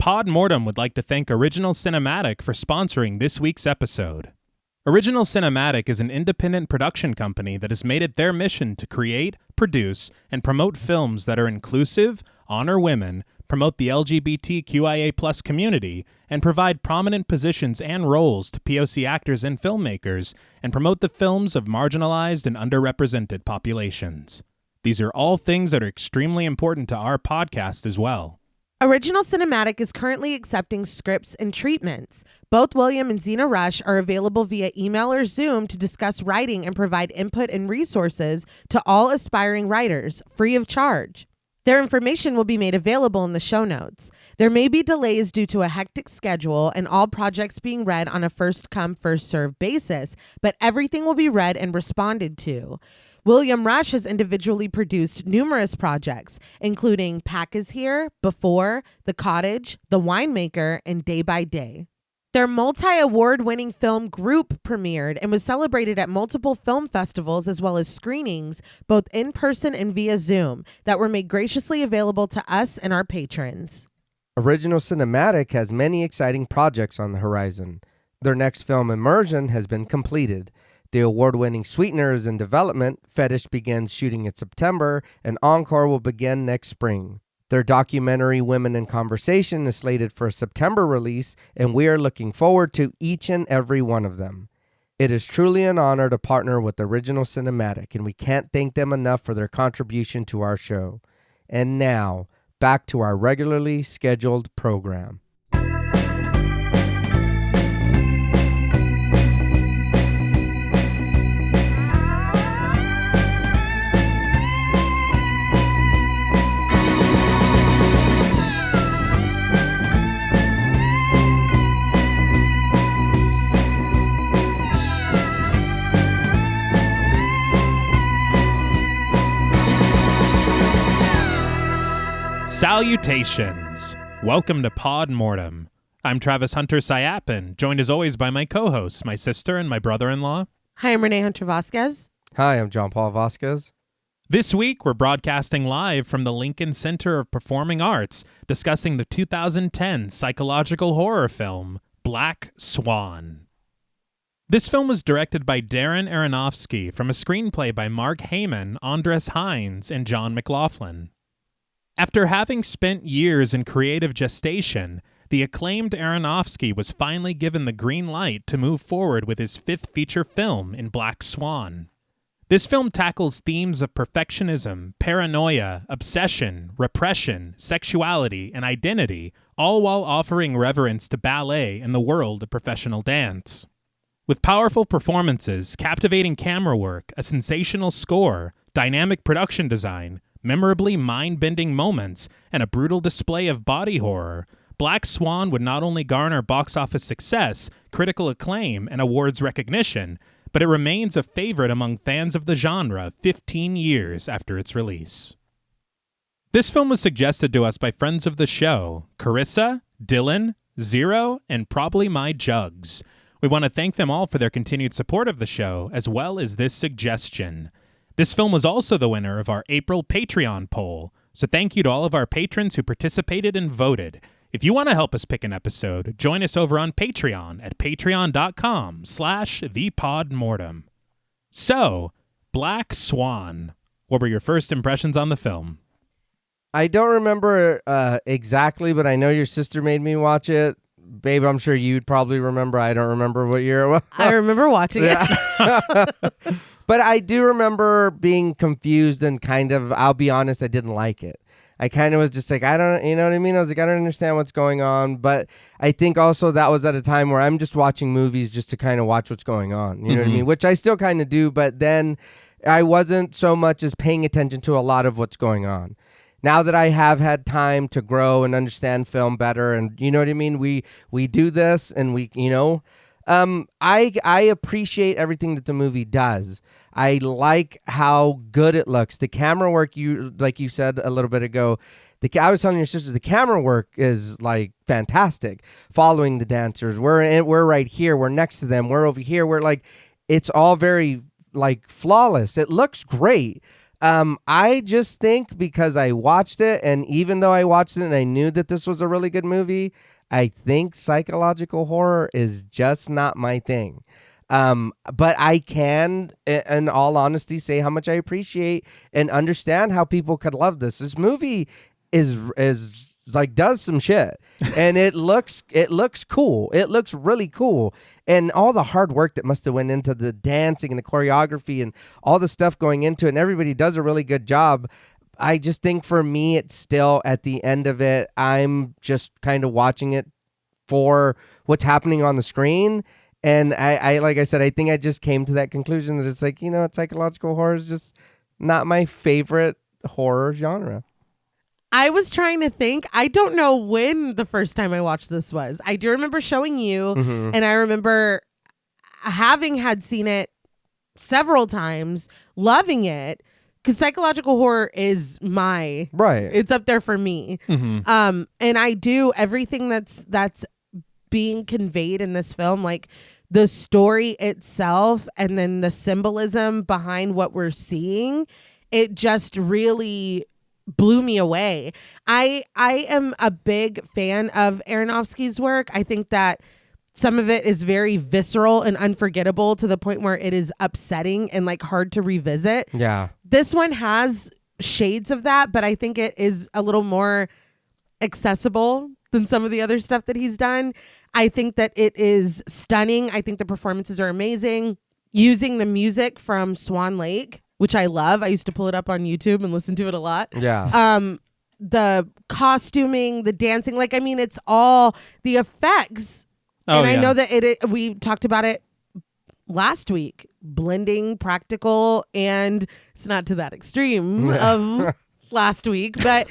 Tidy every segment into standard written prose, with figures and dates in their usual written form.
Pod Mortem would like to thank Original Cinematic for sponsoring this week's episode. Original Cinematic is an independent production company that has made it their mission to create, produce, and promote films that are inclusive, honor women, promote the LGBTQIA+ community, and provide prominent positions and roles to POC actors and filmmakers, and promote the films of marginalized and underrepresented populations. These are all things that are extremely important to our podcast as well. Original Cinematic is currently accepting scripts and treatments. Both William and Xxena Rush are available via email or Zoom to discuss writing and provide input and resources to all aspiring writers, free of charge. Their information will be made available in the show notes. There may be delays due to a hectic schedule and all projects being read on a first-come, first-served basis, but everything will be read and responded to. William Rush has individually produced numerous projects, including Pack is Here, Before, The Cottage, The Winemaker, and Day by Day. Their multi-award-winning film Group premiered and was celebrated at multiple film festivals as well as screenings, both in person and via Zoom, that were made graciously available to us and our patrons. Original Cinematic has many exciting projects on the horizon. Their next film, Immersion, has been completed. The award-winning Sweetener is in development, Fetish begins shooting in September, and Encore will begin next spring. Their documentary Women in Conversation is slated for a September release, and we are looking forward to each and every one of them. It is truly an honor to partner with Original Cinematic, and we can't thank them enough for their contribution to our show. And now, back to our regularly scheduled program. Salutations! Welcome to Pod Mortem. I'm Travis Hunter-Sayapin, joined as always by my co-hosts, my sister and my brother-in-law. Hi, I'm Reneé Hunter-Vasquez. Hi, I'm John Paul Vasquez. This week, we're broadcasting live from the Lincoln Center of Performing Arts, discussing the 2010 psychological horror film, Black Swan. This film was directed by Darren Aronofsky from a screenplay by Mark Heyman, Andres Hines, and John McLaughlin. After having spent years in creative gestation, the acclaimed Aronofsky was finally given the green light to move forward with his fifth feature film in Black Swan. This film tackles themes of perfectionism, paranoia, obsession, repression, sexuality, and identity, all while offering reverence to ballet and the world of professional dance. With powerful performances, captivating camera work, a sensational score, dynamic production design, memorably mind-bending moments, and a brutal display of body horror, Black Swan would not only garner box office success, critical acclaim, and awards recognition, but it remains a favorite among fans of the genre 15 years after its release. This film was suggested to us by friends of the show, Carissa, Dylan, Zero, and Probably My Jugs. We want to thank them all for their continued support of the show, as well as this suggestion. This film was also the winner of our April Patreon poll, so thank you to all of our patrons who participated and voted. If you want to help us pick an episode, join us over on Patreon at patreon.com/thepodmortem. So, Black Swan. What were your first impressions on the film? I don't remember exactly, but I know your sister made me watch it. Babe, I'm sure you'd probably remember. I don't remember what year it was. I remember watching it. But I do remember being confused and kind of, I'll be honest, I didn't like it. I kind of was just like, I don't, you know what I mean? I was like, I don't understand what's going on. But I think also that was at a time where I'm just watching movies just to kind of watch what's going on. You know what I mean? Which I still kind of do. But then I wasn't so much as paying attention to a lot of what's going on. Now that I have had time to grow and understand film better, and you know what I mean? We do this and we, you know, I appreciate everything that the movie does. I like how good it looks. The camera work, like you said a little bit ago, I was telling your sister, the camera work is like fantastic. Following the dancers, we're right here, we're next to them, we're over here, we're like, it's all very like flawless. It looks great. I just think because I watched it, and even though I watched it and I knew that this was a really good movie, I think psychological horror is just not my thing. But I can, in all honesty, say how much I appreciate and understand how people could love this. This movie is like does some shit, and it looks cool. It looks really cool, and all the hard work that must have went into the dancing and the choreography and all the stuff going into it, and everybody does a really good job. I just think for me, it's still at the end of it, I'm just kind of watching it for what's happening on the screen. And I like I said, I think I just came to that conclusion that it's like, psychological horror is just not my favorite horror genre. I was trying to think. I don't know when the first time I watched this was. I do remember showing you, and I remember having had seen it several times, loving it, because psychological horror is it's up there for me. And I do everything that's being conveyed in this film, like the story itself and then the symbolism behind what we're seeing. It just really blew me away. I am a big fan of Aronofsky's work. I think that some of it is very visceral and unforgettable to the point where it is upsetting and like hard to revisit. Yeah. This one has shades of that, but I think it is a little more accessible than some of the other stuff that he's done. I think that it is stunning. I think the performances are amazing. Using the music from Swan Lake, which I love. I used to pull it up on YouTube and listen to it a lot. Yeah. The costuming, the dancing, it's all the effects. Oh, I know that we talked about it last week, blending practical, and it's not to that extreme of last week, but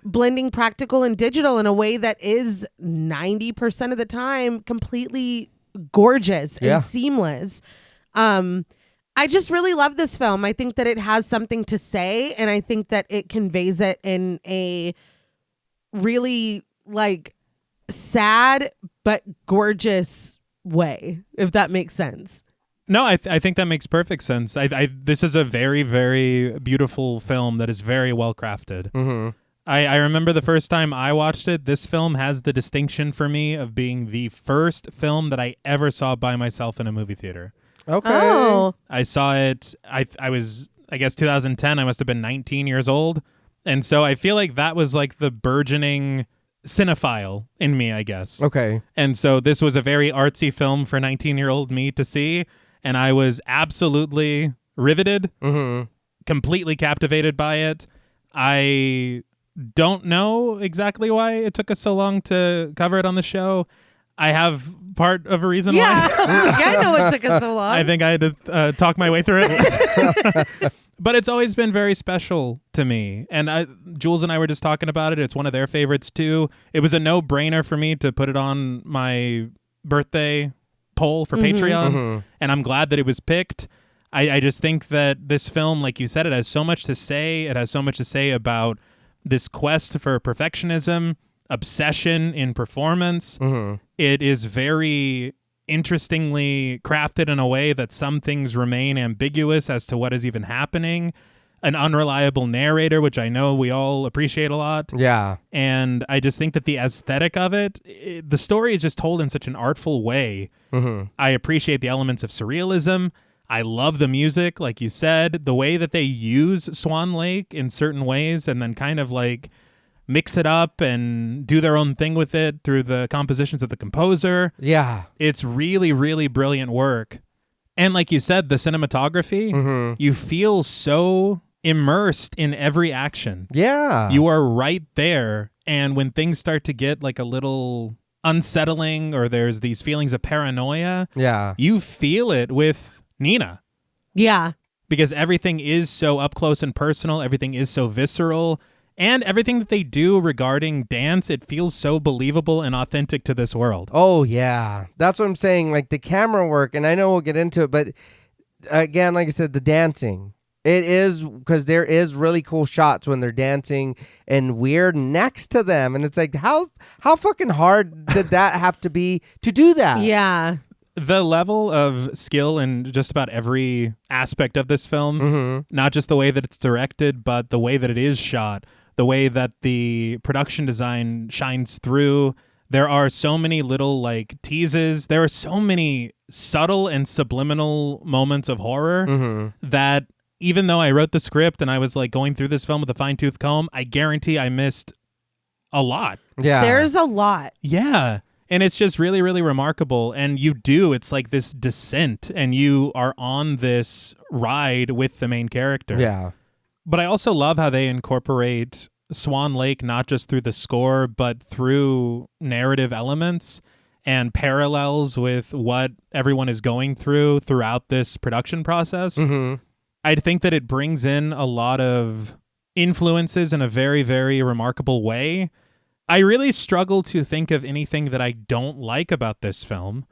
blending practical and digital in a way that is 90% of the time completely gorgeous and seamless. I just really love this film. I think that it has something to say, and I think that it conveys it in a really sad but gorgeous way, if that makes sense. No, I think that makes perfect sense. This is a very, very beautiful film that is very well crafted. I remember the first time I watched it, this film has the distinction for me of being the first film that I ever saw by myself in a movie theater. Okay. Oh. I saw it, I was, I guess 2010, I must have been 19 years old. And so I feel like that was like the burgeoning cinephile in me, I guess. Okay. And so this was a very artsy film for 19-year-old me to see. And I was absolutely riveted, completely captivated by it. I don't know exactly why it took us so long to cover it on the show. I have part of a reason why. I know it took us so long. I think I had to talk my way through it. But it's always been very special to me. And Jules and I were just talking about it. It's one of their favorites too. It was a no-brainer for me to put it on my birthday poll for Patreon. And I'm glad that it was picked. I just think that this film, like you said, it has so much to say. It has so much to say about this quest for perfectionism, obsession in performance. It is very interestingly crafted in a way that some things remain ambiguous as to what is even happening. An unreliable narrator, which I know we all appreciate a lot. Yeah. And I just think that the aesthetic of it, the story is just told in such an artful way. I appreciate the elements of surrealism. I love the music, like you said, the way that they use Swan Lake in certain ways and then kind of like mix it up and do their own thing with it through the compositions of the composer. Yeah. It's really, really brilliant work. And like you said, the cinematography, you feel so immersed in every action. Yeah. You are right there. And when things start to get like a little unsettling or there's these feelings of paranoia, you feel it with Nina. Yeah. Because everything is so up close and personal. Everything is so visceral. And everything that they do regarding dance, it feels so believable and authentic to this world. Oh, yeah. That's what I'm saying. Like the camera work, and I know we'll get into it, but again, like I said, the dancing. It is, because there is really cool shots when they're dancing and we're next to them. And it's like, how fucking hard did that have to be to do that? Yeah. The level of skill in just about every aspect of this film, not just the way that it's directed, but the way that it is shot, the way that the production design shines through. There are so many little like teases. There are so many subtle and subliminal moments of horror that even though I wrote the script and I was like going through this film with a fine-tooth comb, I guarantee I missed a lot. Yeah. There's a lot. Yeah. And it's just really, really remarkable. And it's like this descent and you are on this ride with the main character. Yeah. But I also love how they incorporate Swan Lake, not just through the score, but through narrative elements and parallels with what everyone is going through throughout this production process. I think that it brings in a lot of influences in a very, very remarkable way. I really struggle to think of anything that I don't like about this film.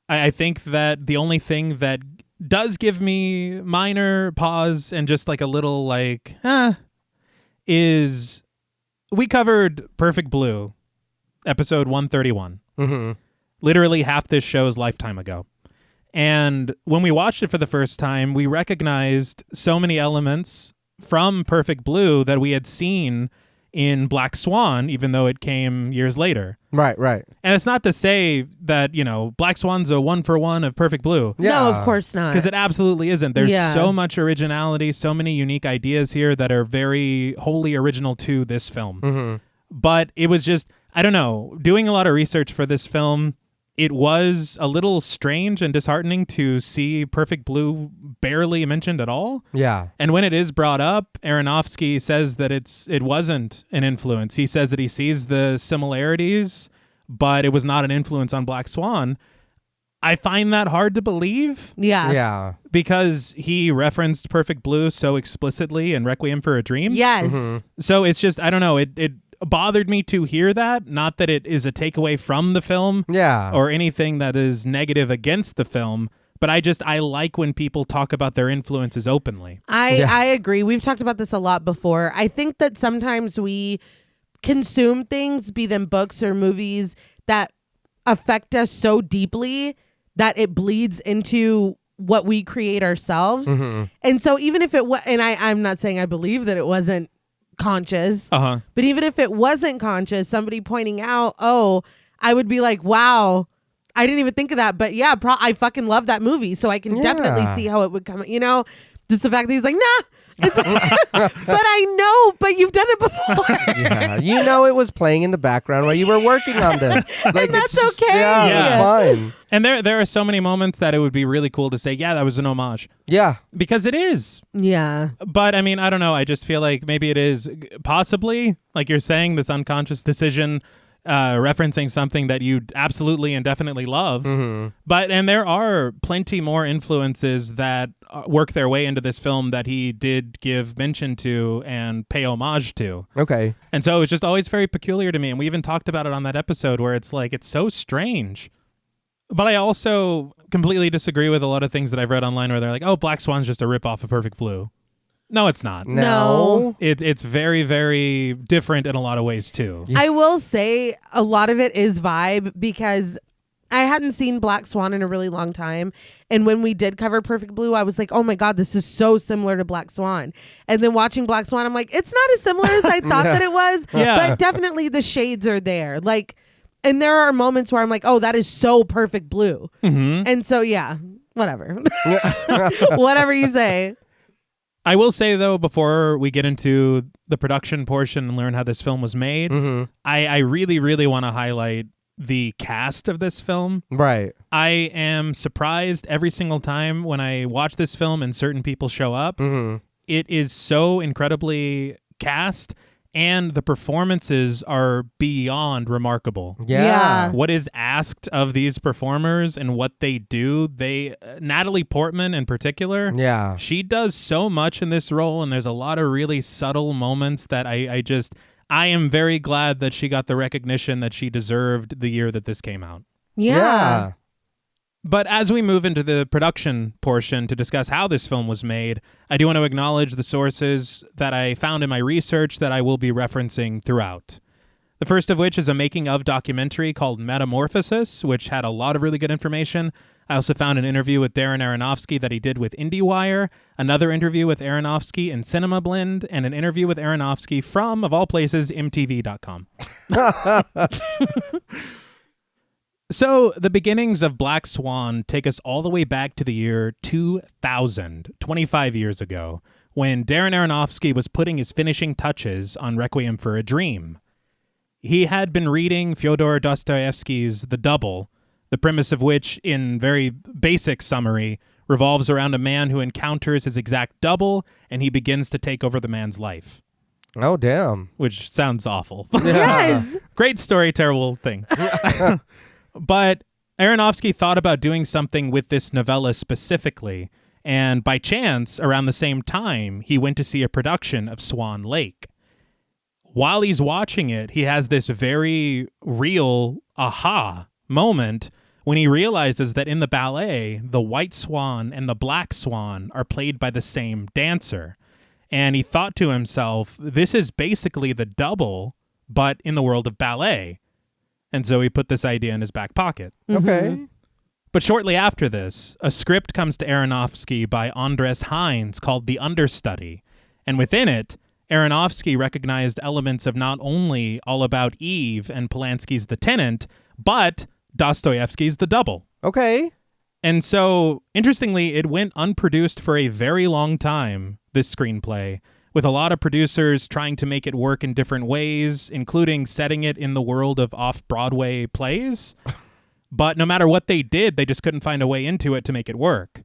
I think that the only thing that does give me minor pause and just like a little like, is we covered Perfect Blue, episode 131. Literally half this show's lifetime ago. And when we watched it for the first time, we recognized so many elements from Perfect Blue that we had seen in Black Swan, even though it came years later. Right. And it's not to say that, Black Swan's a 1-for-1 of Perfect Blue. Yeah. No, of course not. Because it absolutely isn't. There's Yeah. so much originality, so many unique ideas here that are very wholly original to this film. But it was just, I don't know, doing a lot of research for this film, it was a little strange and disheartening to see Perfect Blue barely mentioned at all. Yeah. And when it is brought up, Aronofsky says that it wasn't an influence. He says that he sees the similarities, but it was not an influence on Black Swan. I find that hard to believe. Yeah. Because he referenced Perfect Blue so explicitly in Requiem for a Dream. Yes. So it's just, I don't know, it bothered me to hear that. Not that it is a takeaway from the film or anything that is negative against the film, but I like when people talk about their influences openly. I agree. We've talked about this a lot before. I think that sometimes we consume things, be them books or movies, that affect us so deeply that it bleeds into what we create ourselves. And so even if it was, and I'm not saying I believe that it wasn't conscious, but even if it wasn't conscious, somebody pointing out, I would be like, wow, I didn't even think of that, but yeah, I fucking love that movie, so I can definitely see how it would come, just the fact that he's like, nah, it's but I know, but you've done it before. It was playing in the background while you were working on this. Like, and that's just, okay. It's fine. And there are so many moments that it would be really cool to say, yeah, that was an homage. Yeah. Because it is. Yeah. But I mean, I don't know. I just feel like maybe it is possibly, like you're saying, this unconscious decision referencing something that you absolutely and definitely love. And there are plenty more influences that work their way into this film that he did give mention to and pay homage to. Okay. And so it's just always very peculiar to me. And we even talked about it on that episode where it's like, it's so strange. But I also completely disagree with a lot of things that I've read online where they're like, oh, Black Swan's just a ripoff of Perfect Blue. No, it's not. No. It's very, very different in a lot of ways, too. I will say a lot of it is vibe, because I hadn't seen Black Swan in a really long time. And when we did cover Perfect Blue, I was like, oh my God, this is so similar to Black Swan. And then watching Black Swan, I'm like, it's not as similar as I thought that it was. But definitely the shades are there. Like, and there are moments where I'm like, oh, that is so Perfect Blue. And so, yeah, whatever. Whatever you say. I will say, though, before we get into the production portion and learn how this film was made, I really, really want to highlight the cast of this film. Right. I am surprised every single time when I watch this film and certain people show up. It is so incredibly cast, and the performances are beyond remarkable. Yeah. What is asked of these performers and what they do, Natalie Portman in particular, she does so much in this role, and there's a lot of really subtle moments that I am very glad that she got the recognition that she deserved the year that this came out. Yeah. But as we move into the production portion to discuss how this film was made, I do want to acknowledge the sources that I found in my research that I will be referencing throughout. The first of which is a making-of documentary called Metamorphosis, which had a lot of really good information. I also found an interview with Darren Aronofsky that he did with IndieWire, another interview with Aronofsky in Cinema Blend, and an interview with Aronofsky from, of all places, MTV.com. So the beginnings of Black Swan take us all the way back to the year 2000, 25 years ago, when Darren Aronofsky was putting his finishing touches on Requiem for a Dream. He had been reading Fyodor Dostoevsky's The Double, the premise of which, in very basic summary, revolves around a man who encounters his exact double, and he begins to take over the man's life. Oh, damn. Which sounds awful. Yes. Great story, terrible thing. But Aronofsky thought about doing something with this novella specifically, and by chance, around the same time, he went to see a production of Swan Lake. While he's watching it, he has this very real aha moment when he realizes that in the ballet, the white swan and the black swan are played by the same dancer. And he thought to himself, this is basically the double, but in the world of ballet. And so he put this idea in his back pocket. Okay. But shortly after this, a script comes to Aronofsky by Andres Hines called The Understudy. And within it, Aronofsky recognized elements of not only All About Eve and Polanski's The Tenant, but Dostoevsky's The Double. Okay. And so, interestingly, it went unproduced for a very long time, this screenplay, with a lot of producers trying to make it work in different ways, including setting it in the world of off-Broadway plays. But no matter what they did, they just couldn't find a way into it to make it work.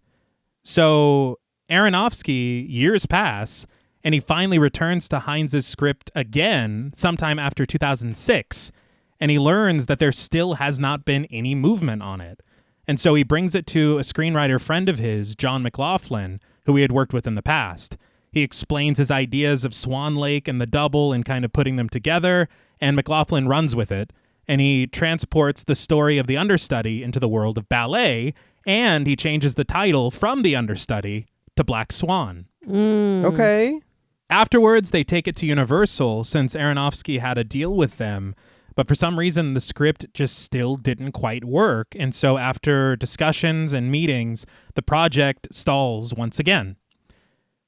So Aronofsky, years pass, and he finally returns to Hines' script again sometime after 2006, and he learns that there still has not been any movement on it. And so he brings it to a screenwriter friend of his, John McLaughlin, who he had worked with in the past. He explains his ideas of Swan Lake and The Double and kind of putting them together, and McLaughlin runs with it, and he transports the story of The Understudy into the world of ballet, and he changes the title from The Understudy to Black Swan. Okay. Afterwards, they take it to Universal since Aronofsky had a deal with them, but for some reason, the script just still didn't quite work, and so after discussions and meetings, the project stalls once again.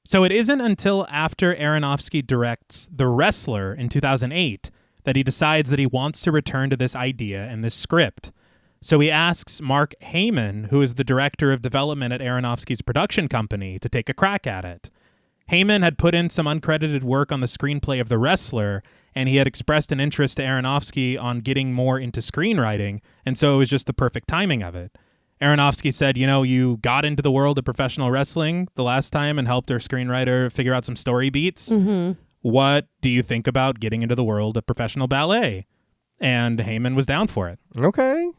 So it isn't until after Aronofsky directs The Wrestler in 2008 that he decides that he wants to return to this idea and this script. So he asks Mark Heyman, who is the director of development at Aronofsky's production company, to take a crack at it. Heyman had put in some uncredited work on the screenplay of The Wrestler, and he had expressed an interest to Aronofsky on getting more into screenwriting, and so it was just the perfect timing of it. Aronofsky said, you got into the world of professional wrestling the last time and helped our screenwriter figure out some story beats. Mm-hmm. What do you think about getting into the world of professional ballet? And Heyman was down for it. Okay.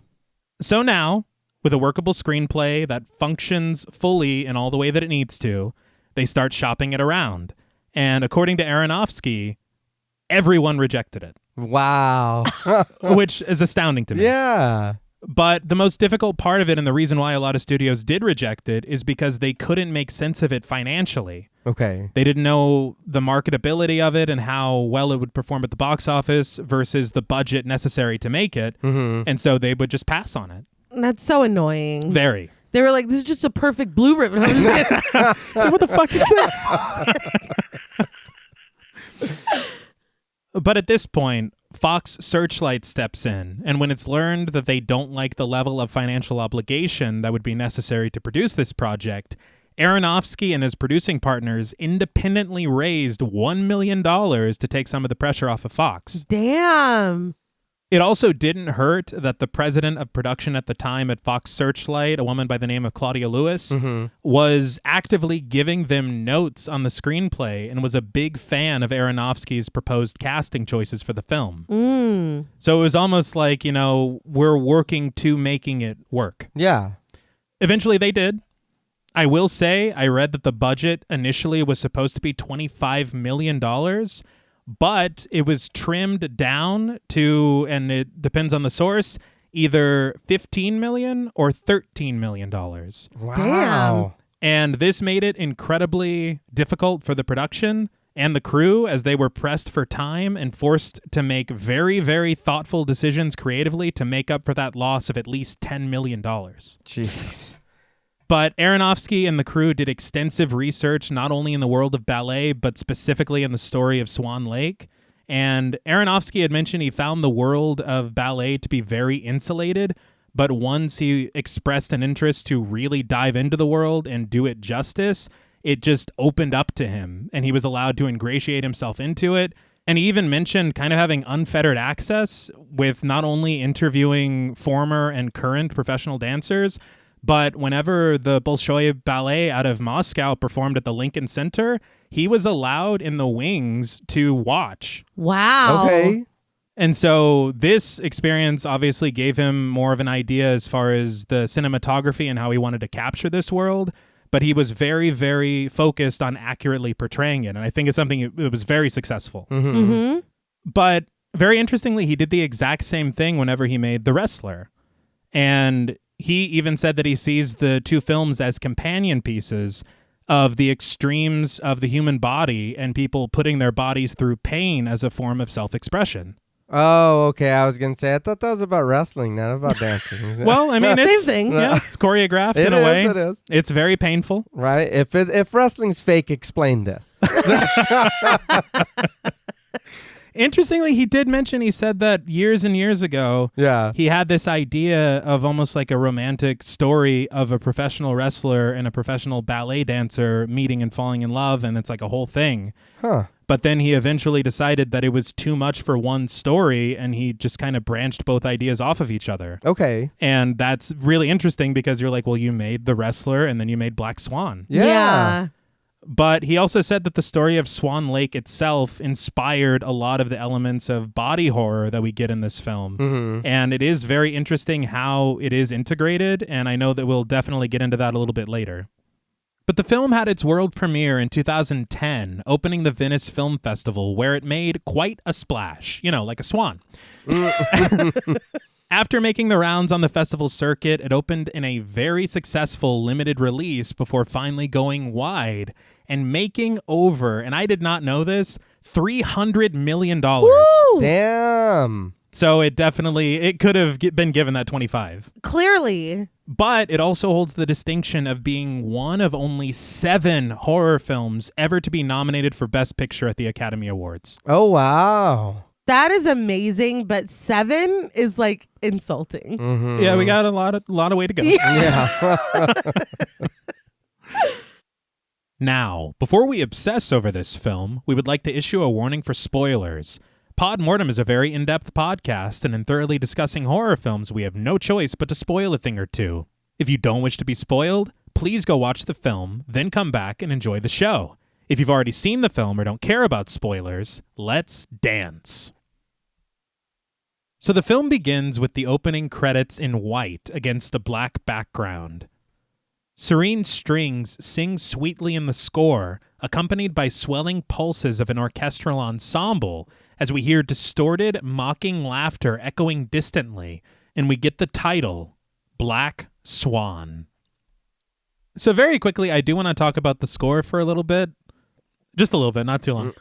So now, with a workable screenplay that functions fully in all the way that it needs to, they start shopping it around. And according to Aronofsky, everyone rejected it. Wow. Which is astounding to me. Yeah. But the most difficult part of it, and the reason why a lot of studios did reject it, is because they couldn't make sense of it financially. Okay. They didn't know the marketability of it and how well it would perform at the box office versus the budget necessary to make it. Mm-hmm. And so they would just pass on it. That's so annoying. Very. They were like, this is just a perfect blue ribbon. I'm just kidding. So what the fuck is this? But at this point, Fox Searchlight steps in, and when it's learned that they don't like the level of financial obligation that would be necessary to produce this project, Aronofsky and his producing partners independently raised $1 million to take some of the pressure off of Fox. Damn. It also didn't hurt that the president of production at the time at Fox Searchlight, a woman by the name of Claudia Lewis, was actively giving them notes on the screenplay and was a big fan of Aronofsky's proposed casting choices for the film. So it was almost like, we're working to making it work. Yeah. Eventually they did. I will say I read that the budget initially was supposed to be $25 million, but it was trimmed down to, and it depends on the source, either $15 million or $13 million. Wow. Damn. And this made it incredibly difficult for the production and the crew as they were pressed for time and forced to make very, very thoughtful decisions creatively to make up for that loss of at least $10 million. Jesus. But Aronofsky and the crew did extensive research, not only in the world of ballet, but specifically in the story of Swan Lake. And Aronofsky had mentioned he found the world of ballet to be very insulated, but once he expressed an interest to really dive into the world and do it justice, it just opened up to him, and he was allowed to ingratiate himself into it. And he even mentioned kind of having unfettered access with not only interviewing former and current professional dancers, but whenever the Bolshoi Ballet out of Moscow performed at the Lincoln Center, he was allowed in the wings to watch. Wow. Okay. And so this experience obviously gave him more of an idea as far as the cinematography and how he wanted to capture this world. But he was very, very focused on accurately portraying it. And I think it's something that was very successful. Mm-hmm. But very interestingly, he did the exact same thing whenever he made The Wrestler. And he even said that he sees the two films as companion pieces of the extremes of the human body and people putting their bodies through pain as a form of self-expression. Oh, okay. I was going to say, I thought that was about wrestling, not about dancing. Well, I mean, Same it's, thing. yeah, it's choreographed in a way. It is. It's very painful. Right? If wrestling's fake, explain this. Interestingly, he did mention, he said that years and years ago, Yeah. he had this idea of almost like a romantic story of a professional wrestler and a professional ballet dancer meeting and falling in love, and it's like a whole thing. Huh. But then he eventually decided that it was too much for one story, and he just kind of branched both ideas off of each other. Okay. And that's really interesting because you're like, well, you made The Wrestler and then you made Black Swan. Yeah. But he also said that the story of Swan Lake itself inspired a lot of the elements of body horror that we get in this film. Mm-hmm. And it is very interesting how it is integrated, and I know that we'll definitely get into that a little bit later. But the film had its world premiere in 2010, opening the Venice Film Festival, where it made quite a splash, like a swan. After making the rounds on the festival circuit, it opened in a very successful limited release before finally going wide and making over, and I did not know this, $300 million. Woo! Damn. So it could have been given that 25. Clearly. But it also holds the distinction of being one of only 7 horror films ever to be nominated for Best Picture at the Academy Awards. Oh, wow. That is amazing, but 7 is like insulting. Mm-hmm. Yeah, we got a lot of way to go. Yeah. Now, before we obsess over this film, we would like to issue a warning for spoilers. Pod Mortem is a very in-depth podcast, and in thoroughly discussing horror films, we have no choice but to spoil a thing or two. If you don't wish to be spoiled, please go watch the film, then come back and enjoy the show. If you've already seen the film or don't care about spoilers, let's dance. So the film begins with the opening credits in white against a black background. Serene strings sing sweetly in the score, accompanied by swelling pulses of an orchestral ensemble, as we hear distorted, mocking laughter echoing distantly, and we get the title, Black Swan. So very quickly, I do want to talk about the score for a little bit. Just a little bit, not too long.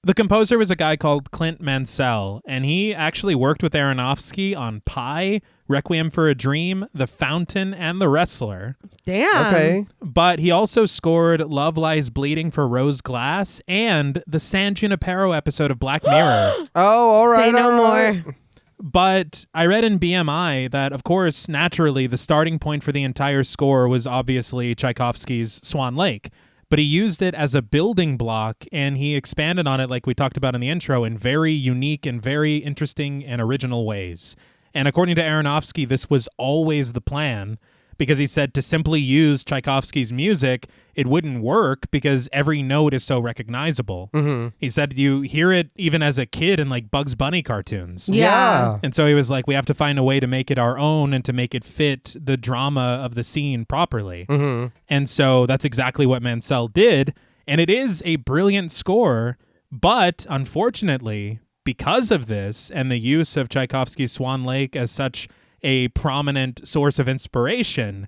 The composer was a guy called Clint Mansell, and he actually worked with Aronofsky on Pi, Requiem for a Dream, The Fountain, and The Wrestler. Damn. Okay. But he also scored Love Lies Bleeding for Rose Glass and the San Junipero episode of Black Mirror. Oh, all right. Say no all right. more. But I read in BMI that, of course, naturally, the starting point for the entire score was obviously Tchaikovsky's Swan Lake. But he used it as a building block, and he expanded on it, like we talked about in the intro, in very unique and very interesting and original ways. And according to Aronofsky, this was always the plan, because he said to simply use Tchaikovsky's music, it wouldn't work because every note is so recognizable. Mm-hmm. He said you hear it even as a kid in like Bugs Bunny cartoons. Yeah. And so he was like, we have to find a way to make it our own and to make it fit the drama of the scene properly. Mm-hmm. And so that's exactly what Mansell did. And it is a brilliant score, but unfortunately, because of this and the use of Tchaikovsky's Swan Lake as such a prominent source of inspiration,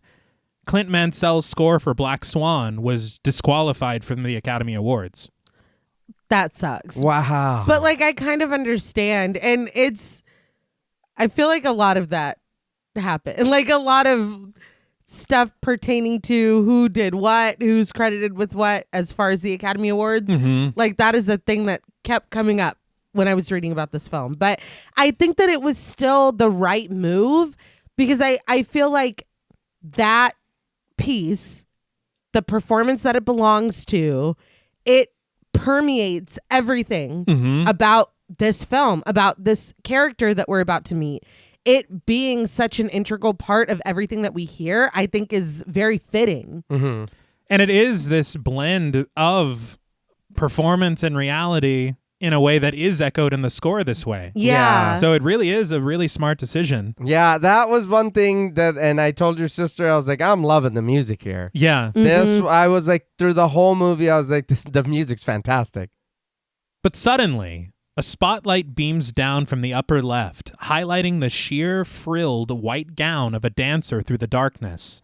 Clint Mansell's score for Black Swan was disqualified from the Academy Awards. That sucks. Wow. But like, I kind of understand. And I feel like a lot of that happened. And like a lot of stuff pertaining to who did what, who's credited with what as far as the Academy Awards. Like that is a thing that kept coming up when I was reading about this film. But I think that it was still the right move because I feel like that piece, the performance that it belongs to, it permeates everything about this film, about this character that we're about to meet. It being such an integral part of everything that we hear, I think is very fitting. And it is this blend of performance and reality in a way that is echoed in the score this way. Yeah. So it really is a really smart decision. Yeah, that was one thing and I told your sister, I was like, I'm loving the music here. Yeah. This, I was like, through the whole movie, I was like, the music's fantastic. But suddenly, a spotlight beams down from the upper left, highlighting the sheer, frilled white gown of a dancer through the darkness.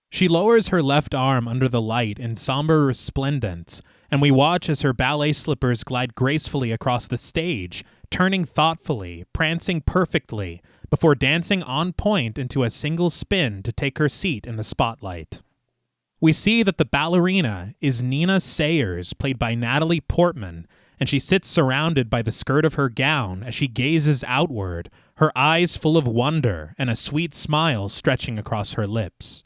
She lowers her left arm under the light in somber resplendence, and we watch as her ballet slippers glide gracefully across the stage, turning thoughtfully, prancing perfectly, before dancing on point into a single spin to take her seat in the spotlight. We see that the ballerina is Nina Sayers, played by Natalie Portman, and she sits surrounded by the skirt of her gown as she gazes outward, her eyes full of wonder and a sweet smile stretching across her lips.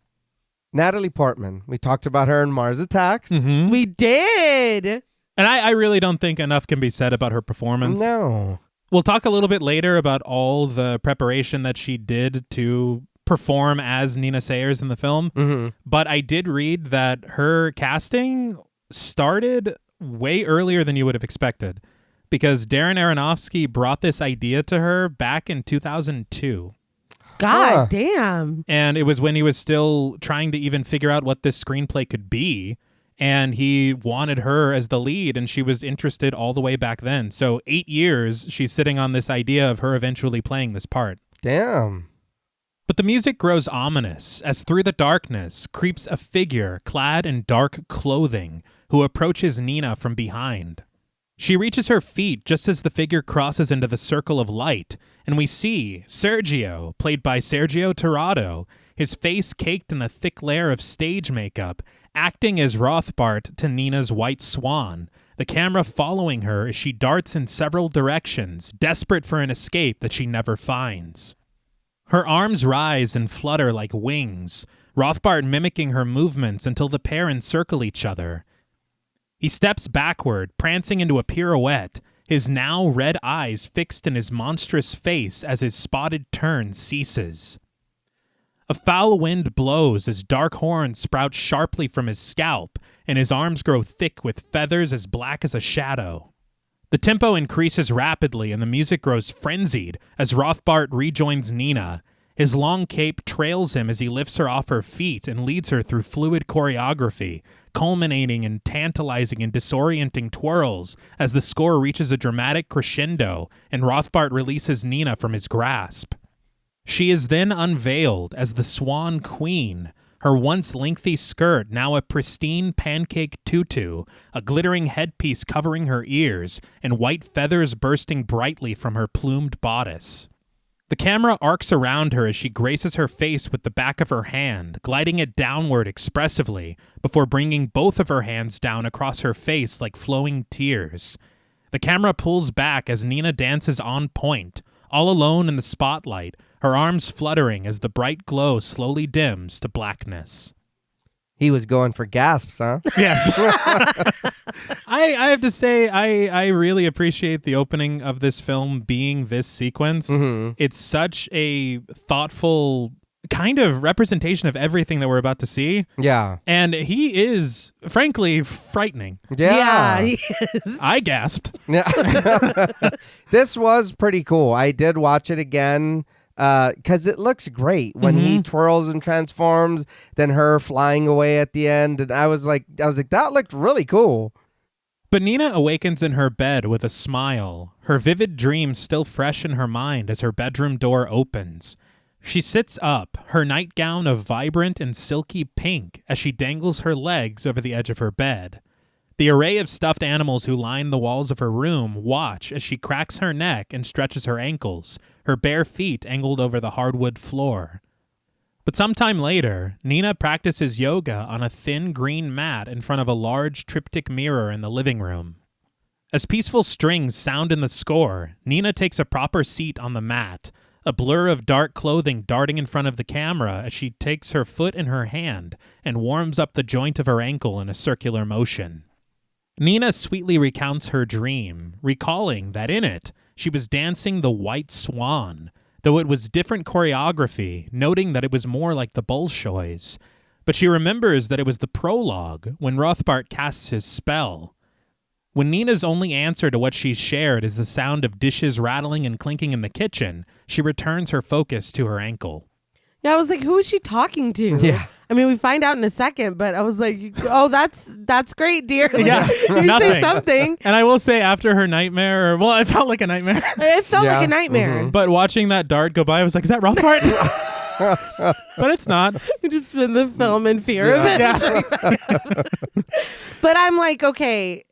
Natalie Portman. We talked about her in Mars Attacks. We did. And I really don't think enough can be said about her performance. No. We'll talk a little bit later about all the preparation that she did to perform as Nina Sayers in the film. But I did read that her casting started way earlier than you would have expected because Darren Aronofsky brought this idea to her back in 2002. God damn. And it was when he was still trying to even figure out what this screenplay could be. And he wanted her as the lead, and she was interested all the way back then. So 8 years, she's sitting on this idea of her eventually playing this part. Damn. But the music grows ominous as through the darkness creeps a figure clad in dark clothing who approaches Nina from behind. She reaches her feet just as the figure crosses into the circle of light, and we see Sergio, played by Sergio Torrado, his face caked in a thick layer of stage makeup, acting as Rothbart to Nina's white swan, the camera following her as she darts in several directions, desperate for an escape that she never finds. Her arms rise and flutter like wings, Rothbart mimicking her movements until the pair encircle each other. He steps backward, prancing into a pirouette, his now red eyes fixed in his monstrous face as his spotted turn ceases. A foul wind blows as dark horns sprout sharply from his scalp, and his arms grow thick with feathers as black as a shadow. The tempo increases rapidly, and the music grows frenzied as Rothbart rejoins Nina. His long cape trails him as he lifts her off her feet and leads her through fluid choreography, culminating in tantalizing and disorienting twirls as the score reaches a dramatic crescendo and Rothbart releases Nina from his grasp. She is then unveiled as the Swan Queen, her once lengthy skirt now a pristine pancake tutu, a glittering headpiece covering her ears, and white feathers bursting brightly from her plumed bodice. The camera arcs around her as she graces her face with the back of her hand, gliding it downward expressively, before bringing both of her hands down across her face like flowing tears. The camera pulls back as Nina dances on point, all alone in the spotlight, her arms fluttering as the bright glow slowly dims to blackness. He was going for gasps, huh? Yes. I have to say, I really appreciate the opening of this film being this sequence. It's such a thoughtful kind of representation of everything that we're about to see. Yeah. And he is, frankly, frightening. Yeah. He is. I gasped. Yeah. This was pretty cool. I did watch it again. Because it looks great when he twirls and transforms, then her flying away at the end. And I was like, that looked really cool. But Nina awakens in her bed with a smile, her vivid dreams still fresh in her mind as her bedroom door opens. She sits up, her nightgown of vibrant and silky pink, as she dangles her legs over the edge of her bed. The array of stuffed animals who line the walls of her room watch as she cracks her neck and stretches her ankles, her bare feet angled over the hardwood floor. But sometime later, Nina practices yoga on a thin green mat in front of a large triptych mirror in the living room. As peaceful strings sound in the score, Nina takes a proper seat on the mat, a blur of dark clothing darting in front of the camera as she takes her foot in her hand and warms up the joint of her ankle in a circular motion. Nina sweetly recounts her dream, recalling that in it, she was dancing the White Swan, though it was different choreography, noting that it was more like the Bolshois. But she remembers that it was the prologue, when Rothbart casts his spell. When Nina's only answer to what she's shared is the sound of dishes rattling and clinking in the kitchen, she returns her focus to her ankle. Yeah, I was like, who is she talking to? Yeah. I mean, we find out in a second, but I was like, oh, that's great, dear. Like, Yeah, you nothing. say something. And I will say, after her nightmare, well, it felt like a nightmare. It felt Yeah. like a nightmare. But watching that dart go by, I was like, is that Rothbart? But it's not. You just spend the film in fear of it. Yeah. But I'm like, okay.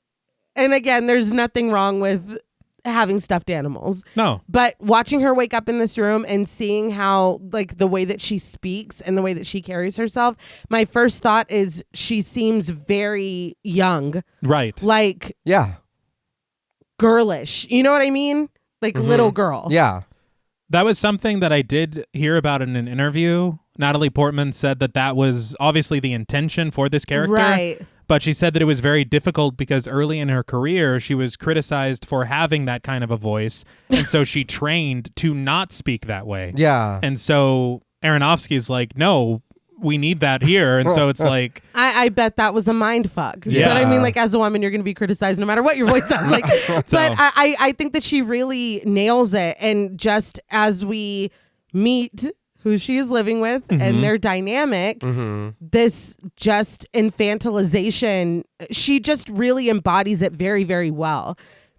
And again, there's nothing wrong with having stuffed animals. No. But watching her wake up in this room and seeing how, like, the way that she speaks and the way that she carries herself, my first thought is she seems very young, Right. like Yeah. girlish. You know what I mean? Like little girl. Yeah. That was something that I did hear about in an interview. Natalie Portman said that that was obviously the intention for this character. Right. But she said that it was very difficult because early in her career, she was criticized for having that kind of a voice. And so she trained to not speak that way. Yeah. And so Aronofsky's like, no, we need that here. And so it's like, I bet that was a mind fuck. Yeah. But I mean, like, as a woman, you're going to be criticized no matter what your voice sounds like. So- But I think that she really nails it. And just as we meet who she is living with and their dynamic, this just infantilization, she just really embodies it very, very well.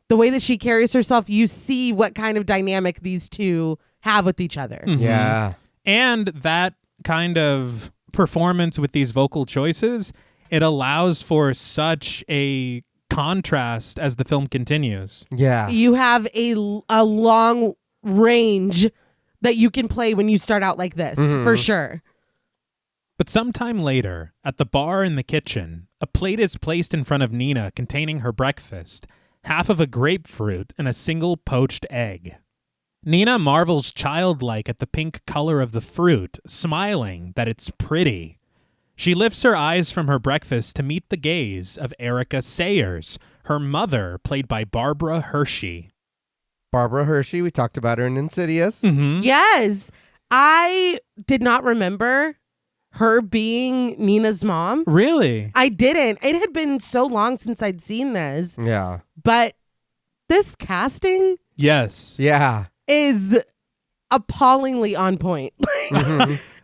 The way that she carries herself, you see what kind of dynamic these two have with each other. Yeah. and that kind of performance with these vocal choices, it allows for such a contrast as the film continues. Yeah. You have a long range that you can play when you start out like this, for sure. But sometime later, at the bar in the kitchen, a plate is placed in front of Nina containing her breakfast, half of a grapefruit and a single poached egg. Nina marvels childlike at the pink color of the fruit, smiling that it's pretty. She lifts her eyes from her breakfast to meet the gaze of Erica Sayers, her mother, played by Barbara Hershey. Barbara Hershey, we talked about her in Insidious. Mm-hmm. Yes. I did not remember her being Nina's mom. Really? I didn't. It had been so long since I'd seen this. Yeah. But this casting Yes. Yeah. is appallingly on point.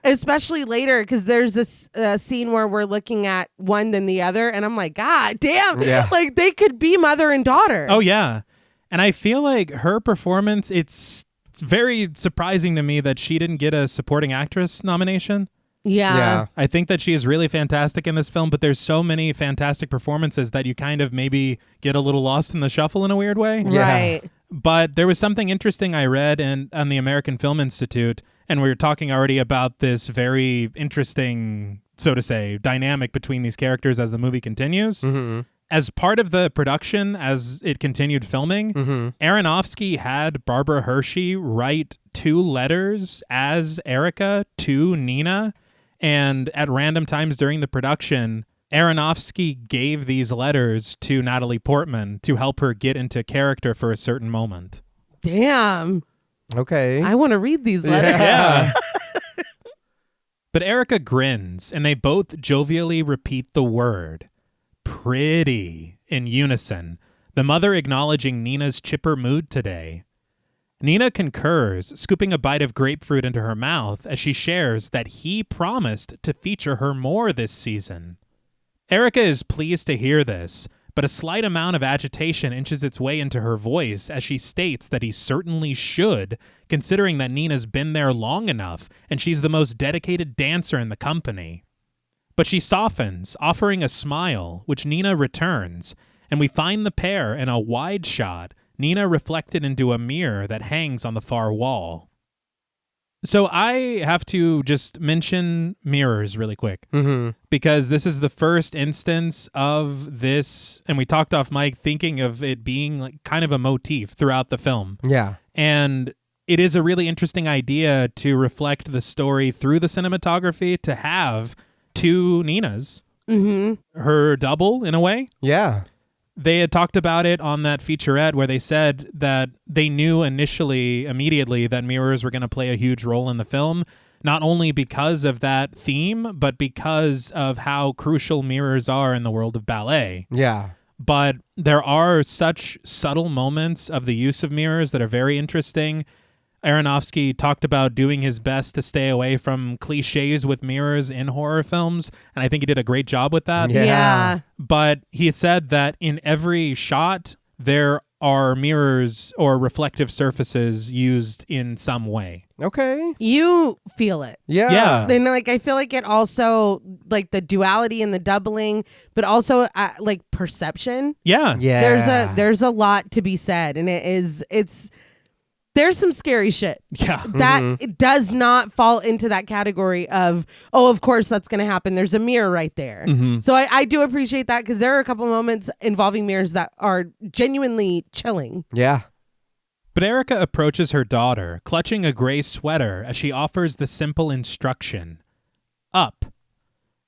Especially later, because there's this scene where we're looking at one then the other, and I'm like, God damn. Yeah. Like, they could be mother and daughter. Oh, yeah. And I feel like her performance, it's very surprising to me that she didn't get a supporting actress nomination. Yeah. I think that she is really fantastic in this film, but there's so many fantastic performances that you kind of maybe get a little lost in the shuffle in a weird way. Yeah. Right. But there was something interesting I read on the American Film Institute, and we were talking already about this very interesting, so to say, dynamic between these characters as the movie continues. As part of the production, as it continued filming, Aronofsky had Barbara Hershey write 2 letters as Erica to Nina, and at random times during the production, Aronofsky gave these letters to Natalie Portman to help her get into character for a certain moment. Damn. Okay. I want to read these letters. Yeah. But Erica grins, and they both jovially repeat the word pretty in unison, the mother acknowledging Nina's chipper mood today. Nina concurs, scooping a bite of grapefruit into her mouth as she shares that he promised to feature her more this season. Erica is pleased to hear this, but a slight amount of agitation inches its way into her voice as she states that he certainly should, considering that Nina's been there long enough and she's the most dedicated dancer in the company. But she softens, offering a smile, which Nina returns, and we find the pair in a wide shot, Nina reflected into a mirror that hangs on the far wall. So I have to just mention mirrors really quick, because this is the first instance of this, and we talked off mic thinking of it being like kind of a motif throughout the film. Yeah. And it is a really interesting idea to reflect the story through the cinematography, to have two Ninas, her double in a way. Yeah. They had talked about it on that featurette where they said that they knew immediately that mirrors were going to play a huge role in the film, not only because of that theme, but because of how crucial mirrors are in the world of ballet. Yeah. But there are such subtle moments of the use of mirrors that are very interesting. Aronofsky talked about doing his best to stay away from cliches with mirrors in horror films, and I think he did a great job with that. Yeah. But he had said that in every shot, there are mirrors or reflective surfaces used in some way. Okay. You feel it. Yeah. Yeah. And like I feel like it also, like the duality and the doubling, but also like perception. Yeah. Yeah. There's a lot to be said, and there's some scary shit. Yeah. That it does not fall into that category of, oh, of course that's going to happen. There's a mirror right there. So I do appreciate that, because there are a couple moments involving mirrors that are genuinely chilling. Yeah. But Erica approaches her daughter, clutching a gray sweater as she offers the simple instruction: up.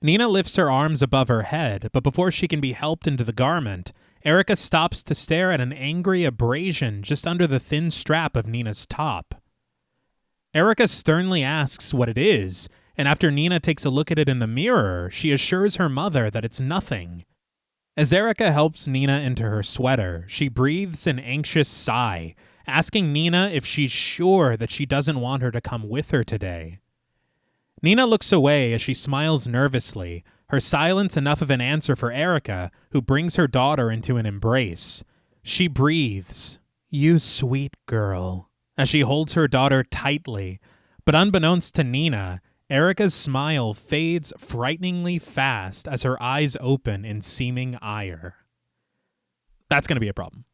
Nina lifts her arms above her head, but before she can be helped into the garment, Erica stops to stare at an angry abrasion just under the thin strap of Nina's top. Erica sternly asks what it is, and after Nina takes a look at it in the mirror, she assures her mother that it's nothing. As Erica helps Nina into her sweater, she breathes an anxious sigh, asking Nina if she's sure that she doesn't want her to come with her today. Nina looks away as she smiles nervously, her silence enough of an answer for Erica, who brings her daughter into an embrace. She breathes, "You sweet girl," as she holds her daughter tightly, but unbeknownst to Nina, Erica's smile fades frighteningly fast as her eyes open in seeming ire. That's going to be a problem.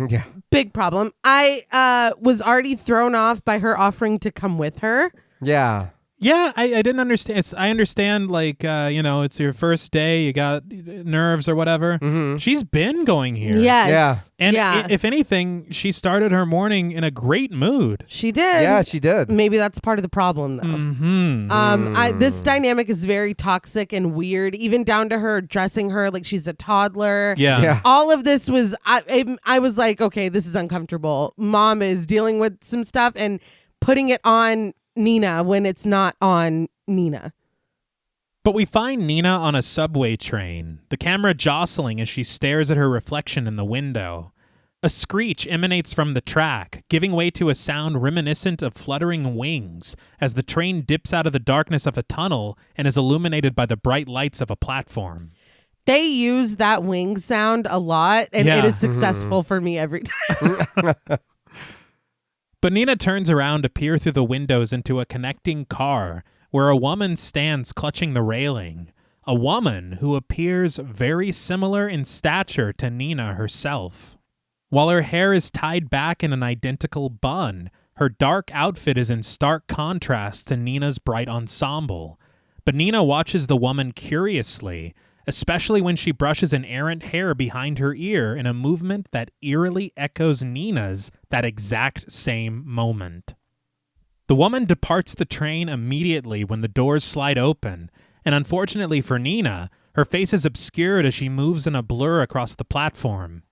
Yeah. Big problem. I was already thrown off by her offering to come with her. Yeah. Yeah, I didn't understand. I understand, like, it's your first day, you got nerves or whatever. She's been going here. Yes. Yeah. And if anything, she started her morning in a great mood. She did. Yeah, she did. Maybe that's part of the problem, though. This dynamic is very toxic and weird, even down to her dressing her like she's a toddler. Yeah. All of this was, I was like, okay, this is uncomfortable. Mom is dealing with some stuff and putting it on Nina when it's not on Nina. But we find Nina on a subway train, the camera jostling as she stares at her reflection in the window. A screech emanates from the track, giving way to a sound reminiscent of fluttering wings as the train dips out of the darkness of a tunnel and is illuminated by the bright lights of a platform. They use that wing sound a lot, and it is successful for me every time. But Nina turns around to peer through the windows into a connecting car where a woman stands clutching the railing. A woman who appears very similar in stature to Nina herself. While her hair is tied back in an identical bun, her dark outfit is in stark contrast to Nina's bright ensemble. But Nina watches the woman curiously, especially when she brushes an errant hair behind her ear in a movement that eerily echoes Nina's that exact same moment. The woman departs the train immediately when the doors slide open, and unfortunately for Nina, her face is obscured as she moves in a blur across the platform.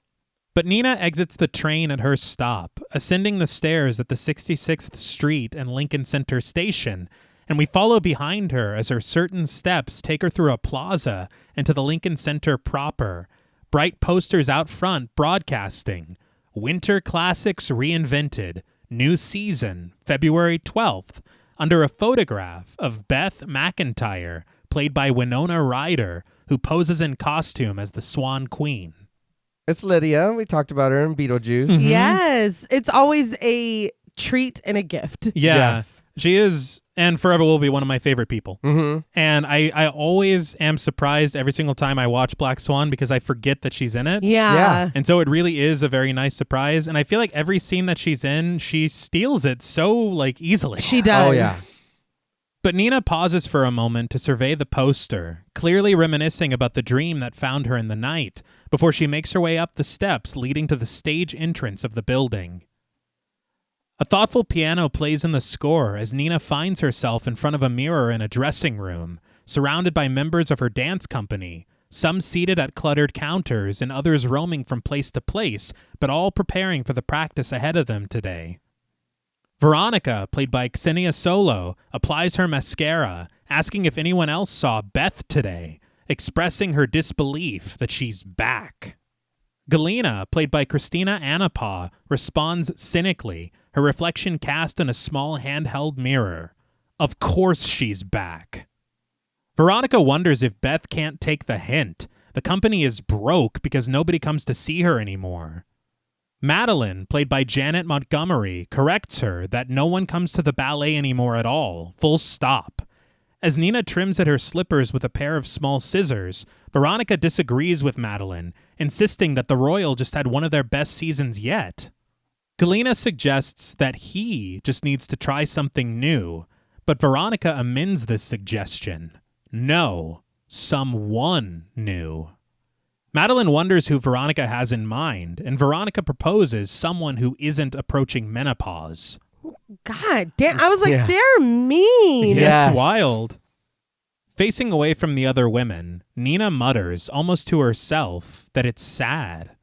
But Nina exits the train at her stop, ascending the stairs at the 66th Street and Lincoln Center station, and we follow behind her as her certain steps take her through a plaza and to the Lincoln Center proper. Bright posters out front broadcasting, "Winter Classics Reinvented, New Season, February 12th, under a photograph of Beth McIntyre, played by Winona Ryder, who poses in costume as the Swan Queen. It's Lydia. We talked about her in Beetlejuice. Mhm. Yes. It's always a treat and a gift. Yeah. Yes. She is, and forever will be one of my favorite people. Mm-hmm. And I always am surprised every single time I watch Black Swan because I forget that she's in it. Yeah. And so it really is a very nice surprise. And I feel like every scene that she's in, she steals it so like easily. She does. Oh, yeah. But Nina pauses for a moment to survey the poster, clearly reminiscing about the dream that found her in the night, before she makes her way up the steps leading to the stage entrance of the building. A thoughtful piano plays in the score as Nina finds herself in front of a mirror in a dressing room, surrounded by members of her dance company, some seated at cluttered counters and others roaming from place to place, but all preparing for the practice ahead of them today. Veronica, played by Xenia Solo, applies her mascara, asking if anyone else saw Beth today, expressing her disbelief that she's back. Galena, played by Christina Anapaw, responds cynically, her reflection cast in a small handheld mirror. Of course she's back. Veronica wonders if Beth can't take the hint. The company is broke because nobody comes to see her anymore. Madeline, played by Janet Montgomery, corrects her that no one comes to the ballet anymore at all, full stop. As Nina trims at her slippers with a pair of small scissors, Veronica disagrees with Madeline, insisting that the Royal just had one of their best seasons yet. Galena suggests that he just needs to try something new, but Veronica amends this suggestion. No, someone new. Madeline wonders who Veronica has in mind, and Veronica proposes someone who isn't approaching menopause. God damn. I was like, Yeah. they're mean. Yeah. It's wild. Facing away from the other women, Nina mutters, almost to herself, that it's sad.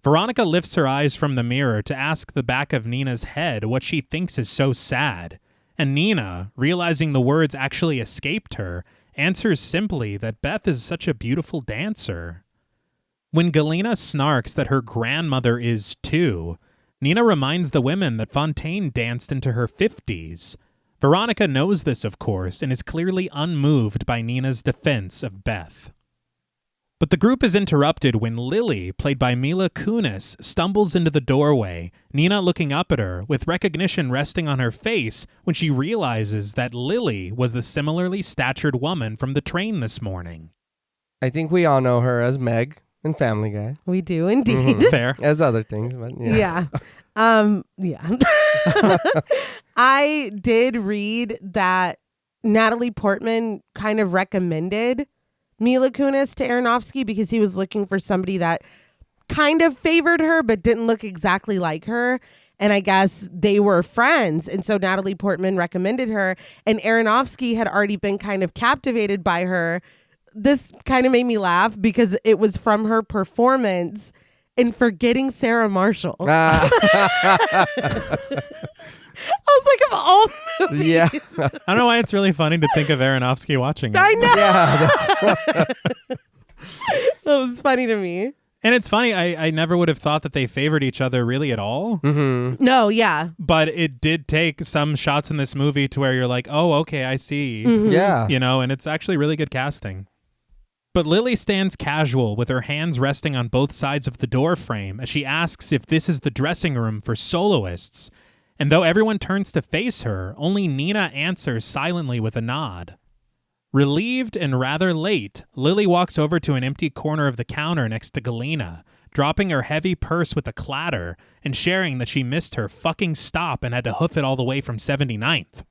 Veronica lifts her eyes from the mirror to ask the back of Nina's head what she thinks is so sad, and Nina, realizing the words actually escaped her, answers simply that Beth is such a beautiful dancer. When Galena snarks that her grandmother is too, Nina reminds the women that Fontaine danced into her 50s. Veronica knows this, of course, and is clearly unmoved by Nina's defense of Beth. But the group is interrupted when Lily, played by Mila Kunis, stumbles into the doorway, Nina looking up at her, with recognition resting on her face when she realizes that Lily was the similarly statured woman from the train this morning. I think we all know her as Meg in Family Guy. We do indeed. Fair. As other things, but yeah. Yeah. I did read that Natalie Portman kind of recommended Mila Kunis to Aronofsky because he was looking for somebody that kind of favored her but didn't look exactly like her. And I guess they were friends. And so Natalie Portman recommended her, and Aronofsky had already been kind of captivated by her. This kind of made me laugh because it was from her performance in Forgetting Sarah Marshall. Ah. I was like, of all movies. Yeah. I don't know why it's really funny to think of Aronofsky watching it. I know. Yeah. That was funny to me. And it's funny, I never would have thought that they favored each other really at all. Mm-hmm. No, yeah. But it did take some shots in this movie to where you're like, oh, okay, I see. Mhm. Yeah. You know, and it's actually really good casting. But Lily stands casual with her hands resting on both sides of the door frame as she asks if this is the dressing room for soloists. And though everyone turns to face her, only Nina answers silently with a nod. Relieved and rather late, Lily walks over to an empty corner of the counter next to Galena, dropping her heavy purse with a clatter and sharing that she missed her fucking stop and had to hoof it all the way from 79th.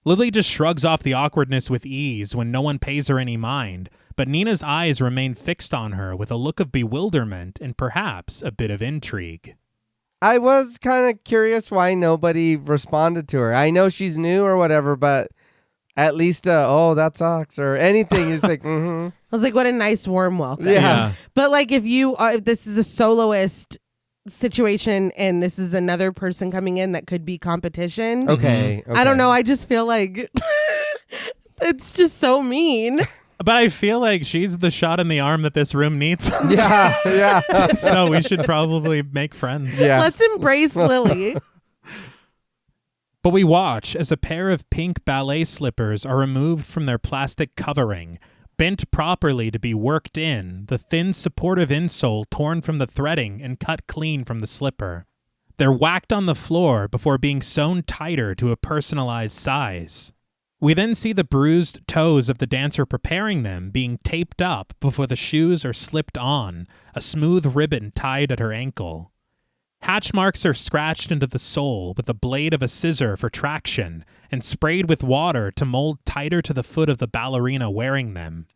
Lily just shrugs off the awkwardness with ease when no one pays her any mind, but Nina's eyes remain fixed on her with a look of bewilderment and perhaps a bit of intrigue. I was kind of curious why nobody responded to her. I know she's new or whatever, but at least, oh, that sucks or anything. You're just like, mm-hmm. I was like, what a nice warm welcome. Yeah. But like, if this is a soloist situation and this is another person coming in that could be competition. Okay. I don't know. I just feel like it's just so mean. But I feel like she's the shot in the arm that this room needs. Yeah. Yeah. So we should probably make friends. Yeah. Let's embrace Lily. But we watch as a pair of pink ballet slippers are removed from their plastic covering, bent properly to be worked in, the thin supportive insole torn from the threading and cut clean from the slipper. They're whacked on the floor before being sewn tighter to a personalized size. We then see the bruised toes of the dancer preparing them being taped up before the shoes are slipped on, a smooth ribbon tied at her ankle. Hatch marks are scratched into the sole with the blade of a scissor for traction and sprayed with water to mold tighter to the foot of the ballerina wearing them.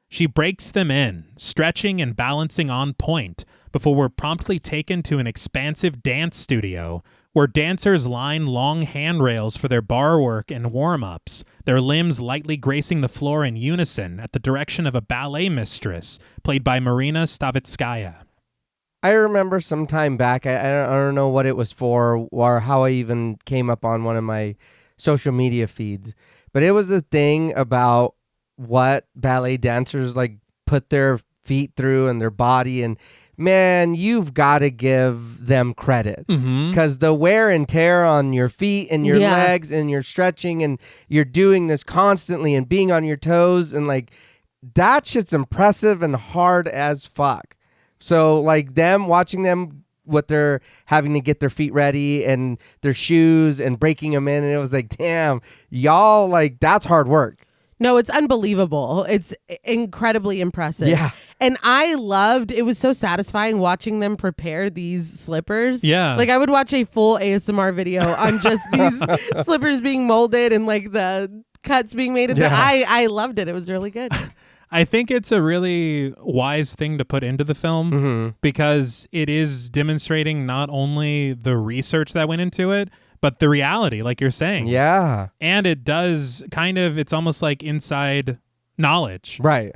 She breaks them in, stretching and balancing on point, before we're promptly taken to an expansive dance studio where dancers line long handrails for their bar work and warm-ups, their limbs lightly gracing the floor in unison at the direction of a ballet mistress, played by Marina Stavitskaya. I remember some time back, I don't know what it was for or how I even came up on one of my social media feeds, but it was a thing about what ballet dancers like put their feet through and their body, and man, you've got to give them credit because the wear and tear on your feet and your legs, and you're stretching and you're doing this constantly and being on your toes, and like that shit's impressive and hard as fuck. So like watching them, what they're having to get their feet ready and their shoes and breaking them in, and it was like, damn, y'all, like that's hard work. No, it's unbelievable. It's incredibly impressive. Yeah. And it was so satisfying watching them prepare these slippers. Yeah. Like I would watch a full ASMR video on just these slippers being molded and like the cuts being made. I loved it. It was really good. I think it's a really wise thing to put into the film because it is demonstrating not only the research that went into it, but the reality, like you're saying. Yeah. And it does it's almost like inside knowledge. Right.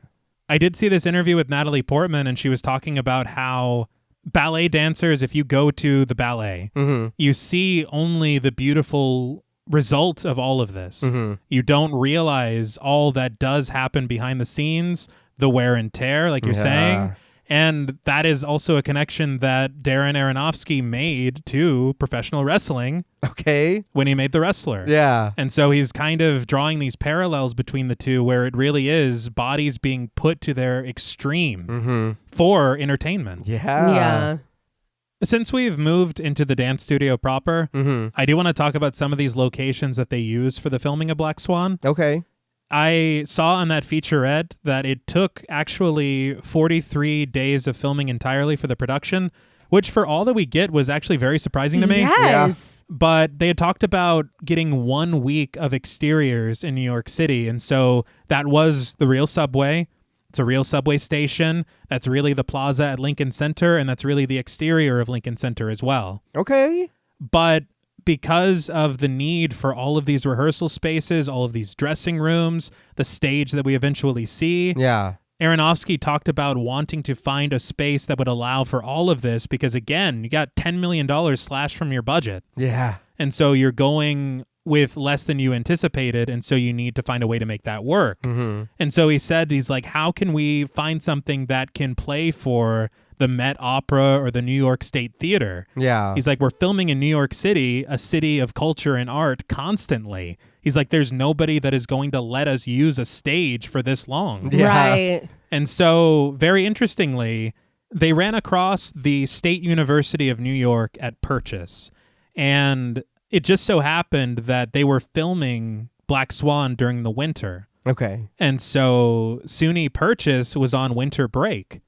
I did see this interview with Natalie Portman, and she was talking about how ballet dancers, if you go to the ballet, you see only the beautiful result of all of this. You don't realize all that does happen behind the scenes, the wear and tear, like you're saying. And that is also a connection that Darren Aronofsky made to professional wrestling. Okay. When he made The Wrestler. Yeah. And so he's kind of drawing these parallels between the two where it really is bodies being put to their extreme for entertainment. Yeah. Yeah. Since we've moved into the dance studio proper, I do want to talk about some of these locations that they use for the filming of Black Swan. Okay. I saw on that featurette that it took actually 43 days of filming entirely for the production, which for all that we get was actually very surprising to me. Yes. Yeah. But they had talked about getting 1 week of exteriors in New York City. And so that was the real subway. It's a real subway station. That's really the plaza at Lincoln Center. And that's really the exterior of Lincoln Center as well. Okay. But because of the need for all of these rehearsal spaces, all of these dressing rooms, the stage that we eventually see. Yeah. Aronofsky talked about wanting to find a space that would allow for all of this because, again, you got $10 million slashed from your budget. Yeah. And so you're going with less than you anticipated, and so you need to find a way to make that work. And so he's like, how can we find something that can play for the Met Opera or the New York State Theater? Yeah. He's like, we're filming in New York City, a city of culture and art constantly. He's like, there's nobody that is going to let us use a stage for this long. Yeah. Right. And so, very interestingly, they ran across the State University of New York at Purchase. And it just so happened that they were filming Black Swan during the winter. Okay. And so SUNY Purchase was on winter break.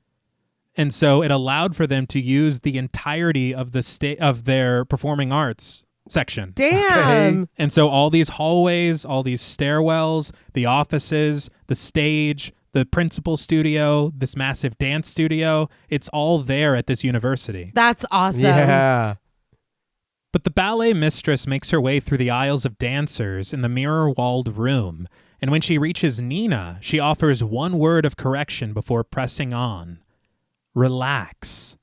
And so it allowed for them to use the entirety of of their performing arts section. Damn. Okay. And so all these hallways, all these stairwells, the offices, the stage, the principal studio, this massive dance studio, it's all there at this university. That's awesome. Yeah. But the ballet mistress makes her way through the aisles of dancers in the mirror-walled room, and when she reaches Nina, she offers one word of correction before pressing on. Relax.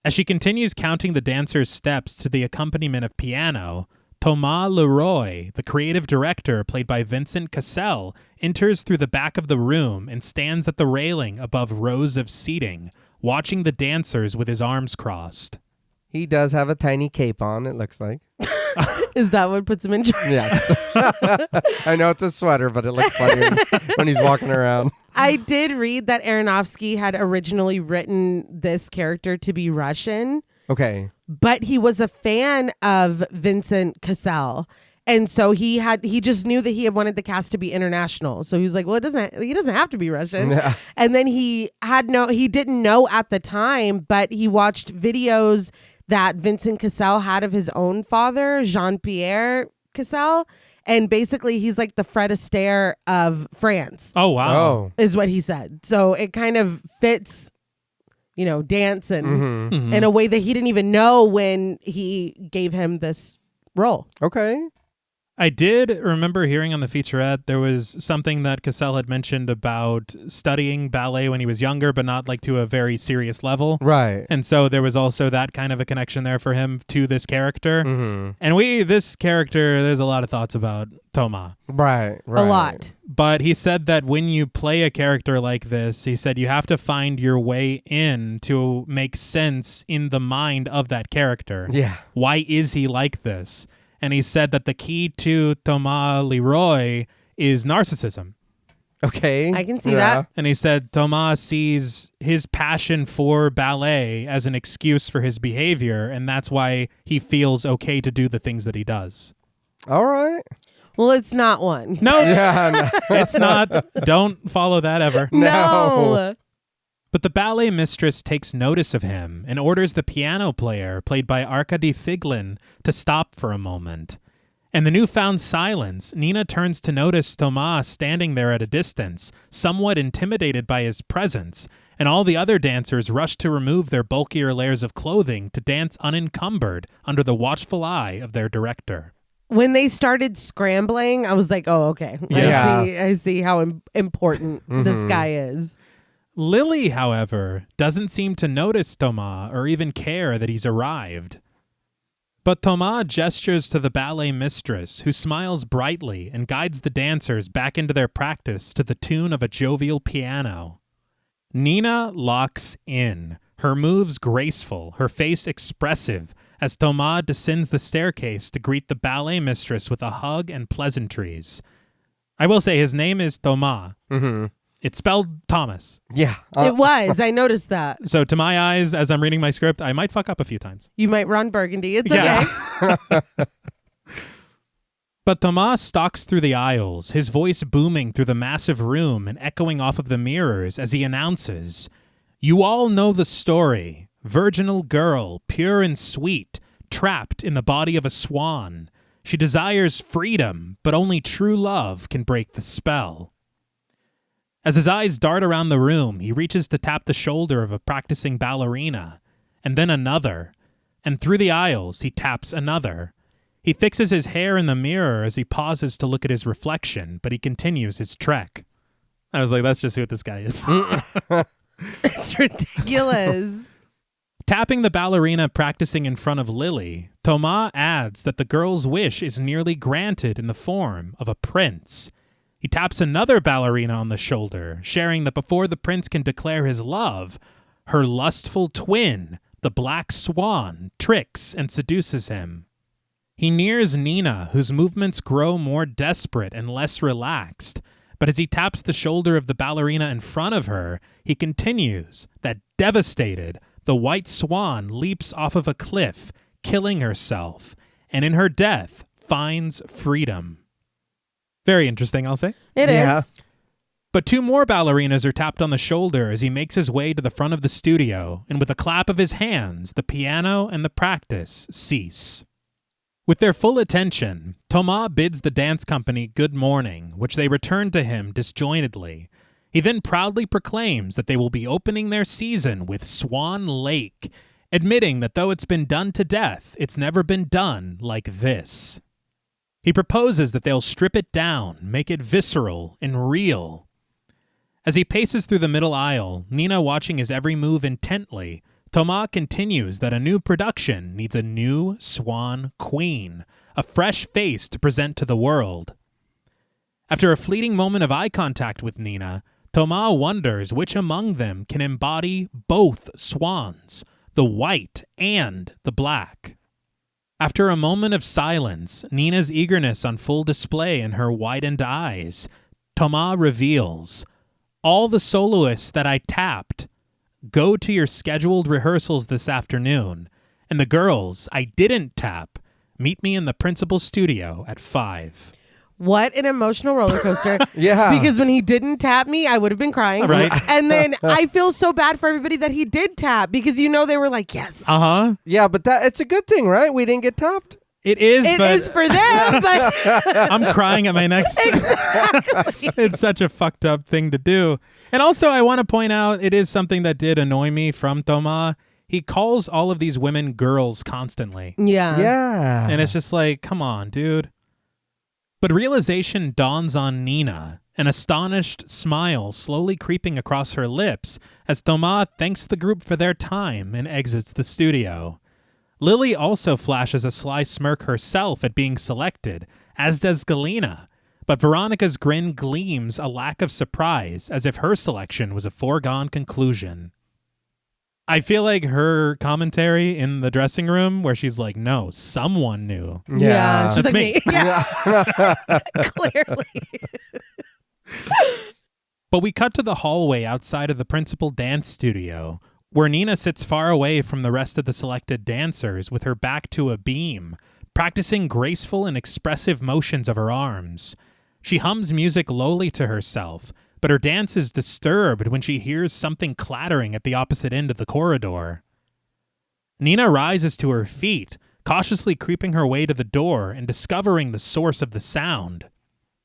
As she continues counting the dancers' steps to the accompaniment of piano, Thomas Leroy, the creative director played by Vincent Cassel, enters through the back of the room and stands at the railing above rows of seating, watching the dancers with his arms crossed. He does have a tiny cape on, it looks like. Is that what puts him in charge? Yeah. I know it's a sweater, but it looks funny when he's walking around. I did read that Aronofsky had originally written this character to be Russian, Okay. but he was a fan of Vincent Cassel. And so he just knew that he had wanted the cast to be international. So he was like, well, he doesn't have to be Russian. Yeah. And then he didn't know at the time, but he watched videos that Vincent Cassel had of his own father, Jean-Pierre Cassel. And basically he's like the Fred Astaire of France. Oh, wow. Oh. Is what he said. So it kind of fits, dance and Mm-hmm. in a way that he didn't even know when he gave him this role. Okay. I did remember hearing on the featurette there was something that Cassel had mentioned about studying ballet when he was younger, but not like to a very serious level. Right. And so there was also that kind of a connection there for him to this character. Mm-hmm. And this character, there's a lot of thoughts about Thomas. Right. A lot. But he said that when you play a character like this, he said you have to find your way in to make sense in the mind of that character. Yeah. Why is he like this? And he said that the key to Thomas Leroy is narcissism. Okay. I can see that. And he said Thomas sees his passion for ballet as an excuse for his behavior, and that's why he feels okay to do the things that he does. All right. Well, it's not one. No, Yeah. No. it's not. Don't follow that ever. No. But the ballet mistress takes notice of him and orders the piano player, played by Arkady Figlin, to stop for a moment. In the newfound silence, Nina turns to notice Thomas standing there at a distance, somewhat intimidated by his presence, and all the other dancers rush to remove their bulkier layers of clothing to dance unencumbered under the watchful eye of their director. When they started scrambling, I was like, oh, okay. Yeah. I see how important this guy is. Lily, however, doesn't seem to notice Thomas or even care that he's arrived. But Thomas gestures to the ballet mistress, who smiles brightly and guides the dancers back into their practice to the tune of a jovial piano. Nina locks in, her moves graceful, her face expressive, as Thomas descends the staircase to greet the ballet mistress with a hug and pleasantries. I will say his name is Thomas. Mm-hmm. It's spelled Thomas. Yeah. It was. I noticed that. So to my eyes, as I'm reading my script, I might fuck up a few times. You might run Burgundy. It's Yeah. okay. But Thomas stalks through the aisles, his voice booming through the massive room and echoing off of the mirrors as he announces, "You all know the story. Virginal girl, pure and sweet, trapped in the body of a swan. She desires freedom, but only true love can break the spell." As his eyes dart around the room, he reaches to tap the shoulder of a practicing ballerina, and then another. And through the aisles, he taps another. He fixes his hair in the mirror as he pauses to look at his reflection, but he continues his trek. I was like, that's just who this guy is. It's ridiculous. Tapping the ballerina practicing in front of Lily, Thomas adds that the girl's wish is nearly granted in the form of a prince. He taps another ballerina on the shoulder, sharing that before the prince can declare his love, her lustful twin, the black swan, tricks and seduces him. He nears Nina, whose movements grow more desperate and less relaxed, but as he taps the shoulder of the ballerina in front of her, he continues that, devastated, the white swan leaps off of a cliff, killing herself, and in her death finds freedom. Very interesting, I'll say. It is. But two more ballerinas are tapped on the shoulder as he makes his way to the front of the studio, and with a clap of his hands, the piano and the practice cease. With their full attention, Thomas bids the dance company good morning, which they return to him disjointedly. He then proudly proclaims that they will be opening their season with Swan Lake, admitting that though it's been done to death, it's never been done like this. He proposes that they'll strip it down, make it visceral and real. As he paces through the middle aisle, Nina watching his every move intently, Thomas continues that a new production needs a new swan queen, a fresh face to present to the world. After a fleeting moment of eye contact with Nina, Thomas wonders which among them can embody both swans, the white and the black. After a moment of silence, Nina's eagerness on full display in her widened eyes, Thomas reveals, "All the soloists that I tapped, go to your scheduled rehearsals this afternoon, and the girls I didn't tap, meet me in the principal's studio at 5. What an emotional roller coaster. Yeah. Because when he didn't tap me, I would have been crying. Right. And then I feel so bad for everybody that he did tap because they were like, yes. Uh-huh. Yeah, but it's a good thing, right? We didn't get tapped. It is, It but is for them, but I'm crying at my next. exactly. It's such a fucked up thing to do. And also, I want to point out, it is something that did annoy me from Thomas. He calls all of these women girls constantly. Yeah. Yeah. And it's just like, come on, dude. But realization dawns on Nina, an astonished smile slowly creeping across her lips as Thomas thanks the group for their time and exits the studio. Lily also flashes a sly smirk herself at being selected, as does Galena, but Veronica's grin gleams a lack of surprise, as if her selection was a foregone conclusion. I feel like her commentary in the dressing room where she's like, no, someone knew. Yeah. She's That's like me. Yeah. Clearly. But we cut to the hallway outside of the principal dance studio, where Nina sits far away from the rest of the selected dancers with her back to a beam, practicing graceful and expressive motions of her arms. She hums music lowly to herself, but her dance is disturbed when she hears something clattering at the opposite end of the corridor. Nina rises to her feet, cautiously creeping her way to the door and discovering the source of the sound.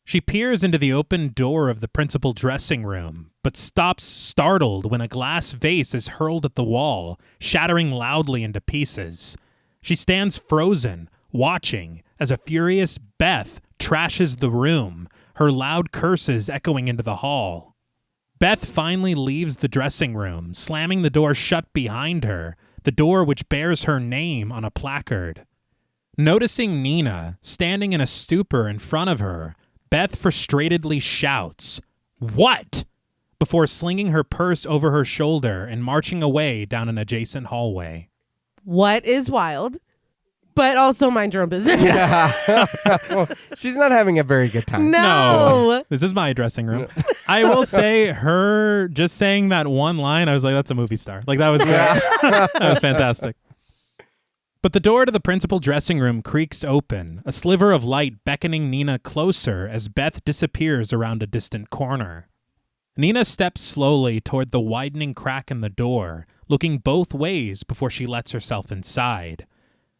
She peers into the open door of the principal dressing room, but stops startled when a glass vase is hurled at the wall, shattering loudly into pieces. She stands frozen, watching as a furious Beth trashes the room, her loud curses echoing into the hall. Beth finally leaves the dressing room, slamming the door shut behind her, the door which bears her name on a placard. Noticing Nina standing in a stupor in front of her, Beth frustratedly shouts, "What?" before slinging her purse over her shoulder and marching away down an adjacent hallway. What is wild, but also mind your own business. Yeah. Well, she's not having a very good time. No. This is my dressing room. I will say her just saying that one line, I was like, that's a movie star. Like, that was great. That was fantastic. But the door to the principal dressing room creaks open, a sliver of light beckoning Nina closer as Beth disappears around a distant corner. Nina steps slowly toward the widening crack in the door, looking both ways before she lets herself inside.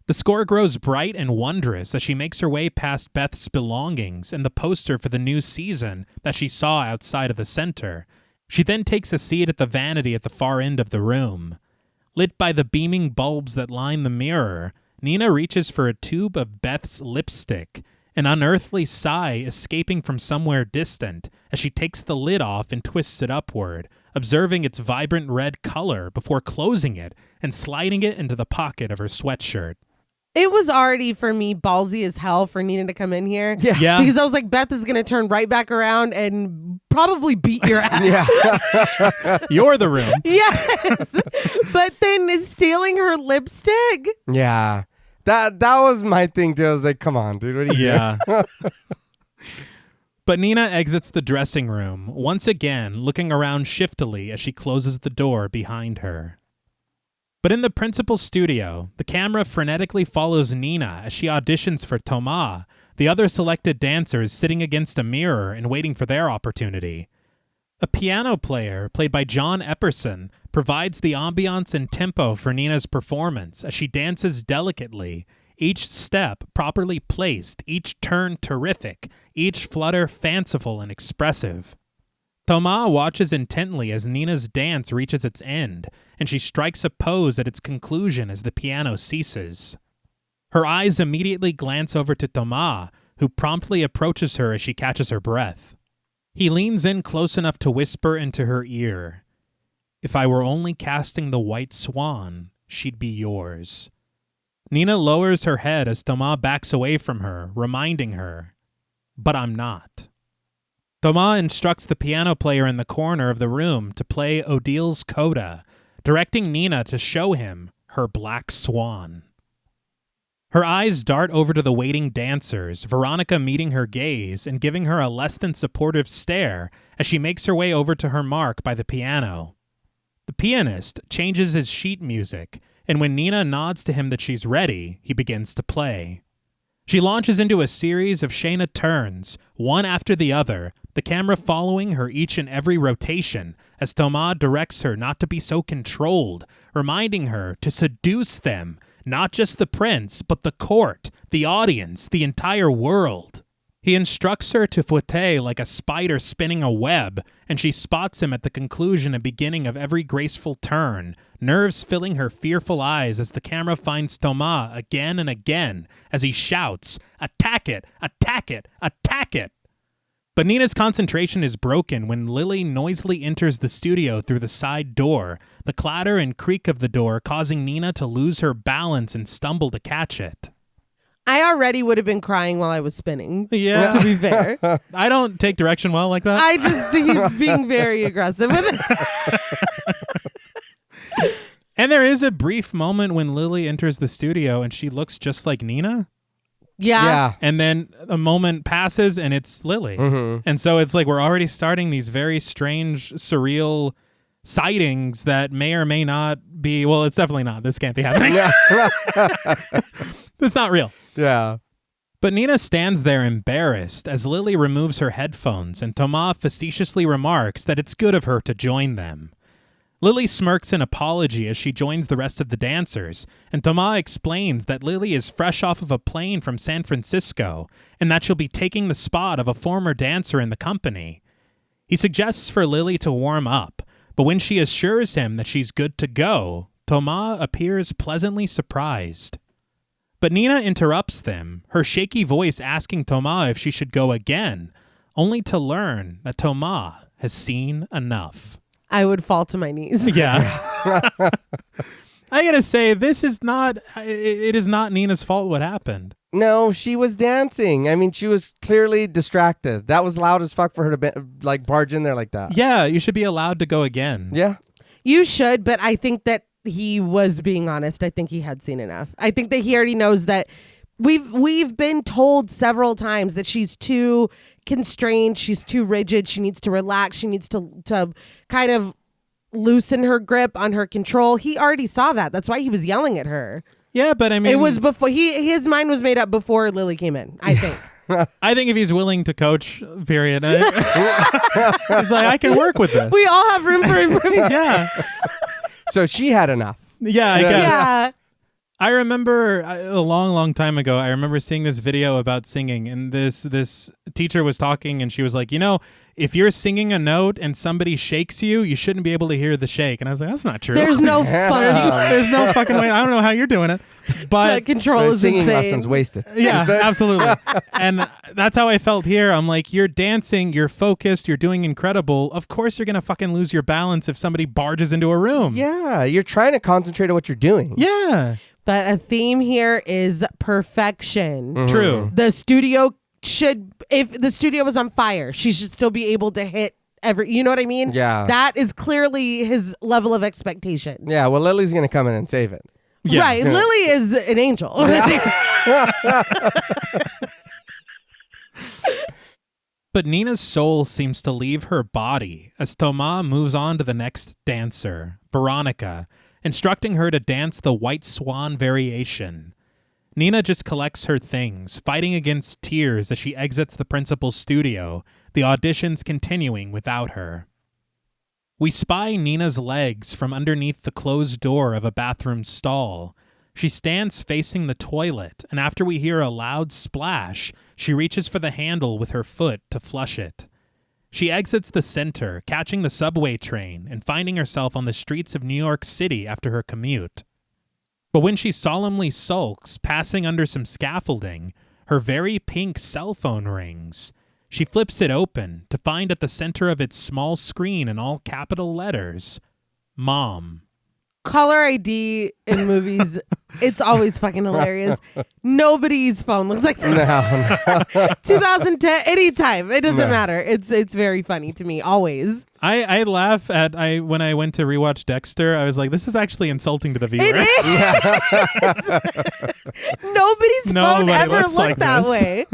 The score grows bright and wondrous as she makes her way past Beth's belongings and the poster for the new season that she saw outside of the center. She then takes a seat at the vanity at the far end of the room. Lit by the beaming bulbs that line the mirror, Nina reaches for a tube of Beth's lipstick, an unearthly sigh escaping from somewhere distant as she takes the lid off and twists it upward, observing its vibrant red color before closing it and sliding it into the pocket of her sweatshirt. It was already, for me, ballsy as hell for Nina to come in here. Yeah. Because I was like, Beth is going to turn right back around and probably beat your ass. Yeah. You're the room. Yes. But then is stealing her lipstick. Yeah. That was my thing too. I was like, come on, dude. What are you doing? Yeah. But Nina exits the dressing room, once again looking around shiftily as she closes the door behind her. But in the principal's studio, the camera frenetically follows Nina as she auditions for Thomas, the other selected dancers sitting against a mirror and waiting for their opportunity. A piano player, played by John Epperson, provides the ambiance and tempo for Nina's performance as she dances delicately, each step properly placed, each turn terrific, each flutter fanciful and expressive. Thomas watches intently as Nina's dance reaches its end, and she strikes a pose at its conclusion as the piano ceases. Her eyes immediately glance over to Thomas, who promptly approaches her as she catches her breath. He leans in close enough to whisper into her ear, "If I were only casting the white swan, she'd be yours." Nina lowers her head as Thomas backs away from her, reminding her, "But I'm not." Thomas instructs the piano player in the corner of the room to play Odil's coda, directing Nina to show him her black swan. Her eyes dart over to the waiting dancers, Veronica meeting her gaze and giving her a less than supportive stare as she makes her way over to her mark by the piano. The pianist changes his sheet music, and when Nina nods to him that she's ready, he begins to play. She launches into a series of Xxena turns, one after the other, the camera following her each and every rotation as Thomas directs her not to be so controlled, reminding her to seduce them, not just the prince, but the court, the audience, the entire world. He instructs her to fouetter like a spider spinning a web, and she spots him at the conclusion and beginning of every graceful turn, nerves filling her fearful eyes as the camera finds Thomas again and again as he shouts, "Attack it! Attack it! Attack it!" But Nina's concentration is broken when Lily noisily enters the studio through the side door, the clatter and creak of the door causing Nina to lose her balance and stumble to catch it. I already would have been crying while I was spinning. Yeah. To be fair. I don't take direction well like that. He's being very aggressive with it. And there is a brief moment when Lily enters the studio and she looks just like Nina. Yeah. And then a moment passes and it's Lily. Mm-hmm. And so it's like we're already starting these very strange, surreal sightings that may or may not be, well, it's definitely not. This can't be happening. It's not real. Yeah. But Nina stands there embarrassed as Lily removes her headphones and Thomas facetiously remarks that it's good of her to join them. Lily smirks an apology as she joins the rest of the dancers, and Thomas explains that Lily is fresh off of a plane from San Francisco and that she'll be taking the spot of a former dancer in the company. He suggests for Lily to warm up, but when she assures him that she's good to go, Thomas appears pleasantly surprised. But Nina interrupts them, her shaky voice asking Thomas if she should go again, only to learn that Thomas has seen enough. I would fall to my knees. Yeah. I gotta say, it is not Nina's fault what happened. No, she was dancing. I mean, she was clearly distracted. That was loud as fuck for her to barge in there like that. Yeah, you should be allowed to go again. Yeah. You should, but I think that he was being honest. I think he had seen enough. I think that he already knows that we've been told several times that she's too constrained, she's too rigid, she needs to relax, she needs to kind of loosen her grip on her control. He already saw that. That's why he was yelling at her. Yeah, but I mean, it was before his mind was made up before Lily came in, I think. I think if he's willing to coach, period. He's like, I can work with this. We all have room for improvement. Yeah. So she had enough. Yeah, I guess. Yeah. I remember a long, long time ago, I remember seeing this video about singing, and this teacher was talking, and she was like, if you're singing a note and somebody shakes you, you shouldn't be able to hear the shake. And I was like, that's not true. There's no There's no fucking way. I don't know how you're doing it. But that control is singing insane. lessons wasted. Yeah, absolutely. And that's how I felt here. I'm like, you're dancing, you're focused, you're doing incredible. Of course you're going to fucking lose your balance if somebody barges into a room. Yeah, you're trying to concentrate on what you're doing. Yeah. But a theme here is perfection. Mm-hmm. True. The studio if the studio was on fire, she should still be able to hit you know what I mean? Yeah. That is clearly his level of expectation. Yeah, well, Lily's going to come in and save it. Yeah. Right. Yeah. Lily is an angel. But Nina's soul seems to leave her body as Thomas moves on to the next dancer, Veronica, instructing her to dance the White Swan variation. Nina just collects her things, fighting against tears as she exits the principal's studio, the auditions continuing without her. We spy Nina's legs from underneath the closed door of a bathroom stall. She stands facing the toilet, and after we hear a loud splash, she reaches for the handle with her foot to flush it. She exits the center, catching the subway train and finding herself on the streets of New York City after her commute. But when she solemnly sulks, passing under some scaffolding, her very pink cell phone rings. She flips it open to find at the center of its small screen in all capital letters, Mom. Caller ID in movies, it's always fucking hilarious. Nobody's phone looks like this. No. 2010, anytime. It doesn't matter. It's very funny to me, always. I laugh at when I went to rewatch Dexter, I was like, this is actually insulting to the viewer. It is. Nobody's phone ever looks looked like that this. way.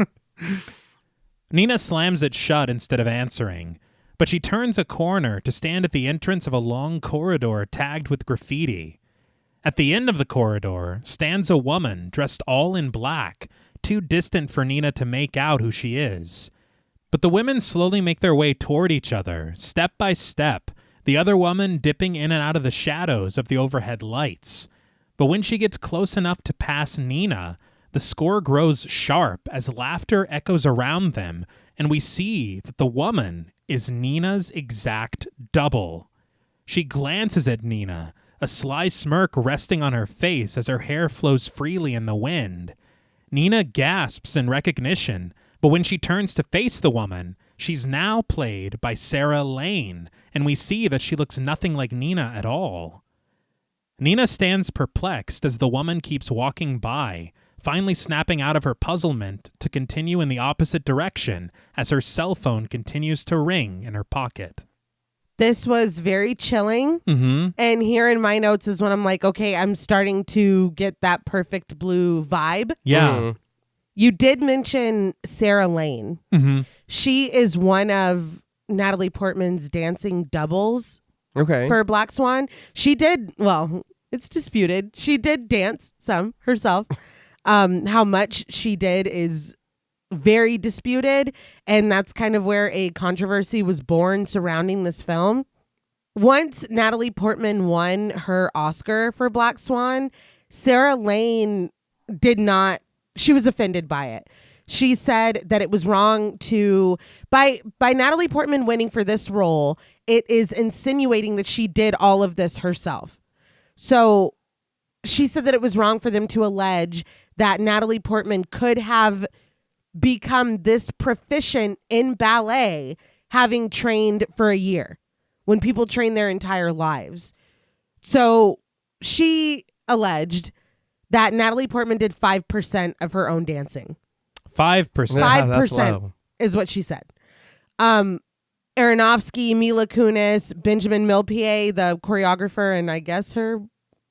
Nina slams it shut instead of answering, but she turns a corner to stand at the entrance of a long corridor tagged with graffiti. At the end of the corridor stands a woman dressed all in black, too distant for Nina to make out who she is. But the women slowly make their way toward each other, step by step, the other woman dipping in and out of the shadows of the overhead lights. But when she gets close enough to pass Nina, the score grows sharp as laughter echoes around them, and we see that the woman is Nina's exact double. She glances at Nina, a sly smirk resting on her face as her hair flows freely in the wind. Nina gasps in recognition, but when she turns to face the woman, she's now played by Sarah Lane, and we see that she looks nothing like Nina at all. Nina stands perplexed as the woman keeps walking by, finally snapping out of her puzzlement to continue in the opposite direction as her cell phone continues to ring in her pocket. This was very chilling. Mm-hmm. And here in my notes is when I'm like, okay, I'm starting to get that perfect blue vibe. Yeah. Mhm. You did mention Sarah Lane. Mm-hmm. She is one of Natalie Portman's dancing doubles Okay. for Black Swan. She did, well, it's disputed. She did dance some herself. How much she did is very disputed, and that's kind of where a controversy was born surrounding this film. Once Natalie Portman won her Oscar for Black Swan, Sarah Lane she was offended by it. She said that it was wrong to, by Natalie Portman winning for this role, it is insinuating that she did all of this herself. So she said that it was wrong for them to allege that Natalie Portman could have become this proficient in ballet having trained for a year when people train their entire lives. So she alleged that Natalie Portman did 5% of her own dancing. 5%. Yeah, that's 5% low. is what she said. Aronofsky, Mila Kunis, Benjamin Millepied, the choreographer, and I guess her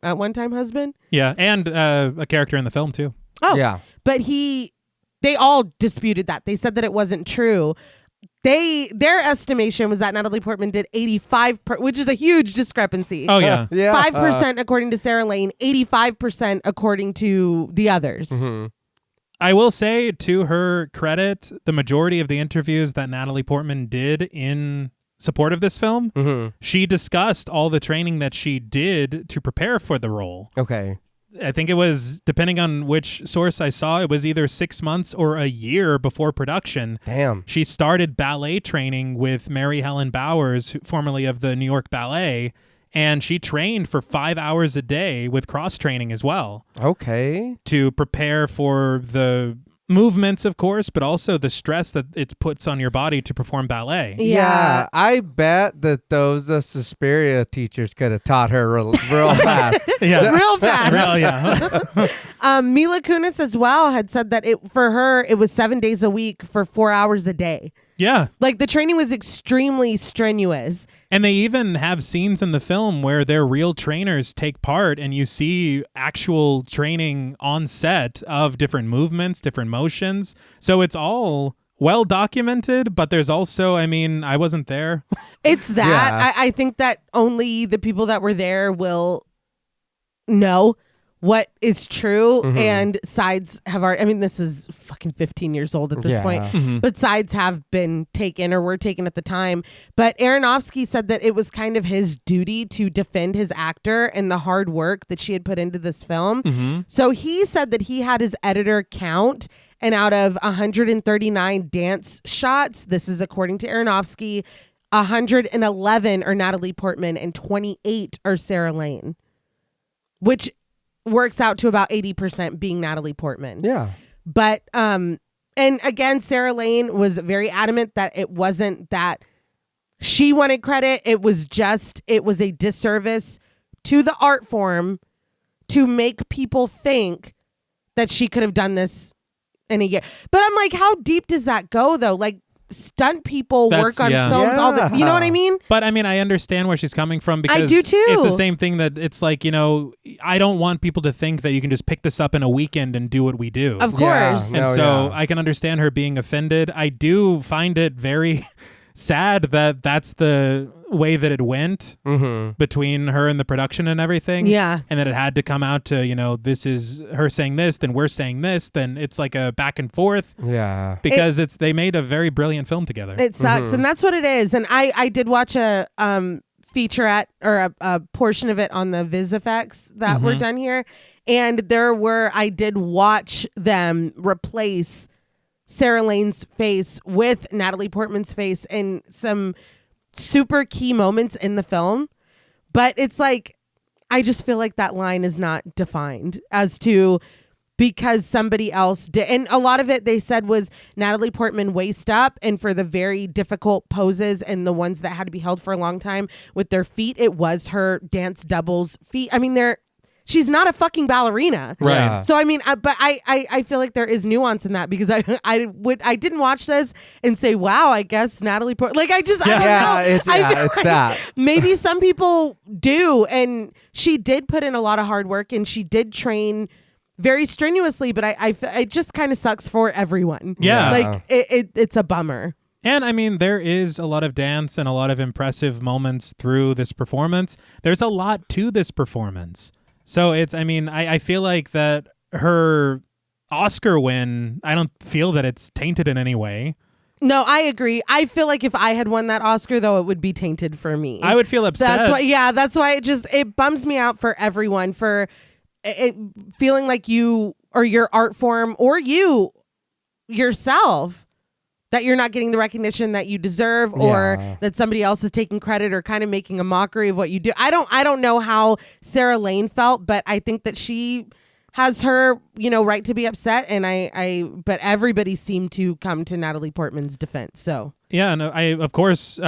at one time husband. Yeah, and a character in the film, too. Oh, Yeah. but they all disputed that. They said that it wasn't true. Their estimation was that Natalie Portman did 85%, which is a huge discrepancy. Oh, yeah. Yeah. 5% according to Sarah Lane, 85% according to the others. Mhm. I will say, to her credit, the majority of the interviews that Natalie Portman did in support of this film, Mhm. she discussed all the training that she did to prepare for the role. Okay. I think it was, depending on which source I saw, it was either 6 months or a year before production. Damn. She started ballet training with Mary Helen Bowers, formerly of the New York Ballet, and she trained for 5 hours a day with cross-training as well Okay. to prepare for the movements, of course, but also the stress that it puts on your body to perform ballet. Yeah. I bet that those Suspiria teachers could have taught her real fast. Yeah. Real fast. Well, yeah. Mila Kunis as well had said that for her, it was 7 days a week for 4 hours a day. Yeah. Like the training was extremely strenuous. And they even have scenes in the film where their real trainers take part and you see actual training on set of different movements, different motions. So it's all well documented, but there's also, I mean, I wasn't there. It's that. Yeah. I think that only the people that were there will know what is true, and sides have already, I mean, this is fucking 15 years old at this point, Mhm. but sides have been taken or were taken at the time. But Aronofsky said that it was kind of his duty to defend his actor and the hard work that she had put into this film. Mhm. So he said that he had his editor count, and out of 139 dance shots, this is according to Aronofsky, 111 are Natalie Portman and 28 are Sarah Lane, which works out to about 80% being Natalie Portman. Yeah. But and again, Sarah Lane was very adamant that it wasn't that she wanted credit. It was a disservice to the art form to make people think that she could have done this in a year. But I'm like, how deep does that go though? Like, stunt people work on films all the, you know what I mean? But I mean, I understand where she's coming from, because I do too. It's the same thing that it's like, I don't want people to think that you can just pick this up in a weekend and do what we do. Of course. And I can understand her being offended. I do find it very sad that that's the way that it went between her and the production and everything. Yeah. And that it had to come out to, this is her saying this, then we're saying this, then it's like a back and forth. Yeah. Because they made a very brilliant film together. It sucks. And that's what it is. And I did watch a featurette or a portion of it on the Viz effects that were done here. And I did watch them replace Sarah Lane's face with Natalie Portman's face in some super key moments in the film. But it's like, I just feel like that line is not defined as to, because somebody else did. And a lot of it they said was Natalie Portman waist up, and for the very difficult poses and the ones that had to be held for a long time with their feet, it was her dance doubles feet. I mean, she's not a fucking ballerina. Right. Yeah. So I mean, but I feel like there is nuance in that, because I didn't watch this and say, wow, I guess Natalie Portman, like, I don't know. It's that. Maybe some people do, and she did put in a lot of hard work and she did train very strenuously, but it just kind of sucks for everyone. Yeah. Like it's a bummer. And I mean, there is a lot of dance and a lot of impressive moments through this performance. There's a lot to this performance. So I feel like that her Oscar win, I don't feel that it's tainted in any way. No, I agree. I feel like if I had won that Oscar, though, it would be tainted for me. I would feel upset. That's why it bums me out for everyone, for it feeling like you or your art form or you yourself, that you're not getting the recognition that you deserve, or that somebody else is taking credit or kind of making a mockery of what you do. I don't know how Sarah Lane felt, but I think that she has her, right to be upset. And but everybody seemed to come to Natalie Portman's defense. So yeah, no, of course,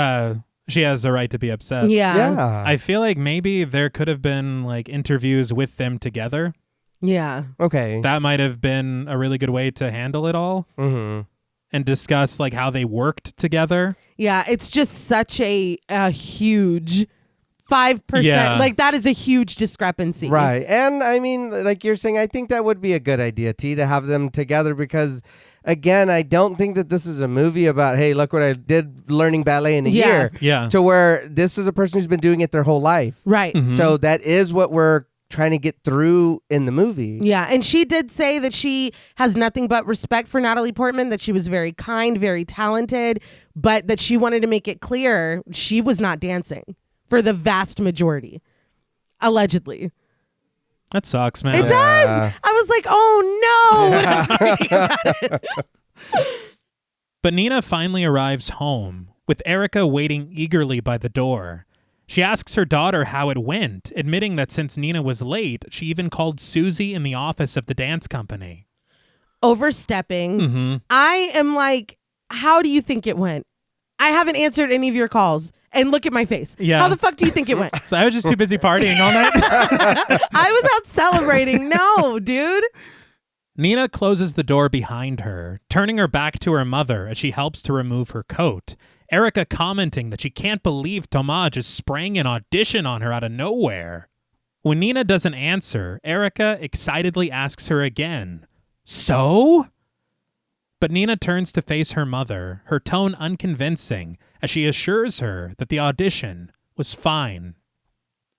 she has the right to be upset. Yeah. I feel like maybe there could have been like interviews with them together. Yeah. Okay. That might have been a really good way to handle it all. And discuss like how they worked together. Yeah, it's just such a huge 5%. Yeah. Like, that is a huge discrepancy. Right. And I mean, like you're saying, I think that would be a good idea, T, to have them together, because again, I don't think that this is a movie about, hey, look what I did learning ballet in a year. Yeah. To where this is a person who's been doing it their whole life. Right. So that is what we're trying to get through in the movie. Yeah, and she did say that she has nothing but respect for Natalie Portman, that she was very kind, very talented, but that she wanted to make it clear she was not dancing for the vast majority, allegedly. That sucks, man. It does. I was like, oh no. when I was reading about it. But Nina finally arrives home, with Erica waiting eagerly by the door. She asks her daughter how it went, admitting that since Nina was late, she even called Susie in the office of the dance company. Overstepping. I am like, how do you think it went? I haven't answered any of your calls. And look at my face. Yeah. How the fuck do you think it went? So I was just too busy partying all night. I was out celebrating. No, dude. Nina closes the door behind her, turning her back to her mother as she helps to remove her coat. Erica commenting that she can't believe Thomas just sprang an audition on her out of nowhere. When Nina doesn't answer, Erica excitedly asks her again, "So?" But Nina turns to face her mother, her tone unconvincing, as she assures her that the audition was fine.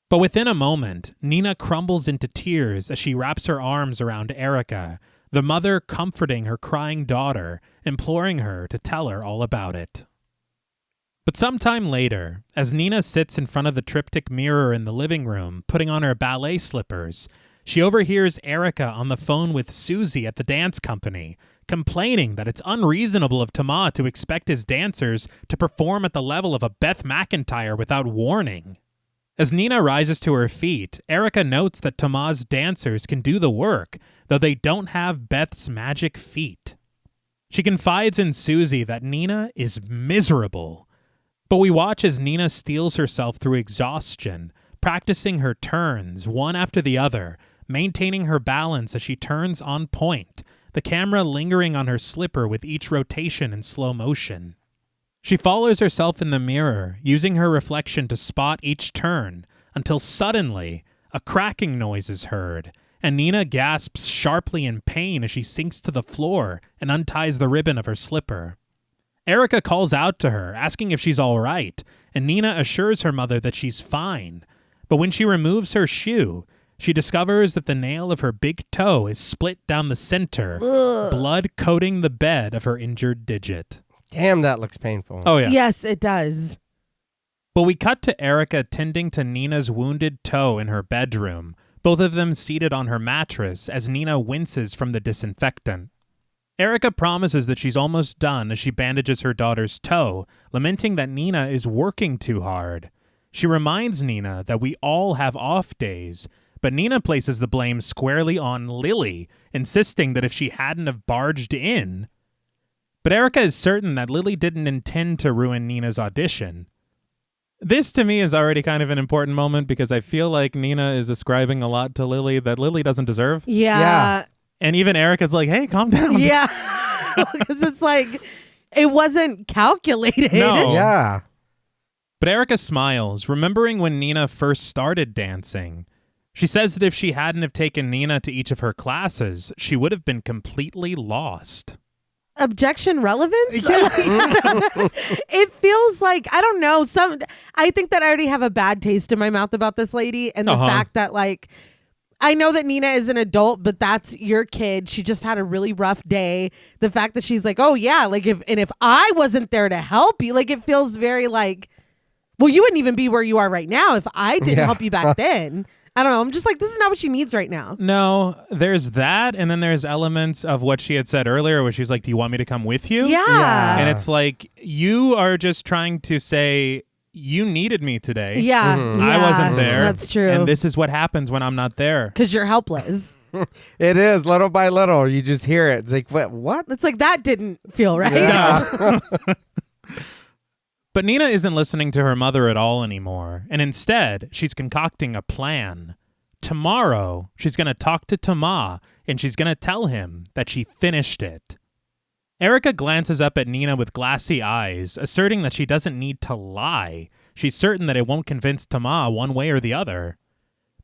But within a moment, Nina crumbles into tears as she wraps her arms around Erica, the mother comforting her crying daughter, imploring her to tell her all about it. But sometime later, as Nina sits in front of the triptych mirror in the living room, putting on her ballet slippers, she overhears Erica on the phone with Susie at the dance company, complaining that it's unreasonable of Thomas to expect his dancers to perform at the level of a Beth McIntyre without warning. As Nina rises to her feet, Erica notes that Thomas' dancers can do the work, though they don't have Beth's magic feet. She confides in Susie that Nina is miserable. But we watch as Nina steels herself through exhaustion, practicing her turns, one after the other, maintaining her balance as she turns on point, the camera lingering on her slipper with each rotation in slow motion. She follows herself in the mirror, using her reflection to spot each turn, until suddenly, a cracking noise is heard, and Nina gasps sharply in pain as she sinks to the floor and unties the ribbon of her slipper. Erica calls out to her, asking if she's all right, and Nina assures her mother that she's fine. But when she removes her shoe, she discovers that the nail of her big toe is split down the center, blood coating the bed of her injured digit. Damn, that looks painful. Oh, yeah. Yes, it does. But we cut to Erica tending to Nina's wounded toe in her bedroom, both of them seated on her mattress as Nina winces from the disinfectant. Erica promises that she's almost done as she bandages her daughter's toe, lamenting that Nina is working too hard. She reminds Nina that we all have off days, but Nina places the blame squarely on Lily, insisting that if she hadn't have barged in. But Erica is certain that Lily didn't intend to ruin Nina's audition. This, to me, is already kind of an important moment because I feel like Nina is ascribing a lot to Lily that Lily doesn't deserve. Yeah. And even Erica's like, hey, calm down. Yeah. Because it's like, it wasn't calculated. No. Yeah. But Erica smiles, remembering when Nina first started dancing. She says that if she hadn't have taken Nina to each of her classes, she would have been completely lost. Objection relevance? It feels like, I don't know, I think that I already have a bad taste in my mouth about this lady, and the fact that, like, I know that Nina is an adult, but that's your kid. She just had a really rough day. The fact that she's like, oh yeah, like if I wasn't there to help you, like, it feels very like, well, you wouldn't even be where you are right now if I didn't help you back then. I don't know. I'm just like, this is not what she needs right now. No, there's that. And then there's elements of what she had said earlier where she's like, do you want me to come with you? Yeah. And it's like, you are just trying to say, you needed me today. Yeah. I wasn't there. That's true. And this is what happens when I'm not there. Because you're helpless. It is. Little by little, you just hear it. It's like, what? It's like, that didn't feel right. Yeah. But Nina isn't listening to her mother at all anymore, and instead, she's concocting a plan. Tomorrow, she's going to talk to Tama, and she's going to tell him that she finished it. Erica glances up at Nina with glassy eyes, asserting that she doesn't need to lie. She's certain that it won't convince Tama one way or the other.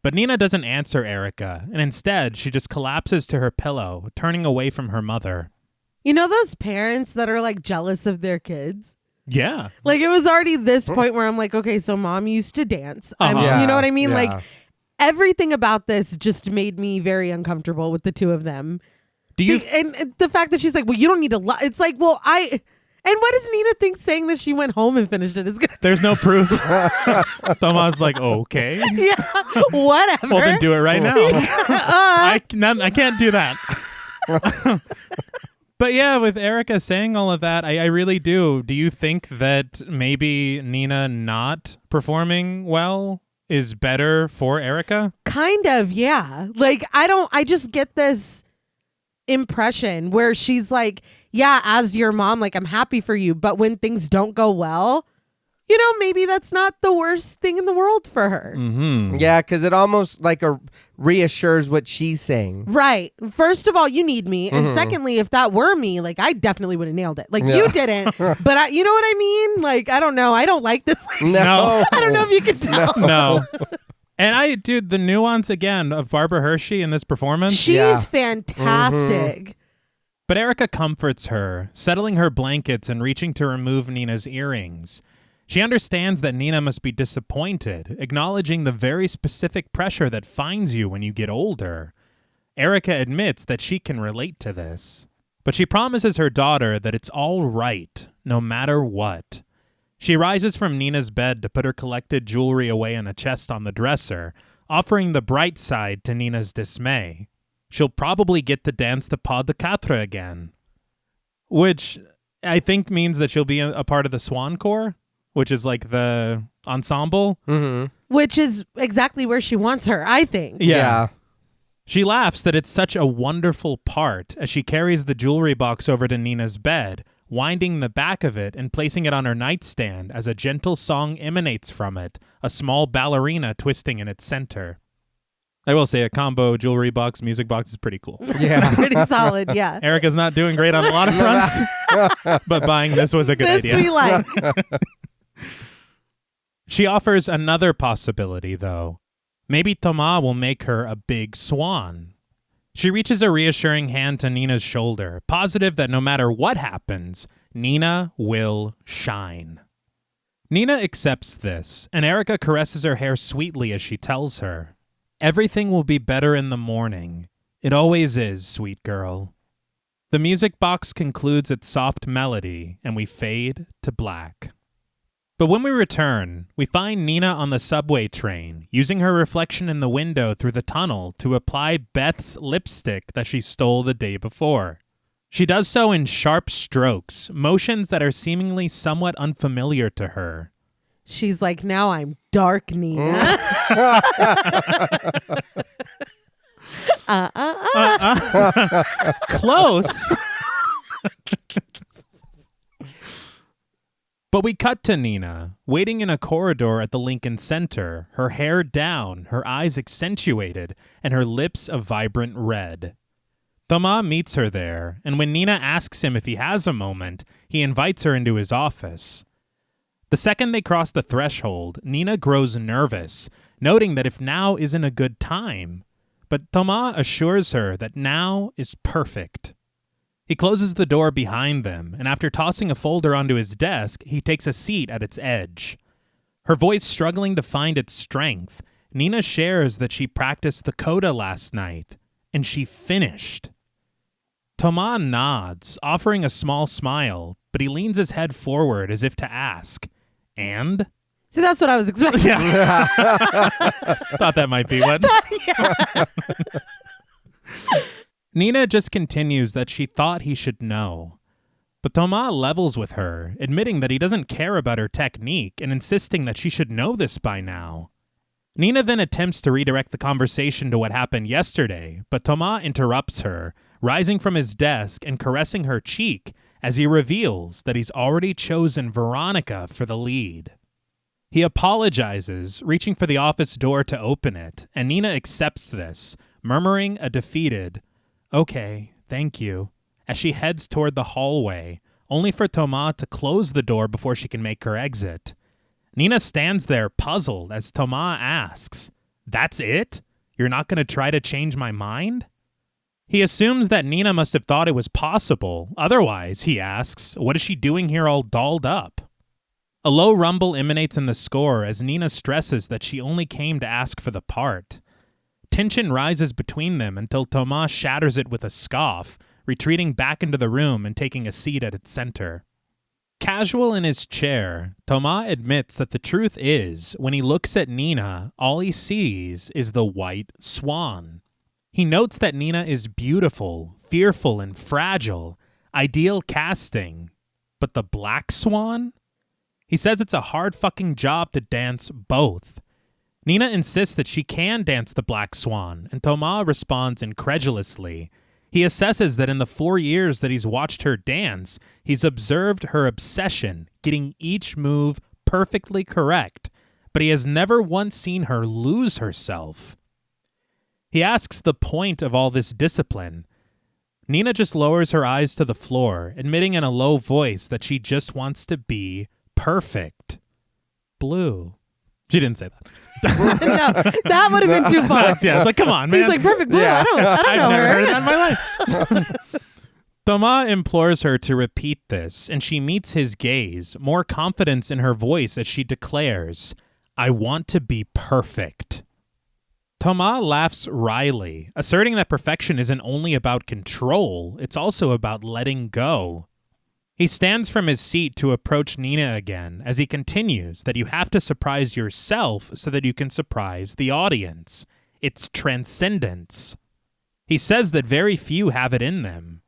But Nina doesn't answer Erica, and instead, she just collapses to her pillow, turning away from her mother. You know those parents that are like jealous of their kids? Yeah. Like, it was already this point where I'm like, okay, so mom used to dance. Yeah, you know what I mean? yeah. Like, everything about this just made me very uncomfortable with the two of them. Do you... And the fact that she's like, well, you don't need to lie. It's like, well, and what does Nina think saying that she went home and finished it is going to... There's no proof. Toma's like, okay. Yeah, whatever. Well, then do it right now. I can't do that. But yeah, with Erica saying all of that, I really do. Do you think that maybe Nina not performing well is better for Erica? Kind of, yeah. Like, I just get this impression where she's like, yeah, as your mom, like, I'm happy for you. But when things don't go well, you know, maybe that's not the worst thing in the world for her. Mm-hmm. Yeah, because it almost like reassures what she's saying. Right. First of all, you need me. And secondly, if that were me, like, I definitely would have nailed it. Like, you didn't. But you know what I mean? Like, I don't know. I don't like this. No. I don't know if you can tell. No. And dude, the nuance again of Barbara Hershey in this performance. She's fantastic. But Erica comforts her, settling her blankets and reaching to remove Nina's earrings. She understands that Nina must be disappointed, acknowledging the very specific pressure that finds you when you get older. Erica admits that she can relate to this, but she promises her daughter that it's all right, no matter what. She rises from Nina's bed to put her collected jewelry away in a chest on the dresser, offering the bright side to Nina's dismay. She'll probably get to dance the pas de quatre again, which I think means that she'll be a part of the Swan Corps, which is like the ensemble. Mm-hmm. Which is exactly where she wants her, I think. Yeah. She laughs that it's such a wonderful part as she carries the jewelry box over to Nina's bed, winding the back of it and placing it on her nightstand as a gentle song emanates from it, a small ballerina twisting in its center. I will say a combo jewelry box, music box is pretty cool. Yeah. Pretty solid, yeah. Erica's not doing great on a lot of fronts, but buying this was a good idea. This we like. She offers another possibility, though. Maybe Thomas will make her a big swan. She reaches a reassuring hand to Nina's shoulder, positive that no matter what happens, Nina will shine. Nina accepts this, and Erica caresses her hair sweetly as she tells her, "Everything will be better in the morning. It always is, sweet girl." The music box concludes its soft melody, and we fade to black. But when we return, we find Nina on the subway train, using her reflection in the window through the tunnel to apply Beth's lipstick that she stole the day before. She does so in sharp strokes, motions that are seemingly somewhat unfamiliar to her. She's like, now I'm dark, Nina. Close. But we cut to Nina, waiting in a corridor at the Lincoln Center, her hair down, her eyes accentuated, and her lips a vibrant red. Thomas meets her there, and when Nina asks him if he has a moment, he invites her into his office. The second they cross the threshold, Nina grows nervous, noting that if now isn't a good time. But Thomas assures her that now is perfect. He closes the door behind them, and after tossing a folder onto his desk, he takes a seat at its edge. Her voice struggling to find its strength, Nina shares that she practiced the coda last night, and she finished. Thomas nods, offering a small smile, but he leans his head forward as if to ask, "And?" See, that's what I was expecting. Yeah. Thought that might be what. Yeah. Nina just continues that she thought he should know. But Thomas levels with her, admitting that he doesn't care about her technique and insisting that she should know this by now. Nina then attempts to redirect the conversation to what happened yesterday, but Thomas interrupts her, rising from his desk and caressing her cheek as he reveals that he's already chosen Veronica for the lead. He apologizes, reaching for the office door to open it, and Nina accepts this, murmuring a defeated, "Okay, thank you," as she heads toward the hallway, only for Thomas to close the door before she can make her exit. Nina stands there puzzled as Thomas asks, "That's it? You're not going to try to change my mind?" He assumes that Nina must have thought it was possible. Otherwise, he asks, what is she doing here all dolled up? A low rumble emanates in the score as Nina stresses that she only came to ask for the part. Tension rises between them until Thomas shatters it with a scoff, retreating back into the room and taking a seat at its center. Casual in his chair, Thomas admits that the truth is, when he looks at Nina, all he sees is the white swan. He notes that Nina is beautiful, fearful, and fragile, ideal casting. But the black swan? He says it's a hard fucking job to dance both. Nina insists that she can dance the black swan, and Thomas responds incredulously. He assesses that in the 4 years that he's watched her dance, he's observed her obsession, getting each move perfectly correct, but he has never once seen her lose herself. He asks the point of all this discipline. Nina just lowers her eyes to the floor, admitting in a low voice that she just wants to be perfect. Blue. She didn't say that. No, that would have been too far. Yeah, it's like, come on, man. He's like, perfect blue. Yeah. I don't I've know never her. heard that in my life. Thomas implores her to repeat this, and she meets his gaze, more confidence in her voice as she declares, "I want to be perfect." Thomas laughs wryly, asserting that perfection isn't only about control, it's also about letting go. He stands from his seat to approach Nina again as he continues that you have to surprise yourself so that you can surprise the audience. It's transcendence. He says that very few have it in them.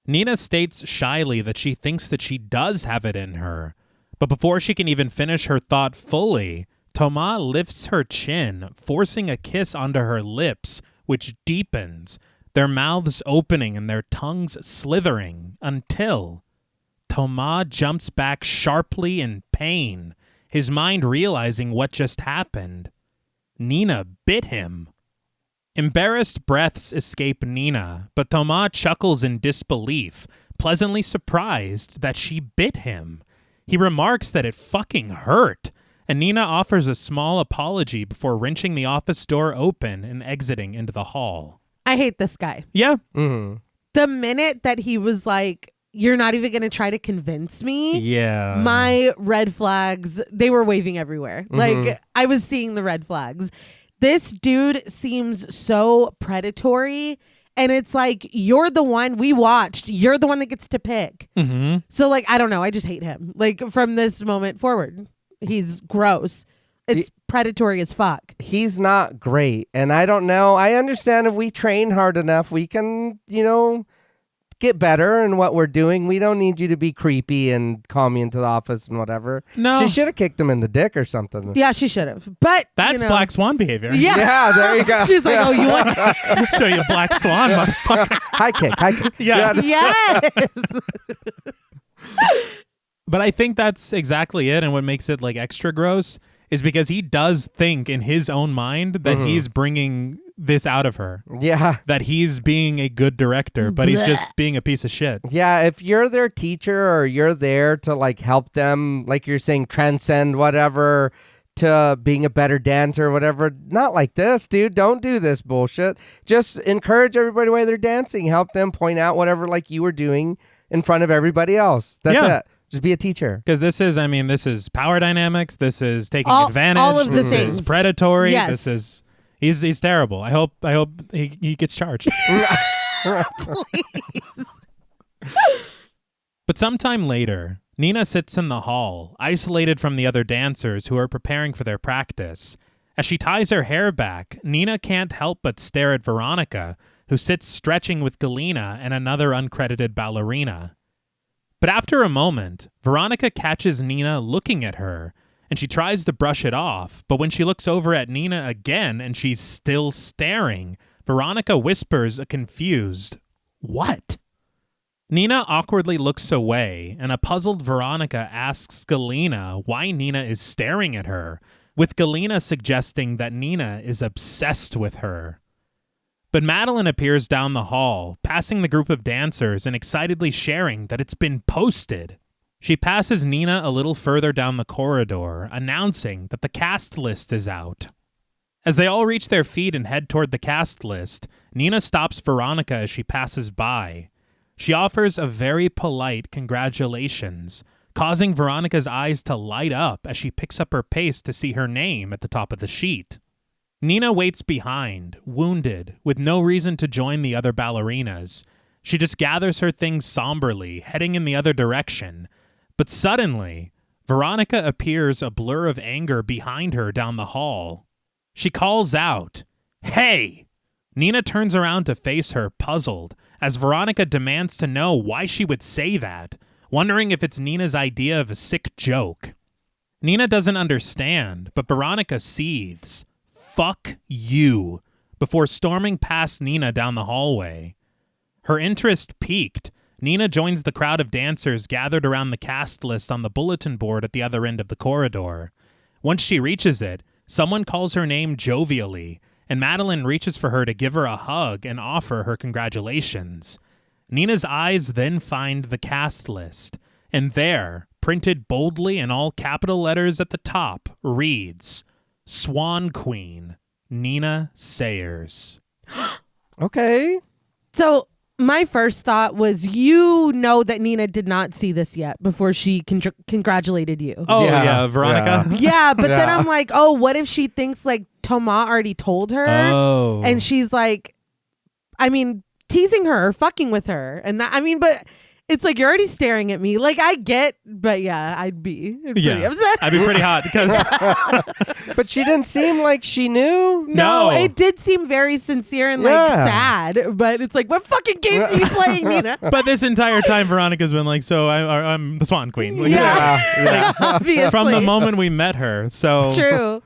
Nina states shyly that she thinks that she does have it in her, but before she can even finish her thought fully, Thomas lifts her chin, forcing a kiss onto her lips, which deepens, their mouths opening and their tongues slithering, until Thomas jumps back sharply in pain, his mind realizing what just happened. Nina bit him. Embarrassed breaths escape Nina, but Thomas chuckles in disbelief, pleasantly surprised that she bit him. He remarks that it fucking hurt, and Nina offers a small apology before wrenching the office door open and exiting into the hall. I hate this guy. Yeah. Mm-hmm. The minute that he was like, you're not even going to try to convince me. Yeah. My red flags, they were waving everywhere. Mm-hmm. Like, I was seeing the red flags. This dude seems so predatory. And it's like, you're the one we watched. You're the one that gets to pick. Mm-hmm. So, like, I don't know. I just hate him. Like, from this moment forward, he's gross. It's predatory as fuck. He's not great. And I don't know. I understand if we train hard enough, we can, get better in what we're doing. We don't need you to be creepy and call me into the office and whatever. No. She should have kicked him in the dick or something. Yeah, she should have. But That's Black Swan behavior. Yeah. Yeah, there you go. She's like, oh, you want Show you a Black Swan, motherfucker. high kick. Yeah. Yes. But I think that's exactly it. And what makes it like extra gross is because he does think in his own mind that he's bringing this out of her. Yeah. That he's being a good director, but he's just being a piece of shit. Yeah, if you're their teacher or you're there to like help them, like you're saying, transcend whatever to being a better dancer or whatever, not like this, dude. Don't do this bullshit. Just encourage everybody while they're dancing. Help them point out whatever like you were doing in front of everybody else. That's it. Just be a teacher. Because this is power dynamics. This is taking advantage. All of the this things. is predatory. Yes. This is he's terrible. I hope he gets charged. Please. But sometime later, Nina sits in the hall, isolated from the other dancers who are preparing for their practice. As she ties her hair back, Nina can't help but stare at Veronica, who sits stretching with Galena and another uncredited ballerina. But after a moment, Veronica catches Nina looking at her, and she tries to brush it off, but when she looks over at Nina again and she's still staring, Veronica whispers a confused, "What?" Nina awkwardly looks away, and a puzzled Veronica asks Galena why Nina is staring at her, with Galena suggesting that Nina is obsessed with her. But Madeline appears down the hall, passing the group of dancers and excitedly sharing that it's been posted. She passes Nina a little further down the corridor, announcing that the cast list is out. As they all reach their feet and head toward the cast list, Nina stops Veronica as she passes by. She offers a very polite congratulations, causing Veronica's eyes to light up as she picks up her pace to see her name at the top of the sheet. Nina waits behind, wounded, with no reason to join the other ballerinas. She just gathers her things somberly, heading in the other direction. But suddenly, Veronica appears a blur of anger behind her down the hall. She calls out, "Hey!" Nina turns around to face her, puzzled, as Veronica demands to know why she would say that, wondering if it's Nina's idea of a sick joke. Nina doesn't understand, but Veronica seethes. "Fuck you," before storming past Nina down the hallway. Her interest piqued, Nina joins the crowd of dancers gathered around the cast list on the bulletin board at the other end of the corridor. Once she reaches it, someone calls her name jovially, and Madeline reaches for her to give her a hug and offer her congratulations. Nina's eyes then find the cast list, and there, printed boldly in all capital letters at the top, reads, "Swan Queen, Nina Sayers." Okay. So my first thought was, that Nina did not see this yet before she congratulated you. Oh, Yeah, Veronica? Yeah, but then Yeah. I'm like, oh, what if she thinks like Thomas already told her? Oh. And she's like, teasing her, fucking with her. And but it's like, you're already staring at me. Like, I get, but yeah, I'd be pretty upset. I'd be pretty hot because But she didn't seem like she knew. No. It did seem very sincere and like sad, but it's like, what fucking games are you playing, Nina? But this entire time, Veronica's been like, so I'm the Swan Queen. Like, Yeah. Yeah. Obviously. from the moment we met her. So True.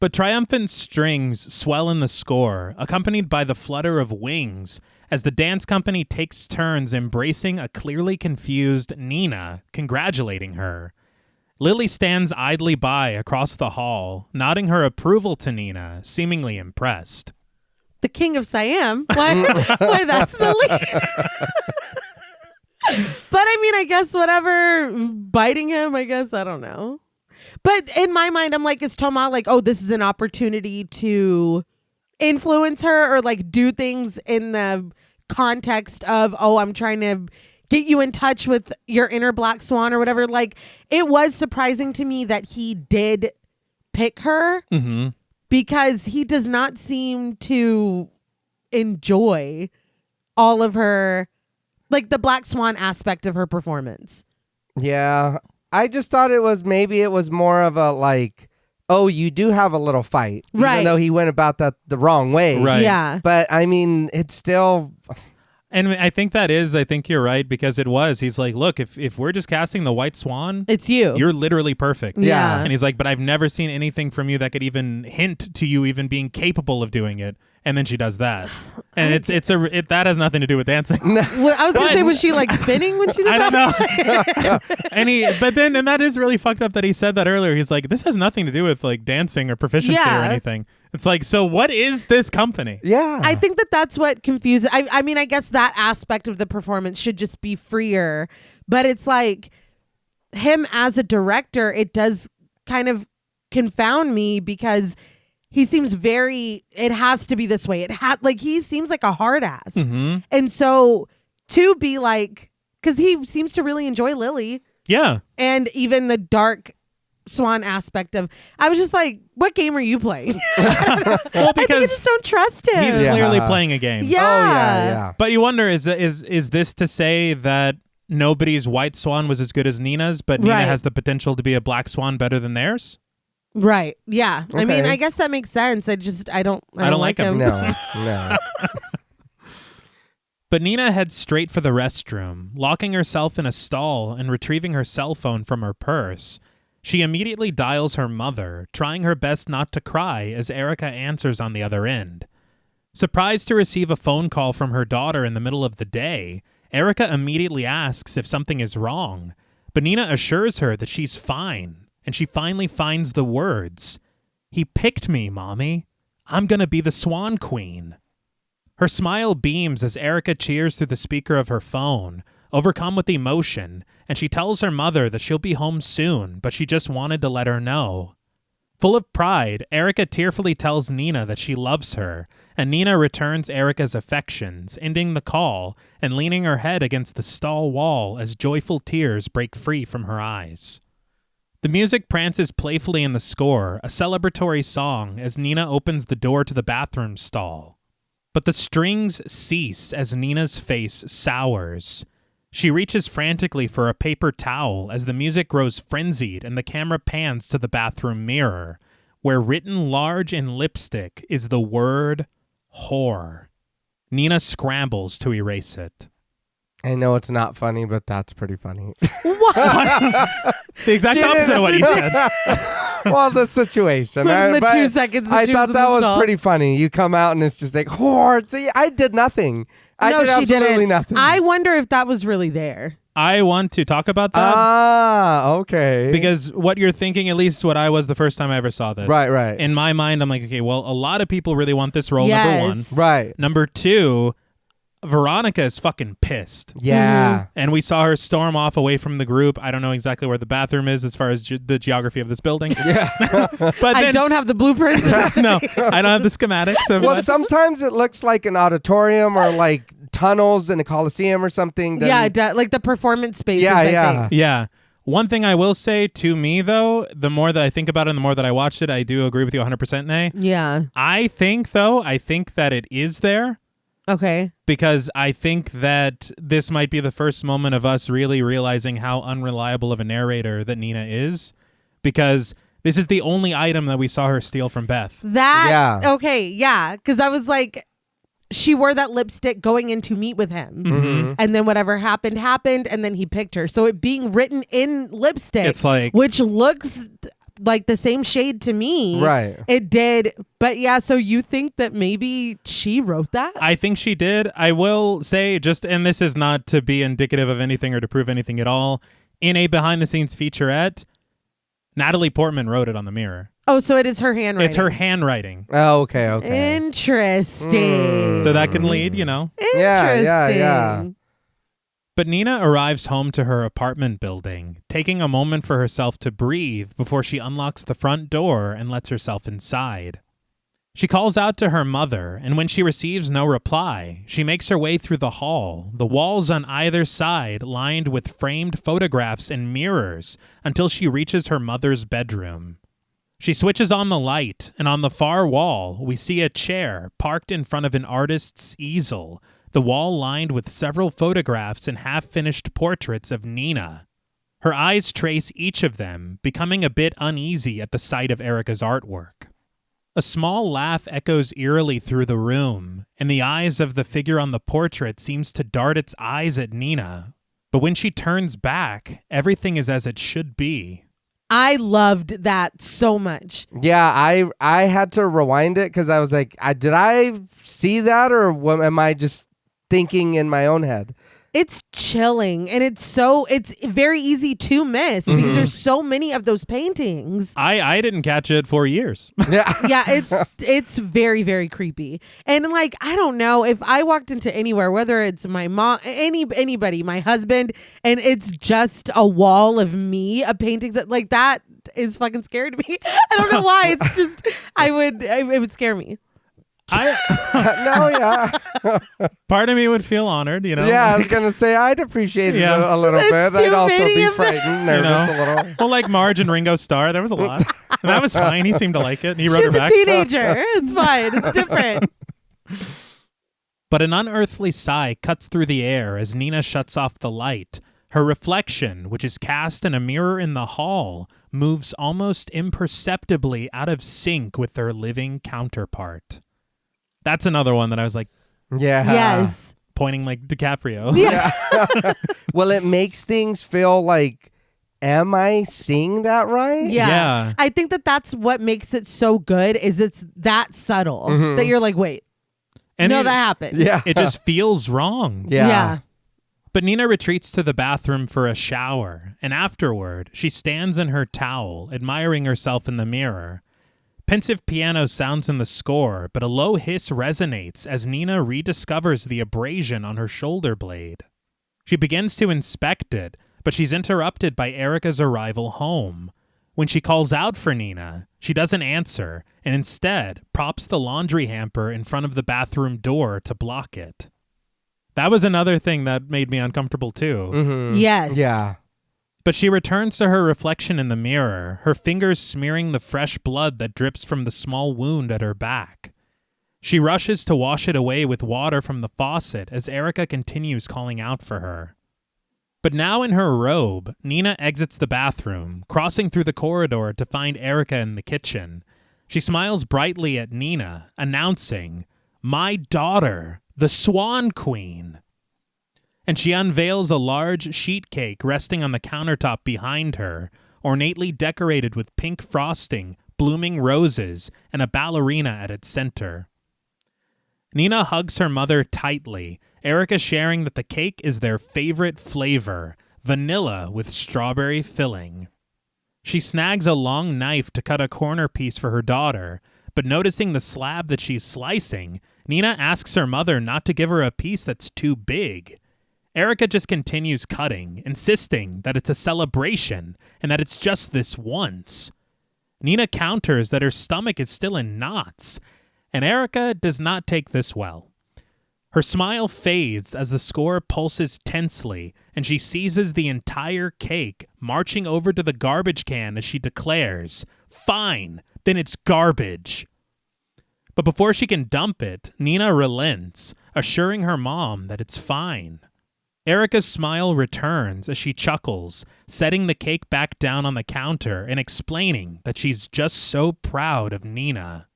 But triumphant strings swell in the score, accompanied by the flutter of wings, as the dance company takes turns embracing a clearly confused Nina, congratulating her. Lily stands idly by across the hall, nodding her approval to Nina, seemingly impressed. The king of Siam? Why, that's the lead. But I mean, I guess whatever, biting him, I guess, I don't know. But in my mind, I'm like, is Toma like, oh, this is an opportunity to influence her or like do things in the context of, oh, I'm trying to get you in touch with your inner black swan or whatever. Like, it was surprising to me that he did pick her because he does not seem to enjoy all of her, like the black swan aspect of her performance. Yeah. I just thought it was more of a like, oh, you do have a little fight. Right. Even though he went about that the wrong way. Right. Yeah. But I mean, it's still... And I think you're right, because it was. He's like, look, if we're just casting the white swan, It's you. you're literally perfect. Yeah. And he's like, but I've never seen anything from you that could even hint to you even being capable of doing it. And then she does that. And that has nothing to do with dancing. Well, I was going to say, was she like spinning when she did I that? don't know. and that is really fucked up that he said that earlier. He's like, this has nothing to do with like dancing or proficiency or anything. It's like, so what is this company? Yeah. I think that's what confuses. I mean, I guess that aspect of the performance should just be freer, but it's like him as a director, it does kind of confound me because he seems it has to be this way. He seems like a hard ass. And so to be like, because he seems to really enjoy Lily. Yeah. And even the dark swan aspect of, I was just like, what game are you playing? Well, I think I just don't trust him. he's clearly playing a game. Yeah. Oh, yeah. But you wonder, is this to say that nobody's white swan was as good as Nina's, but Nina has the potential to be a black swan better than theirs? Right. Yeah. Okay. I mean, I guess that makes sense. I don't like him. No. But Nina heads straight for the restroom, locking herself in a stall and retrieving her cell phone from her purse. She immediately dials her mother, trying her best not to cry as Erica answers on the other end. Surprised to receive a phone call from her daughter in the middle of the day, Erica immediately asks if something is wrong, but Nina assures her that she's fine, and she finally finds the words. "He picked me, Mommy. I'm gonna be the Swan Queen." Her smile beams as Erica cheers through the speaker of her phone, overcome with emotion, and she tells her mother that she'll be home soon, but she just wanted to let her know. Full of pride, Erica tearfully tells Nina that she loves her, and Nina returns Erica's affections, ending the call and leaning her head against the stall wall as joyful tears break free from her eyes. The music prances playfully in the score, a celebratory song, as Nina opens the door to the bathroom stall. But the strings cease as Nina's face sours. She reaches frantically for a paper towel as the music grows frenzied and the camera pans to the bathroom mirror, where written large in lipstick is the word whore. Nina scrambles to erase it. I know it's not funny, but that's pretty funny. What? It's the exact opposite of what you said. Well, the situation. The but 2 seconds that I she was thought in that the was stall. pretty funny. You come out and it's just like, whore. See, I did nothing. I did she absolutely didn't. nothing. I wonder if that was really there. I want to talk about that. Okay. Because what you're thinking, at least what I was the first time I ever saw this. Right. In my mind, I'm like, okay, well, a lot of people really want this role, number one. Yes. Right. Number two, Veronica is fucking pissed. Yeah. And we saw her storm off away from the group. I don't know exactly where the bathroom is as far as the geography of this building. Yeah. But I then, don't have the blueprints. no, I don't have the schematics of Well, what. sometimes it looks like an auditorium or like tunnels in a coliseum or something. Yeah, like the performance spaces. Yeah, I yeah. think. Yeah. One thing I will say to me, though, the more that I think about it and the more that I watched it, I do agree with you 100%, Nay. Yeah. I think that it is there. Okay. Because I think that this might be the first moment of us really realizing how unreliable of a narrator that Nina is, because this is the only item that we saw her steal from Beth. Okay, yeah. Because I was like, she wore that lipstick going in to meet with him. Mm-hmm. And then whatever happened, and then he picked her. So it being written in lipstick, It's like, which looks like the same shade to me. Right. It did. But yeah, so you think that maybe she wrote that? I think she did. I will say and this is not to be indicative of anything or to prove anything at all, in a behind-the-scenes featurette, Natalie Portman wrote it on the mirror. Oh, so it is her handwriting. It's her handwriting. Oh, okay. Interesting. So that can lead, Interesting. Yeah. But Nina arrives home to her apartment building, taking a moment for herself to breathe before she unlocks the front door and lets herself inside. She calls out to her mother, and when she receives no reply, she makes her way through the hall, the walls on either side lined with framed photographs and mirrors, until she reaches her mother's bedroom. She switches on the light, and on the far wall, we see a chair parked in front of an artist's easel, the wall lined with several photographs and half-finished portraits of Nina. Her eyes trace each of them, becoming a bit uneasy at the sight of Erica's artwork. A small laugh echoes eerily through the room, and the eyes of the figure on the portrait seems to dart its eyes at Nina. But when she turns back, everything is as it should be. I loved that so much. Yeah, I had to rewind it because I was like, did I see that or am I just thinking in my own head? It's chilling, and it's very easy to miss because there's so many of those paintings. I didn't catch it for years. Yeah, it's very, very creepy. And like, I don't know if I walked into anywhere, whether it's my mom, anybody, my husband, and it's just a wall of me, of paintings like that is fucking scary to me. I don't know why. It's just it would scare me. No, yeah. Part of me would feel honored, you know? Yeah, I was going to say, I'd appreciate it a little There's bit. I'd too also many be of them. frightened, nervous a little. Well, like Marge and Ringo Starr, there was a lot. And that was fine. He seemed to like it. And he wrote She's her back. a teenager. It's fine. It's different. But an unearthly sigh cuts through the air as Nina shuts off the light. Her reflection, which is cast in a mirror in the hall, moves almost imperceptibly out of sync with their living counterpart. That's another one that I was like, yeah. Yes. pointing like DiCaprio. Yeah. Well, it makes things feel like, am I seeing that right? Yeah. I think that's what makes it so good is it's that subtle that you're like, wait, And that happened. Yeah. It just feels wrong. Yeah. But Nina retreats to the bathroom for a shower, and afterward, she stands in her towel, admiring herself in the mirror. Pensive piano sounds in the score, but a low hiss resonates as Nina rediscovers the abrasion on her shoulder blade. She begins to inspect it, but she's interrupted by Erica's arrival home. When she calls out for Nina, she doesn't answer, and instead props the laundry hamper in front of the bathroom door to block it. That was another thing that made me uncomfortable too. Mm-hmm. Yes. Yeah. But she returns to her reflection in the mirror, her fingers smearing the fresh blood that drips from the small wound at her back. She rushes to wash it away with water from the faucet as Erica continues calling out for her. But now in her robe, Nina exits the bathroom, crossing through the corridor to find Erica in the kitchen. She smiles brightly at Nina, announcing, "My daughter, the Swan Queen." And she unveils a large sheet cake resting on the countertop behind her, ornately decorated with pink frosting, blooming roses, and a ballerina at its center. Nina hugs her mother tightly, Erica sharing that the cake is their favorite flavor, vanilla with strawberry filling. She snags a long knife to cut a corner piece for her daughter, but noticing the slab that she's slicing, Nina asks her mother not to give her a piece that's too big. Erica just continues cutting, insisting that it's a celebration and that it's just this once. Nina counters that her stomach is still in knots, and Erica does not take this well. Her smile fades as the score pulses tensely, and she seizes the entire cake, marching over to the garbage can as she declares, "Fine, then it's garbage." But before she can dump it, Nina relents, assuring her mom that it's fine. Erica's smile returns as she chuckles, setting the cake back down on the counter and explaining that she's just so proud of Nina.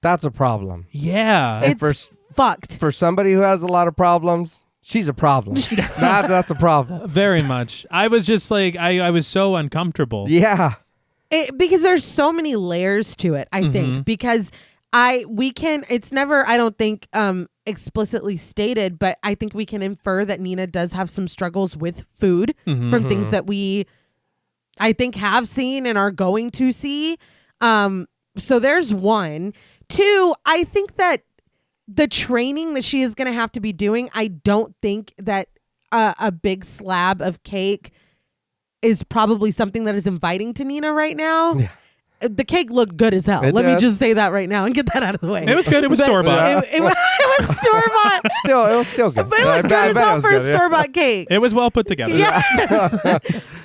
That's a problem. Yeah. It's fucked. For somebody who has a lot of problems, she's a problem. That's a problem. Very much. I was just like, I was so uncomfortable. Yeah. Because there's so many layers to it, I think, because it's never, I don't think, explicitly stated, but I think we can infer that Nina does have some struggles with food from things that we, I think, have seen and are going to see. So there's one. Two, I think that the training that she is going to have to be doing, I don't think that a big slab of cake is probably something that is inviting to Nina right now. Yeah. The cake looked good as hell. Let me just say that right now and get that out of the way. It was good. It was store-bought. It was store-bought. It was still good. But it looked good as hell for a store-bought cake. It was well put together. Yeah.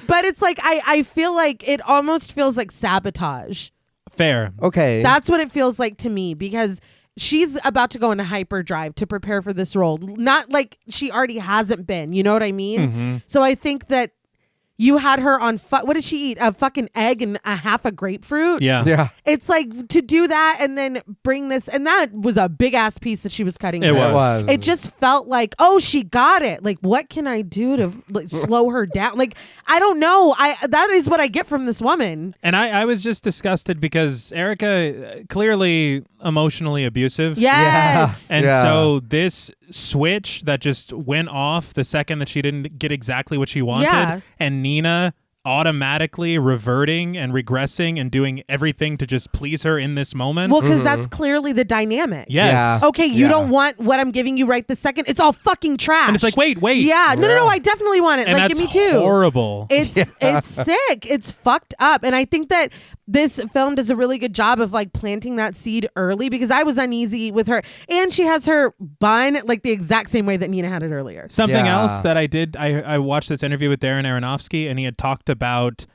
But it's like, I feel like it almost feels like sabotage. Fair. Okay. That's what it feels like to me, because she's about to go into hyperdrive to prepare for this role. Not like she already hasn't been. You know what I mean? So I think that you had her on, what did she eat? A fucking egg and a half a grapefruit? Yeah. It's like to do that and then bring this. And that was a big ass piece that she was cutting. It was. It just felt like, oh, she got it. Like, what can I do to slow her down? Like, I don't know. That is what I get from this woman. And I was just disgusted because Erica clearly emotionally abusive. Yes. And so this switch that just went off the second that she didn't get exactly what she wanted, and Nina automatically reverting and regressing and doing everything to just please her in this moment. Well, because that's clearly the dynamic. Yes. Yeah. Okay, you don't want what I'm giving you right this second. It's all fucking trash. And it's like, wait. Yeah. No, I definitely want it. And like, that's give me two. horrible. It's sick. It's fucked up. And I think that this film does a really good job of like planting that seed early, because I was uneasy with her. And she has her bun like the exact same way that Nina had it earlier. Something else that I did, I watched this interview with Darren Aronofsky, and he had talked about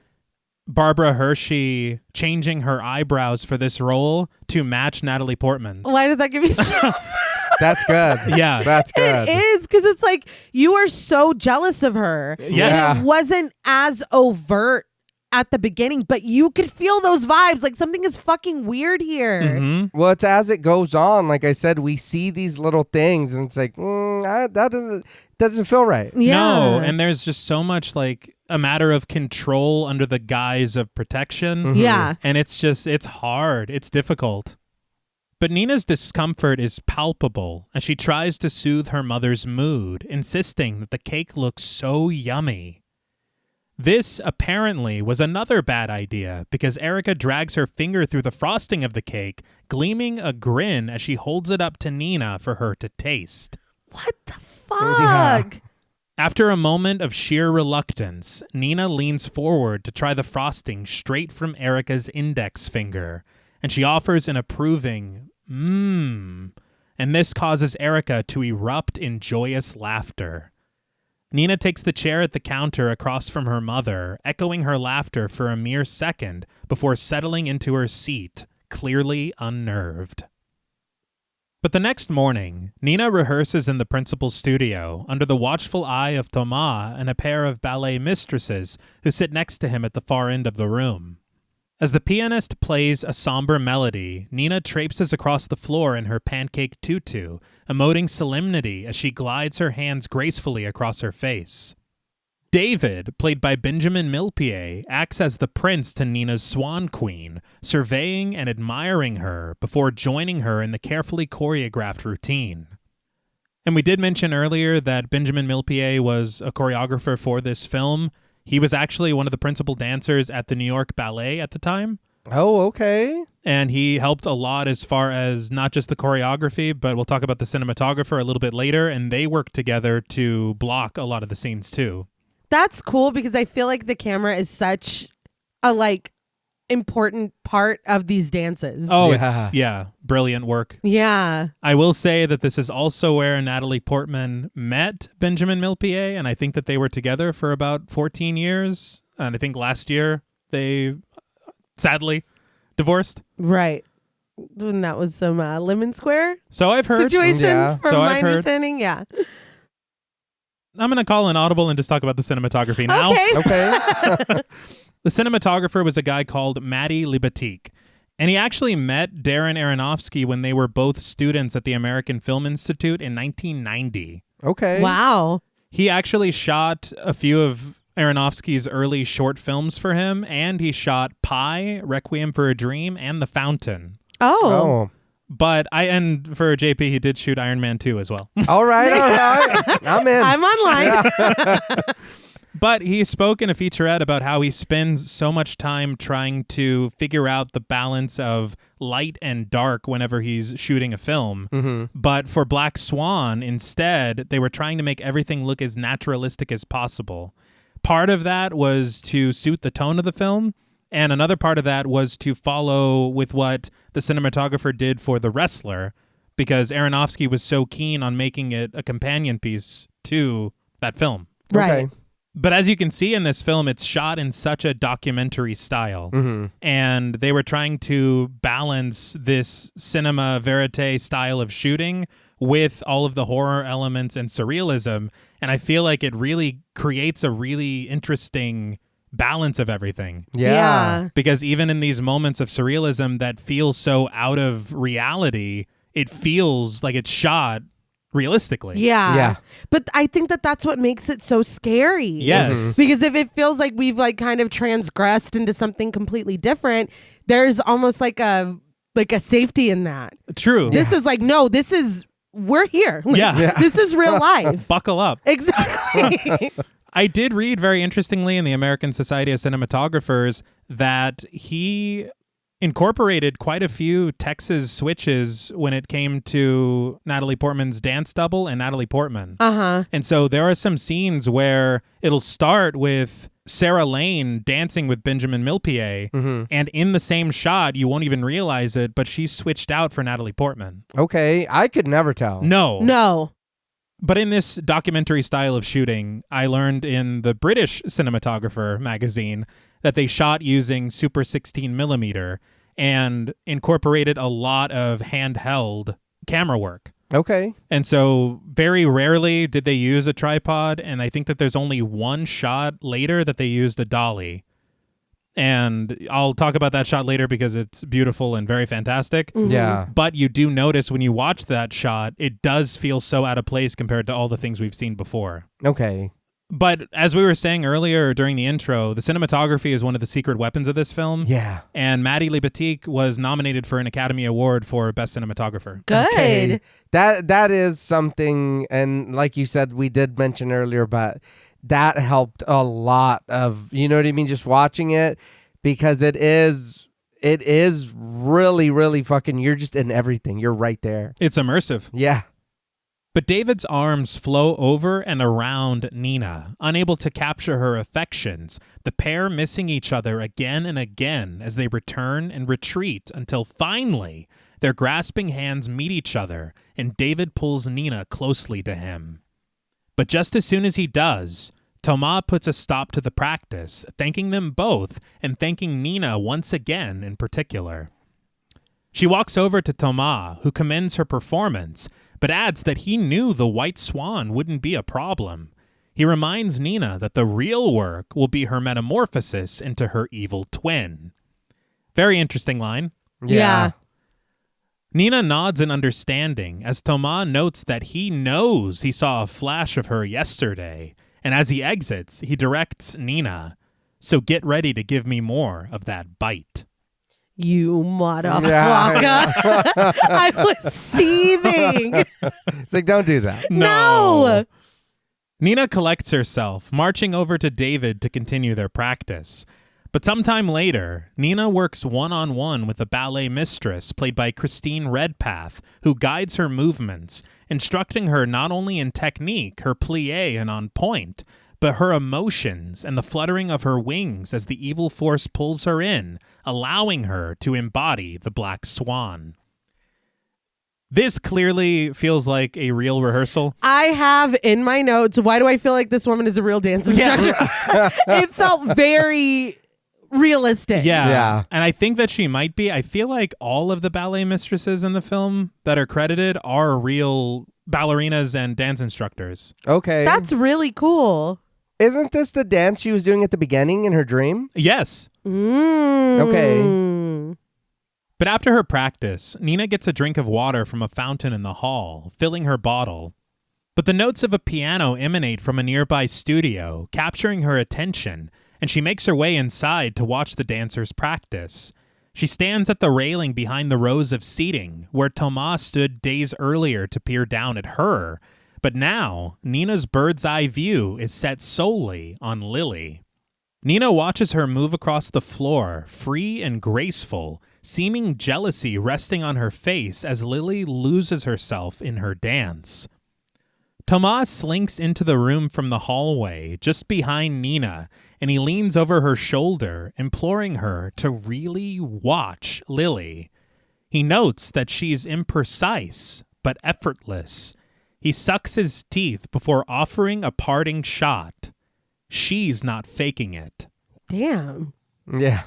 Barbara Hershey changing her eyebrows for this role to match Natalie Portman's. Why did that give you chills? That's good. Yeah. That's good. It is, because it's like you are so jealous of her. Yes. And it wasn't as overt at the beginning, but you could feel those vibes. Like something is fucking weird here. Well, it's as it goes on. Like I said, we see these little things, and it's like that doesn't feel right. Yeah. No, and there's just so much like a matter of control under the guise of protection. Yeah. And it's hard. It's difficult. But Nina's discomfort is palpable as she tries to soothe her mother's mood, insisting that the cake looks so yummy. This apparently was another bad idea, because Erica drags her finger through the frosting of the cake, gleaming a grin as she holds it up to Nina for her to taste. What the fuck? Yeah. After a moment of sheer reluctance, Nina leans forward to try the frosting straight from Erica's index finger, and she offers an approving, and this causes Erica to erupt in joyous laughter. Nina takes the chair at the counter across from her mother, echoing her laughter for a mere second before settling into her seat, clearly unnerved. But the next morning, Nina rehearses in the principal's studio under the watchful eye of Thomas and a pair of ballet mistresses who sit next to him at the far end of the room. As the pianist plays a somber melody, Nina traipses across the floor in her pancake tutu, emoting solemnity as she glides her hands gracefully across her face. David, played by Benjamin Millepied, acts as the prince to Nina's Swan Queen, surveying and admiring her before joining her in the carefully choreographed routine. And we did mention earlier that Benjamin Millepied was a choreographer for this film. He was actually one of the principal dancers at the New York Ballet at the time. Oh, okay. And he helped a lot as far as not just the choreography, but we'll talk about the cinematographer a little bit later, and they worked together to block a lot of the scenes too. That's cool, because I feel like the camera is such a like important part of these dances. Oh, Yeah. it's brilliant work. Yeah. I will say that this is also where Natalie Portman met Benjamin Millepied, and I think that they were together for about 14 years. And I think last year they sadly divorced. Right. And that was some Lemon Square So I've heard. situation Yeah. from So my I've heard. understanding. Yeah. I'm going to call an audible and just talk about the cinematography now. Okay. Okay. The cinematographer was a guy called Matty Libatique, and he actually met Darren Aronofsky when they were both students at the American Film Institute in 1990. Okay. Wow. He actually shot a few of Aronofsky's early short films for him, and he shot Pi, Requiem for a Dream, and The Fountain. Oh. But and for JP, he did shoot Iron Man 2 as well. All right. I'm in. I'm online. But he spoke in a featurette about how he spends so much time trying to figure out the balance of light and dark whenever he's shooting a film. Mm-hmm. But for Black Swan, instead, they were trying to make everything look as naturalistic as possible. Part of that was to suit the tone of the film, and another part of that was to follow with what the cinematographer did for The Wrestler, because Aronofsky was so keen on making it a companion piece to that film. Right. Okay. But as you can see in this film, it's shot in such a documentary style. Mm-hmm. And they were trying to balance this cinema verite style of shooting with all of the horror elements and surrealism. And I feel like it really creates a really interesting balance of everything. Yeah. Because even in these moments of surrealism that feel so out of reality, it feels like it's shot realistically. Yeah. But I think that that's what makes it so scary. Yes. Because if it feels like we've like kind of transgressed into something completely different, there's almost like a safety in that. True. This is like, no, we're here. Like, this is real life. Buckle up. Exactly. I did read very interestingly in the American Society of Cinematographers that he incorporated quite a few Texas switches when it came to Natalie Portman's dance double and Natalie Portman. Uh-huh. And so there are some scenes where it'll start with Sarah Lane dancing with Benjamin Millepied, and in the same shot, you won't even realize it, but she's switched out for Natalie Portman. Okay. I could never tell. No. But in this documentary style of shooting, I learned in the British Cinematographer magazine that they shot using Super 16 millimeter and incorporated a lot of handheld camera work. Okay. And so very rarely did they use a tripod, and I think that there's only one shot later that they used a dolly. And I'll talk about that shot later because it's beautiful and very fantastic. Mm-hmm. Yeah. But you do notice when you watch that shot, it does feel so out of place compared to all the things we've seen before. Okay. But as we were saying earlier during the intro, the cinematography is one of the secret weapons of this film. Yeah. And Maddie Libatique was nominated for an Academy Award for Best Cinematographer. Good. Okay. That is something, and like you said, we did mention earlier, but that helped a lot of, you know what I mean, just watching it, because it is really, really fucking, you're just in everything. You're right there. It's immersive. Yeah. But David's arms flow over and around Nina, unable to capture her affections, the pair missing each other again and again as they return and retreat until finally their grasping hands meet each other and David pulls Nina closely to him. But just as soon as he does, Thomas puts a stop to the practice, thanking them both and thanking Nina once again in particular. She walks over to Thomas, who commends her performance, but adds that he knew the white swan wouldn't be a problem. He reminds Nina that the real work will be her metamorphosis into her evil twin. Very interesting line. Yeah. Nina nods in understanding as Thomas notes that he knows he saw a flash of her yesterday, and as he exits, he directs Nina, "So get ready to give me more of that bite." You motherfucker. Yeah. I was seething. It's like, don't do that. No. Nina collects herself, marching over to David to continue their practice. But sometime later, Nina works one-on-one with a ballet mistress played by Christine Redpath, who guides her movements, instructing her not only in technique, her plie and on point, but her emotions and the fluttering of her wings as the evil force pulls her in, allowing her to embody the black swan. This clearly feels like a real rehearsal. I have in my notes, why do I feel like this woman is a real dance instructor? It felt very realistic. Yeah. And I think that she might be. I feel like all of the ballet mistresses in the film that are credited are real ballerinas and dance instructors. Okay. That's really cool. Isn't this the dance she was doing at the beginning in her dream? Yes. Okay. But after her practice, Nina gets a drink of water from a fountain in the hall, filling her bottle. But the notes of a piano emanate from a nearby studio, capturing her attention, and she makes her way inside to watch the dancers practice. She stands at the railing behind the rows of seating, where Thomas stood days earlier to peer down at her, but now Nina's bird's eye view is set solely on Lily. Nina watches her move across the floor, free and graceful, seeming jealousy resting on her face as Lily loses herself in her dance. Thomas slinks into the room from the hallway, just behind Nina, and he leans over her shoulder, imploring her to really watch Lily. He notes that she's imprecise, but effortless. He sucks his teeth before offering a parting shot. She's not faking it. Damn. Yeah.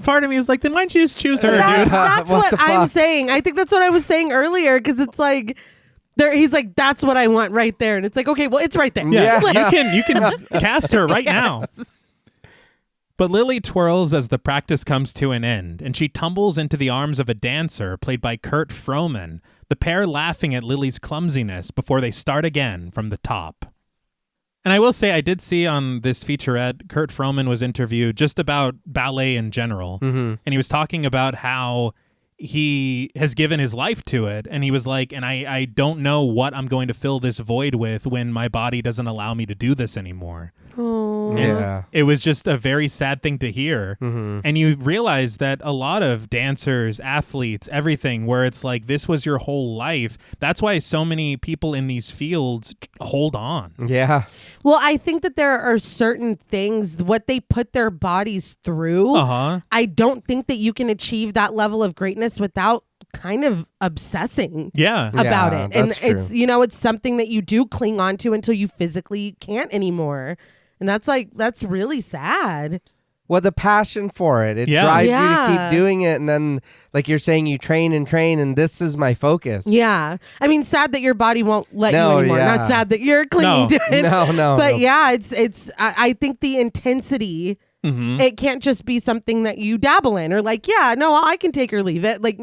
Part of me is like, then why don't you just choose her, dude? That's What what the I'm fuck? saying. I think that's what I was saying earlier, because it's like, he's like, that's what I want right there. And it's like, okay, well, it's right there. Yeah, Yeah. you can cast her right now. But Lily twirls as the practice comes to an end, and she tumbles into the arms of a dancer played by Kurt Froman, the pair laughing at Lily's clumsiness before they start again from the top. And I will say, I did see on this featurette, Kurt Froman was interviewed just about ballet in general, and he was talking about how he has given his life to it, and he was like, and I don't know what I'm going to fill this void with when my body doesn't allow me to do this anymore. Oh. Yeah. It was just a very sad thing to hear. And you realize that a lot of dancers, athletes, everything, where it's like, this was your whole life. That's why so many people in these fields hold on. Yeah. Well, I think that there are certain things, what they put their bodies through. I don't think that you can achieve that level of greatness without kind of obsessing Yeah. about Yeah, it. And that's it's, true. it's something that you do cling on to until you physically can't anymore. And that's really sad. Well, the passion for it Yeah. drives you Yeah. to keep doing it. And then, like you're saying, you train, and this is my focus. Yeah. I mean, sad that your body won't let No, you anymore. yeah. Not sad that you're clinging No. to it. No. But yeah, I think the intensity, it can't just be something that you dabble in or like, yeah, no, I can take or leave it. Like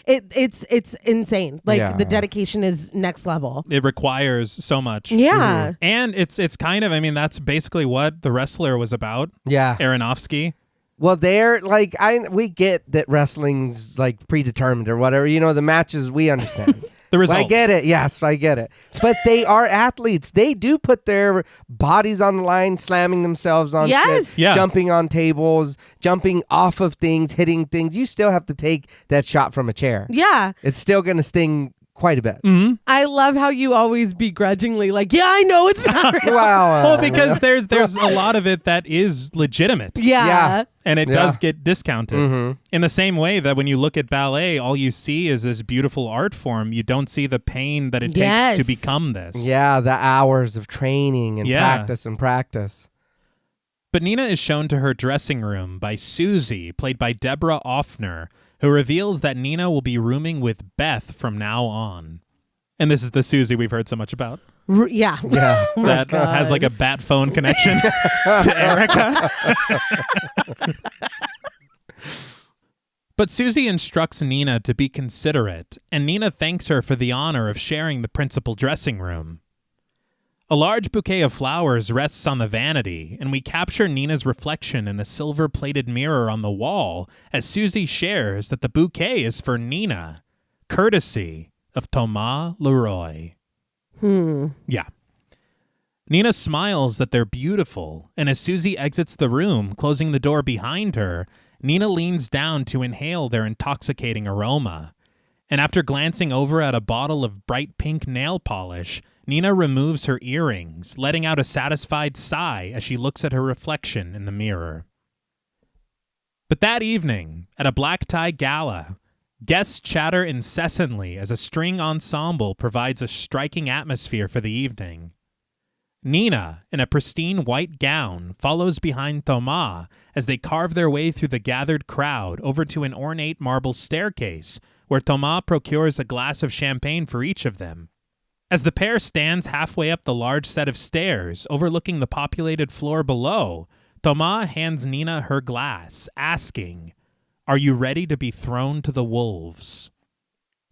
it's insane. Like Yeah. the dedication is next level. It requires so much. Yeah. And it's kind of, I mean, that's basically what The Wrestler was about. Yeah. Aronofsky. Well, they're like, we get that wrestling's like predetermined or whatever. The matches, we understand. The result. I get it. Yes, I get it. But they are athletes. They do put their bodies on the line, slamming themselves on Yes. shit, Yeah. jumping on tables, jumping off of things, hitting things. You still have to take that shot from a chair. Yeah. It's still going to sting quite a bit. I love how you always begrudgingly like, yeah, I know it's not real. Wow. Well, because there's a lot of it that is legitimate. Yeah. Yeah. And it Yeah. does get discounted. In the same way that when you look at ballet, all you see is this beautiful art form. You don't see the pain that it Yes. takes to become this. Yeah, the hours of training and Yeah. practice. But Nina is shown to her dressing room by Susie, played by Deborah Offner, who reveals that Nina will be rooming with Beth from now on. And this is the Susie we've heard so much about. Yeah. Yeah. That has like a bat phone connection to Erica. But Susie instructs Nina to be considerate, and Nina thanks her for the honor of sharing the principal dressing room. A large bouquet of flowers rests on the vanity, and we capture Nina's reflection in a silver-plated mirror on the wall as Susie shares that the bouquet is for Nina, courtesy of Thomas Leroy. Yeah. Nina smiles that they're beautiful, and as Susie exits the room, closing the door behind her, Nina leans down to inhale their intoxicating aroma. And after glancing over at a bottle of bright pink nail polish, Nina removes her earrings, letting out a satisfied sigh as she looks at her reflection in the mirror. But that evening, at a black tie gala, guests chatter incessantly as a string ensemble provides a striking atmosphere for the evening. Nina, in a pristine white gown, follows behind Thomas as they carve their way through the gathered crowd over to an ornate marble staircase where Thomas procures a glass of champagne for each of them. As the pair stands halfway up the large set of stairs overlooking the populated floor below, Thomas hands Nina her glass, asking, "Are you ready to be thrown to the wolves?"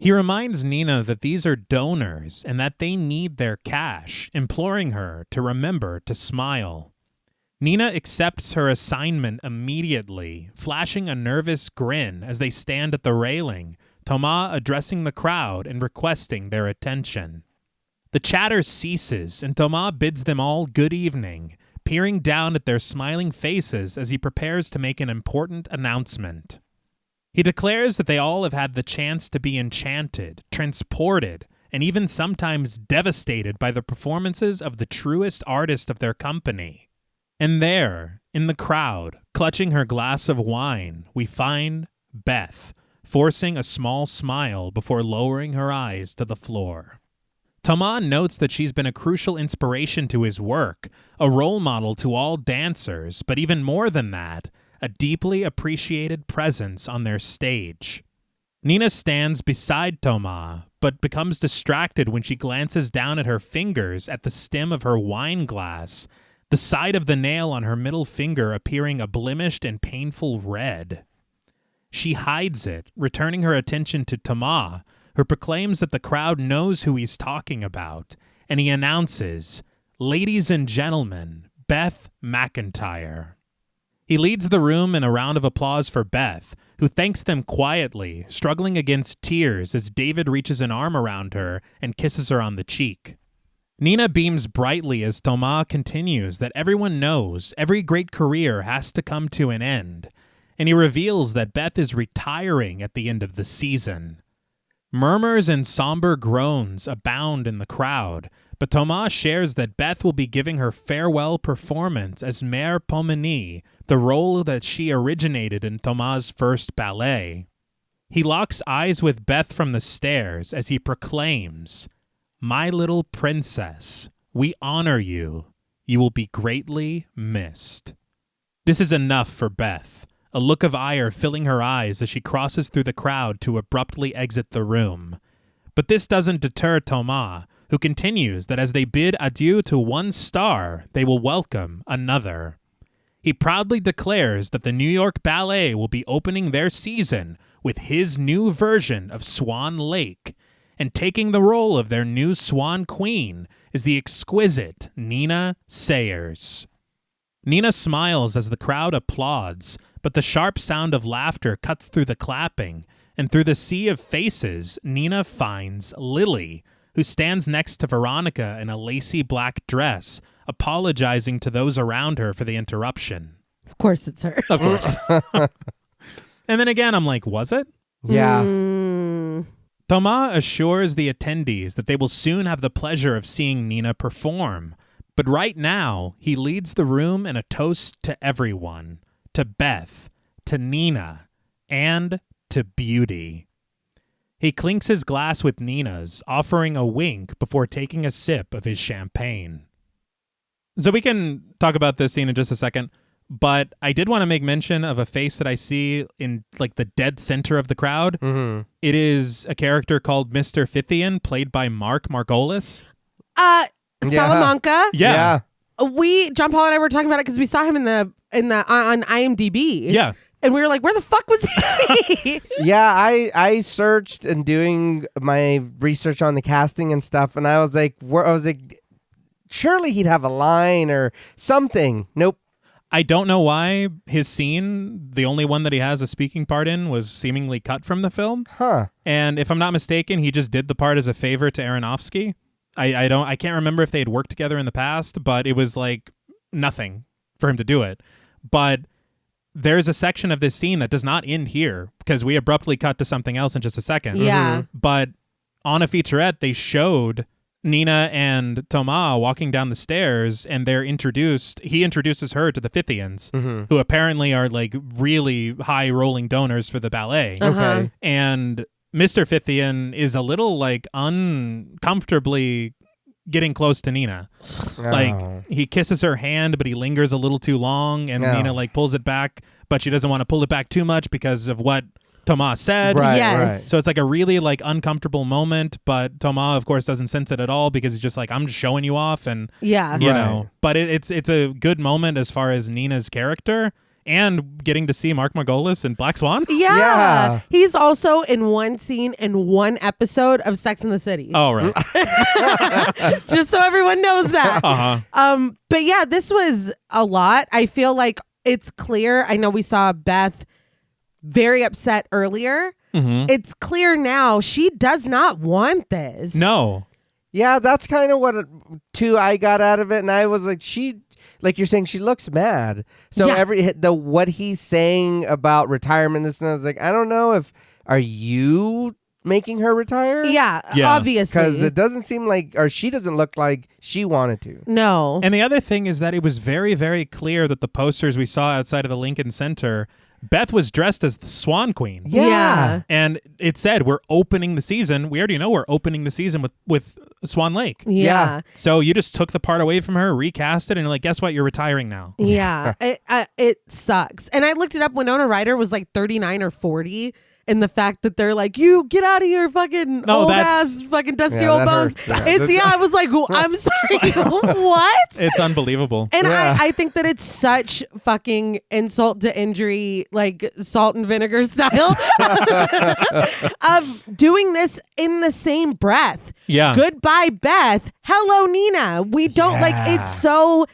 He reminds Nina that these are donors and that they need their cash, imploring her to remember to smile. Nina accepts her assignment immediately, flashing a nervous grin as they stand at the railing, Thomas addressing the crowd and requesting their attention. The chatter ceases, and Thomas bids them all good evening, peering down at their smiling faces as he prepares to make an important announcement. He declares that they all have had the chance to be enchanted, transported, and even sometimes devastated by the performances of the truest artist of their company. And there, in the crowd, clutching her glass of wine, we find Beth, forcing a small smile before lowering her eyes to the floor. Thomas notes that she's been a crucial inspiration to his work, a role model to all dancers, but even more than that, a deeply appreciated presence on their stage. Nina stands beside Thomas, but becomes distracted when she glances down at her fingers at the stem of her wine glass, the side of the nail on her middle finger appearing a blemished and painful red. She hides it, returning her attention to Thomas, who proclaims that the crowd knows who he's talking about, and he announces, "Ladies and gentlemen, Beth McIntyre." He leads the room in a round of applause for Beth, who thanks them quietly, struggling against tears as David reaches an arm around her and kisses her on the cheek. Nina beams brightly as Thomas continues that everyone knows every great career has to come to an end, and he reveals that Beth is retiring at the end of the season. Murmurs and somber groans abound in the crowd, but Thomas shares that Beth will be giving her farewell performance as Mère Pomini, the role that she originated in Thomas' first ballet. He locks eyes with Beth from the stairs as he proclaims, "My little princess, we honor you. You will be greatly missed." This is enough for Beth, a look of ire filling her eyes as she crosses through the crowd to abruptly exit the room. But this doesn't deter Thomas, who continues that as they bid adieu to one star, they will welcome another. He proudly declares that the New York Ballet will be opening their season with his new version of Swan Lake, and taking the role of their new Swan Queen is the exquisite Nina Sayers. Nina smiles as the crowd applauds, but the sharp sound of laughter cuts through the clapping, and through the sea of faces, Nina finds Lily, who stands next to Veronica in a lacy black dress, apologizing to those around her for the interruption. Of course it's her. Of course. And then again, I'm like, was it? Yeah. Thomas assures the attendees that they will soon have the pleasure of seeing Nina perform. But right now, he leads the room in a toast to everyone, to Beth, to Nina, and to beauty. He clinks his glass with Nina's, offering a wink before taking a sip of his champagne. So we can talk about this scene in just a second, but I did want to make mention of a face that I see in like the dead center of the crowd. Mm-hmm. It is a character called Mr. Fithian, played by Mark Margolis. Salamanca. Yeah. John Paul and I were talking about it because we saw him on IMDb. Yeah. And we were like, where the fuck was he? Yeah, I searched and doing my research on the casting and stuff, and I was like, surely he'd have a line or something. Nope. I don't know why his scene, the only one that he has a speaking part in, was seemingly cut from the film. Huh. And if I'm not mistaken, he just did the part as a favor to Aronofsky. I can't remember if they had worked together in the past, but it was like nothing for him to do it. But there's a section of this scene that does not end here because we abruptly cut to something else in just a second. Yeah. But on a featurette, they showed Nina and Thomas walking down the stairs, and they're introduced. He introduces her to the Fithians, who apparently are like really high rolling donors for the ballet. Okay. And Mr. Fithian is a little like uncomfortably getting close to Nina. Like he kisses her hand, but he lingers a little too long, and Nina like pulls it back, but she doesn't want to pull it back too much because of what Thomas said. Right, Yes. right. So it's like a really like uncomfortable moment, but Thomas of course doesn't sense it at all because he's just like, I'm just showing you off, and Yeah. you Right. know. But it's a good moment as far as Nina's character, and getting to see Mark Margolis in Black Swan. Yeah. He's also in one scene in one episode of Sex and the City. Oh, right. Just so everyone knows that. But yeah, this was a lot. I feel like it's clear. I know we saw Beth very upset earlier. It's clear now she does not want this. No. Yeah, that's kind of what I got out of it, and I was like, like you're saying, she looks mad. So what he's saying about retirement, this and that, I was like, I don't know are you making her retire? Yeah. Obviously. Because it doesn't seem like, or she doesn't look like she wanted to. No. And the other thing is that it was very, very clear that the posters we saw outside of the Lincoln Center, Beth was dressed as the Swan Queen. Yeah. And it said, we're opening the season. We already know we're opening the season with Swan Lake. Yeah. So you just took the part away from her, recast it, and like, guess what? You're retiring now. Yeah. It sucks. And I looked it up. Winona Ryder was like 39 or 40. And the fact that they're like, you get out of your fucking old ass fucking dusty old bones. I was like, I'm sorry, what? It's unbelievable. And I think that it's such fucking insult to injury, like salt and vinegar style of doing this in the same breath. Yeah. Goodbye, Beth. Hello, Nina. We don't like, it's so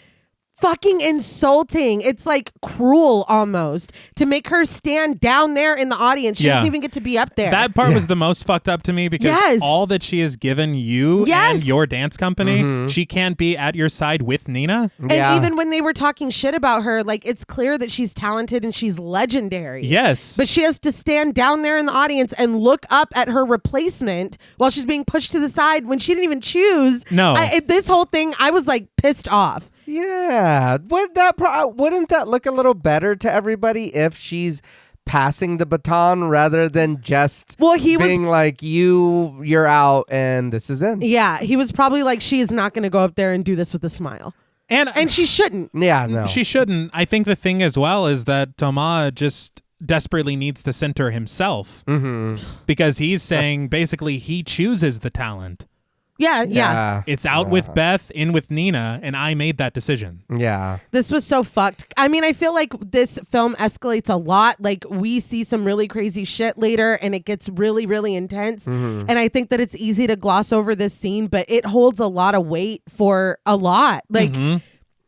fucking insulting. It's like cruel almost to make her stand down there in the audience. She doesn't even get to be up there. That part was the most fucked up to me because all that she has given you and your dance company, she can't be at your side with Nina. And even when they were talking shit about her, like it's clear that she's talented and she's legendary. Yes. But she has to stand down there in the audience and look up at her replacement while she's being pushed to the side when she didn't even choose. No. This whole thing, I was like pissed off. Yeah. Wouldn't that look a little better to everybody if she's passing the baton rather than just being like, you're out and this is it? Yeah. He was probably like, she is not going to go up there and do this with a smile. And she shouldn't. Yeah, no. She shouldn't. I think the thing as well is that Thomas just desperately needs to center himself because he's saying basically he chooses the talent. Yeah. It's out with Beth, in with Nina, and I made that decision. Yeah. This was so fucked. I mean, I feel like this film escalates a lot. Like, we see some really crazy shit later, and it gets really, really intense. And I think that it's easy to gloss over this scene, but it holds a lot of weight for a lot. Like,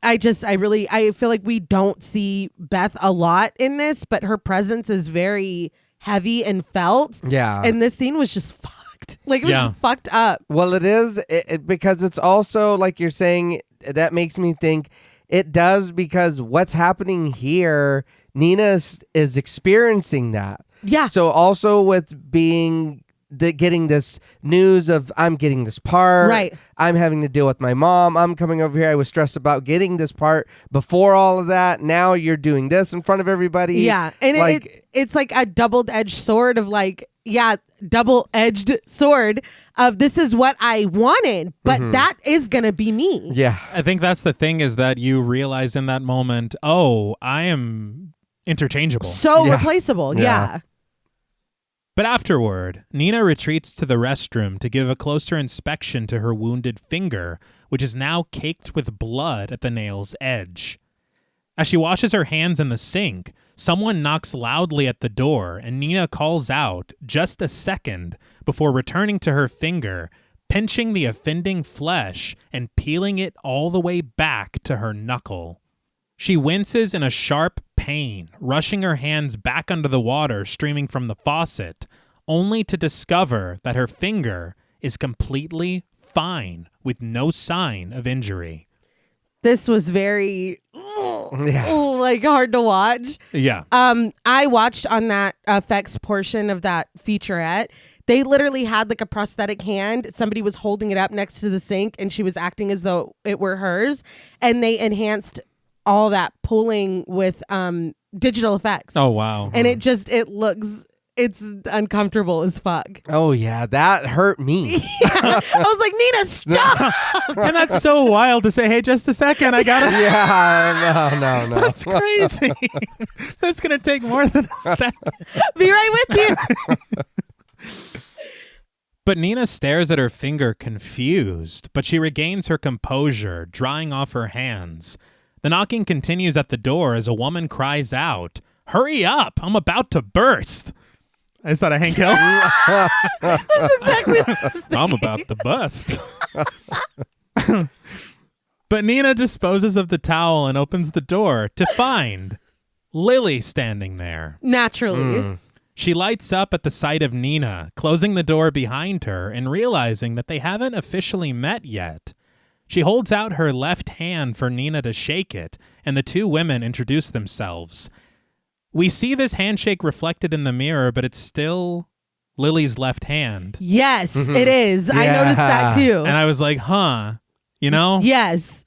I feel like we don't see Beth a lot in this, but her presence is very heavy and felt. Yeah. And this scene was just fucked. Like, it was just fucked up. Well, it is because it's also, like you're saying, that makes me think it does because what's happening here, Nina is experiencing that. Yeah. So also with getting this news of I'm getting this part. Right. I'm having to deal with my mom. I'm coming over here. I was stressed about getting this part before all of that. Now you're doing this in front of everybody. Yeah. And it's like a double-edged sword of like, double-edged sword of this is what I wanted, but that is going to be me. Yeah. I think that's the thing is that you realize in that moment, oh, I am interchangeable. So replaceable. Yeah. But afterward, Nina retreats to the restroom to give a closer inspection to her wounded finger, which is now caked with blood at the nail's edge. As she washes her hands in the sink, someone knocks loudly at the door, and Nina calls out just a second before returning to her finger, pinching the offending flesh and peeling it all the way back to her knuckle. She winces in a sharp pain, rushing her hands back under the water streaming from the faucet, only to discover that her finger is completely fine with no sign of injury. This was very like hard to watch. Yeah. I watched on that effects portion of that featurette. They literally had like a prosthetic hand. Somebody was holding it up next to the sink and she was acting as though it were hers. And they enhanced all that pulling with digital effects. Oh, wow. And it's uncomfortable as fuck. Oh, yeah. That hurt me. I was like, Nina, stop. And that's so wild to say, hey, just a second. I got it. Yeah, no. That's crazy. That's going to take more than a second. Be right with you. But Nina stares at her finger confused, but she regains her composure, drying off her hands. The knocking continues at the door as a woman cries out, "Hurry up! I'm about to burst!" Is that a Hank Hill? That's exactly what I was thinking. I'm about to bust. But Nina disposes of the towel and opens the door to find Lily standing there. Naturally. She lights up at the sight of Nina, closing the door behind her and realizing that they haven't officially met yet. She holds out her left hand for Nina to shake it, and the two women introduce themselves. We see this handshake reflected in the mirror, but it's still Lily's left hand. Yes, it is. I noticed that too. And I was like, huh, you know? Yes.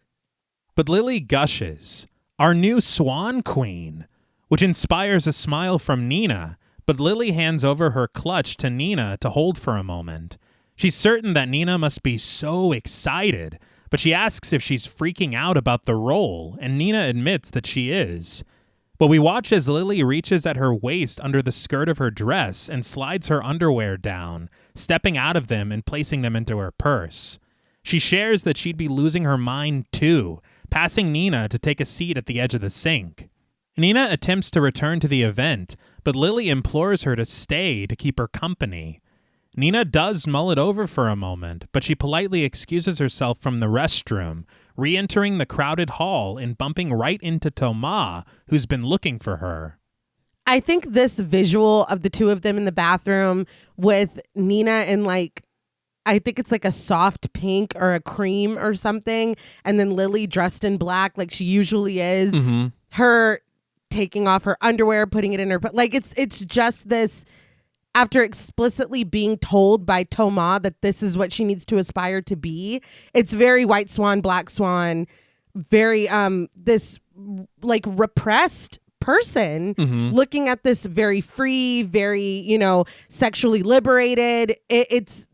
But Lily gushes, "Our new Swan Queen," which inspires a smile from Nina, but Lily hands over her clutch to Nina to hold for a moment. She's certain that Nina must be so excited, but she asks if she's freaking out about the role, and Nina admits that she is. But we watch as Lily reaches at her waist under the skirt of her dress and slides her underwear down, stepping out of them and placing them into her purse. She shares that she'd be losing her mind too, passing Nina to take a seat at the edge of the sink. Nina attempts to return to the event, but Lily implores her to stay to keep her company. Nina does mull it over for a moment, but she politely excuses herself from the restroom, re-entering the crowded hall and bumping right into Thomas, who's been looking for her. I think this visual of the two of them in the bathroom with Nina in I think it's like a soft pink or a cream or something, and then Lily dressed in black like she usually is. Mm-hmm. Her taking off her underwear, putting it in her, but it's just this. After explicitly being told by Thomas that this is what she needs to aspire to be, it's very White Swan, Black Swan, very this repressed person looking at this very free, very, sexually liberated. It's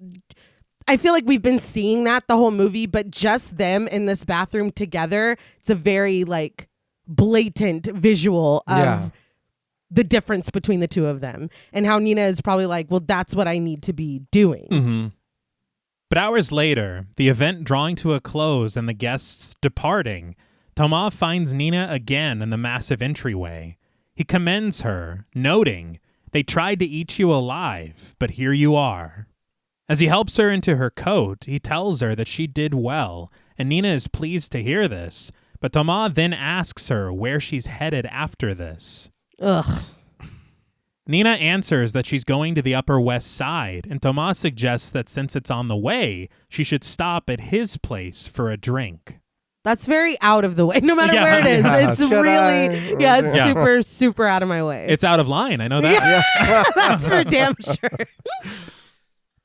I feel like we've been seeing that the whole movie, but just them in this bathroom together, it's a very blatant visual of the difference between the two of them, and how Nina is probably like, well, that's what I need to be doing. Mm-hmm. But hours later, the event drawing to a close and the guests departing, Thomas finds Nina again in the massive entryway. He commends her, noting, "They tried to eat you alive, but here you are." As he helps her into her coat, he tells her that she did well, and Nina is pleased to hear this, but Thomas then asks her where she's headed after this. Ugh. Nina answers that she's going to the Upper West Side, and Thomas suggests that since it's on the way, she should stop at his place for a drink. That's very out of the way, no matter where it is. It's it's super, super out of my way. It's out of line, I know that. That's for damn sure.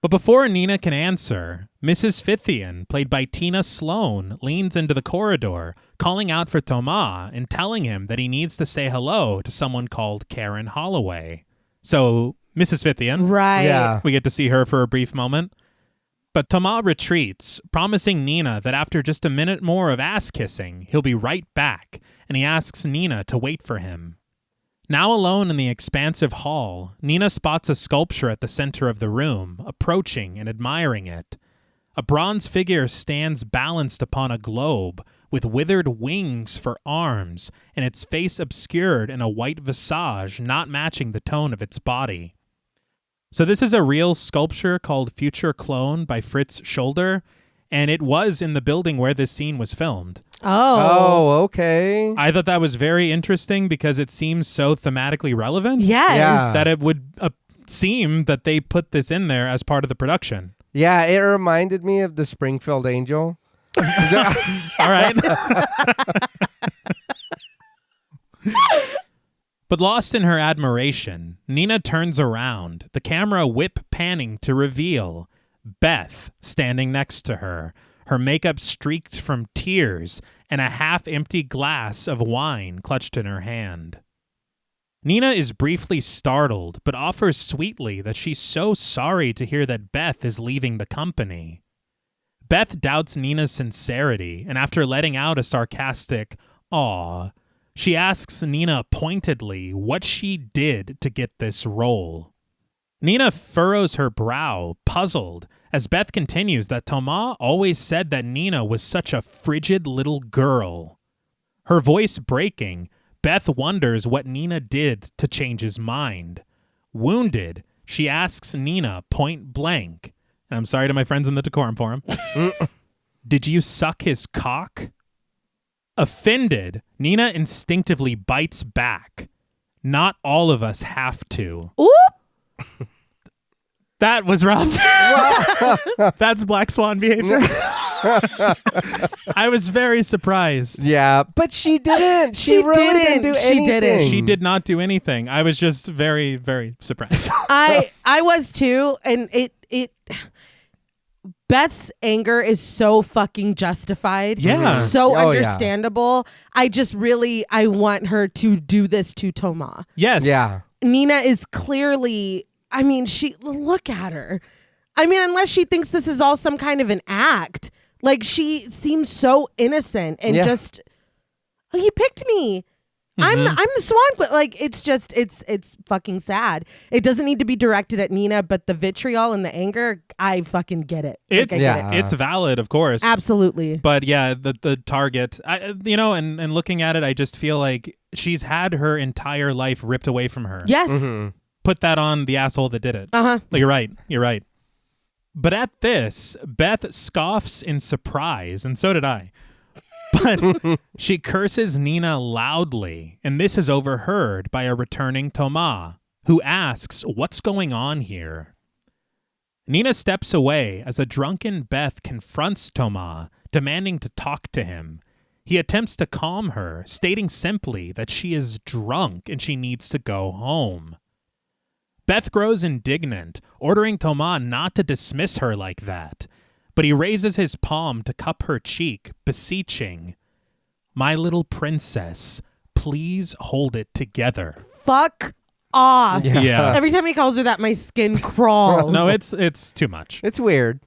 But before Nina can answer, Mrs. Fithian, played by Tina Sloan, leans into the corridor, calling out for Thomas and telling him that he needs to say hello to someone called Karen Holloway. So, Mrs. Fithian, right? We get to see her for a brief moment. But Thomas retreats, promising Nina that after just a minute more of ass-kissing, he'll be right back, and he asks Nina to wait for him. Now alone in the expansive hall, Nina spots a sculpture at the center of the room, approaching and admiring it. A bronze figure stands balanced upon a globe, with withered wings for arms, and its face obscured in a white visage not matching the tone of its body. So this is a real sculpture called Future Clone by Fritz Scholder, and it was in the building where this scene was filmed. Oh, okay. I thought that was very interesting because it seems so thematically relevant. Yes. Yeah. That it would seem that they put this in there as part of the production. Yeah, it reminded me of the Springfield Angel. All right. But lost in her admiration, Nina turns around, the camera whip panning to reveal Beth standing next to her, her makeup streaked from tears, and a half-empty glass of wine clutched in her hand. Nina is briefly startled, but offers sweetly that she's so sorry to hear that Beth is leaving the company. Beth doubts Nina's sincerity, and after letting out a sarcastic, "Aw," she asks Nina pointedly what she did to get this role. Nina furrows her brow, puzzled, as Beth continues that Thomas always said that Nina was such a frigid little girl. Her voice breaking, Beth wonders what Nina did to change his mind. Wounded, she asks Nina point blank, and I'm sorry to my friends in the Decorum Forum, did you suck his cock? Offended, Nina instinctively bites back. Not all of us have to. Oop! That was rough. That's Black Swan behavior. I was very surprised. Yeah, but she didn't. She really didn't do She anything. didn't. She did not do anything. I was just very, very surprised. I was too, and it Beth's anger is so fucking justified. Yeah. So Oh, yeah. understandable. I want her to do this to Thomas. Yes. Yeah. Nina is clearly, look at her. Unless she thinks this is all some kind of an act. Like, she seems so innocent and just, he picked me. I'm the Swan, but like, it's fucking sad. It doesn't need to be directed at Nina, but the vitriol and the anger, I fucking get it. It's I get it. it's valid, of course. Absolutely. But yeah, the target, and looking at it, I just feel like she's had her entire life ripped away from her. Yes. Put that on the asshole that did it. Uh-huh. You're right. But at this, Beth scoffs in surprise, and so did I. But she curses Nina loudly, and this is overheard by a returning Thomas, who asks, what's going on here? Nina steps away as a drunken Beth confronts Thomas, demanding to talk to him. He attempts to calm her, stating simply that she is drunk and she needs to go home. Beth grows indignant, ordering Thomas not to dismiss her like that, but he raises his palm to cup her cheek, beseeching, "My little princess, please hold it together." Fuck off. Yeah. Every time he calls her that, my skin crawls. No, it's too much. It's weird.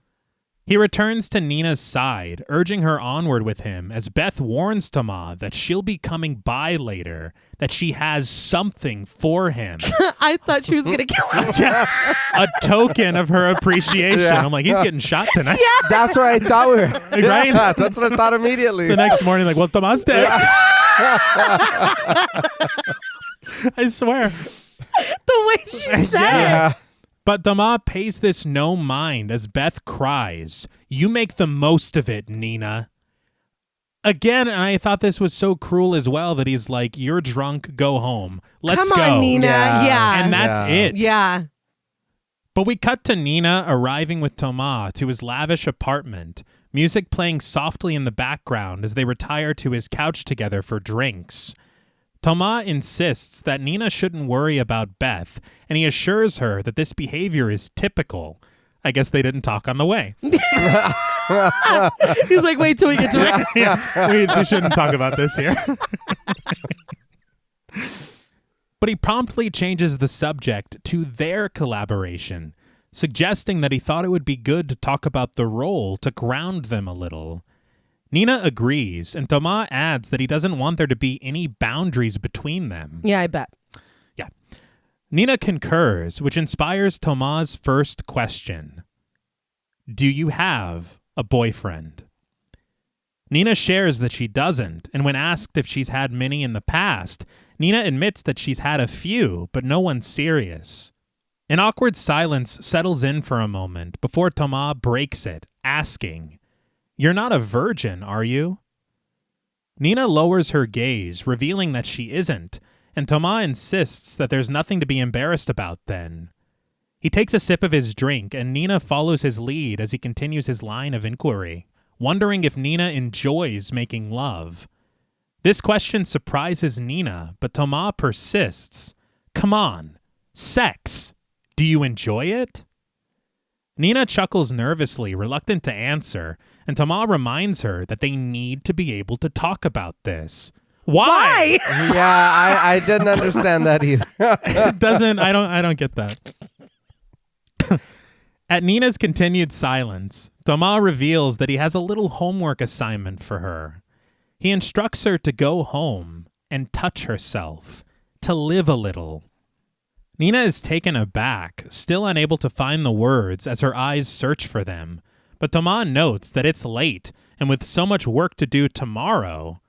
He returns to Nina's side, urging her onward with him as Beth warns Thomas that she'll be coming by later, that she has something for him. I thought she was going to kill him. A token of her appreciation. Yeah. I'm like, he's getting shot tonight. That's what I thought we were. Right? Yeah, that's what I thought immediately. The next morning, like, well, Thomas dead. I swear. The way she said it. Yeah. But Thomas pays this no mind as Beth cries, "You make the most of it, Nina." Again, and I thought this was so cruel as well that he's like, "You're drunk, go home. Let's Come go." on, Nina. Yeah. And that's it. Yeah. But we cut to Nina arriving with Thomas to his lavish apartment, music playing softly in the background as they retire to his couch together for drinks. Thomas insists that Nina shouldn't worry about Beth, and he assures her that this behavior is typical. I guess they didn't talk on the way. He's like, wait till we get to it. Yeah, we shouldn't talk about this here. But he promptly changes the subject to their collaboration, suggesting that he thought it would be good to talk about the role to ground them a little. Nina agrees, and Thomas adds that he doesn't want there to be any boundaries between them. Yeah, I bet. Yeah. Nina concurs, which inspires Thomas' first question. Do you have a boyfriend? Nina shares that she doesn't, and when asked if she's had many in the past, Nina admits that she's had a few, but no one serious. An awkward silence settles in for a moment before Thomas breaks it, asking, "You're not a virgin, are you?" Nina lowers her gaze, revealing that she isn't, and Thomas insists that there's nothing to be embarrassed about then. He takes a sip of his drink, and Nina follows his lead as he continues his line of inquiry, wondering if Nina enjoys making love. This question surprises Nina, but Thomas persists. Come on, sex. Do you enjoy it? Nina chuckles nervously, reluctant to answer, and Thomas reminds her that they need to be able to talk about this. Why? Yeah, I didn't understand that either. It doesn't. I don't get that. At Nina's continued silence, Thomas reveals that he has a little homework assignment for her. He instructs her to go home and touch herself, to live a little. Nina is taken aback, still unable to find the words as her eyes search for them. But Thomas notes that it's late, and with so much work to do tomorrow,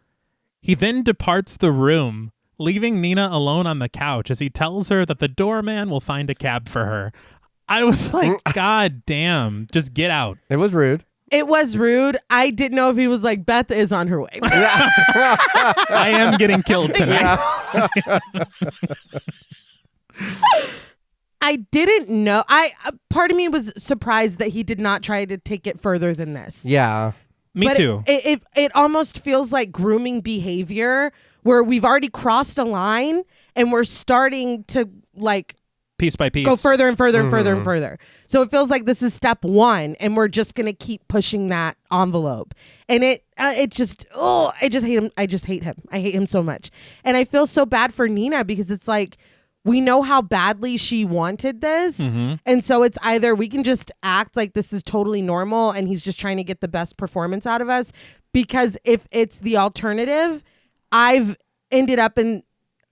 He then departs the room, leaving Nina alone on the couch as he tells her that the doorman will find a cab for her. I was like, God damn, just get out. It was rude. It was rude. I didn't know if he was like, Beth is on her way. I am getting killed tonight. I didn't know. Part of me was surprised that he did not try to take it further than this. Yeah. Me But too. It almost feels like grooming behavior where we've already crossed a line and we're starting to like Piece by piece. go further and further and further and further. So it feels like this is step one and we're just going to keep pushing that envelope. And I just hate him. I just hate him. I hate him so much. And I feel so bad for Nina because it's like, we know how badly she wanted this. And so it's either we can just act like this is totally normal and he's just trying to get the best performance out of us. Because if it's the alternative, I've ended up in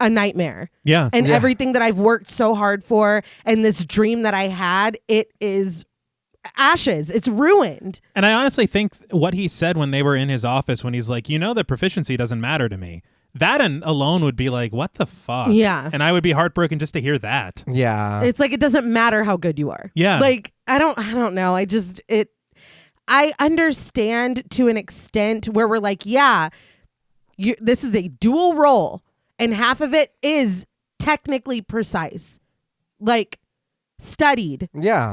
a nightmare. Yeah. And everything that I've worked so hard for and this dream that I had, it is ashes. It's ruined. And I honestly think what he said when they were in his office, when he's like, that proficiency doesn't matter to me. That alone would be like, what the fuck? Yeah. And I would be heartbroken just to hear that. Yeah. It's like it doesn't matter how good you are. Yeah. Like I don't know. I understand to an extent where we're like, this is a dual role and half of it is technically precise. Like studied,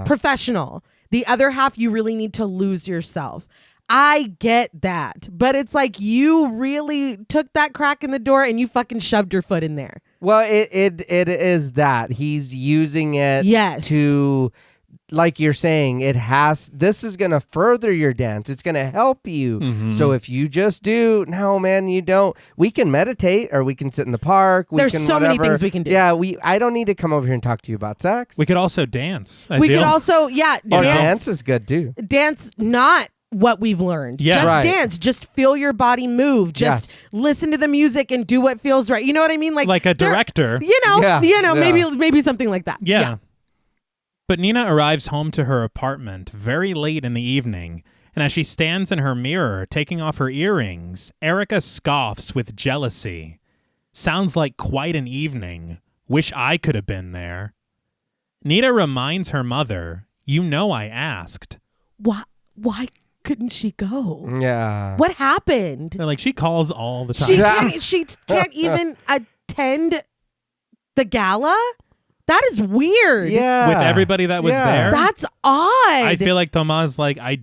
professional. The other half you really need to lose yourself. I get that, but it's like you really took that crack in the door and you fucking shoved your foot in there. Well, it is that he's using it to, like you're saying, this is going to further your dance. It's going to help you. So if you just do, no, man, you don't, we can meditate or we can sit in the park. There's so many things we can do. Yeah, I don't need to come over here and talk to you about sex. We could also dance. Could also, dance is good too. Dance, not what we've learned. Yeah. Just dance. Just feel your body move. Just listen to the music and do what feels right. You know what I mean? Like a director. Maybe something like that. Yeah. But Nina arrives home to her apartment very late in the evening, and as she stands in her mirror taking off her earrings, Erica scoffs with jealousy. Sounds like quite an evening. Wish I could have been there. Nina reminds her mother, I asked. Why couldn't she go? Yeah. What happened? They're like, she calls all the time. She can't even attend the gala? That is weird. Yeah. With everybody that was there. That's odd. I feel like Tomas, I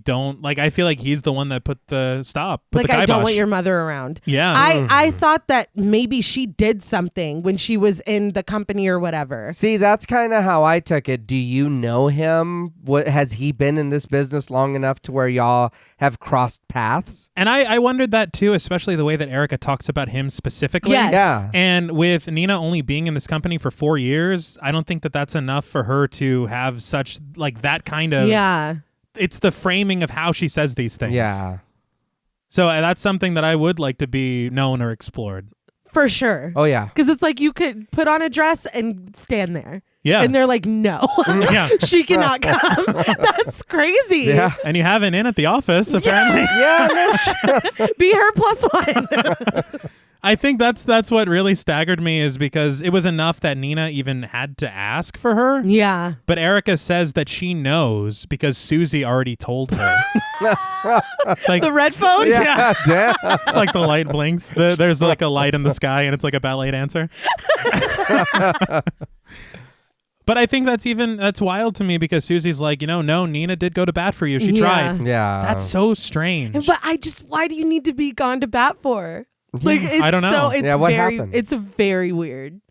feel like he's the one that put the kibosh. I don't want your mother around. Yeah. I thought that maybe she did something when she was in the company or whatever. See, that's kind of how I took it. Do you know him? Has he been in this business long enough to where y'all have crossed paths? And I wondered that too, especially the way that Erica talks about him specifically. Yes. Yeah. And with Nina only being in this company for 4 years, I don't think that that's enough for her to have such that kind of. Yeah. It's the framing of how she says these things. Yeah. So that's something that I would like to be known or explored. For sure. Oh, yeah. Because it's like you could put on a dress and stand there. Yeah. And they're like, no, she cannot come. That's crazy. Yeah. And you have an in at the office, apparently. Be her plus one. I think that's what really staggered me, is because it was enough that Nina even had to ask for her. Yeah. But Erica says that she knows because Susie already told her. Like the red phone? Yeah. Like the light blinks. There's like a light in the sky and it's like a ballet dancer. But I think that's wild to me because Susie's like, no, Nina did go to bat for you. She tried. Yeah. That's so strange. But why do you need to be gone to bat for? Like, it's I don't know. What happened? It's very weird.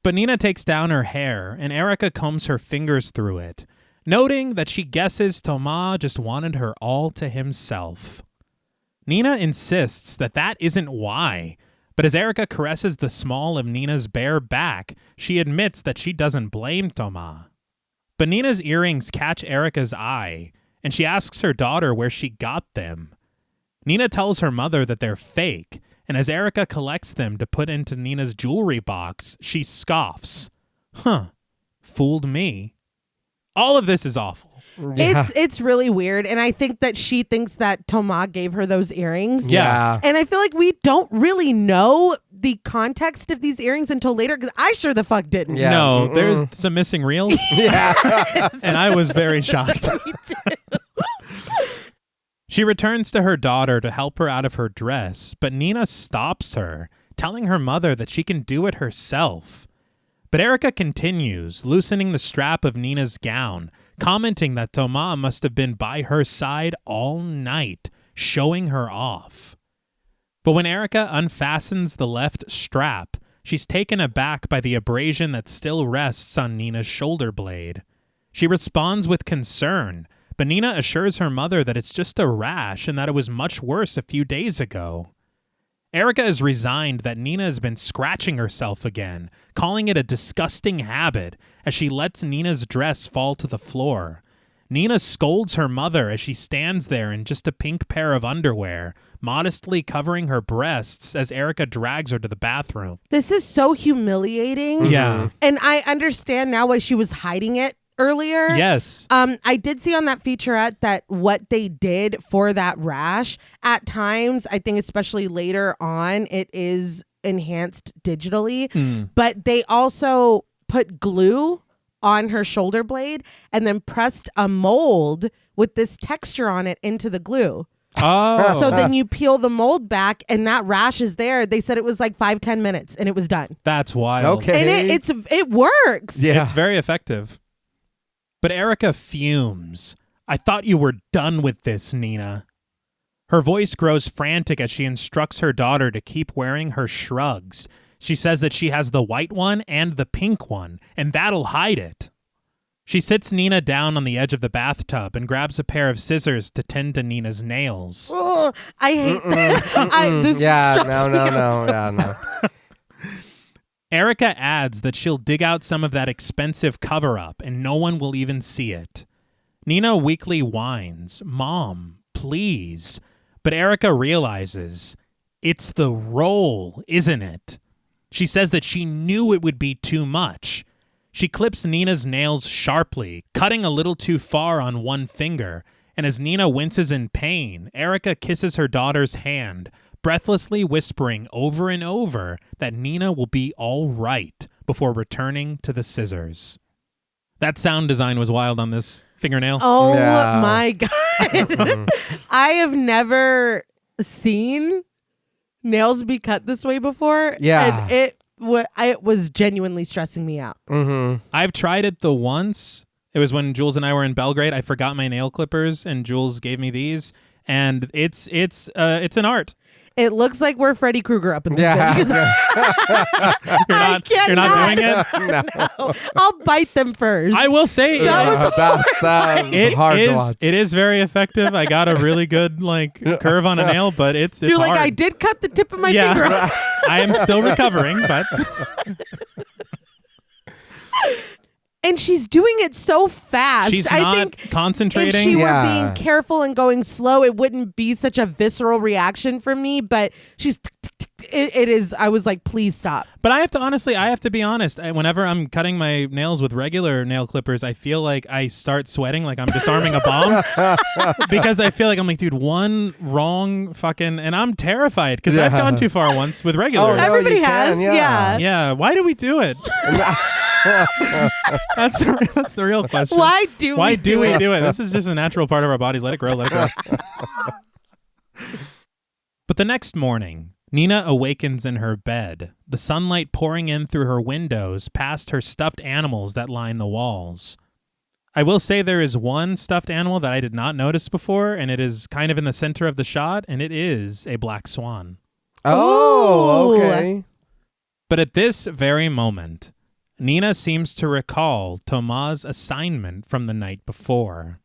But Nina takes down her hair and Erica combs her fingers through it, noting that she guesses Tomas just wanted her all to himself. Nina insists that isn't why, but as Erica caresses the small of Nina's bare back, she admits that she doesn't blame Tomas. But Nina's earrings catch Erica's eye, and she asks her daughter where she got them. Nina tells her mother that they're fake, and as Erica collects them to put into Nina's jewelry box, she scoffs. Fooled me. All of this is awful. Yeah. It's really weird. And I think that she thinks that Toma gave her those earrings. Yeah. And I feel like we don't really know the context of these earrings until later, because I sure the fuck didn't. Yeah. No, there's some missing reels. Yeah. And I was very shocked. She returns to her daughter to help her out of her dress, but Nina stops her, telling her mother that she can do it herself. But Erica continues, loosening the strap of Nina's gown, commenting that Toma must have been by her side all night, showing her off. But when Erica unfastens the left strap, she's taken aback by the abrasion that still rests on Nina's shoulder blade. She responds with concern, but Nina assures her mother that it's just a rash and that it was much worse a few days ago. Erica is resigned that Nina has been scratching herself again, calling it a disgusting habit as she lets Nina's dress fall to the floor. Nina scolds her mother as she stands there in just a pink pair of underwear, modestly covering her breasts as Erica drags her to the bathroom. This is so humiliating. Yeah. And I understand now why she was hiding it earlier. Yes. I did see on that featurette that what they did for that rash, at times, I think especially later on, it is enhanced digitally, but they also put glue on her shoulder blade and then pressed a mold with this texture on it into the glue. Oh. So then you peel the mold back and that rash is there. They said it was like 5-10 minutes and it was done. That's wild. Okay. And it works. Yeah. It's very effective. But Erica fumes. I thought you were done with this, Nina. Her voice grows frantic as she instructs her daughter to keep wearing her shrugs. She says that she has the white one and the pink one, and that'll hide it. She sits Nina down on the edge of the bathtub and grabs a pair of scissors to tend to Nina's nails. Oh, I hate that. This stresses me out so no. Erica adds that she'll dig out some of that expensive cover-up and no one will even see it. Nina weakly whines, "Mom, please." But Erica realizes, it's the role, isn't it? She says that she knew it would be too much. She clips Nina's nails sharply, cutting a little too far on one finger, and as Nina winces in pain, Erica kisses her daughter's hand, breathlessly whispering over and over that Nina will be all right before returning to the scissors. That sound design was wild on this fingernail. Oh Yeah. my God. I have never seen nails be cut this way before. Yeah. And it was genuinely stressing me out. Mm-hmm. I've tried it the once. It was when Jules and I were in Belgrade. I forgot my nail clippers and Jules gave me these. And it's an art. It looks like we're Freddy Krueger up in this Yeah. bitch. You're not doing it? No. I'll bite them first. I will say That was that was hard to watch. it is very effective. I got a really good curve on a nail, but it's You're like, hard. I did cut the tip of my finger off. I am still recovering, but And she's doing it so fast. she's I not think concentrating. if she were Yeah. being careful and going slow, it wouldn't be such a visceral reaction from me. But she's, it is. I was like, please stop. But I have to be honest. Whenever I'm cutting my nails with regular nail clippers, I feel like I start sweating like I'm disarming a bomb because I feel like I'm like, dude, one wrong fucking, and I'm terrified because I've gone too far once with regular. Oh, no, Everybody you has, can, yeah. Yeah, why do we do it? That's the real question. Why do Why we do we do it? This is just a natural part of our bodies. Let it grow. Let it grow. But the next morning, Nina awakens in her bed, the sunlight pouring in through her windows past her stuffed animals that line the walls. I will say there is one stuffed animal that I did not notice before, and it is kind of in the center of the shot, and it is a black swan. Oh, Ooh. okay. But at this very moment, Nina seems to recall Toma's assignment from the night before.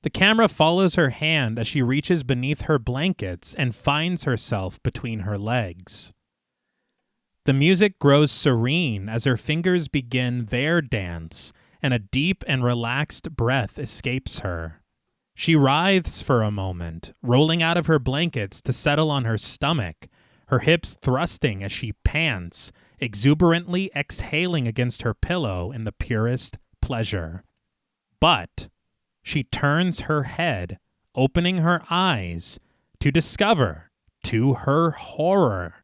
The camera follows her hand as she reaches beneath her blankets and finds herself between her legs. The music grows serene as her fingers begin their dance, and a deep and relaxed breath escapes her. She writhes for a moment, rolling out of her blankets to settle on her stomach, her hips thrusting as she pants, exuberantly exhaling against her pillow in the purest pleasure. But she turns her head, opening her eyes to discover, to her horror,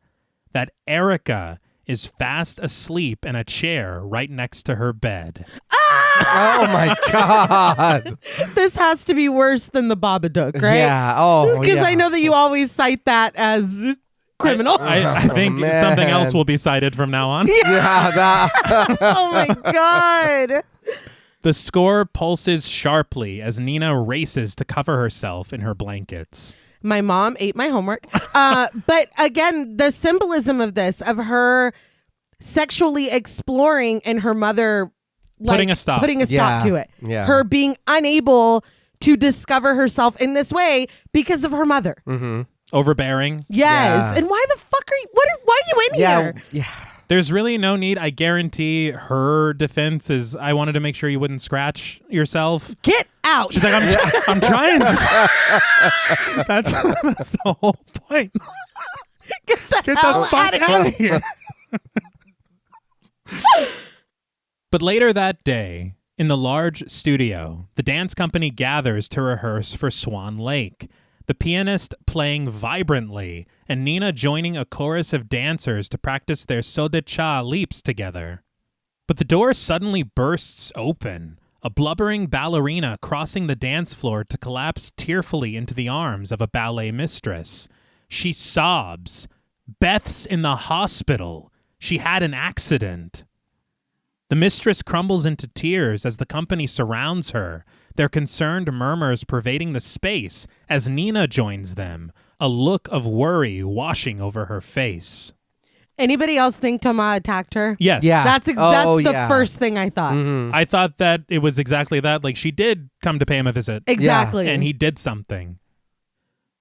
that Erica is fast asleep in a chair right next to her bed. Oh my God. This has to be worse than the Babadook, right? Yeah. Oh, Because yeah. I know that you always cite that as criminal. I think man. something else will be cited from now on. Yeah, that. Oh my God. The score pulses sharply as Nina races to cover herself in her blankets. My mom ate my homework. But again, the symbolism of this, of her sexually exploring and her mother Putting a stop. Yeah. to it. Yeah. Her being unable to discover herself in this way because of her mother. Mm-hmm. Overbearing. Yes. Yeah. And why the fuck are you, why are you in here? Yeah. There's really no need. I guarantee her defense is, I wanted to make sure you wouldn't scratch yourself. Get out. She's like, I'm trying. That's the whole point. Get the Get hell the fuck out of here. But later that day, in the large studio, the dance company gathers to rehearse for Swan Lake, the pianist playing vibrantly and Nina joining a chorus of dancers to practice their so de cha leaps together. But the door suddenly bursts open, a blubbering ballerina crossing the dance floor to collapse tearfully into the arms of a ballet mistress. She sobs. Beth's in the hospital. She had an accident. The mistress crumbles into tears as the company surrounds her, their concerned murmurs pervading the space as Nina joins them, a look of worry washing over her face. Anybody else think Thomas attacked her? Yes. Yeah. That's the yeah. first thing I thought. Mm-hmm. I thought that it was exactly that. Like, she did come to pay him a visit. Exactly. And he did something.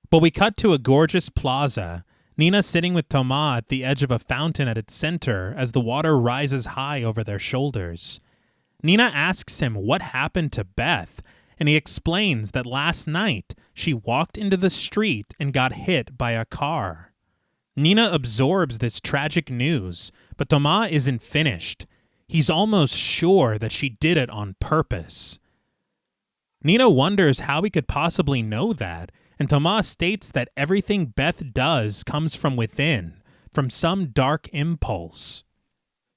But we cut to a gorgeous plaza, Nina sitting with Thomas at the edge of a fountain at its center as the water rises high over their shoulders. Nina asks him what happened to Beth, and he explains that last night she walked into the street and got hit by a car. Nina absorbs this tragic news, but Thomas isn't finished. He's almost sure that she did it on purpose. Nina wonders how he could possibly know that, and Thomas states that everything Beth does comes from within, from some dark impulse.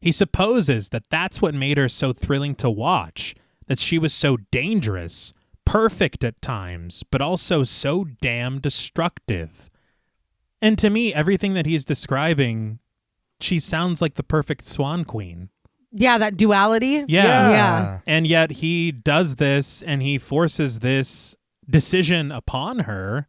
He supposes that that's what made her so thrilling to watch, that she was so dangerous, perfect at times, but also so damn destructive. And to me, everything that he's describing, she sounds like the perfect Swan Queen. Yeah, that duality. Yeah. And yet he does this and he forces this decision upon her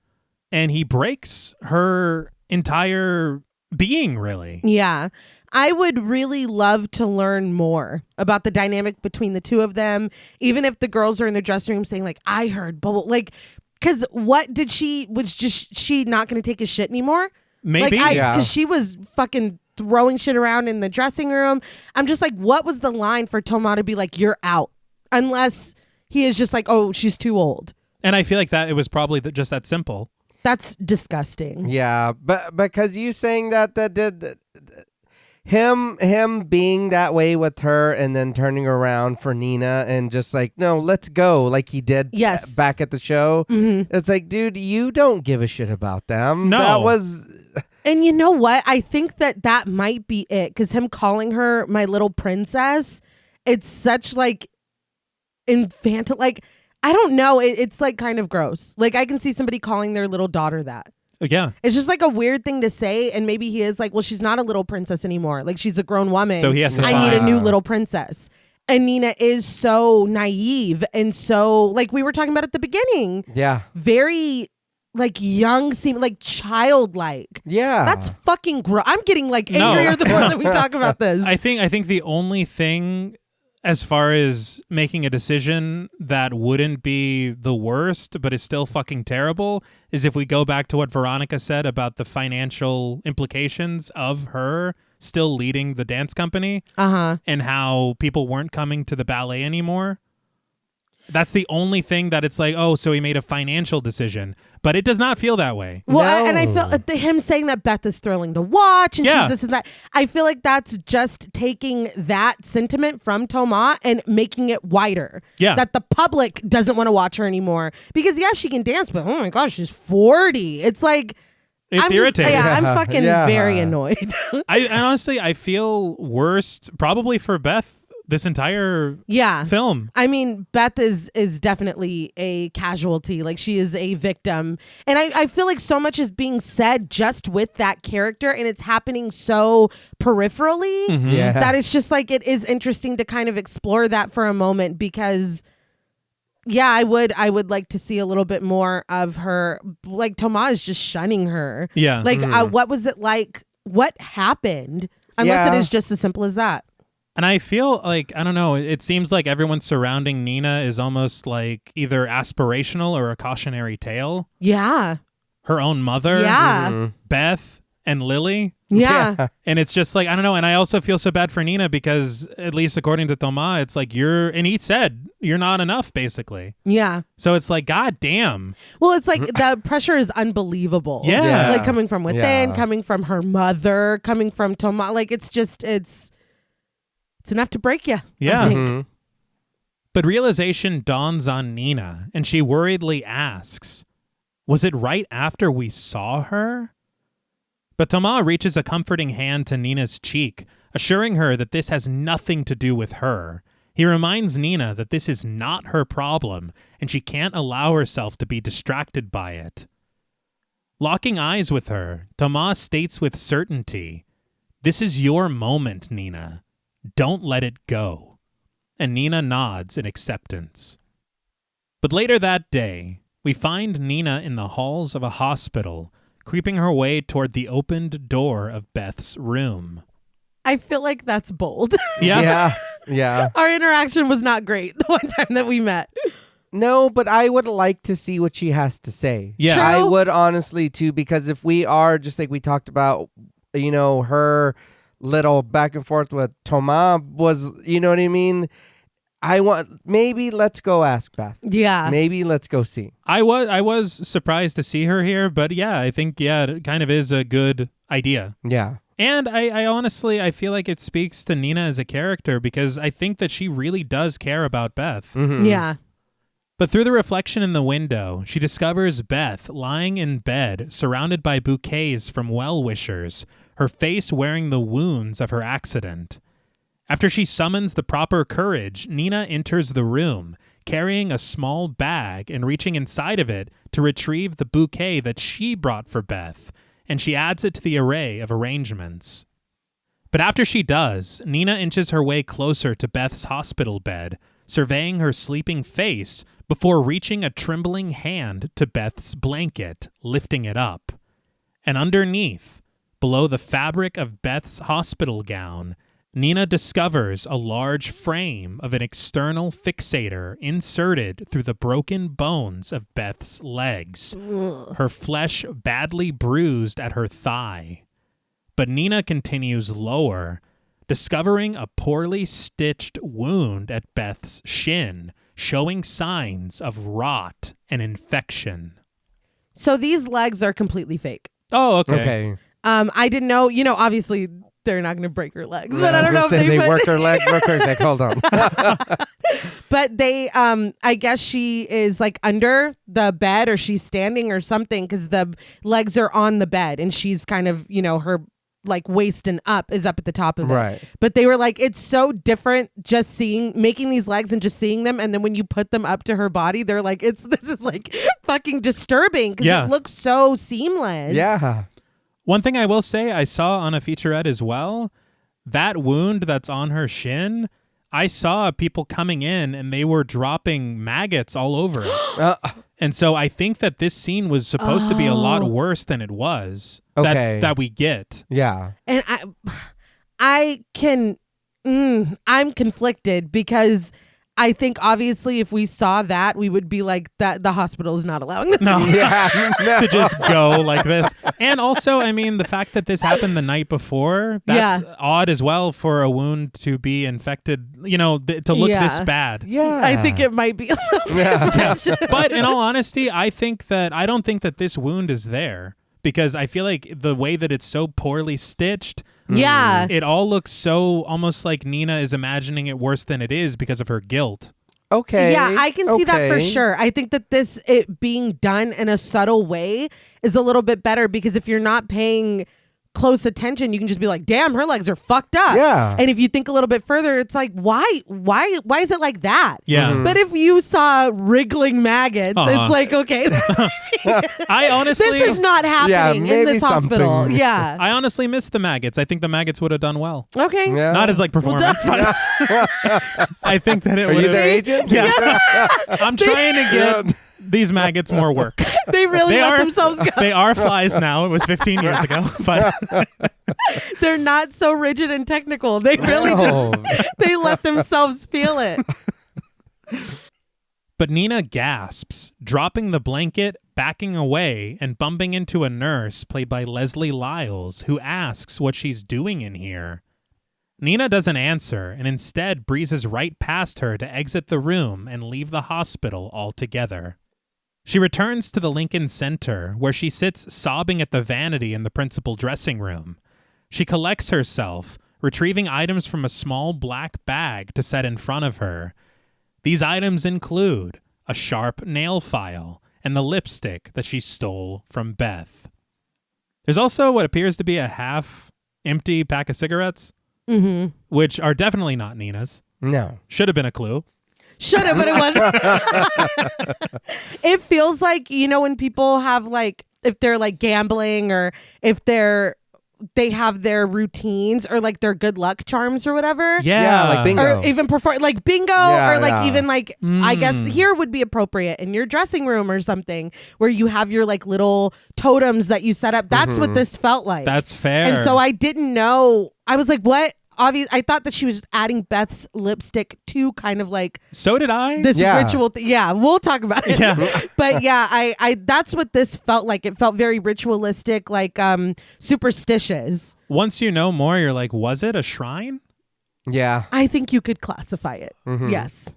and he breaks her entire being, really. Yeah. I would really love to learn more about the dynamic between the two of them, even if the girls are in the dressing room saying, like, I heard bubble, like, because what did she, was just she not going to take his shit anymore? Maybe. Like, Yeah. because she was fucking throwing shit around in the dressing room. I'm just like, what was the line for Thomas to be like, you're out? Unless he is just like, oh, she's too old. And I feel like that it was probably just that simple. That's disgusting. Yeah, but because you saying that did him being that way with her and then turning around for Nina and just like, no, let's go, like he did Yes. back at the show. Mm-hmm. It's like, dude, you don't give a shit about them. No. That was And you know what? I think that might be it. Because him calling her my little princess, it's such like infantile. Like, I don't know. It's like kind of gross. Like, I can see somebody calling their little daughter that. Yeah. It's just like a weird thing to say. And maybe he is like, well, she's not a little princess anymore. Like, she's a grown woman. So he has to I need a find- new little princess. And Nina is so naive and so, like we were talking about at the beginning, yeah. very like young, seem like childlike. Yeah. That's fucking gross. I'm getting like No. angrier the more that we talk about this. I think the only thing as far as making a decision that wouldn't be the worst but is still fucking terrible is if we go back to what Veronica said about the financial implications of her still leading the dance company Uh-huh. and how people weren't coming to the ballet anymore. That's the only thing that it's like, oh, so he made a financial decision. But it does not feel that way. Well, No. and I feel him saying that Beth is thrilling to watch and she's this and that. I feel like that's just taking that sentiment from Thomas and making it wider. Yeah. That the public doesn't want to watch her anymore. Because, yeah, she can dance, but oh my gosh, she's 40. It's like... It's irritating. I'm fucking very annoyed. I honestly, I feel worst probably for Beth this entire film. I mean, Beth is definitely a casualty. Like, she is a victim. And I feel like so much is being said just with that character, and it's happening so peripherally that it's just like, it is interesting to kind of explore that for a moment because... Yeah, I would like to see a little bit more of her. Like, Thomas is just shunning her. Yeah. Like, what was it like? What happened? Unless it is just as simple as that. And I feel like, I don't know, it seems like everyone surrounding Nina is almost like either aspirational or a cautionary tale. Yeah. Her own mother. Yeah. Beth and Lily. Yeah. And it's just like, I don't know. And I also feel so bad for Nina because, at least according to Thomas, it's like and he said, you're not enough, basically. Yeah. So it's like, God damn. Well, it's like the pressure is unbelievable. Yeah. Like coming from within, coming from her mother, coming from Thomas. Like, it's just, it's enough to break you. Yeah. I think. But realization dawns on Nina and she worriedly asks, was it right after we saw her? But Thomas reaches a comforting hand to Nina's cheek, assuring her that this has nothing to do with her. He reminds Nina that this is not her problem, and she can't allow herself to be distracted by it. Locking eyes with her, Thomas states with certainty, "This is your moment, Nina. Don't let it go." And Nina nods in acceptance. But later that day, we find Nina in the halls of a hospital, creeping her way toward the opened door of Beth's room. I feel like that's bold. Yeah. Yeah. Our interaction was not great the one time that we met. No, but I would like to see what she has to say. Yeah. True. I would honestly too, because if we are, just like we talked about, her little back and forth with Thomas was, you know what I mean? Maybe let's go ask Beth. Yeah. Maybe let's go see. I was surprised to see her here, but yeah, I think, it kind of is a good idea. Yeah. And I honestly, I feel like it speaks to Nina as a character because I think that she really does care about Beth. Mm-hmm. Yeah. But through the reflection in the window, she discovers Beth lying in bed, surrounded by bouquets from well-wishers, her face wearing the wounds of her accident. After she summons the proper courage, Nina enters the room, carrying a small bag and reaching inside of it to retrieve the bouquet that she brought for Beth, and she adds it to the array of arrangements. But after she does, Nina inches her way closer to Beth's hospital bed, surveying her sleeping face before reaching a trembling hand to Beth's blanket, lifting it up. And underneath, below the fabric of Beth's hospital gown, Nina discovers a large frame of an external fixator inserted through the broken bones of Beth's legs, her flesh badly bruised at her thigh. But Nina continues lower, discovering a poorly stitched wound at Beth's shin, showing signs of rot and infection. So these legs are completely fake. Oh, okay. I didn't know, obviously they're not going to break her legs, but I don't know if they work her legs real quick. Like, hold on. But they, I guess she is like under the bed or she's standing or something because the legs are on the bed and she's kind of, her like waist and up is up at the top of it. Right. But they were like, it's so different just making these legs and just seeing them. And then when you put them up to her body, they're like, this is like fucking disturbing because it looks so seamless. Yeah. One thing I will say I saw on a featurette as well, that wound that's on her shin, I saw people coming in and they were dropping maggots all over it. And so I think that this scene was supposed to be a lot worse than it was. Okay. That we get. Yeah. And I'm conflicted because I think obviously if we saw that, we would be like, that the hospital is not allowing this. No. No. To just go like this. And also, I mean, the fact that this happened the night before, that's odd as well for a wound to be infected, you know, to look this bad. Yeah. I think it might be a little too much. But in all honesty, I don't think that this wound is there, because I feel like the way that it's so poorly stitched, Yeah. it all looks so almost like Nina is imagining it worse than it is because of her guilt. Okay. Yeah, I can see that for okay. sure. I think that it being done in a subtle way is a little bit better, because if you're not paying close attention, you can just be like, damn, her legs are fucked up. Yeah. And if you think a little bit further, it's like, why is it like that? Yeah. Mhm. But if you saw wriggling maggots, Uh-huh. it's like, okay, I honestly this is not happening in maybe this hospital. something. Yeah. I honestly miss the maggots. I think the maggots would have done well. Okay. Yeah. Not as like performance, but I think that it Are would you have. their agent? Yeah. I'm trying to get these maggots more work. They really let themselves go. They are flies now. It was 15 years ago, but They're not so rigid and technical. They really just they let themselves feel it. But Nina gasps, dropping the blanket, backing away, and bumping into a nurse played by Leslie Lyles, who asks what she's doing in here. Nina doesn't answer and instead breezes right past her to exit the room and leave the hospital altogether. She returns to the Lincoln Center, where she sits sobbing at the vanity in the principal dressing room. She collects herself, retrieving items from a small black bag to set in front of her. These items include a sharp nail file and the lipstick that she stole from Beth. There's also what appears to be a half-empty pack of cigarettes, which are definitely not Nina's. No. Should have been a clue. Should have, but it wasn't. It feels like, you know, when people have like, if they're like gambling, or if they have their routines or like their good luck charms or whatever. Yeah, like bingo. Or even perform like bingo, Yeah, or like yeah. even like, I guess here would be appropriate in your dressing room or something, where you have your like little totems that you set up. That's what this felt like. That's fair. And so I didn't know. I was like, what? I thought that she was adding Beth's lipstick to kind of like So did I. this Yeah. ritual. Yeah, we'll talk about it. Yeah. But yeah, I that's what this felt like. It felt very ritualistic, like superstitious. Once you know more, you're like, was it a shrine? Yeah. I think you could classify it. Yes.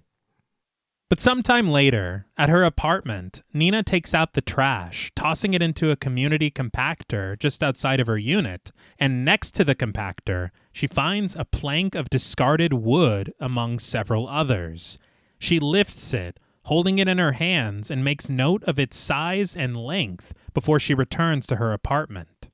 But sometime later, at her apartment, Nina takes out the trash, tossing it into a community compactor just outside of her unit, and next to the compactor, she finds a plank of discarded wood among several others. She lifts it, holding it in her hands, and makes note of its size and length before she returns to her apartment.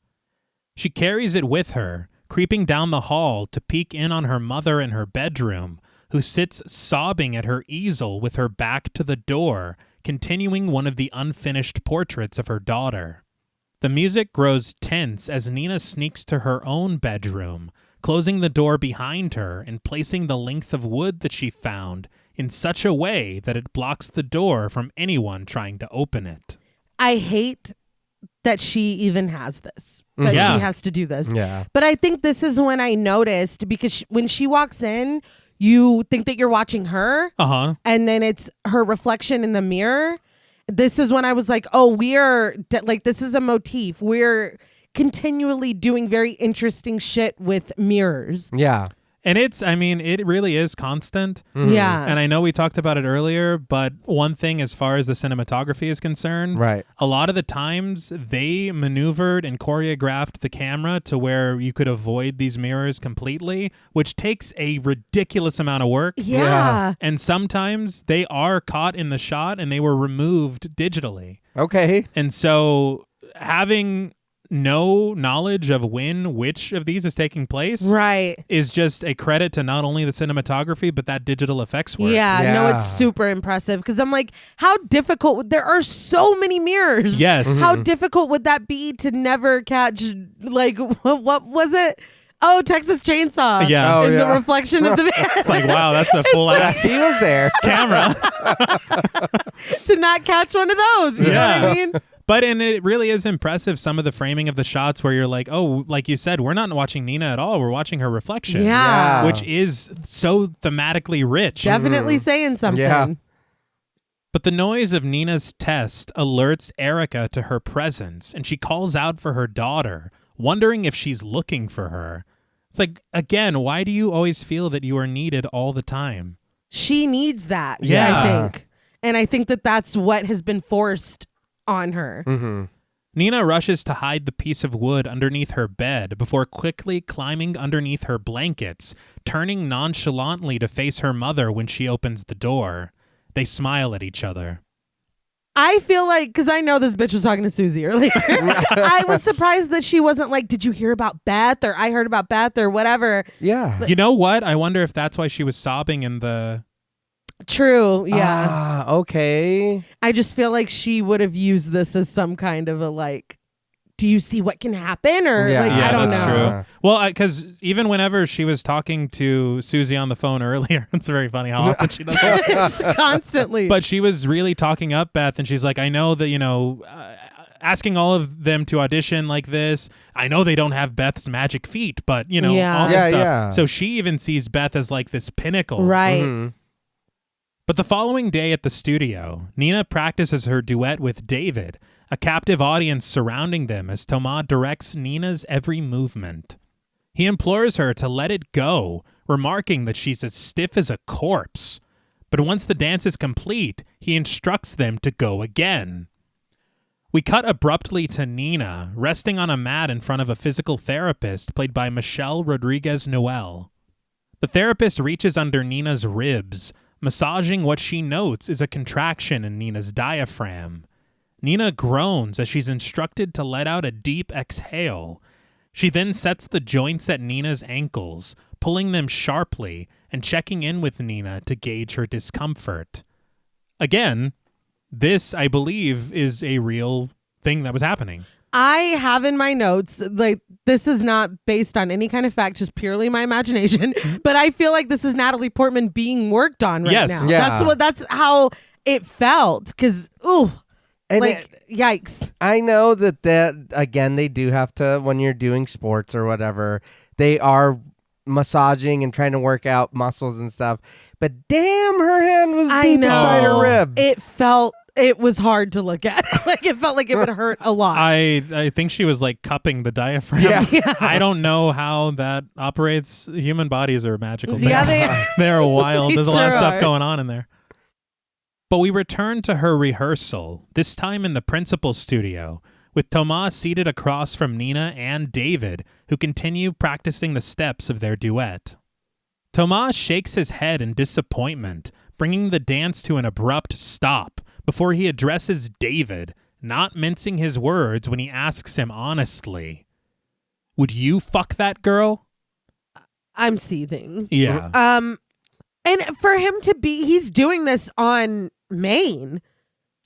She carries it with her, creeping down the hall to peek in on her mother in her bedroom, who sits sobbing at her easel with her back to the door, continuing one of the unfinished portraits of her daughter. The music grows tense as Nina sneaks to her own bedroom, closing the door behind her and placing the length of wood that she found in such a way that it blocks the door from anyone trying to open it. I hate that she even has this, that Yeah. she has to do this. Yeah. But I think this is when I noticed, because when she walks in, you think that you're watching her, Uh-huh. and then it's her reflection in the mirror. This is when I was like, oh, this is a motif. We're continually doing very interesting shit with mirrors. Yeah. And it really is constant. Yeah. And I know we talked about it earlier, but one thing as far as the cinematography is concerned, Right. a lot of the times they maneuvered and choreographed the camera to where you could avoid these mirrors completely, which takes a ridiculous amount of work. Yeah. And sometimes they are caught in the shot and they were removed digitally. Okay. And so having no knowledge of which of these is taking place Right. is just a credit to not only the cinematography, but that digital effects work. Yeah. No, Yeah. it's super impressive, because I'm like, how difficult? There are so many mirrors. Yes. How difficult would that be to never catch, like, what was it? Oh, Texas Chainsaw. Yeah. Oh, in the yeah. reflection of the It's like, wow, that's a full ass He was there. camera. to not catch one of those. You know what I mean? And it really is impressive, some of the framing of the shots where you're like, oh, like you said, we're not watching Nina at all. We're watching her reflection. Yeah. Which is so thematically rich. Definitely saying something. Yeah. But the noise of Nina's test alerts Erica to her presence, and she calls out for her daughter, wondering if she's looking for her. It's like, again, why do you always feel that you are needed all the time? She needs that, Yeah. I think. And I think that that's what has been forced on her. Mm-hmm. Nina rushes to hide the piece of wood underneath her bed before quickly climbing underneath her blankets, turning nonchalantly to face her mother when she opens the door. They smile at each other. I feel like, because I know this bitch was talking to Susie earlier, I was surprised that she wasn't like, did you hear about Beth? Or I heard about Beth or whatever. Yeah. You know what? I wonder if that's why she was sobbing in the... True, yeah. Okay. I just feel like she would have used this as some kind of a like, do you see what can happen? Or Yeah. like, Yeah, I don't that's know. true. Well, because even whenever she was talking to Susie on the phone earlier, it's very funny how often she does that. It's constantly. But she was really talking up Beth, and she's like, I know that, asking all of them to audition like this, I know they don't have Beth's magic feet, but, Yeah. all this Yeah, stuff. yeah. So she even sees Beth as like this pinnacle. right. Mhm. But the following day at the studio, Nina practices her duet with David, a captive audience surrounding them as Thomas directs Nina's every movement. He implores her to let it go, remarking that she's as stiff as a corpse. But once the dance is complete, he instructs them to go again. We cut abruptly to Nina, resting on a mat in front of a physical therapist played by Michelle Rodriguez-Noel. The therapist reaches under Nina's ribs, massaging what she notes is a contraction in Nina's diaphragm. Nina groans as she's instructed to let out a deep exhale. She then sets the joints at Nina's ankles, pulling them sharply and checking in with Nina to gauge her discomfort. Again, this, I believe, is a real thing that was happening. I have in my notes, like, this is not based on any kind of fact, just purely my imagination. But I feel like this is Natalie Portman being worked on right Yes. now. Yeah. That's how it felt. Because, ooh, And like, yikes. I know that again, they do have to, when you're doing sports or whatever, they are massaging and trying to work out muscles and stuff. But damn, her hand was I deep know. inside her rib. It was hard to look at. Like, it felt like it would hurt a lot. I think she was like cupping the diaphragm. Yeah. I don't know how that operates. Human bodies are magical things. Yeah, They're wild. They There's a lot of sure stuff are. going on in there. But we return to her rehearsal, this time in the principal's studio, with Thomas seated across from Nina and David, who continue practicing the steps of their duet. Thomas shakes his head in disappointment, bringing the dance to an abrupt stop before he addresses David, not mincing his words when he asks him honestly, "Would you fuck that girl?" I'm seething. Yeah. And for him to be, he's doing this on Maine.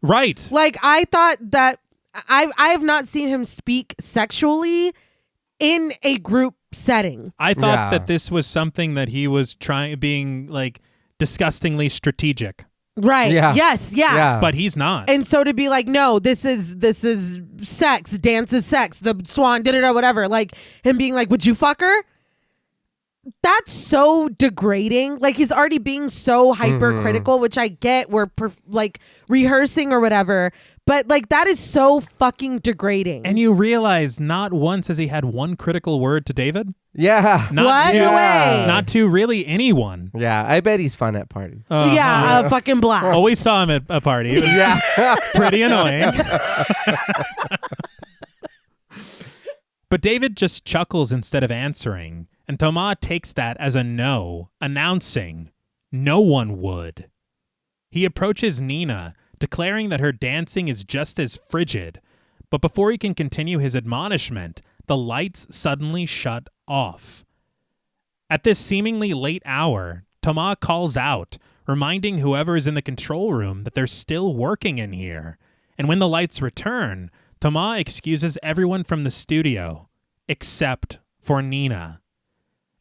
Right. Like, I thought that I have not seen him speak sexually in a group setting. I thought Yeah. that this was something that he was being like disgustingly strategic, Right. Yeah. Yes. Yeah. but he's not. And so to be like, no, this is sex. Dance is sex. The Swan did it or whatever. Like, him being like, would you fuck her? That's so degrading. Like, he's already being so hypercritical, which I get. We're like rehearsing or whatever, but like, that is so fucking degrading. And you realize not once has he had one critical word to David. Yeah. Not What? to, No way. Not to really anyone. Yeah. I bet he's fun at parties. yeah, a fucking blast. Always saw him at a party. It was Yeah. pretty annoying. But David just chuckles instead of answering, and Thomas takes that as a no, announcing, "No one would." He approaches Nina, declaring that her dancing is just as frigid, but before he can continue his admonishment, the lights suddenly shut off. At this seemingly late hour, Thomas calls out, reminding whoever is in the control room that they're still working in here, and when the lights return, Thomas excuses everyone from the studio, except for Nina.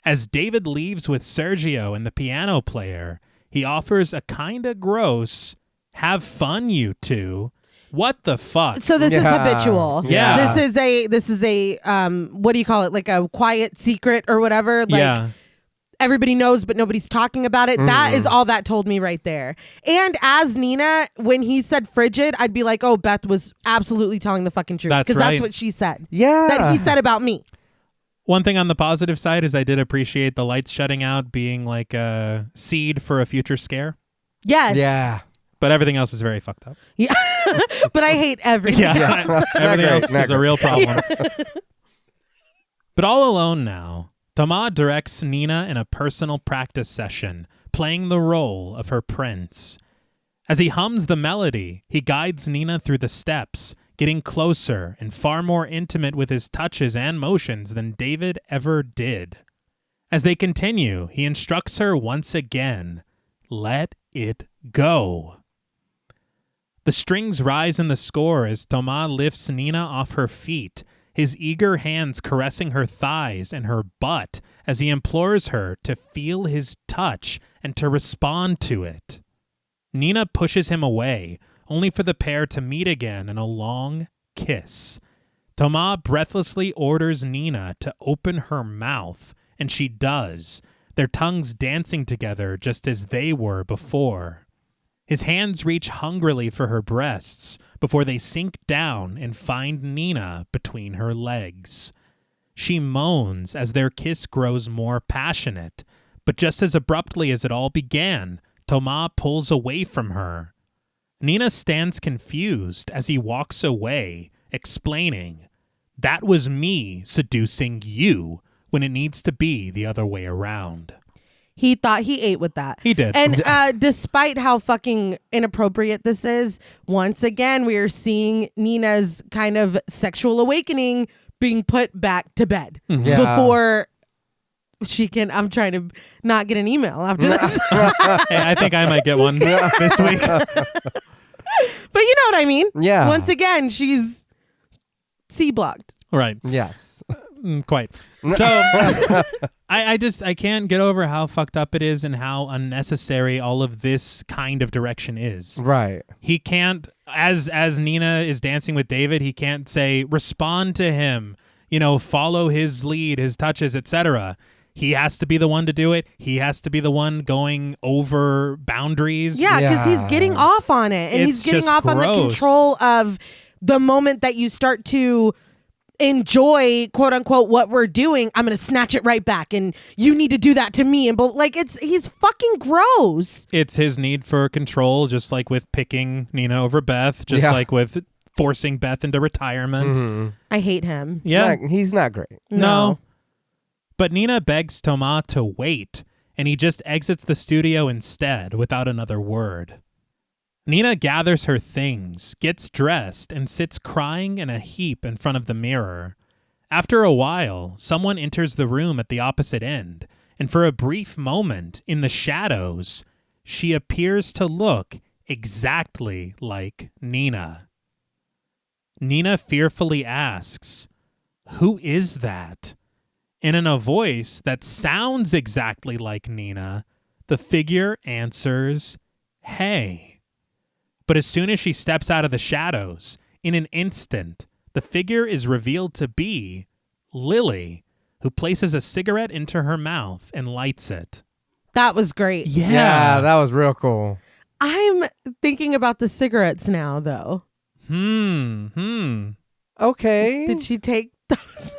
As David leaves with Sergio and the piano player, he offers a kinda gross, "Have fun, you two," What the fuck? So this is habitual. Yeah. This is a what do you call it? Like a quiet secret or whatever. Like everybody knows, but nobody's talking about it. That is all that told me right there. And as Nina, when he said frigid, I'd be like, oh, Beth was absolutely telling the fucking truth. Because that's what she said. Yeah. That he said about me. One thing on the positive side is I did appreciate the lights shutting out being like a seed for a future scare. Yes. Yeah. But everything else is very fucked up. Yeah. But I hate everything. Yeah. Everything else is a real problem. But all alone now, Thomas directs Nina in a personal practice session, playing the role of her prince. As he hums the melody, he guides Nina through the steps, getting closer and far more intimate with his touches and motions than David ever did. As they continue, he instructs her once again, let it go. The strings rise in the score as Thomas lifts Nina off her feet, his eager hands caressing her thighs and her butt as he implores her to feel his touch and to respond to it. Nina pushes him away, only for the pair to meet again in a long kiss. Thomas breathlessly orders Nina to open her mouth, and she does, their tongues dancing together just as they were before. His hands reach hungrily for her breasts before they sink down and find Nina between her legs. She moans as their kiss grows more passionate, but just as abruptly as it all began, Thomas pulls away from her. Nina stands confused as he walks away, explaining, "That was me seducing you when it needs to be the other way around." He thought he ate with that. He did. And despite how fucking inappropriate this is, once again, we are seeing Nina's kind of sexual awakening being put back to bed before she can. I'm trying to not get an email after this. Hey, I think I might get one this week. But you know what I mean? Yeah. Once again, she's C-blocked. Right. Yes. Quite. So I can't get over how fucked up it is and how unnecessary all of this kind of direction is. Right. He can't, as Nina is dancing with David, he can't say, respond to him, follow his lead, his touches, etc. He has to be the one to do it. He has to be the one going over boundaries. Yeah, because he's getting off on it. And he's getting off on the control of the moment that you start to enjoy, quote unquote, what we're doing. I'm going to snatch it right back. And you need to do that to me. And he's fucking gross. It's his need for control, just like with picking Nina over Beth, just like with forcing Beth into retirement. Mm-hmm. I hate him. He's not great. No. But Nina begs Thomas to wait, and he just exits the studio instead without another word. Nina gathers her things, gets dressed, and sits crying in a heap in front of the mirror. After a while, someone enters the room at the opposite end, and for a brief moment, in the shadows, she appears to look exactly like Nina. Nina fearfully asks, "Who is that?" And in a voice that sounds exactly like Nina, the figure answers, "Hey." But as soon as she steps out of the shadows, in an instant, the figure is revealed to be Lily, who places a cigarette into her mouth and lights it. That was great. Yeah, that was real cool. I'm thinking about the cigarettes now, though. Okay. Did she take those?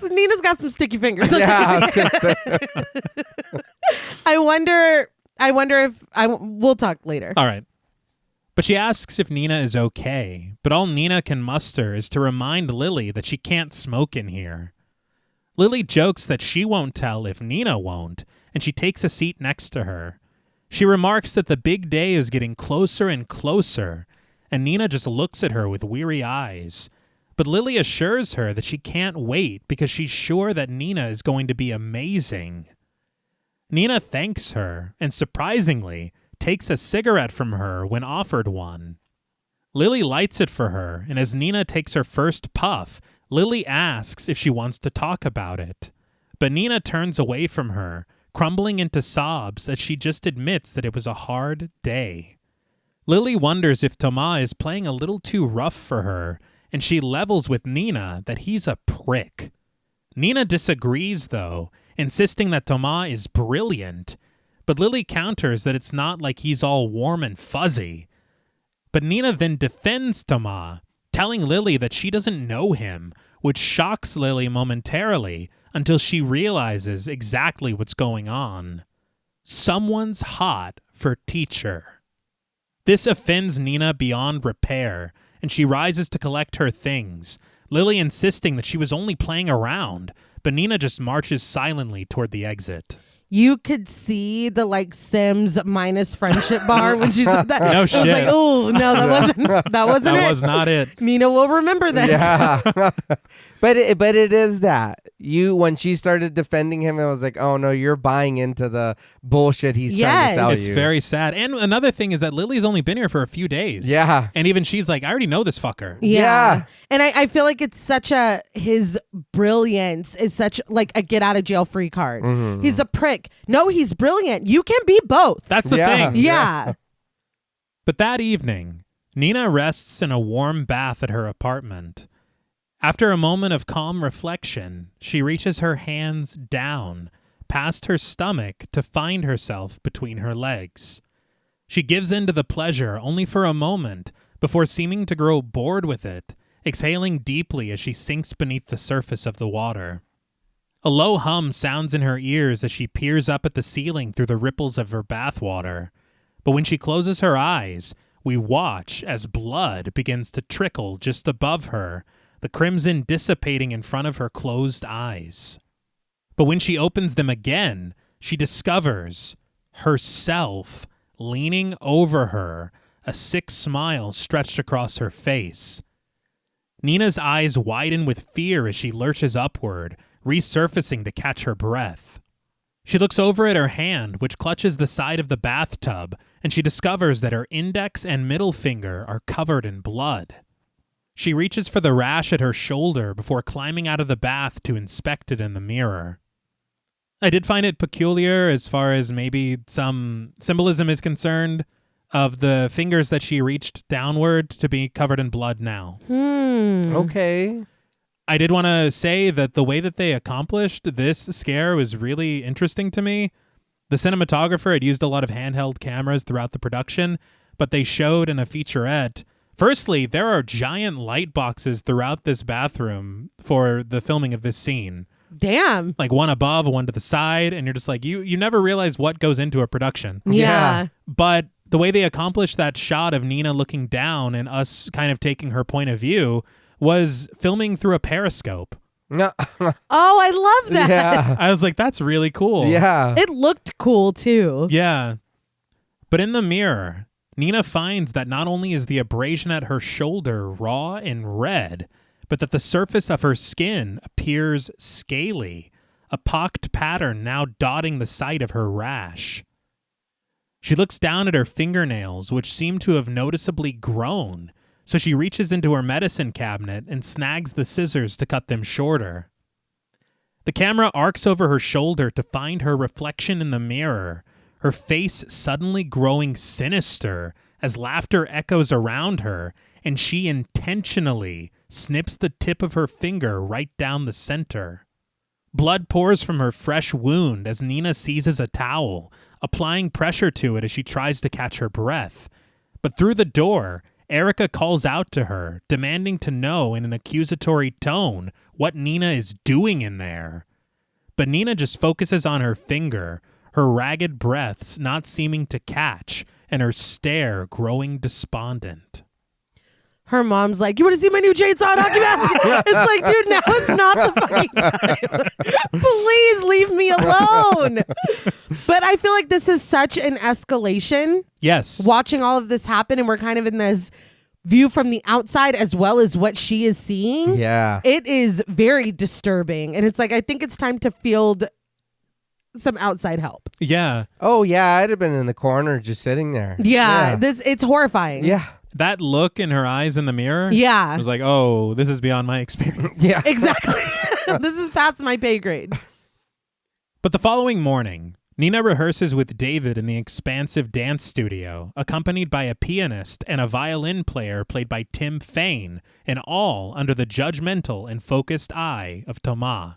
Nina's got some sticky fingers. Yeah, I was gonna say. I wonder if we'll talk later. All right. But she asks if Nina is okay, but all Nina can muster is to remind Lily that she can't smoke in here. Lily jokes that she won't tell if Nina won't, and she takes a seat next to her. She remarks that the big day is getting closer and closer, and Nina just looks at her with weary eyes. But Lily assures her that she can't wait because she's sure that Nina is going to be amazing. Nina thanks her, and surprisingly, takes a cigarette from her when offered one. Lily lights it for her, and as Nina takes her first puff, Lily asks if she wants to talk about it. But Nina turns away from her, crumbling into sobs as she just admits that it was a hard day. Lily wonders if Thomas is playing a little too rough for her, and she levels with Nina that he's a prick. Nina disagrees, though, insisting that Thomas is brilliant, but Lily counters that it's not like he's all warm and fuzzy. But Nina then defends Thomas, telling Lily that she doesn't know him, which shocks Lily momentarily until she realizes exactly what's going on. Someone's hot for teacher. This offends Nina beyond repair, and she rises to collect her things, Lily insisting that she was only playing around, but Nina just marches silently toward the exit. You could see the Sims minus friendship bar when she said that. No shit. I was like, oh no, that wasn't it. That was not it. Nina will remember this. Yeah. But it is that. When she started defending him, I was like, oh no, you're buying into the bullshit he's trying to sell It's you. very sad. And another thing is that Lily's only been here for a few days. Yeah. And even she's like, I already know this fucker. Yeah. And I feel like it's his brilliance is such a get out of jail free card. Mm-hmm. He's a prick. No, he's brilliant. You can be both. That's the thing. Yeah. But that evening, Nina rests in a warm bath at her apartment. After a moment of calm reflection, she reaches her hands down, past her stomach, to find herself between her legs. She gives in to the pleasure only for a moment before seeming to grow bored with it, exhaling deeply as she sinks beneath the surface of the water. A low hum sounds in her ears as she peers up at the ceiling through the ripples of her bathwater. But when she closes her eyes, we watch as blood begins to trickle just above her, the crimson dissipating in front of her closed eyes. But when she opens them again, she discovers herself leaning over her, a sick smile stretched across her face. Nina's eyes widen with fear as she lurches upward, resurfacing to catch her breath. She looks over at her hand, which clutches the side of the bathtub, and she discovers that her index and middle finger are covered in blood. She reaches for the rash at her shoulder before climbing out of the bath to inspect it in the mirror. I did find it peculiar as far as maybe some symbolism is concerned of the fingers that she reached downward to be covered in blood now. Okay. I did want to say that the way that they accomplished this scare was really interesting to me. The cinematographer had used a lot of handheld cameras throughout the production, but they showed in a featurette. Firstly, there are giant light boxes throughout this bathroom for the filming of this scene. Damn. One above, one to the side, and you're just like, you never realize what goes into a production. Yeah. But the way they accomplished that shot of Nina looking down and us kind of taking her point of view was filming through a periscope. No. Oh, I love that. Yeah. I was like, that's really cool. Yeah. It looked cool too. Yeah. But in the mirror, Nina finds that not only is the abrasion at her shoulder raw and red, but that the surface of her skin appears scaly, a pocked pattern now dotting the site of her rash. She looks down at her fingernails, which seem to have noticeably grown, so she reaches into her medicine cabinet and snags the scissors to cut them shorter. The camera arcs over her shoulder to find her reflection in the mirror, her face suddenly growing sinister as laughter echoes around her, and she intentionally snips the tip of her finger right down the center. Blood pours from her fresh wound as Nina seizes a towel, applying pressure to it as she tries to catch her breath. But through the door, Erica calls out to her, demanding to know in an accusatory tone what Nina is doing in there. But Nina just focuses on her finger, her ragged breaths not seeming to catch, and her stare growing despondent. Her mom's like, you want to see my new chainsaw hockey mask? It's like, dude, now is not the fucking time. Please leave me alone. But I feel like this is such an escalation. Yes. Watching all of this happen, and we're kind of in this view from the outside as well as what she is seeing. Yeah. It is very disturbing. And it's like, I think it's time to field some outside help. Yeah. Oh, yeah. I'd have been in the corner just sitting there. Yeah. It's horrifying. Yeah. That look in her eyes in the mirror. Yeah. I was like, oh, this is beyond my experience. Yeah. Exactly. This is past my pay grade. But the following morning, Nina rehearses with David in the expansive dance studio, accompanied by a pianist and a violin player played by Tim Fain, and all under the judgmental and focused eye of Thomas.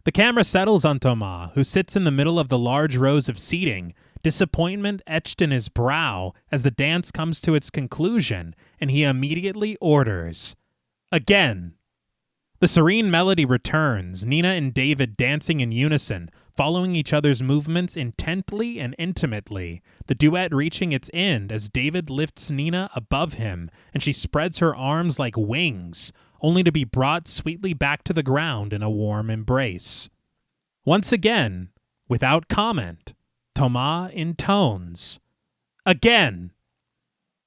The camera settles on Thomas, who sits in the middle of the large rows of seating, disappointment etched in his brow as the dance comes to its conclusion, and he immediately orders, "Again." The serene melody returns, Nina and David dancing in unison, following each other's movements intently and intimately, the duet reaching its end as David lifts Nina above him, and she spreads her arms like wings, only to be brought sweetly back to the ground in a warm embrace. Once again, without comment, Thomas intones, "Again."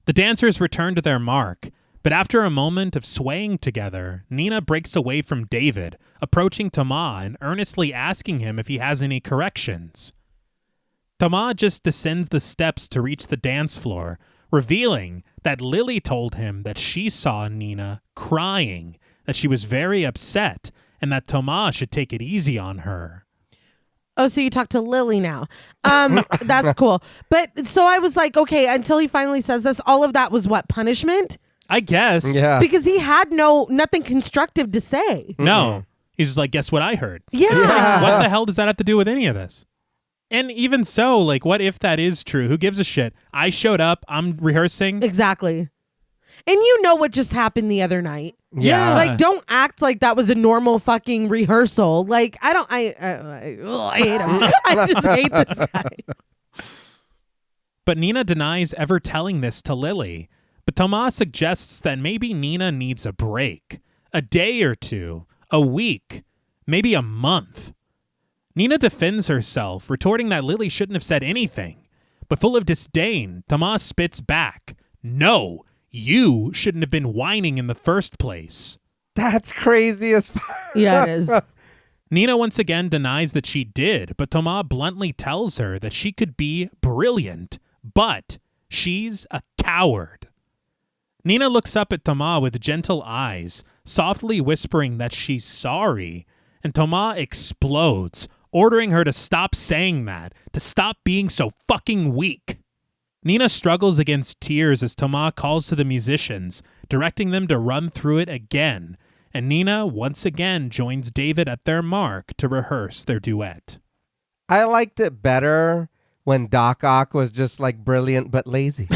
The dancers return to their mark, but after a moment of swaying together, Nina breaks away from David, approaching Thomas and earnestly asking him if he has any corrections. Thomas just descends the steps to reach the dance floor, revealing that Lily told him that she saw Nina crying, that she was very upset, and that Thomas should take it easy on her. Oh, so you talk to Lily now. That's cool. But so I was like, okay, until he finally says this, all of that was what, punishment? I guess. Yeah. Because he had nothing constructive to say. No. He's just like, guess what I heard? Yeah. What the hell does that have to do with any of this? And even so, like, what if that is true? Who gives a shit? I showed up. I'm rehearsing. Exactly. And you know what just happened the other night. Yeah. Like, don't act like that was a normal fucking rehearsal. Like, I hate him. I just hate this guy. But Nina denies ever telling this to Lily. But Thomas suggests that maybe Nina needs a break. A day or two. A week. Maybe a month. Nina defends herself, retorting that Lily shouldn't have said anything. But full of disdain, Thomas spits back, "No, you shouldn't have been whining in the first place." That's crazy as fuck. Yeah, it is. Nina once again denies that she did, but Thomas bluntly tells her that she could be brilliant, but she's a coward. Nina looks up at Thomas with gentle eyes, softly whispering that she's sorry, and Thomas explodes, ordering her to stop saying that, to stop being so fucking weak. Nina struggles against tears as Thomas calls to the musicians, directing them to run through it again, and Nina once again joins David at their mark to rehearse their duet. I liked it better when Doc Ock was just like brilliant but lazy.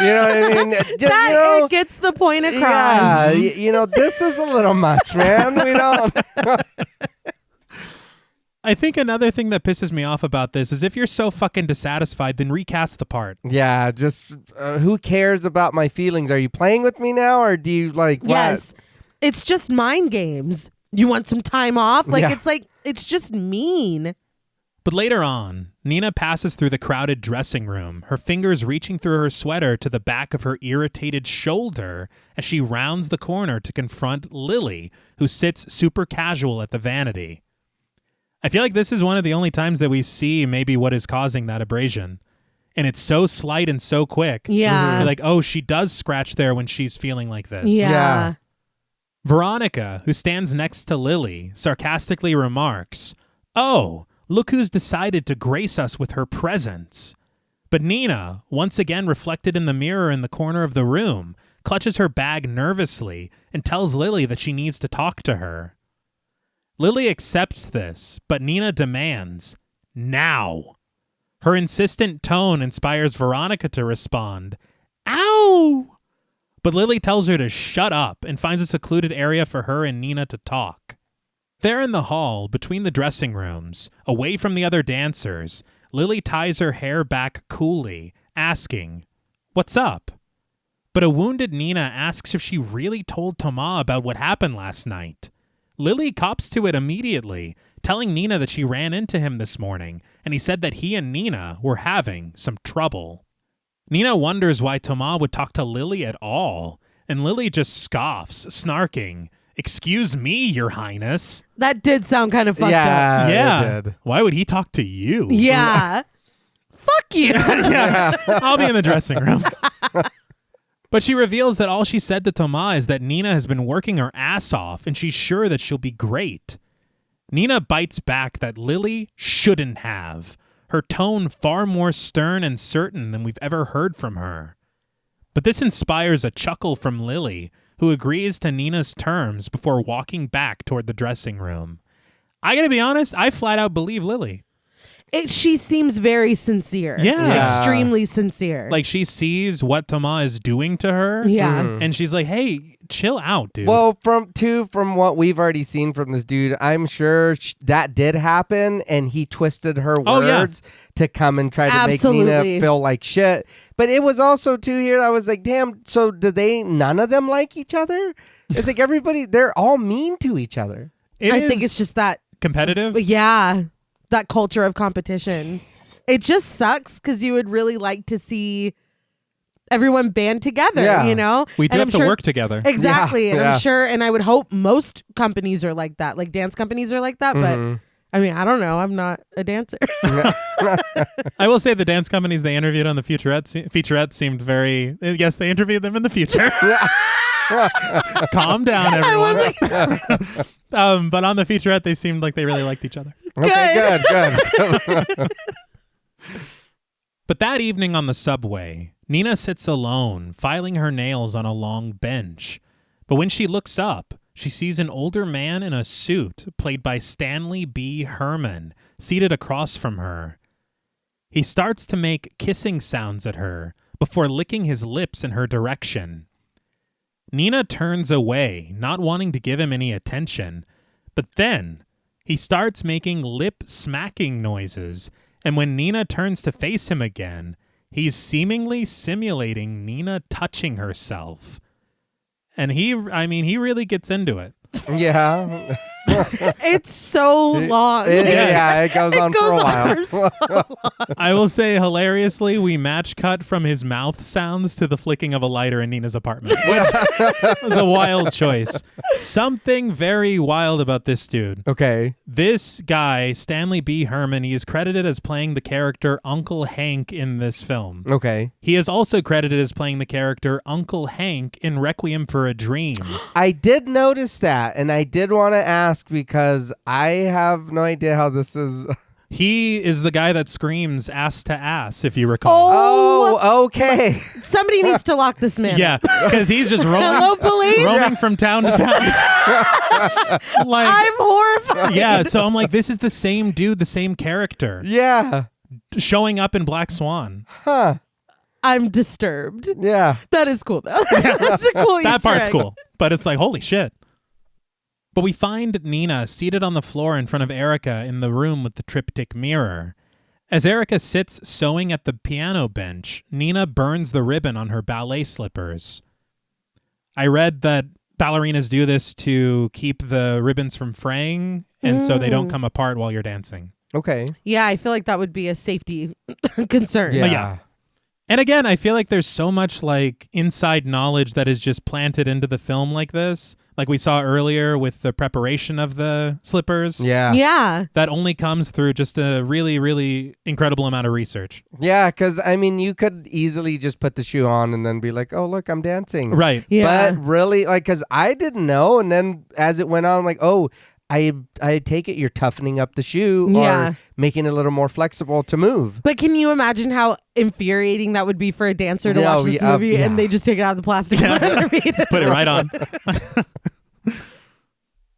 You know what I mean? It gets the point across. Yeah, this is a little much, man. We don't. I think another thing that pisses me off about this is if you're so fucking dissatisfied, then recast the part. Yeah, just who cares about my feelings? Are you playing with me now, or do you like? What? Yes, it's just mind games. You want some time off? Yeah. It's just mean. But later on, Nina passes through the crowded dressing room, her fingers reaching through her sweater to the back of her irritated shoulder as she rounds the corner to confront Lily, who sits super casual at the vanity. I feel like this is one of the only times that we see maybe what is causing that abrasion. And it's so slight and so quick. Yeah. You're like, oh, she does scratch there when she's feeling like this. Yeah. Veronica, who stands next to Lily, sarcastically remarks, "Oh, look who's decided to grace us with her presence." But Nina, once again reflected in the mirror in the corner of the room, clutches her bag nervously and tells Lily that she needs to talk to her. Lily accepts this, but Nina demands, "Now." Her insistent tone inspires Veronica to respond, "Ow!" But Lily tells her to shut up and finds a secluded area for her and Nina to talk. There in the hall, between the dressing rooms, away from the other dancers, Lily ties her hair back coolly, asking, "What's up?" But a wounded Nina asks if she really told Thomas about what happened last night. Lily cops to it immediately, telling Nina that she ran into him this morning, and he said that he and Nina were having some trouble. Nina wonders why Thomas would talk to Lily at all, and Lily just scoffs, snarking, "Excuse me, Your Highness." That did sound kind of fucked up. Yeah. It did. Why would he talk to you? Yeah. Fuck you. Yeah. I'll be in the dressing room. But she reveals that all she said to Thomas is that Nina has been working her ass off and she's sure that she'll be great. Nina bites back that Lily shouldn't have. her tone far more stern and certain than we've ever heard from her. But this inspires a chuckle from Lily, who agrees to Nina's terms before walking back toward the dressing room. I gotta be honest, I flat out believe Lily. She seems very sincere. Yeah. Extremely sincere. Like, she sees what Thomas is doing to her. Yeah. And she's like, hey, chill out, dude. Well, from what we've already seen from this dude, I'm sure that did happen, and he twisted her words to come and try to make Nina feel like shit. But it was also, too, here, I was like, damn, so do none of them like each other? It's like everybody, they're all mean to each other. I think it's just that. Competitive? Yeah. That culture of competition. It just sucks because you would really like to see everyone band together, you know? We do have to work together. Exactly. Yeah, and I'm sure, and I would hope most companies are like that, like dance companies are like that. But I mean, I don't know. I'm not a dancer. I will say the dance companies they interviewed on the featurette seemed very, yes, they interviewed them in the future. Calm down, everyone. But on the featurette, they seemed like they really liked each other. Okay, good. But that evening on the subway, Nina sits alone, filing her nails on a long bench. But when she looks up, she sees an older man in a suit, played by Stanley B. Herman, seated across from her. He starts to make kissing sounds at her before licking his lips in her direction. Nina turns away, not wanting to give him any attention, but then he starts making lip-smacking noises, and when Nina turns to face him again, he's seemingly simulating Nina touching herself. And he really gets into it. Yeah. It's so long. It goes on for a while. For so long. I will say, hilariously, we match cut from his mouth sounds to the flicking of a lighter in Nina's apartment, which was a wild choice. Something very wild about this dude. Okay. This guy, Stanley B. Herman, he is credited as playing the character Uncle Hank in this film. Okay. He is also credited as playing the character Uncle Hank in Requiem for a Dream. I did notice that, and I did want to ask because I have no idea how this is. He is the guy that screams ass to ass, if you recall. Oh, okay. Somebody needs to lock this man. Yeah, because he's just Hello, police? roaming from town to town. Like, I'm horrified. yeah, so I'm like, this is the same dude, the same character, Yeah. showing up in Black Swan. Huh. I'm disturbed. Yeah. That is cool, though. That's a cool That Easter part's egg. cool, but it's like, holy shit. But we find Nina seated on the floor in front of Erica in the room with the triptych mirror. As Erica sits sewing at the piano bench, Nina burns the ribbon on her ballet slippers. I read that ballerinas do this to keep the ribbons from fraying, and so they don't come apart while you're dancing. Okay. Yeah, I feel like that would be a safety concern. Yeah. Yeah. And again, I feel like there's so much like inside knowledge that is just planted into the film like this. Like we saw earlier with the preparation of the slippers. Yeah. Yeah. That only comes through just a really, really incredible amount of research. Yeah, because, I mean, you could easily just put the shoe on and then be like, oh, look, I'm dancing. Right. Yeah. But really, like, because I didn't know. And then as it went on, I'm like, oh, I take it you're toughening up the shoe Yeah. or making it a little more flexible to move. But can you imagine how infuriating that would be for a dancer to No, watch this yeah, movie yeah. and they just take it out of the plastic and put it underneath? Just put it right on.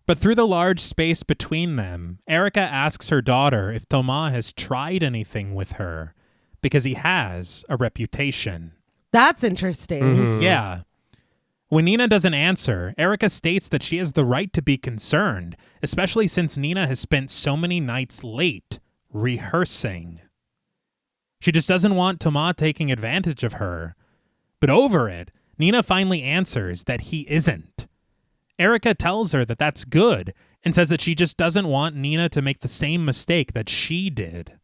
But through the large space between them, Erica asks her daughter if Thomas has tried anything with her, because he has a reputation. That's interesting. Mm-hmm. Yeah. When Nina doesn't answer, Erica states that she has the right to be concerned, especially since Nina has spent so many nights late rehearsing. She just doesn't want Thomas taking advantage of her. But over it, Nina finally answers that he isn't. Erica tells her that that's good and says that she just doesn't want Nina to make the same mistake that she did.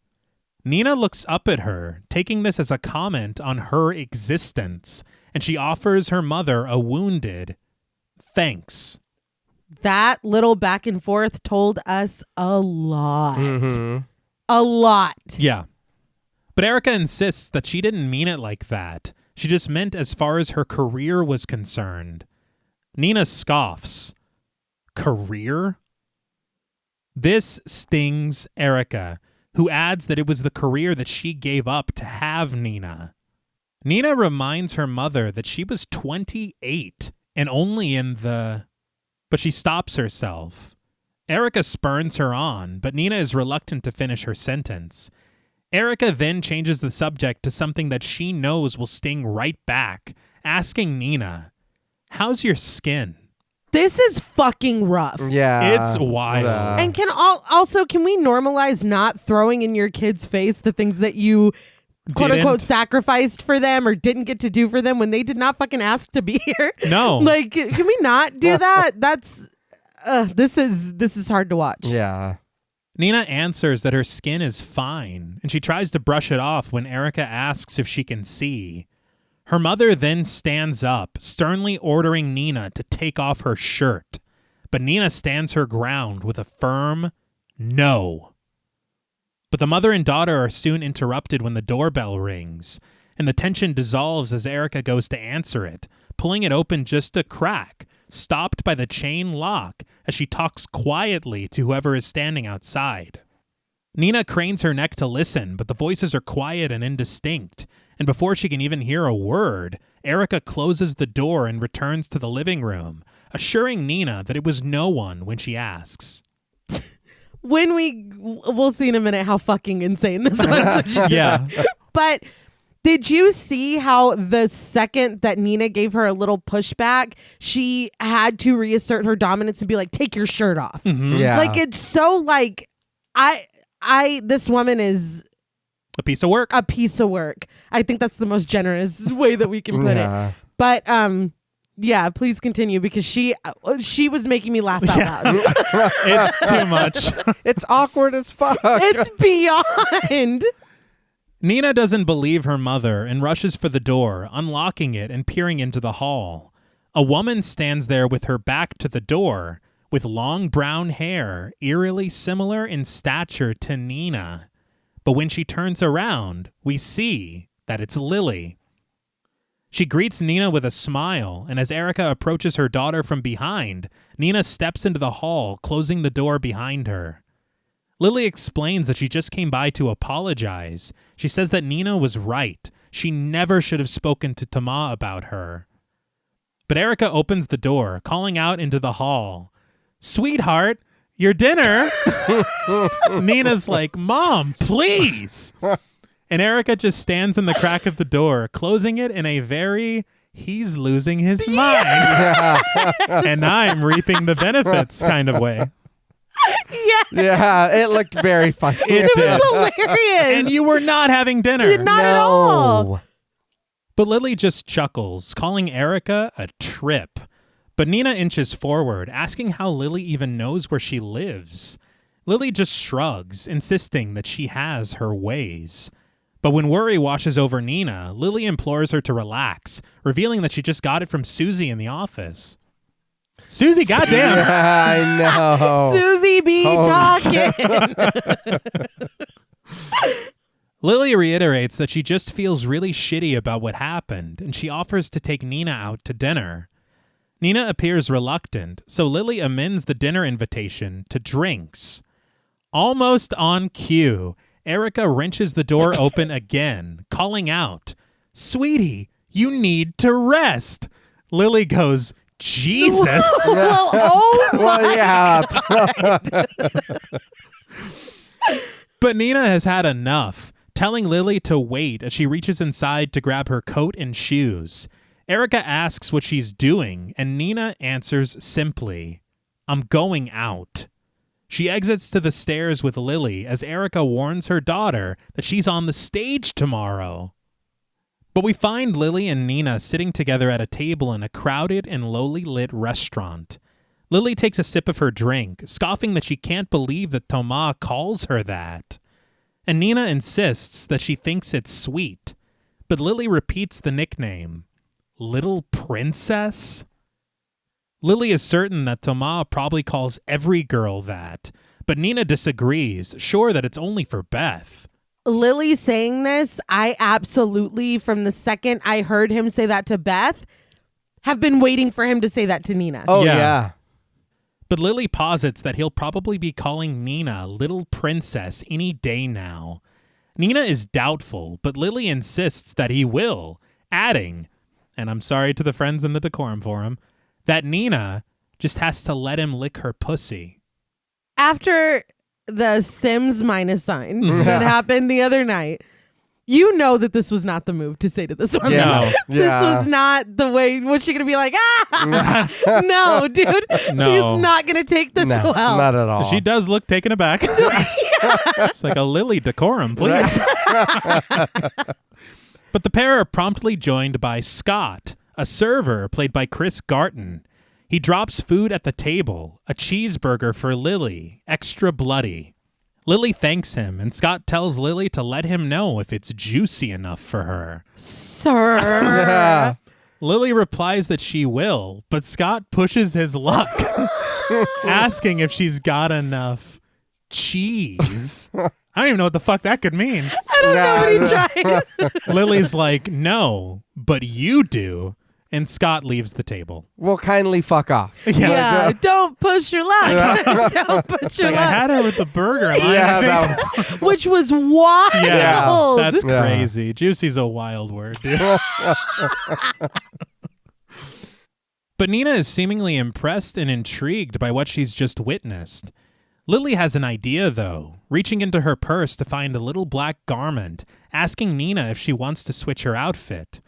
Nina looks up at her, taking this as a comment on her existence, and she offers her mother a wounded thanks. That little back and forth told us a lot. Mm-hmm. A lot. Yeah. But Erica insists that she didn't mean it like that. She just meant as far as her career was concerned. Nina scoffs. Career? This stings Erica, who adds that it was the career that she gave up to have Nina. Nina reminds her mother that she was 28 and only in the... But she stops herself. Erica spurns her on, but Nina is reluctant to finish her sentence. Erica then changes the subject to something that she knows will sting right back, asking Nina, "How's your skin?" This is fucking rough. Yeah. It's wild. And can we normalize not throwing in your kid's face the things that you quote unquote sacrificed for them or didn't get to do for them when they did not fucking ask to be here? No. Like, can we not do that? That's this is hard to watch. Yeah. Nina answers that her skin is fine, and she tries to brush it off when Erica asks if she can see. Her mother then stands up, sternly ordering Nina to take off her shirt, but Nina stands her ground with a firm no. But the mother and daughter are soon interrupted when the doorbell rings, and the tension dissolves as Erica goes to answer it, pulling it open just a crack, stopped by the chain lock as she talks quietly to whoever is standing outside. Nina cranes her neck to listen, but the voices are quiet and indistinct, and before she can even hear a word, Erica closes the door and returns to the living room, assuring Nina that it was no one when she asks. We'll see in a minute how fucking insane this was. Yeah. But did you see how the second that Nina gave her a little pushback, she had to reassert her dominance and be like, "Take your shirt off." Mm-hmm. Yeah. Like, it's so like, this woman is A piece of work. a piece of work. I think that's the most generous way that we can put it. But yeah, please continue because she was making me laugh out loud. It's too much. It's awkward as fuck. It's beyond. Nina doesn't believe her mother and rushes for the door, unlocking it and peering into the hall. A woman stands there with her back to the door, with long brown hair, eerily similar in stature to Nina. But when she turns around, we see that it's Lily. She greets Nina with a smile, and as Erica approaches her daughter from behind, Nina steps into the hall, closing the door behind her. Lily explains that she just came by to apologize. She says that Nina was right. She never should have spoken to Tama about her. But Erica opens the door, calling out into the hall, "Sweetheart, your dinner." Nina's like, "Mom, please." And Erica just stands in the crack of the door, closing it in a very, he's losing his mind. And I'm reaping the benefits kind of way. Yeah. Yeah, it looked very funny. It did. was hilarious. And you were not having dinner. Not at all. But Lily just chuckles, calling Erica a trip. But Nina inches forward, asking how Lily even knows where she lives. Lily just shrugs, insisting that she has her ways. But when worry washes over Nina, Lily implores her to relax, revealing that she just got it from Susie in the office. Susie, goddamn. Yeah, I know. Susie be talking. Lily reiterates that she just feels really shitty about what happened, and she offers to take Nina out to dinner. Nina appears reluctant, so Lily amends the dinner invitation to drinks. Almost on cue, Erica wrenches the door open again, calling out, "Sweetie, you need to rest." Lily goes, "Jesus." Well, oh my yeah. God. But Nina has had enough, telling Lily to wait as she reaches inside to grab her coat and shoes. Erica asks what she's doing, and Nina answers simply, "I'm going out." She exits to the stairs with Lily as Erica warns her daughter that she's on the stage tomorrow. But we find Lily and Nina sitting together at a table in a crowded and lowly lit restaurant. Lily takes a sip of her drink, scoffing that she can't believe that Toma calls her that. And Nina insists that she thinks it's sweet. But Lily repeats the nickname, Little Princess? Lily is certain that Toma probably calls every girl that, but Nina disagrees, sure that it's only for Beth. Lily saying this, I absolutely, from the second I heard him say that to Beth, have been waiting for him to say that to Nina. Oh, Yeah. yeah. But Lily posits that he'll probably be calling Nina Little Princess any day now. Nina is doubtful, but Lily insists that he will, adding, and I'm sorry to the friends in the Decorum Forum, that Nina just has to let him lick her pussy. After the Sims minus sign that happened the other night, you know that this was not the move to say to this one. Yeah. This was not the way. Was she going to be like, no, dude. No. She's not going to take this No, well. not at all. She does look taken aback. It's like a Lily Decorum, please. But the pair are promptly joined by Scott, a server played by Chris Garton. He drops food at the table, a cheeseburger for Lily, extra bloody. Lily thanks him, and Scott tells Lily to let him know if it's juicy enough for her. Sir. Yeah. Lily replies that she will, but Scott pushes his luck, asking if she's got enough cheese. I don't even know what the fuck that could mean. I don't know what he's trying. Lily's like, no, but you do. And Scott leaves the table. Well, kindly fuck off. Yeah, don't push your luck. Don't push your Like, I luck. had her with the burger line. Yeah, I think. that was. Which was wild. Yeah, that's Yeah. crazy. Juicy's a wild word, dude. But Nina is seemingly impressed and intrigued by what she's just witnessed. Lily has an idea, though, reaching into her purse to find a little black garment, asking Nina if she wants to switch her outfit.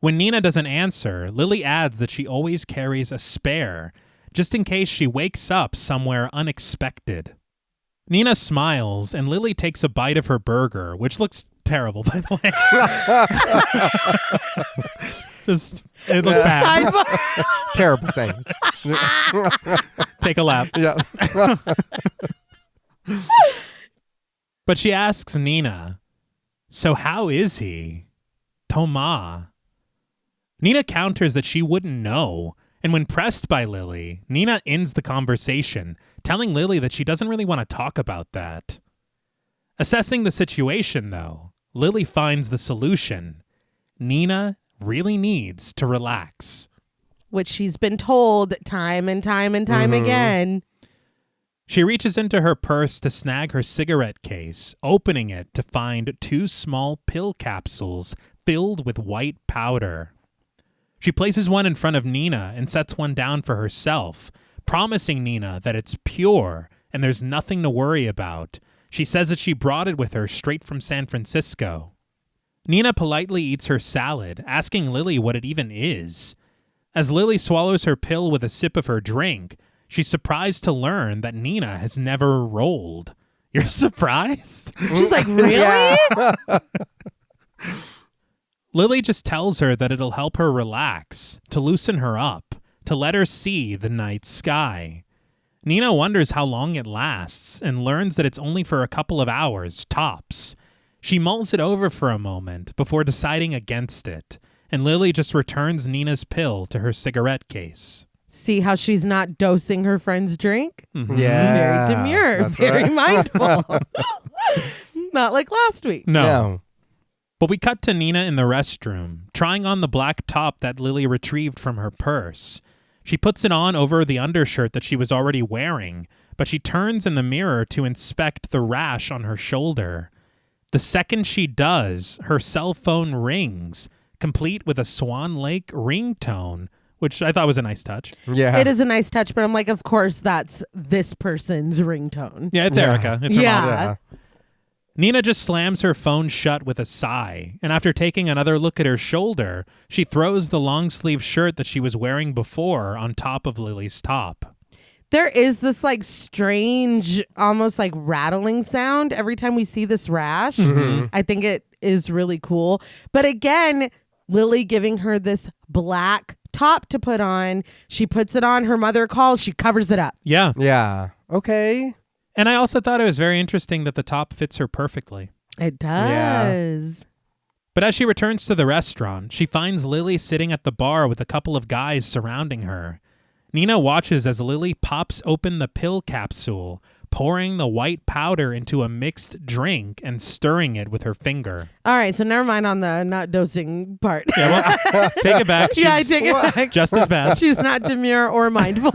When Nina doesn't answer, Lily adds that she always carries a spare, just in case she wakes up somewhere unexpected. Nina smiles, and Lily takes a bite of her burger, which looks terrible, by the way. It looks bad. Sidebar. Terrible sandwich. Take a lap. Yeah. But she asks Nina, so how is he? Thomas. Nina counters that she wouldn't know, and when pressed by Lily, Nina ends the conversation, telling Lily that she doesn't really want to talk about that. Assessing the situation, though, Lily finds the solution. Nina really needs to relax. Which she's been told time and time and time again. She reaches into her purse to snag her cigarette case, opening it to find 2 small pill capsules filled with white powder. She places one in front of Nina and sets one down for herself, promising Nina that it's pure and there's nothing to worry about. She says that she brought it with her straight from San Francisco. Nina politely eats her salad, asking Lily what it even is. As Lily swallows her pill with a sip of her drink, she's surprised to learn that Nina has never rolled. You're surprised? She's like, really? Lily just tells her that it'll help her relax, to loosen her up, to let her see the night sky. Nina wonders how long it lasts and learns that it's only for a couple of hours, tops. She mulls it over for a moment before deciding against it, and Lily just returns Nina's pill to her cigarette case. See how she's not dosing her friend's drink? Yeah. Very demure, That's very right. mindful. Not like last week. No. But we cut to Nina in the restroom, trying on the black top that Lily retrieved from her purse. She puts it on over the undershirt that she was already wearing, but she turns in the mirror to inspect the rash on her shoulder. The second she does, her cell phone rings, complete with a Swan Lake ringtone, which I thought was a nice touch. Yeah. It is a nice touch, but I'm like, of course, that's this person's ringtone. Yeah, it's Erica. It's her mom. Yeah. Nina just slams her phone shut with a sigh, and after taking another look at her shoulder, she throws the long-sleeve shirt that she was wearing before on top of Lily's top. There is this like strange, almost like rattling sound every time we see this rash. I think it is really cool. But again, Lily giving her this black top to put on. She puts it on. Her mother calls. She covers it up. Yeah. Yeah. Okay. And I also thought it was very interesting that the top fits her perfectly. It does. But as she returns to the restaurant, she finds Lily sitting at the bar with a couple of guys surrounding her. Nina watches as Lily pops open the pill capsule, pouring the white powder into a mixed drink and stirring it with her finger. All right. So never mind on the not dosing part. Yeah, well, take it back. Yeah, I She's take it back. just as bad. She's not demure or mindful.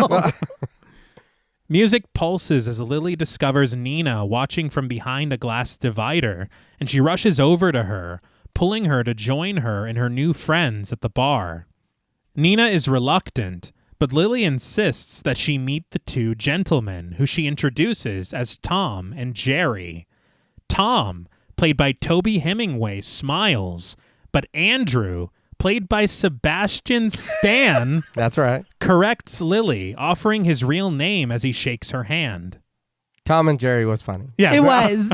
Music pulses as Lily discovers Nina watching from behind a glass divider, and she rushes over to her, pulling her to join her and her new friends at the bar. Nina is reluctant, but Lily insists that she meet the two gentlemen, who she introduces as Tom and Jerry. Tom, played by Toby Hemingway, smiles, but Andrew, played by Sebastian Stan, That's right. corrects Lily, offering his real name as he shakes her hand. Tom and Jerry was funny. Yeah, It was.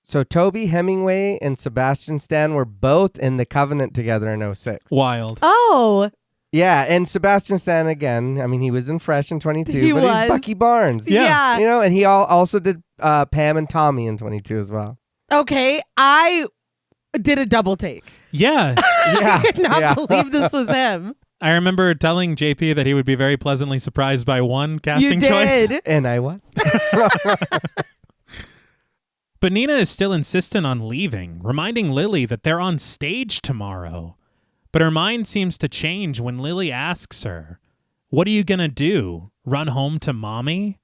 So Toby Hemingway and Sebastian Stan were both in The Covenant together in 06. wild. Oh, Yeah, and Sebastian Stan again. I mean, he was in Fresh in 22, He but was. he's Bucky Barnes. yeah. You know, and he also did Pam and Tommy in 22 as well. Okay, I did a double take. Yeah. Yeah, I could not yeah. believe this was him. I remember telling JP that he would be very pleasantly surprised by one casting You choice. did. And I was. But Nina is still insistent on leaving, reminding Lily that they're on stage tomorrow. But her mind seems to change when Lily asks her, "What are you gonna do? Run home to mommy?"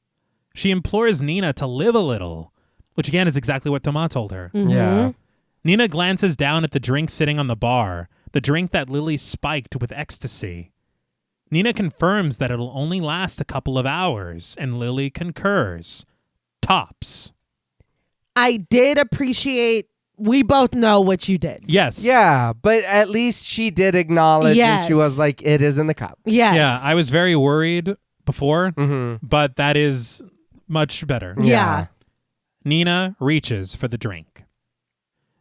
She implores Nina to live a little, which again is exactly what Thomas told her. Yeah. Nina glances down at the drink sitting on the bar, the drink that Lily spiked with ecstasy. Nina confirms that it'll only last a couple of hours, and Lily concurs. Tops. I did appreciate, we both know what you did. Yes. Yeah, but at least she did acknowledge, and she Yes. was like, it is in the cup. Yes. Yeah, I was very worried before, Mm-hmm. but that is much better. Yeah. Nina reaches for the drink.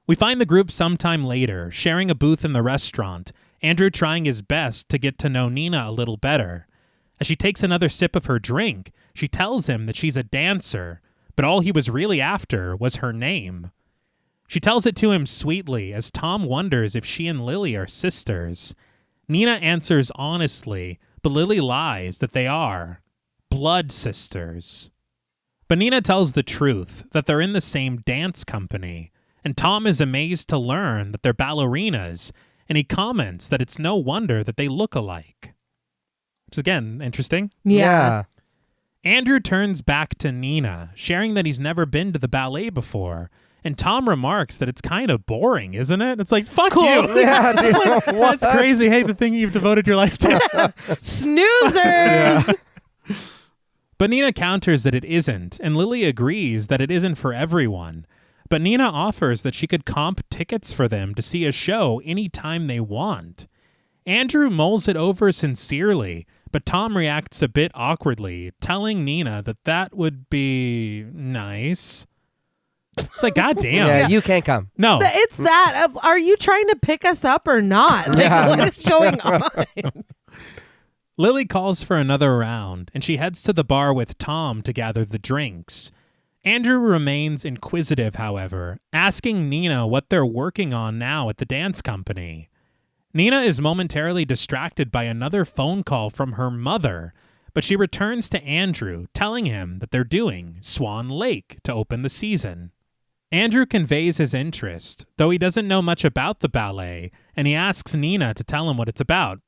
We find the group sometime later, sharing a booth in the restaurant, Andrew trying his best to get to know Nina a little better. As she takes another sip of her drink, she tells him that she's a dancer, but all he was really after was her name. She tells it to him sweetly as Tom wonders if she and Lily are sisters. Nina answers honestly, but Lily lies that they are blood sisters. But Nina tells the truth, that they're in the same dance company, and Tom is amazed to learn that they're ballerinas, and he comments that it's no wonder that they look alike. Which is, again, interesting. Yeah. Andrew turns back to Nina, sharing that he's never been to the ballet before, and Tom remarks that it's kind of boring, isn't it? It's like, fuck you! Yeah, dude. That's crazy. Hey, the thing you've devoted your life to. Snoozers. But Nina counters that it isn't, and Lily agrees that it isn't for everyone. But Nina offers that she could comp tickets for them to see a show anytime they want. Andrew mulls it over sincerely, but Tom reacts a bit awkwardly, telling Nina that that would be nice. It's like, goddamn. Yeah, you can't come. No. It's that of, are you trying to pick us up or not? Like, Yeah. what is going on? Lily calls for another round, and she heads to the bar with Tom to gather the drinks. Andrew remains inquisitive, however, asking Nina what they're working on now at the dance company. Nina is momentarily distracted by another phone call from her mother, but she returns to Andrew, telling him that they're doing Swan Lake to open the season. Andrew conveys his interest, though he doesn't know much about the ballet, and he asks Nina to tell him what it's about.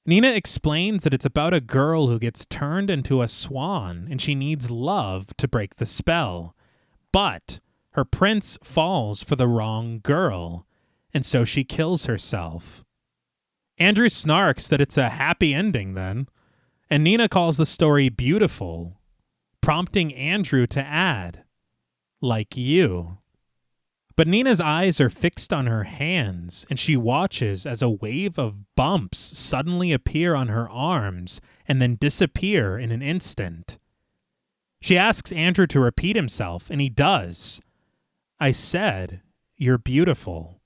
Nina explains that it's about a girl who gets turned into a swan and she needs love to break the spell. But her prince falls for the wrong girl, and so she kills herself. Andrew snarks that it's a happy ending then, and Nina calls the story beautiful, prompting Andrew to add, like you. But Nina's eyes are fixed on her hands, and she watches as a wave of bumps suddenly appear on her arms and then disappear in an instant. She asks Andrew to repeat himself, and he does. I said, you're beautiful.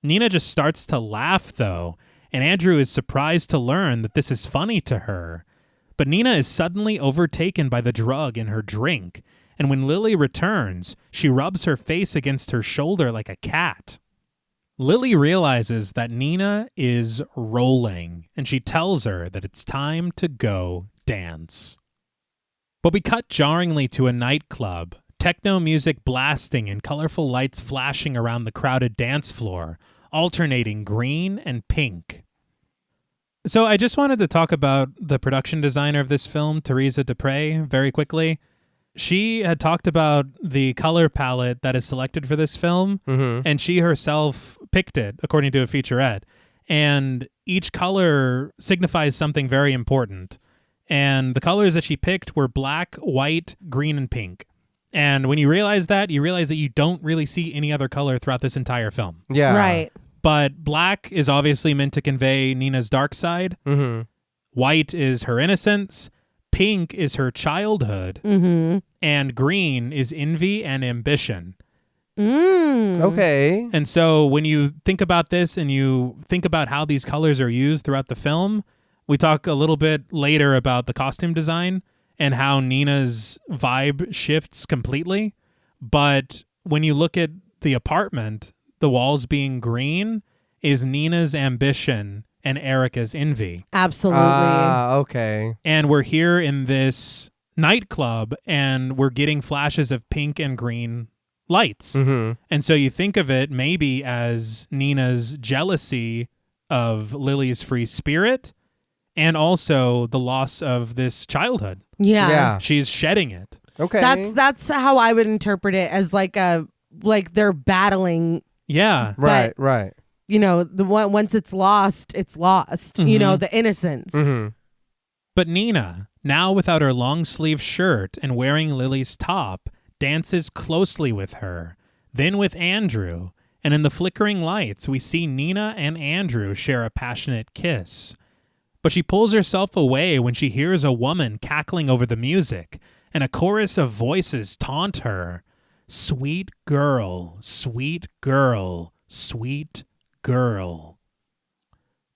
Nina just starts to laugh, though, and Andrew is surprised to learn that this is funny to her. But Nina is suddenly overtaken by the drug in her drink, and when Lily returns, she rubs her face against her shoulder like a cat. Lily realizes that Nina is rolling, and she tells her that it's time to go dance. But we cut jarringly to a nightclub, techno music blasting and colorful lights flashing around the crowded dance floor, alternating green and pink. So I just wanted to talk about the production designer of this film, Teresa Dupre, very quickly. She had talked about the color palette that is selected for this film, and she herself picked it according to a featurette. And each color signifies something very important. And the colors that she picked were black, white, green, and pink. And when you realize that you don't really see any other color throughout this entire film. Yeah. Right. But black is obviously meant to convey Nina's dark side. White is her innocence. Pink is her childhood. And green is envy and ambition. Okay. And so when you think about this and you think about how these colors are used throughout the film, we talk a little bit later about the costume design and how Nina's vibe shifts completely. But when you look at the apartment, the walls being green is Nina's ambition and Erica's envy. Absolutely. Okay. And we're here in this nightclub and we're getting flashes of pink and green lights. And so you think of it maybe as Nina's jealousy of Lily's free spirit and also the loss of this childhood. Yeah. She's shedding it. Okay. That's how I would interpret it, as like they're battling. Yeah. Right. Right. You know, the one once it's lost, it's lost. You know, the innocence. But Nina, now without her long sleeve shirt and wearing Lily's top, dances closely with her, then with Andrew, and in the flickering lights we see Nina and Andrew share a passionate kiss. But she pulls herself away when she hears a woman cackling over the music, and a chorus of voices taunt her. Sweet girl, sweet girl, sweet girl.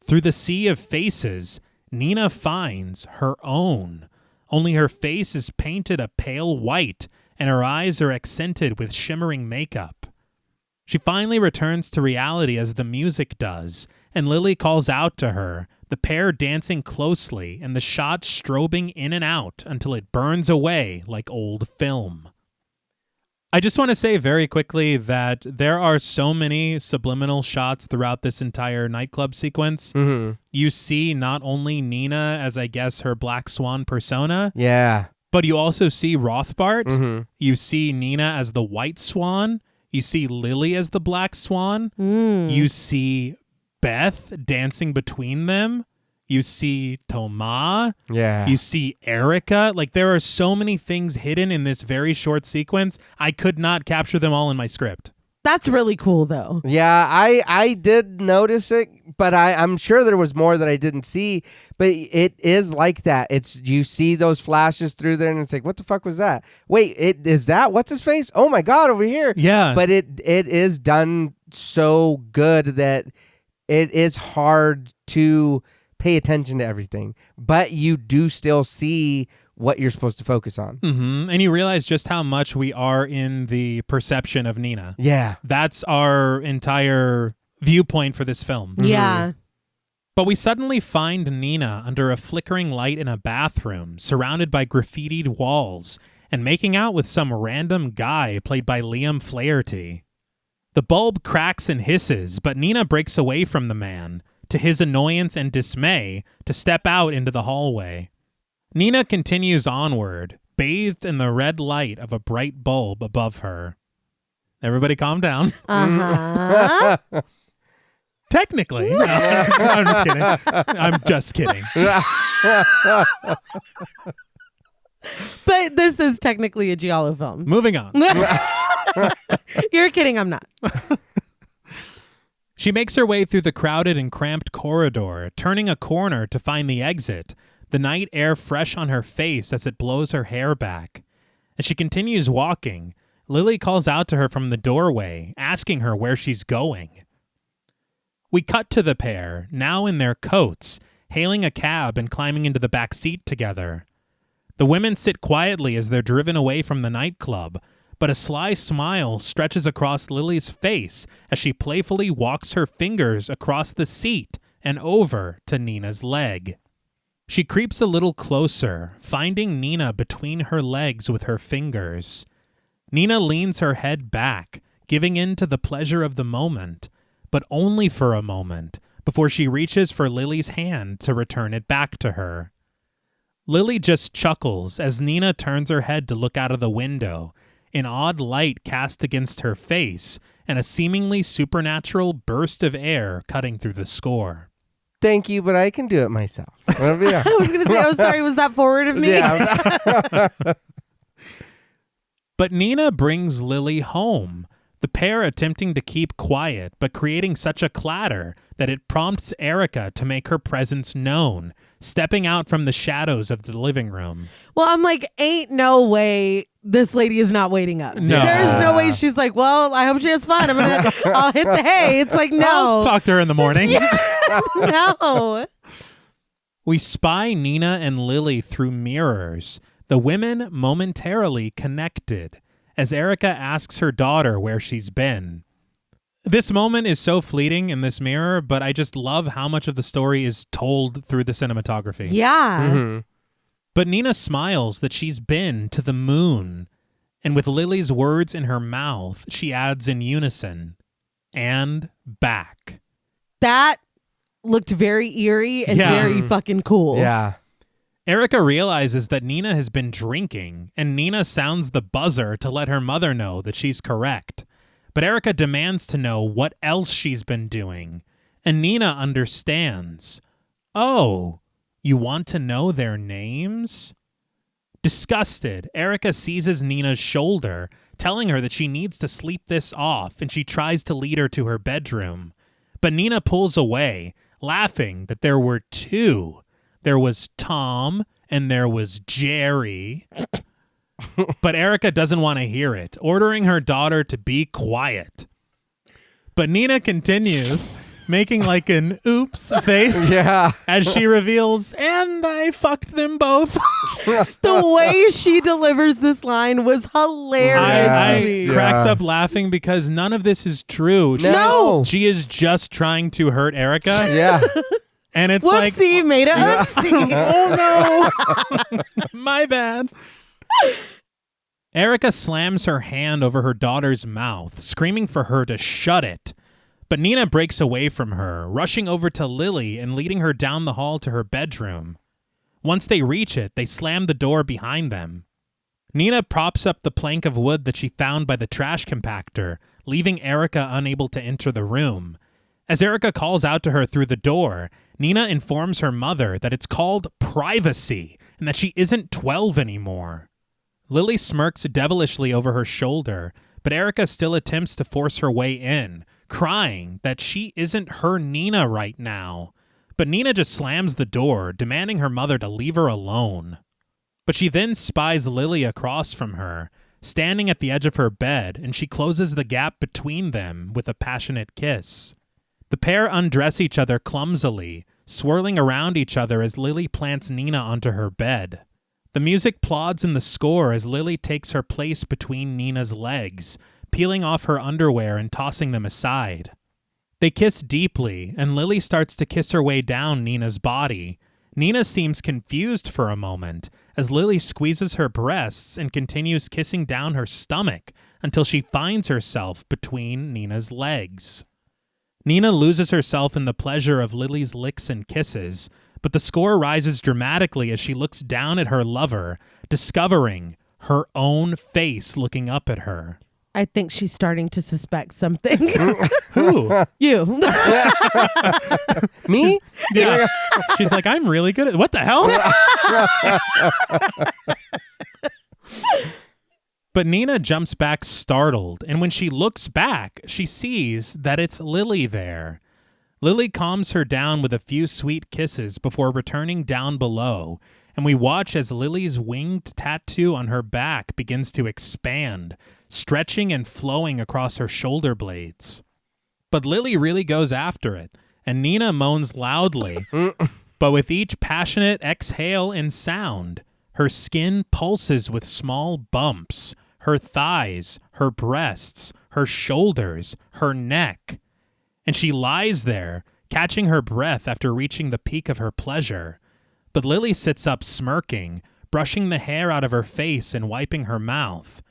Through the sea of faces, Nina finds her own, only her face is painted a pale white and her eyes are accented with shimmering makeup. She finally returns to reality as the music does, and Lily calls out to her, the pair dancing closely and the shot strobing in and out until it burns away like old film. I just want to say very quickly that there are so many subliminal shots throughout this entire nightclub sequence. You see not only Nina as, I guess, her Black Swan persona, Yeah. but you also see Rothbart. You see Nina as the White Swan. You see Lily as the Black Swan. You see Beth dancing between them. You see Thomas. Yeah. You see Erica. Like, there are so many things hidden in this very short sequence. I could not capture them all in my script. That's really cool, though. Yeah, I did notice it, but I'm sure there was more that I didn't see. But it is like that. It's you see those flashes through there, and it's like, what the fuck was that? Wait, is that what's his face? Oh my god, over here. Yeah. But it is done so good that it is hard to pay attention to everything, but you do still see what you're supposed to focus on. And you realize just how much we are in the perception of Nina. Yeah. That's our entire viewpoint for this film. Yeah. But we suddenly find Nina under a flickering light in a bathroom, surrounded by graffitied walls, and making out with some random guy played by Liam Flaherty. The bulb cracks and hisses, but Nina breaks away from the man, to his annoyance and dismay, to step out into the hallway. Nina continues onward, bathed in the red light of a bright bulb above her. Everybody calm down. Technically. No, I'm just kidding. I'm just kidding. But this is technically a Giallo film. Moving on. You're kidding, I'm not. She makes her way through the crowded and cramped corridor, turning a corner to find the exit, the night air fresh on her face as it blows her hair back. As she continues walking, Lily calls out to her from the doorway, asking her where she's going. We cut to the pair, now in their coats, hailing a cab and climbing into the back seat together. The women sit quietly as they're driven away from the nightclub, but a sly smile stretches across Lily's face as she playfully walks her fingers across the seat and over to Nina's leg. She creeps a little closer, finding Nina between her legs with her fingers. Nina leans her head back, giving in to the pleasure of the moment, but only for a moment, before she reaches for Lily's hand to return it back to her. Lily just chuckles as Nina turns her head to look out of the window, an odd light cast against her face and a seemingly supernatural burst of air cutting through the score. Thank you, but I can do it myself. I was going to say, oh, sorry, was that forward of me? Yeah. But Nina brings Lily home, the pair attempting to keep quiet, but creating such a clatter that it prompts Erica to make her presence known, stepping out from the shadows of the living room. Well, I'm like, ain't no way this lady is not waiting up. No. There's no way she's like, well, I hope she has fun. I'll hit the hay. It's like, no. I'll talk to her in the morning. No. We spy Nina and Lily through mirrors, the women momentarily connected, as Erica asks her daughter where she's been. This moment is so fleeting in this mirror, but I just love how much of the story is told through the cinematography. Yeah. Mm-hmm. But Nina smiles that she's been to the moon, and with Lily's words in her mouth, she adds in unison, and back. That looked very eerie and very fucking cool. Yeah. Erica realizes that Nina has been drinking, and Nina sounds the buzzer to let her mother know that she's correct. But Erica demands to know what else she's been doing, and Nina understands. Oh, you want to know their names? Disgusted, Erica seizes Nina's shoulder, telling her that she needs to sleep this off, and she tries to lead her to her bedroom. But Nina pulls away, laughing that there were two. There was Tom, and there was Jerry. But Erica doesn't want to hear it, ordering her daughter to be quiet. But Nina continues, making like an oops face as she reveals, and I fucked them both. The way she delivers this line was hilarious. I cracked up laughing because none of this is true. No. She is just trying to hurt Erica. Yeah. And it's Whoopsie, made a oopsie. Oh no. My bad. Erica slams her hand over her daughter's mouth, screaming for her to shut it. But Nina breaks away from her, rushing over to Lily and leading her down the hall to her bedroom. Once they reach it, they slam the door behind them. Nina props up the plank of wood that she found by the trash compactor, leaving Erica unable to enter the room. As Erica calls out to her through the door, Nina informs her mother that it's called privacy and that she isn't 12 anymore. Lily smirks devilishly over her shoulder, but Erica still attempts to force her way in, crying that she isn't her Nina right now. But Nina just slams the door, demanding her mother to leave her alone. But she then spies Lily across from her, standing at the edge of her bed, and she closes the gap between them with a passionate kiss. The pair undress each other clumsily, swirling around each other as Lily plants Nina onto her bed. The music plods in the score as Lily takes her place between Nina's legs, peeling off her underwear and tossing them aside. They kiss deeply, and Lily starts to kiss her way down Nina's body. Nina seems confused for a moment, as Lily squeezes her breasts and continues kissing down her stomach until she finds herself between Nina's legs. Nina loses herself in the pleasure of Lily's licks and kisses, but the score rises dramatically as she looks down at her lover, discovering her own face looking up at her. I think she's starting to suspect something. Who? You. Me? Yeah. She's like, I'm really good at what the hell? But Nina jumps back startled, and when she looks back, she sees that it's Lily there. Lily calms her down with a few sweet kisses before returning down below, and we watch as Lily's winged tattoo on her back begins to expand, stretching and flowing across her shoulder blades. But Lily really goes after it, and Nina moans loudly, but with each passionate exhale and sound, her skin pulses with small bumps, her thighs, her breasts, her shoulders, her neck. And she lies there, catching her breath after reaching the peak of her pleasure. But Lily sits up smirking, brushing the hair out of her face and wiping her mouth.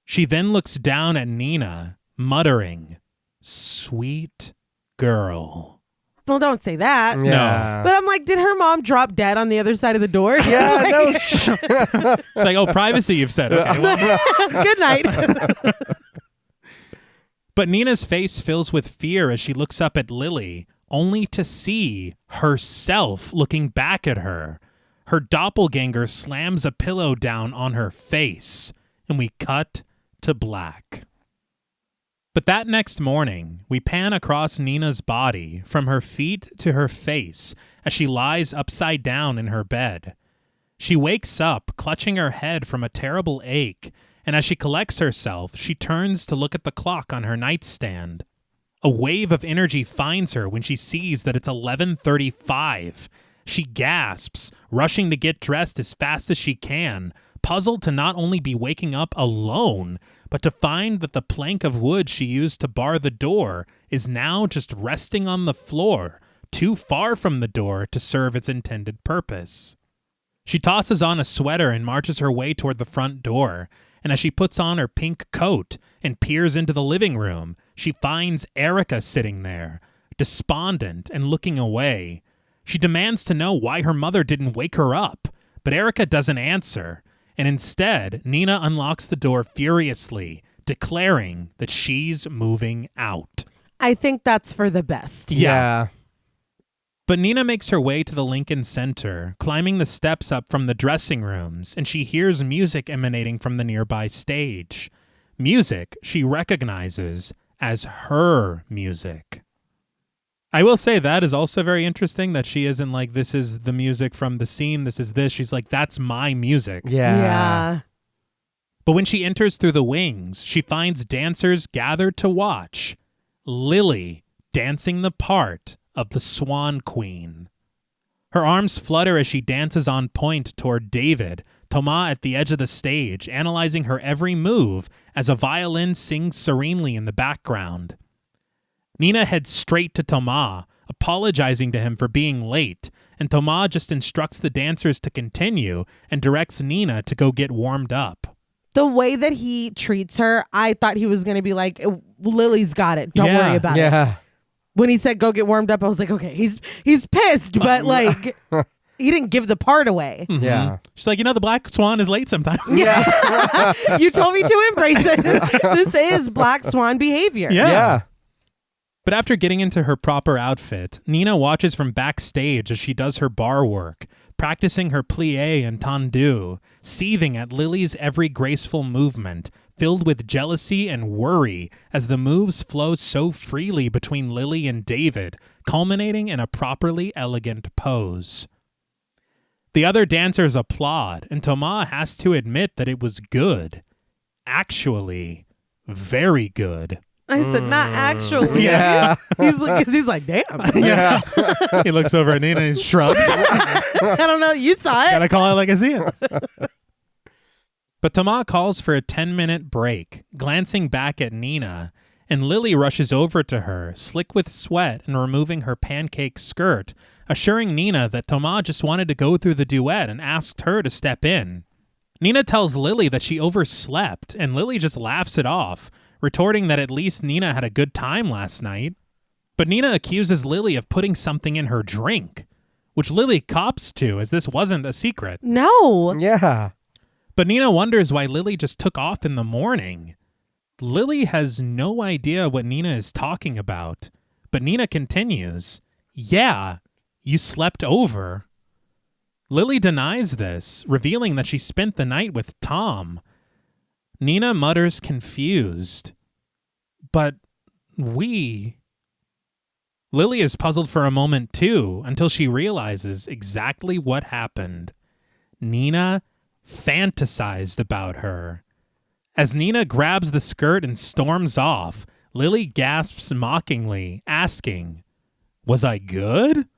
She then looks down at Nina, muttering, "Sweet girl." Well, don't say that. Yeah. But I'm like, did her mom drop dead on the other side of the door? Yeah, Like, no It's like, oh, privacy, you've said. Okay, well. Good night. But Nina's face fills with fear as she looks up at Lily, only to see herself looking back at her. Her doppelganger slams a pillow down on her face, and we cut to black. But that next morning, we pan across Nina's body from her feet to her face as she lies upside down in her bed. She wakes up, clutching her head from a terrible ache, and as she collects herself, she turns to look at the clock on her nightstand. A wave of energy finds her when she sees that it's 11:35. She gasps, rushing to get dressed as fast as she can, puzzled to not only be waking up alone, but to find that the plank of wood she used to bar the door is now just resting on the floor, too far from the door to serve its intended purpose. She tosses on a sweater and marches her way toward the front door, and as she puts on her pink coat and peers into the living room, she finds Erica sitting there, despondent and looking away. She demands to know why her mother didn't wake her up, but Erica doesn't answer, and instead, Nina unlocks the door furiously, declaring that she's moving out. I think that's for the best. Yeah. But Nina makes her way to the Lincoln Center, climbing the steps up from the dressing rooms, and she hears music emanating from the nearby stage. Music she recognizes as her music. I will say that is also very interesting that she isn't like, this is the music from the scene, this is this. She's like, that's my music. Yeah. But when she enters through the wings, she finds dancers gathered to watch Lily dancing the part of the Swan Queen. Her arms flutter as she dances on point toward David, Thomas at the edge of the stage, analyzing her every move as a violin sings serenely in the background. Nina heads straight to Thomas, apologizing to him for being late, and Thomas just instructs the dancers to continue and directs Nina to go get warmed up. The way that he treats her, I thought he was going to be like, Lily's got it. Don't worry about it. Yeah. When he said go get warmed up, I was like, okay, he's pissed, but like he didn't give the part away. Mm-hmm. Yeah. She's like, the Black Swan is late sometimes. Yeah. You told me to embrace it. This is Black Swan behavior. Yeah. But after getting into her proper outfit, Nina watches from backstage as she does her bar work, practicing her plie and tendu, seething at Lily's every graceful movement, filled with jealousy and worry as the moves flow so freely between Lily and David, culminating in a properly elegant pose. The other dancers applaud, and Thomas has to admit that it was good. Actually, very good. I said, not actually. Yeah. He's like, damn. Yeah. He looks over at Nina and he shrugs. I don't know. You saw it. Gotta call it like I see it. But Thomas calls for a 10-minute break, glancing back at Nina, and Lily rushes over to her, slick with sweat and removing her pancake skirt, assuring Nina that Thomas just wanted to go through the duet and asked her to step in. Nina tells Lily that she overslept, and Lily just laughs it off, retorting that at least Nina had a good time last night. But Nina accuses Lily of putting something in her drink, which Lily cops to, as this wasn't a secret. No. Yeah. But Nina wonders why Lily just took off in the morning. Lily has no idea what Nina is talking about, but Nina continues, "Yeah, you slept over." Lily denies this, revealing that she spent the night with Tom. Nina mutters confused, "But we..." Lily is puzzled for a moment too, until she realizes exactly what happened. Nina fantasized about her. As Nina grabs the skirt and storms off, Lily gasps mockingly, asking, "Was I good?"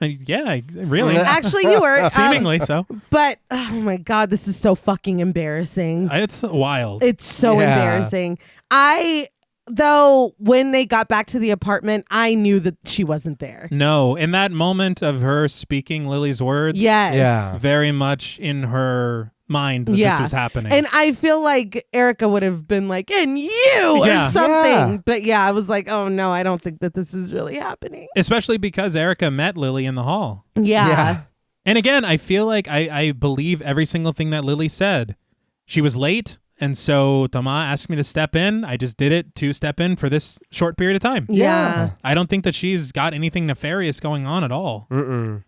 Yeah, really. Actually, you were. Seemingly so. But, oh my God, this is so fucking embarrassing. It's wild. It's so embarrassing. I though, when they got back to the apartment, I knew that she wasn't there. No, in that moment of her speaking Lily's words, Yes. Yeah. very much in her mind that this was happening. And I feel like Erica would have been like, and you Yeah. or something. Yeah. But yeah, I was like, oh no, I don't think that this is really happening. Especially because Erica met Lily in the hall. Yeah. And again, I feel like I believe every single thing that Lily said. She was late, and so Thomas asked me to step in. I just did it to step in for this short period of time. Yeah. I don't think that she's got anything nefarious going on at all. Mm-mm.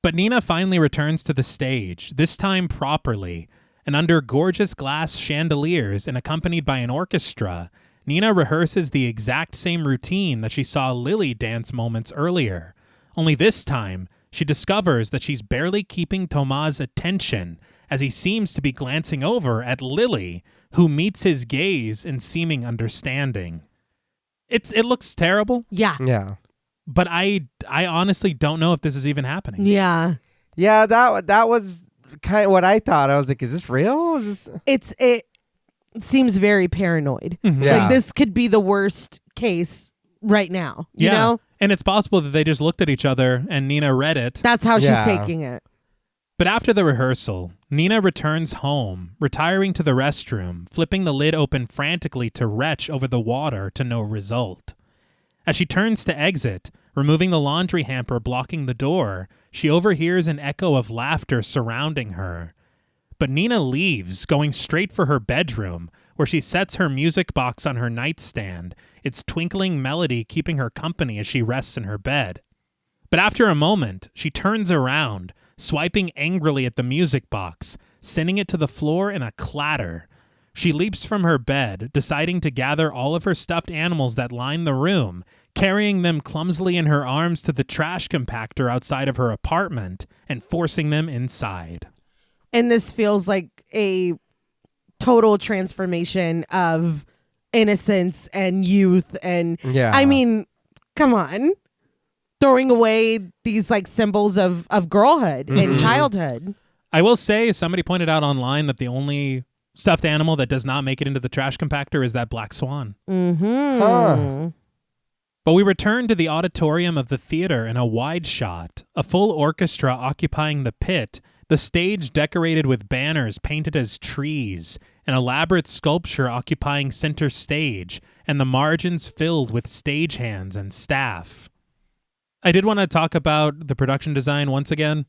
But Nina finally returns to the stage, this time properly, and under gorgeous glass chandeliers and accompanied by an orchestra, Nina rehearses the exact same routine that she saw Lily dance moments earlier. Only this time, she discovers that she's barely keeping Thomas' attention as he seems to be glancing over at Lily, who meets his gaze in seeming understanding. It looks terrible, Yeah. Yeah. but I honestly don't know if this is even happening. Yeah. Yeah, that was kind of what I thought. I was like, is this real? Is this... It seems very paranoid. Yeah. Like this could be the worst case right now. You know? And it's possible that they just looked at each other and Nina read it. That's how Yeah. she's taking it. But after the rehearsal, Nina returns home, retiring to the restroom, flipping the lid open frantically to retch over the water to no result. As she turns to exit, removing the laundry hamper blocking the door, she overhears an echo of laughter surrounding her. But Nina leaves, going straight for her bedroom, where she sets her music box on her nightstand, its twinkling melody keeping her company as she rests in her bed. But after a moment, she turns around, swiping angrily at the music box, sending it to the floor in a clatter. She leaps from her bed, deciding to gather all of her stuffed animals that line the room, carrying them clumsily in her arms to the trash compactor outside of her apartment and forcing them inside. And this feels like a total transformation of innocence and youth. And Yeah. I mean, come on. Throwing away these like symbols of girlhood and childhood. I will say, somebody pointed out online that the only stuffed animal that does not make it into the trash compactor is that black swan. Mm-hmm. Huh. But we return to the auditorium of the theater in a wide shot, a full orchestra occupying the pit, the stage decorated with banners painted as trees, an elaborate sculpture occupying center stage, and the margins filled with stagehands and staff. I did want to talk about the production design once again,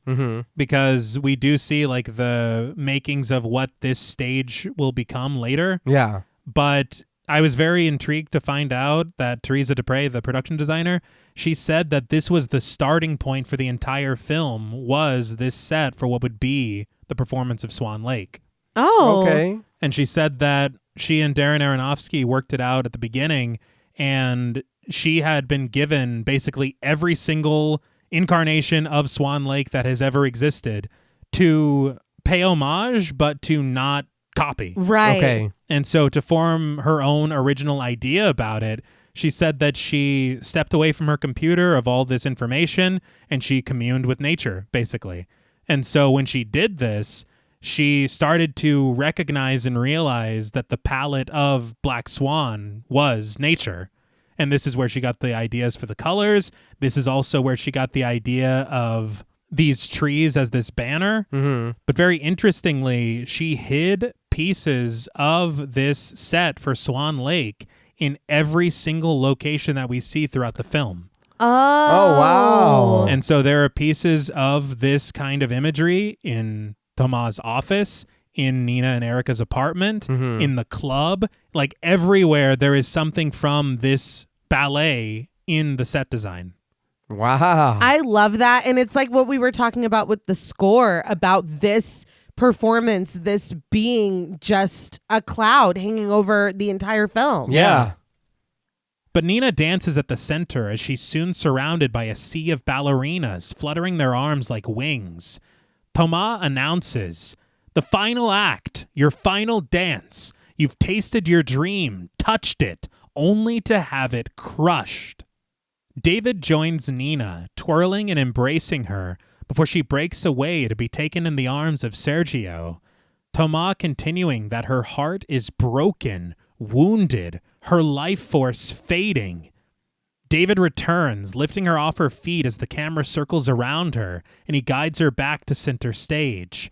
because we do see like the makings of what this stage will become later. Yeah. But I was very intrigued to find out that Teresa Dupre, the production designer, she said that this was the starting point for the entire film, was this set for what would be the performance of Swan Lake. Oh. Okay. And she said that she and Darren Aronofsky worked it out at the beginning, and she had been given basically every single incarnation of Swan Lake that has ever existed to pay homage, but to not copy. Right. Okay. And so to form her own original idea about it, she said that she stepped away from her computer of all this information and she communed with nature, basically. And so when she did this, she started to recognize and realize that the palette of Black Swan was nature. And this is where she got the ideas for the colors. This is also where she got the idea of these trees as this banner. But very interestingly, she hid pieces of this set for Swan Lake in every single location that we see throughout the film. Oh, wow. And so there are pieces of this kind of imagery in Thomas' office, in Nina and Erica's apartment, in the club. Like everywhere, there is something from this ballet in the set design. Wow. I love that. And it's like what we were talking about with the score, about this performance, this being just a cloud hanging over the entire film. Yeah. But Nina dances at the center as she's soon surrounded by a sea of ballerinas fluttering their arms like wings. Thomas announces, "The final act, your final dance. You've tasted your dream, touched it, only to have it crushed." David joins Nina, twirling and embracing her, before she breaks away to be taken in the arms of Sergio. Thomas continuing that her heart is broken, wounded, her life force fading. David returns, lifting her off her feet as the camera circles around her, and he guides her back to center stage.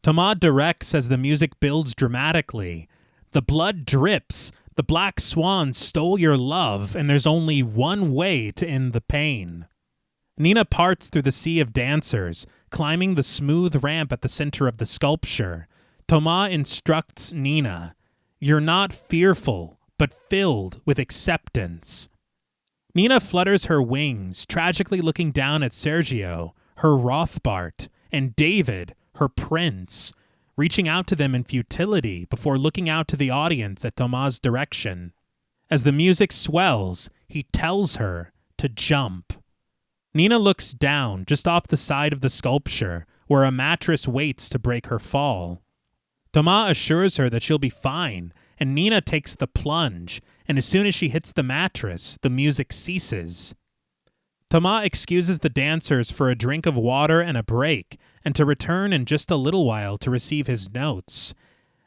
Thomas directs as the music builds dramatically. The blood drips. The black swan stole your love, and there's only one way to end the pain. Nina parts through the sea of dancers, climbing the smooth ramp at the center of the sculpture. Thomas instructs Nina, "You're not fearful, but filled with acceptance." Nina flutters her wings, tragically looking down at Sergio, her Rothbart, and David, her prince, reaching out to them in futility before looking out to the audience at Thomas' direction. As the music swells, he tells her to jump. Nina looks down just off the side of the sculpture, where a mattress waits to break her fall. Thomas assures her that she'll be fine, and Nina takes the plunge, and as soon as she hits the mattress, the music ceases. Thomas excuses the dancers for a drink of water and a break, and to return in just a little while to receive his notes.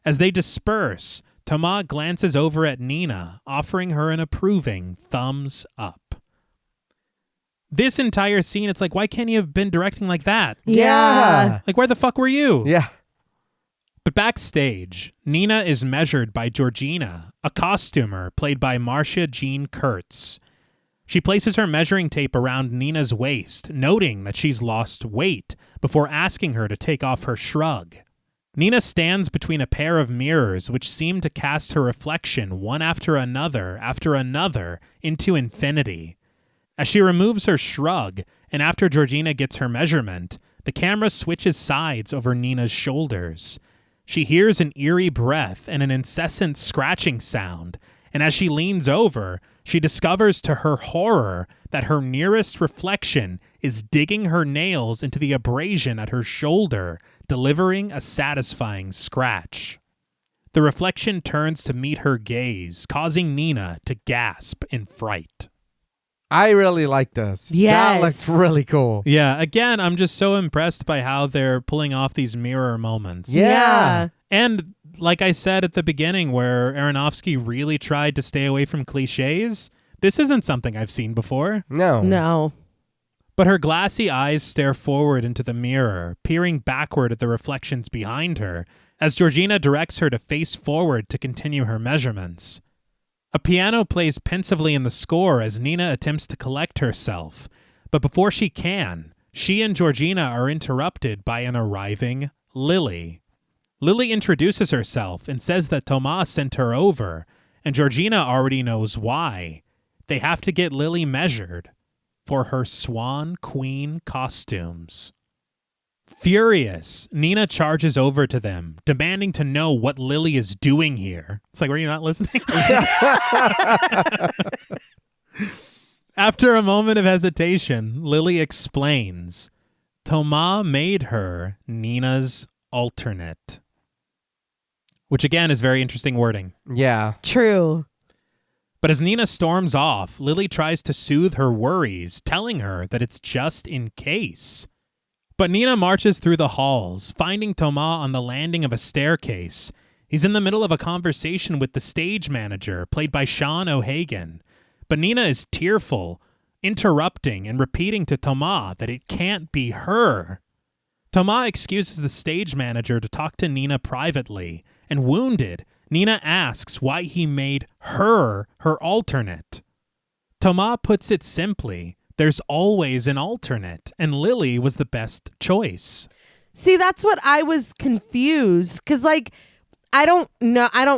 As they disperse, Thomas glances over at Nina, offering her an approving thumbs up. This entire scene, it's like, why can't you have been directing like that? Yeah. Like, where the fuck were you? Yeah. But backstage, Nina is measured by Georgina, a costumer played by Marcia Jean Kurtz. She places her measuring tape around Nina's waist, noting that she's lost weight, before asking her to take off her shrug. Nina stands between a pair of mirrors which seem to cast her reflection one after another, into infinity. As she removes her shrug, and after Georgina gets her measurement, the camera switches sides over Nina's shoulders. She hears an eerie breath and an incessant scratching sound, and as she leans over, she discovers to her horror that her nearest reflection is digging her nails into the abrasion at her shoulder, delivering a satisfying scratch. The reflection turns to meet her gaze, causing Nina to gasp in fright. I really like this. Yes. That looks really cool. Yeah, again, I'm just so impressed by how they're pulling off these mirror moments. Yeah. And like I said at the beginning, where Aronofsky really tried to stay away from cliches, this isn't something I've seen before. No. But her glassy eyes stare forward into the mirror, peering backward at the reflections behind her, as Georgina directs her to face forward to continue her measurements. A piano plays pensively in the score as Nina attempts to collect herself, but before she can, she and Georgina are interrupted by an arriving Lily. Lily introduces herself and says that Thomas sent her over, and Georgina already knows why. They have to get Lily measured for her Swan Queen costumes. Furious, Nina charges over to them, demanding to know what Lily is doing here. It's like, were you not listening? After a moment of hesitation, Lily explains, Thomas made her Nina's alternate. Which again is very interesting wording. Yeah. True. But as Nina storms off, Lily tries to soothe her worries, telling her that it's just in case. But Nina marches through the halls, finding Thomas on the landing of a staircase. He's in the middle of a conversation with the stage manager, played by Sean O'Hagan. But Nina is tearful, interrupting and repeating to Thomas that it can't be her. Thomas excuses the stage manager to talk to Nina privately, and wounded, Nina asks why he made her alternate. Thomas puts it simply, there's always an alternate, and Lily was the best choice. See, that's what I was confused, because I don't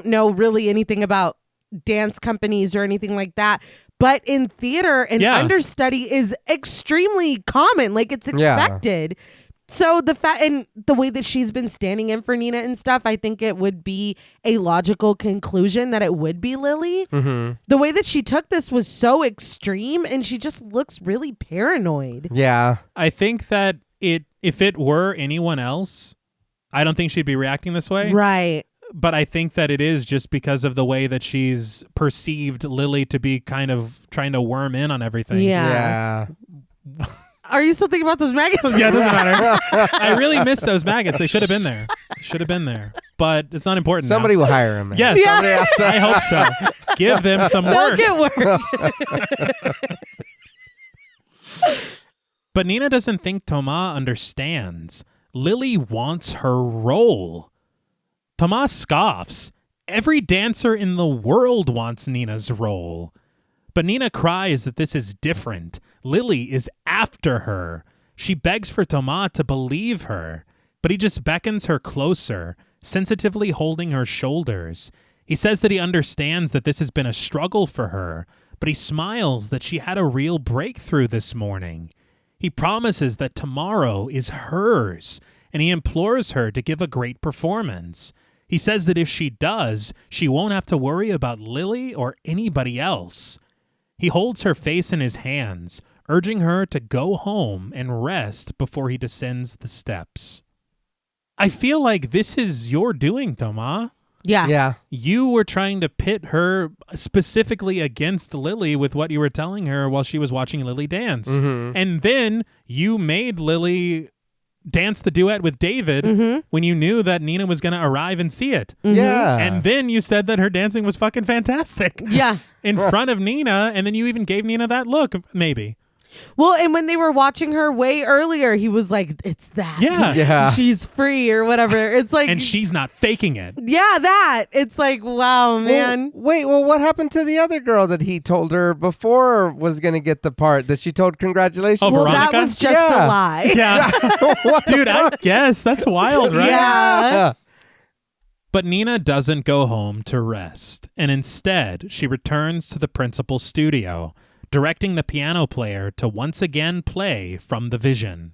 know really anything about dance companies or anything like that, but in theater, an understudy is extremely common. It's expected. Yeah. So the fact and the way that she's been standing in for Nina and stuff, I think it would be a logical conclusion that it would be Lily. Mm-hmm. The way that she took this was so extreme, and she just looks really paranoid. Yeah. I think that if it were anyone else, I don't think she'd be reacting this way. Right. But I think that it is just because of the way that she's perceived Lily to be kind of trying to worm in on everything. Yeah. Are you still thinking about those maggots? Yeah, it doesn't matter. I really miss those maggots. They should have been there. but it's not important now. Somebody will hire him. Man. Yes, Yeah. Somebody else. I hope so. Give them some They'll work. get work. But Nina doesn't think Thomas understands. Lily wants her role. Thomas scoffs. Every dancer in the world wants Nina's role. But Nina cries that this is different. Lily is after her. She begs for Thomas to believe her, but he just beckons her closer, sensitively holding her shoulders. He says that he understands that this has been a struggle for her, but he smiles that she had a real breakthrough this morning. He promises that tomorrow is hers, and he implores her to give a great performance. He says that if she does, she won't have to worry about Lily or anybody else. He holds her face in his hands, urging her to go home and rest before he descends the steps. I feel like this is your doing, Thomas. Yeah. Yeah. You were trying to pit her specifically against Lily with what you were telling her while she was watching Lily dance. Mm-hmm. And then you made Lily dance the duet with David when you knew that Nina was going to arrive and see it. Yeah. And then you said that her dancing was fucking fantastic Yeah. in front of Nina. And then you even gave Nina that look, maybe. Well, and when they were watching her way earlier, he was like, it's that. Yeah. Yeah. She's free or whatever. It's like, And she's not faking it. yeah, that. It's like, wow, man. Well, what happened to the other girl that he told her before was going to get the part that she told congratulations? Oh, Well, Veronica? that was just Yeah. a lie. Yeah. Dude, I guess. That's wild, right? Yeah. But Nina doesn't go home to rest, and instead she returns to the principal's studio, directing the piano player to once again play from the vision.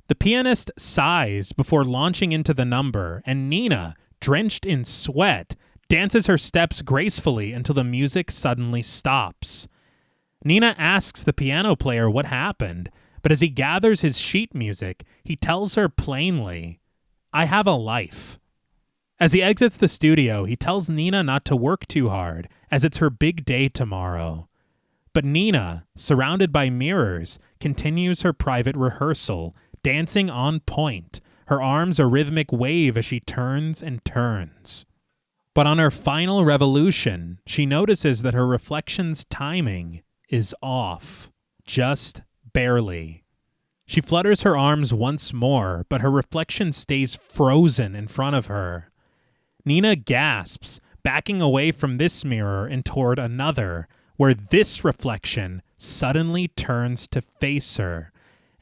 The pianist sighs before launching into the number, and Nina, drenched in sweat, dances her steps gracefully until the music suddenly stops. Nina asks the piano player what happened, but as he gathers his sheet music, he tells her plainly, "I have a life." As he exits the studio, he tells Nina not to work too hard, as it's her big day tomorrow. But Nina, surrounded by mirrors, continues her private rehearsal, dancing on point, her arms a rhythmic wave as she turns and turns. But on her final revolution, she notices that her reflection's timing is off, just barely. She flutters her arms once more, but her reflection stays frozen in front of her. Nina gasps, backing away from this mirror and toward another, where this reflection suddenly turns to face her.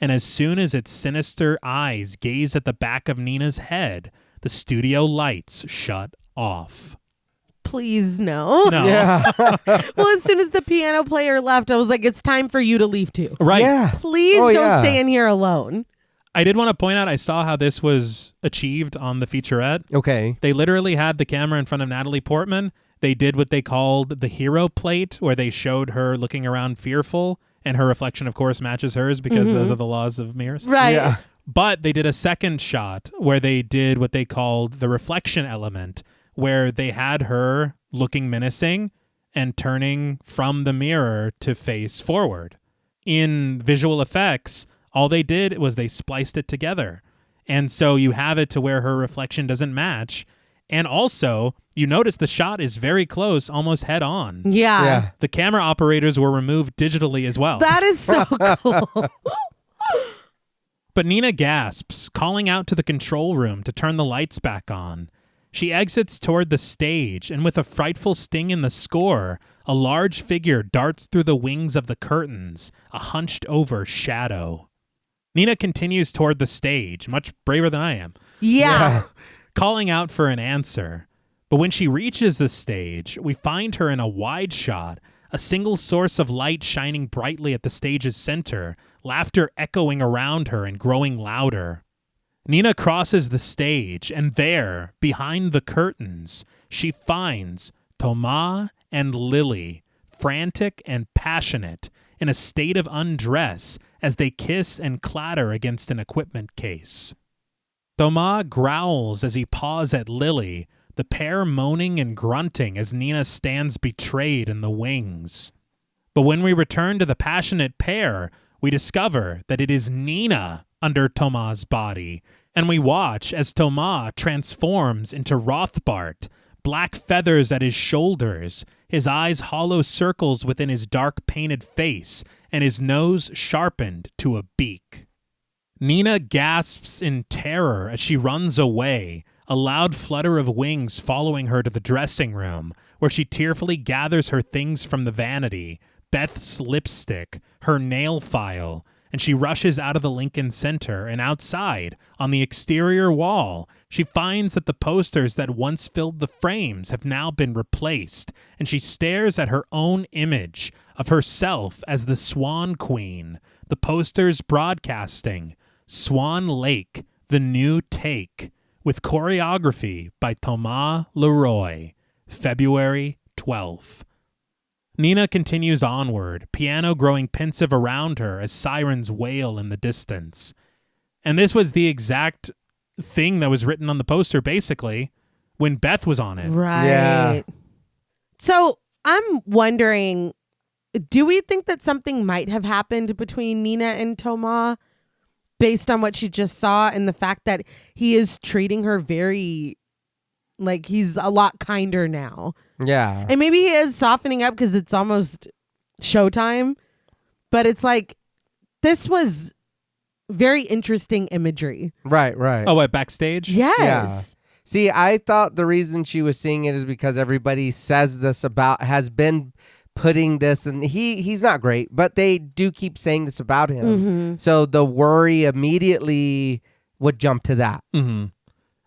And as soon as its sinister eyes gaze at the back of Nina's head, the studio lights shut off. Please, no. No. Yeah. Well, as soon as the piano player left, I was like, it's time for you to leave too. Right. Yeah. Please Oh, don't yeah. stay in here alone. I did want to point out, I saw how this was achieved on the featurette. Okay. They literally had the camera in front of Natalie Portman. They did what they called the hero plate, where they showed her looking around fearful, and her reflection, of course, matches hers because those are the laws of mirrors. Right. Yeah. But they did a second shot where they did what they called the reflection element, where they had her looking menacing and turning from the mirror to face forward. In visual effects, all they did was they spliced it together. And so you have it to where her reflection doesn't match. And also, you notice the shot is very close, almost head on. Yeah. Yeah. The camera operators were removed digitally as well. That is so cool. But Nina gasps, calling out to the control room to turn the lights back on. She exits toward the stage, and with a frightful sting in the score, a large figure darts through the wings of the curtains, a hunched-over shadow. Nina continues toward the stage, much braver than I am, Yeah. calling out for an answer. But when she reaches the stage, we find her in a wide shot, a single source of light shining brightly at the stage's center, laughter echoing around her and growing louder. Nina crosses the stage, and there, behind the curtains, she finds Thomas and Lily, frantic and passionate, in a state of undress as they kiss and clatter against an equipment case. Thomas growls as he paws at Lily, the pair moaning and grunting as Nina stands betrayed in the wings. But when we return to the passionate pair, we discover that it is Nina under Thomas' body, And we watch as Thomas transforms into Rothbart, black feathers at his shoulders, his eyes hollow circles within his dark painted face, and his nose sharpened to a beak. Nina gasps in terror as she runs away, a loud flutter of wings following her to the dressing room, where she tearfully gathers her things from the vanity, Beth's lipstick, her nail file, and she rushes out of the Lincoln Center, and outside, on the exterior wall, she finds that the posters that once filled the frames have now been replaced, and she stares at her own image of herself as the Swan Queen, the posters broadcasting Swan Lake, the New Take, with choreography by Thomas Leroy, February 12th. Nina continues onward, piano growing pensive around her as sirens wail in the distance. And this was the exact thing that was written on the poster, basically, when Beth was on it. Right. Yeah. So I'm wondering, do we think that something might have happened between Nina and Thomas based on what she just saw and the fact that he is treating her very, like, he's a lot kinder now? Yeah. And maybe he is softening up because it's almost showtime. But it's like, this was very interesting imagery. Right. Oh, what, backstage? Yes. See, I thought the reason she was seeing it is because everybody says this about, has been putting this, and he's not great, but they do keep saying this about him. Mm-hmm. So the worry immediately would jump to that. Mm-hmm.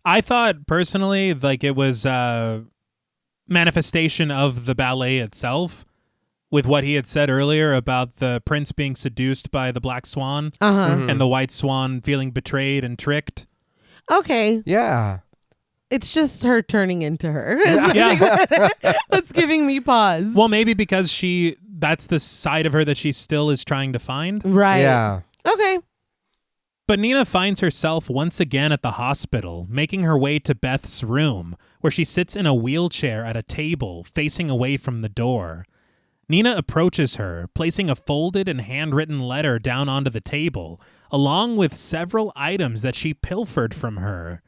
I thought personally, like, it was a manifestation of the ballet itself, with what he had said earlier about the prince being seduced by the black swan and the white swan feeling betrayed and tricked. Okay. Yeah. It's just her turning into her. Yeah. That's giving me pause. Well, maybe because that's the side of her that she still is trying to find. Right. Yeah. Okay. But Nina finds herself once again at the hospital, making her way to Beth's room, where she sits in a wheelchair at a table, facing away from the door. Nina approaches her, placing a folded and handwritten letter down onto the table, along with several items that she pilfered from her.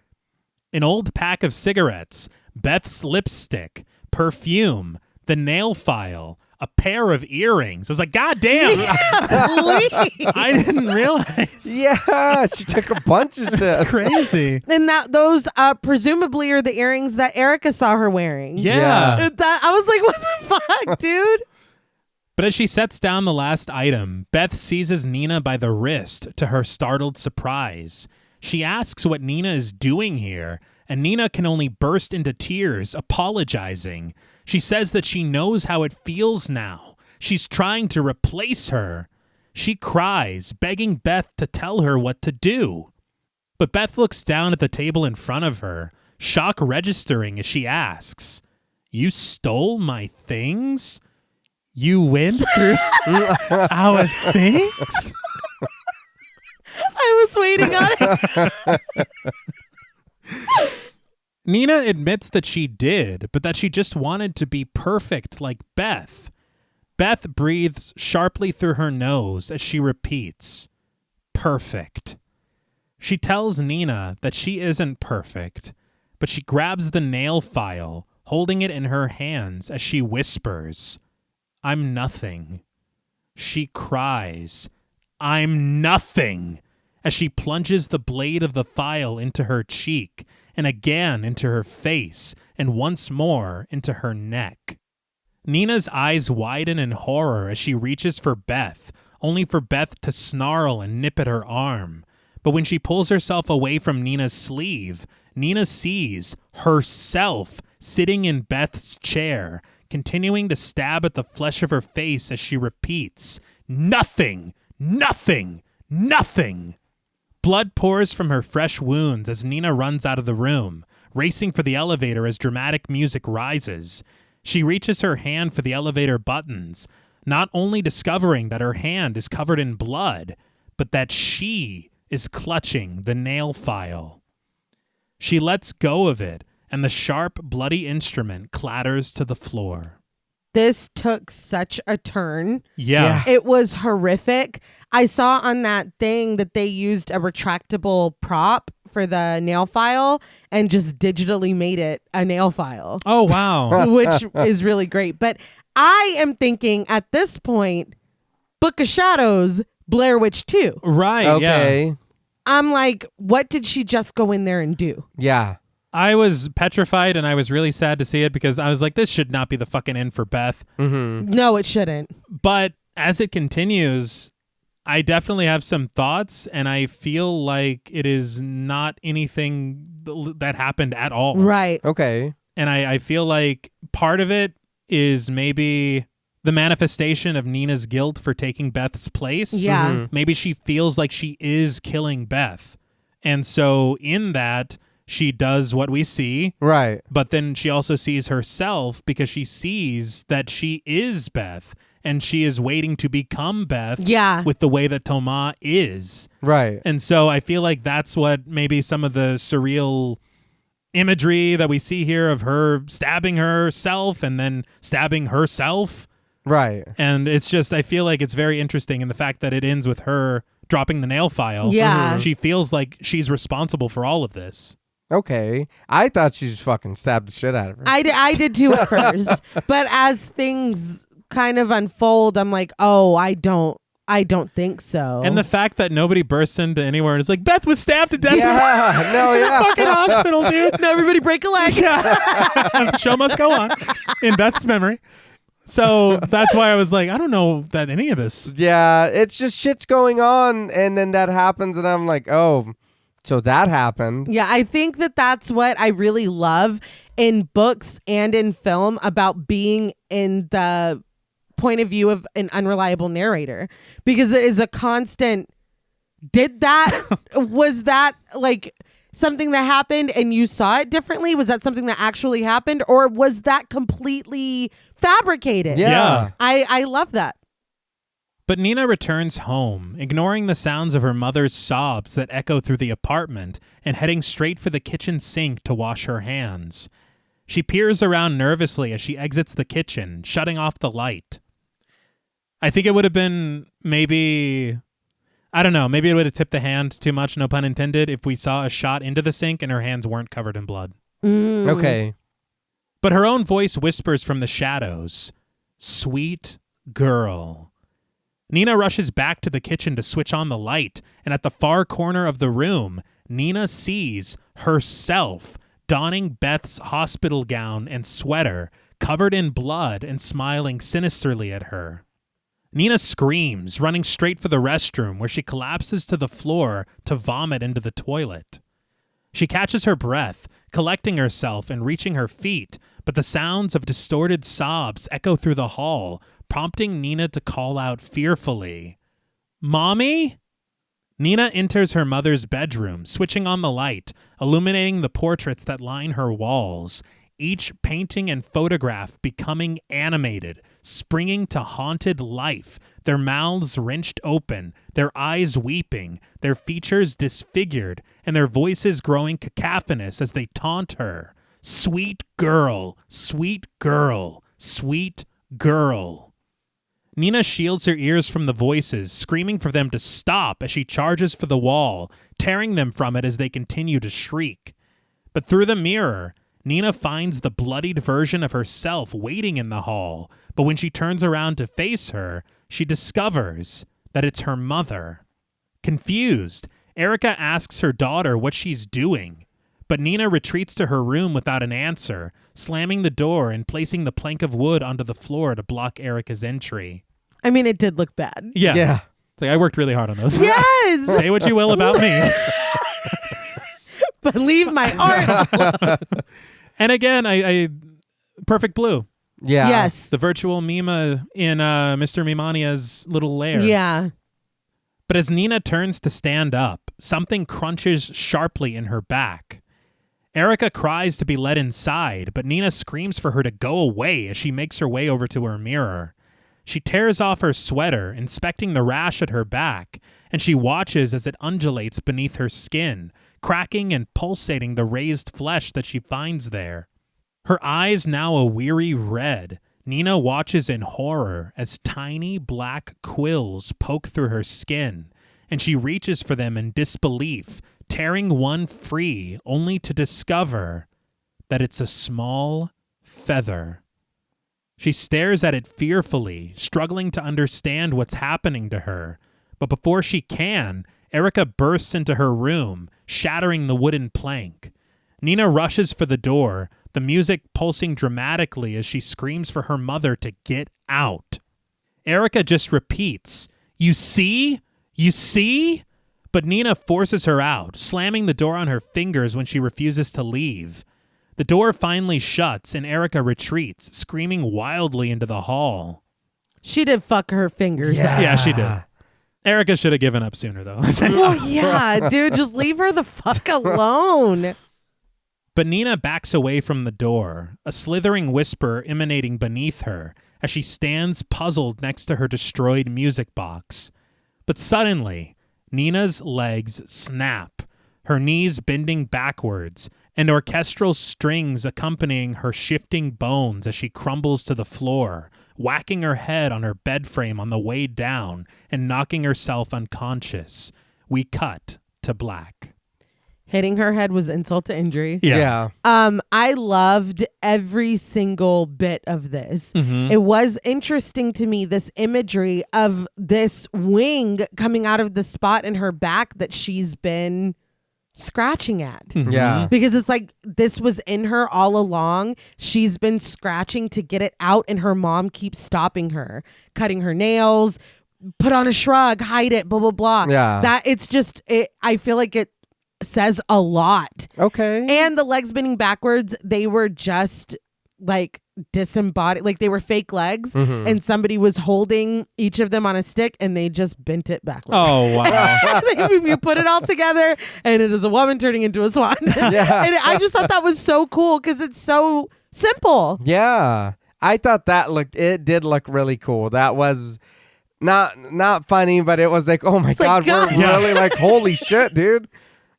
An old pack of cigarettes, Beth's lipstick, perfume, the nail file, a pair of earrings. I was like, God damn. I didn't realize. Yeah, she took a bunch of shit. That's crazy. And those presumably are the earrings that Erica saw her wearing. Yeah. I was like, what the fuck, dude? But as she sets down the last item, Beth seizes Nina by the wrist to her startled surprise. She asks what Nina is doing here, and Nina can only burst into tears, apologizing. She says that she knows how it feels now. She's trying to replace her. She cries, begging Beth to tell her what to do. But Beth looks down at the table in front of her, shock registering as she asks, "You stole my things? You went through our things?" I was waiting on it. Nina admits that she did, but that she just wanted to be perfect like Beth. Beth breathes sharply through her nose as she repeats, "Perfect." She tells Nina that she isn't perfect, but she grabs the nail file, holding it in her hands as she whispers, "I'm nothing." She cries, "I'm nothing," as she plunges the blade of the file into her cheek, and again into her face, and once more into her neck. Nina's eyes widen in horror as she reaches for Beth, only for Beth to snarl and nip at her arm. But when she pulls herself away from Nina's sleeve, Nina sees herself sitting in Beth's chair, continuing to stab at the flesh of her face as she repeats, "Nothing, nothing, nothing." Blood pours from her fresh wounds as Nina runs out of the room, racing for the elevator as dramatic music rises. She reaches her hand for the elevator buttons, not only discovering that her hand is covered in blood, but that she is clutching the nail file. She lets go of it, and the sharp, bloody instrument clatters to the floor. This took such a turn. Yeah. It was horrific. I saw on that thing that they used a retractable prop for the nail file and just digitally made it a nail file. Oh, wow. Which is really great. But I am thinking at this point, Book of Shadows, Blair Witch 2. Right, Okay. yeah. I'm like, what did she just go in there and do? Yeah. I was petrified and I was really sad to see it because I was like, this should not be the fucking end for Beth. Mm-hmm. No, it shouldn't. But as it continues, I definitely have some thoughts and I feel like it is not anything that happened at all. Right. Okay. And I feel like part of it is maybe the manifestation of Nina's guilt for taking Beth's place. Yeah. Mm-hmm. Maybe she feels like she is killing Beth. And so in that, she does what we see. Right. But then she also sees herself because she sees that she is Beth and she is waiting to become Beth Yeah. with the way that Thomas is. Right. And so I feel like that's what maybe some of the surreal imagery that we see here of her stabbing herself and then stabbing herself. Right. And it's just, I feel like it's very interesting in the fact that it ends with her dropping the nail file. Yeah. She feels like she's responsible for all of this. Okay. I thought she just fucking stabbed the shit out of her. I did too at first. But as things kind of unfold, I'm like, oh, I don't think so. And the fact that nobody bursts into anywhere and is like, Beth was stabbed to death Yeah. No, in the yeah. fucking hospital, dude. no, everybody break a leg. The show must go on in Beth's memory. So that's why I was like, I don't know that any of this. Yeah. It's just shit's going on. And then that happens. And I'm like, oh, so that happened. Yeah, I think that that's what I really love in books and in film about being in the point of view of an unreliable narrator, because it is a constant. Was that like something that happened and you saw it differently? Was that something that actually happened, or was that completely fabricated? Yeah. I love that. But Nina returns home, ignoring the sounds of her mother's sobs that echo through the apartment and heading straight for the kitchen sink to wash her hands. She peers around nervously as she exits the kitchen, shutting off the light. I think it would have been maybe it would have tipped the hand too much, no pun intended, if we saw a shot into the sink and her hands weren't covered in blood. Okay. But her own voice whispers from the shadows, "Sweet girl." Nina rushes back to the kitchen to switch on the light, and at the far corner of the room, Nina sees herself donning Beth's hospital gown and sweater, covered in blood and smiling sinisterly at her. Nina screams, running straight for the restroom, where she collapses to the floor to vomit into the toilet. She catches her breath, collecting herself and reaching her feet, but the sounds of distorted sobs echo through the hall, prompting Nina to call out fearfully, "Mommy?" Nina enters her mother's bedroom, switching on the light, illuminating the portraits that line her walls, each painting and photograph becoming animated, springing to haunted life, their mouths wrenched open, their eyes weeping, their features disfigured, and their voices growing cacophonous as they taunt her. "Sweet girl, sweet girl, sweet girl." Nina shields her ears from the voices, screaming for them to stop as she charges for the wall, tearing them from it as they continue to shriek. But through the mirror, Nina finds the bloodied version of herself waiting in the hall, but when she turns around to face her, she discovers that it's her mother. Confused, Erica asks her daughter what she's doing, but Nina retreats to her room without an answer, slamming the door and placing the plank of wood onto the floor to block Erica's entry. I mean, it did look bad. Yeah. Yeah. It's like, I worked really hard on those. Yes. Say what you will about me. But leave my art. And again, I Perfect Blue. Yeah. Yes. The virtual Mima in Mr. Mimania's little lair. Yeah. But as Nina turns to stand up, something crunches sharply in her back. Erica cries to be let inside, but Nina screams for her to go away as she makes her way over to her mirror. She tears off her sweater, inspecting the rash at her back, and she watches as it undulates beneath her skin, cracking and pulsating the raised flesh that she finds there. Her eyes now a weary red, Nina watches in horror as tiny black quills poke through her skin, and she reaches for them in disbelief, tearing one free only to discover that it's a small feather. She stares at it fearfully, struggling to understand what's happening to her. But before she can, Erica bursts into her room, shattering the wooden plank. Nina rushes for the door, the music pulsing dramatically as she screams for her mother to get out. Erica just repeats, "You see? You see?" But Nina forces her out, slamming the door on her fingers when she refuses to leave. The door finally shuts and Erica retreats, screaming wildly into the hall. She did fuck her fingers Yeah. up. Yeah, she did. Erica should have given up sooner, though. Well, yeah, dude, just leave her the fuck alone. But Nina backs away from the door, a slithering whisper emanating beneath her as she stands puzzled next to her destroyed music box. But suddenly, Nina's legs snap, her knees bending backwards, and orchestral strings accompanying her shifting bones as she crumbles to the floor, whacking her head on her bed frame on the way down and knocking herself unconscious. We cut to black. Hitting her head was insult to injury. Yeah. I loved every single bit of this. Mm-hmm. It was interesting to me, this imagery of this wing coming out of the spot in her back that she's been scratching at. Mm-hmm. Yeah. Because it's like this was in her all along. She's been scratching to get it out, and her mom keeps stopping her, cutting her nails, put on a shrug, hide it, blah, blah, blah. Yeah. That it's just, I feel like it says a lot. Okay. And the legs bending backwards, they were just like disembodied, like they were fake legs, Mhm. and somebody was holding each of them on a stick and they just bent it backwards. Oh, wow. You put it all together and it is a woman turning into a swan. Yeah. And I just thought that was so cool because it's so simple. Yeah. I thought it did look really cool. That was not funny, but it was like, oh my God, God. we're really like, holy shit, dude.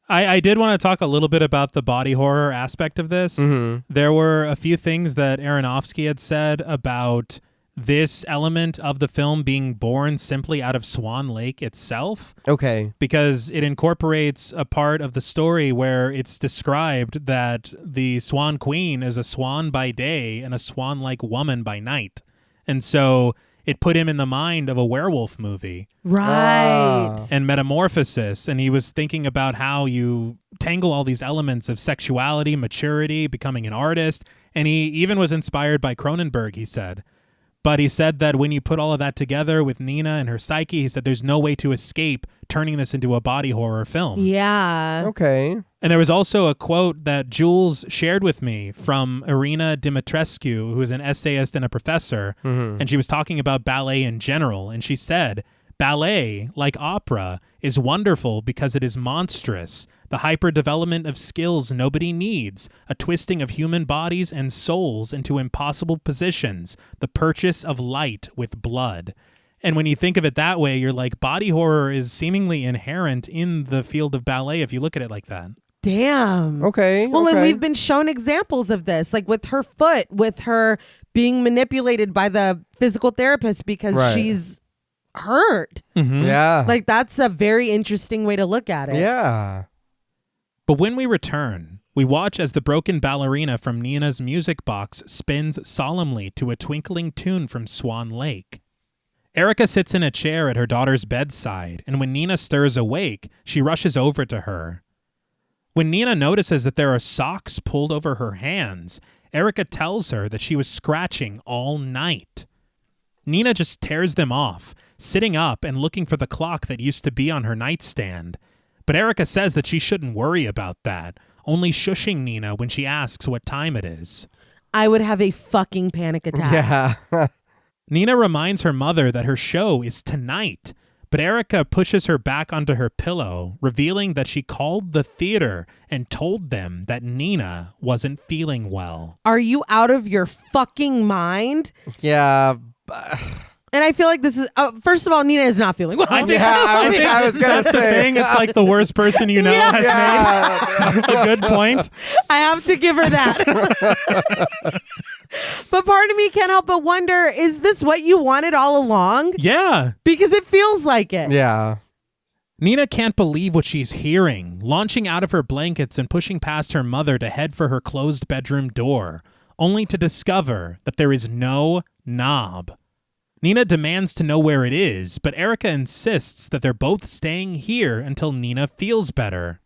I did want to talk a little bit about the body horror aspect of this. Mm-hmm. There were a few things that Aronofsky had said about this element of the film being born simply out of Swan Lake itself, Okay. because it incorporates a part of the story where it's described that the Swan Queen is a swan by day and a swan-like woman by night. And so it put him in the mind of a werewolf movie. Right. And Metamorphosis, and he was thinking about how you tangle all these elements of sexuality, maturity, becoming an artist, and he even was inspired by Cronenberg, he said. But he said that when you put all of that together with Nina and her psyche, he said there's no way to escape turning this into a body horror film. Yeah. Okay. And there was also a quote that Jules shared with me from Irina Dimitrescu, who is an essayist and a professor, and she was talking about ballet in general, and she said, "Ballet, like opera, is wonderful because it is monstrous, the hyper-development of skills nobody needs, a twisting of human bodies and souls into impossible positions, the purchase of light with blood." And when you think of it that way, you're like, body horror is seemingly inherent in the field of ballet if you look at it like that. Damn. Okay. Well, okay. and we've been shown examples of this, like with her foot, with her being manipulated by the physical therapist because Right. she's hurt. Yeah. Like that's a very interesting way to look at it. Yeah. But when we return, we watch as the broken ballerina from Nina's music box spins solemnly to a twinkling tune from Swan Lake. Erica sits in a chair at her daughter's bedside, and when Nina stirs awake, she rushes over to her. When Nina notices that there are socks pulled over her hands, Erica tells her that she was scratching all night. Nina just tears them off, sitting up and looking for the clock that used to be on her nightstand. But Erica says that she shouldn't worry about that, only shushing Nina when she asks what time it is. I would have a fucking panic attack. Yeah. Nina reminds her mother that her show is tonight, but Erica pushes her back onto her pillow, revealing that she called the theater and told them that Nina wasn't feeling well. Are you out of your fucking mind? Yeah. And I feel like this is, first of all, Nina is not feeling well. I was gonna That's the say. thing. It's like the worst person you know has made a good point. I have to give her that. But part of me can't help but wonder, is this what you wanted all along? Yeah. Because it feels like it. Yeah. Nina can't believe what she's hearing, launching out of her blankets and pushing past her mother to head for her closed bedroom door, only to discover that there is no knob. Nina demands to know where it is, but Erica insists that they're both staying here until Nina feels better.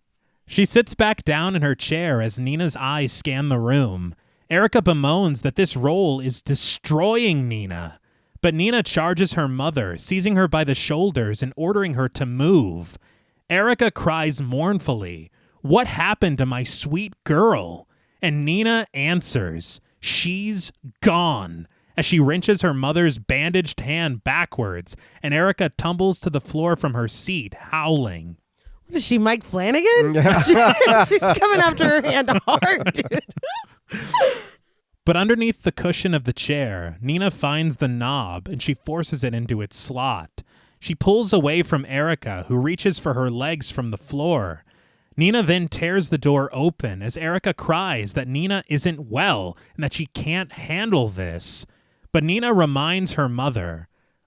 She sits back down in her chair as Nina's eyes scan the room. Erica bemoans that this role is destroying Nina, but Nina charges her mother, seizing her by the shoulders and ordering her to move. Erica cries mournfully, "What happened to my sweet girl?" And Nina answers, "She's gone," as she wrenches her mother's bandaged hand backwards, and Erica tumbles to the floor from her seat, howling. What is she, Mike Flanagan? She's coming after her hand hard, dude. But underneath the cushion of the chair, Nina finds the knob and she forces it into its slot. She pulls away from Erica, who reaches for her legs from the floor. Nina then tears the door open as Erica cries that Nina isn't well and that she can't handle this. But Nina reminds her mother,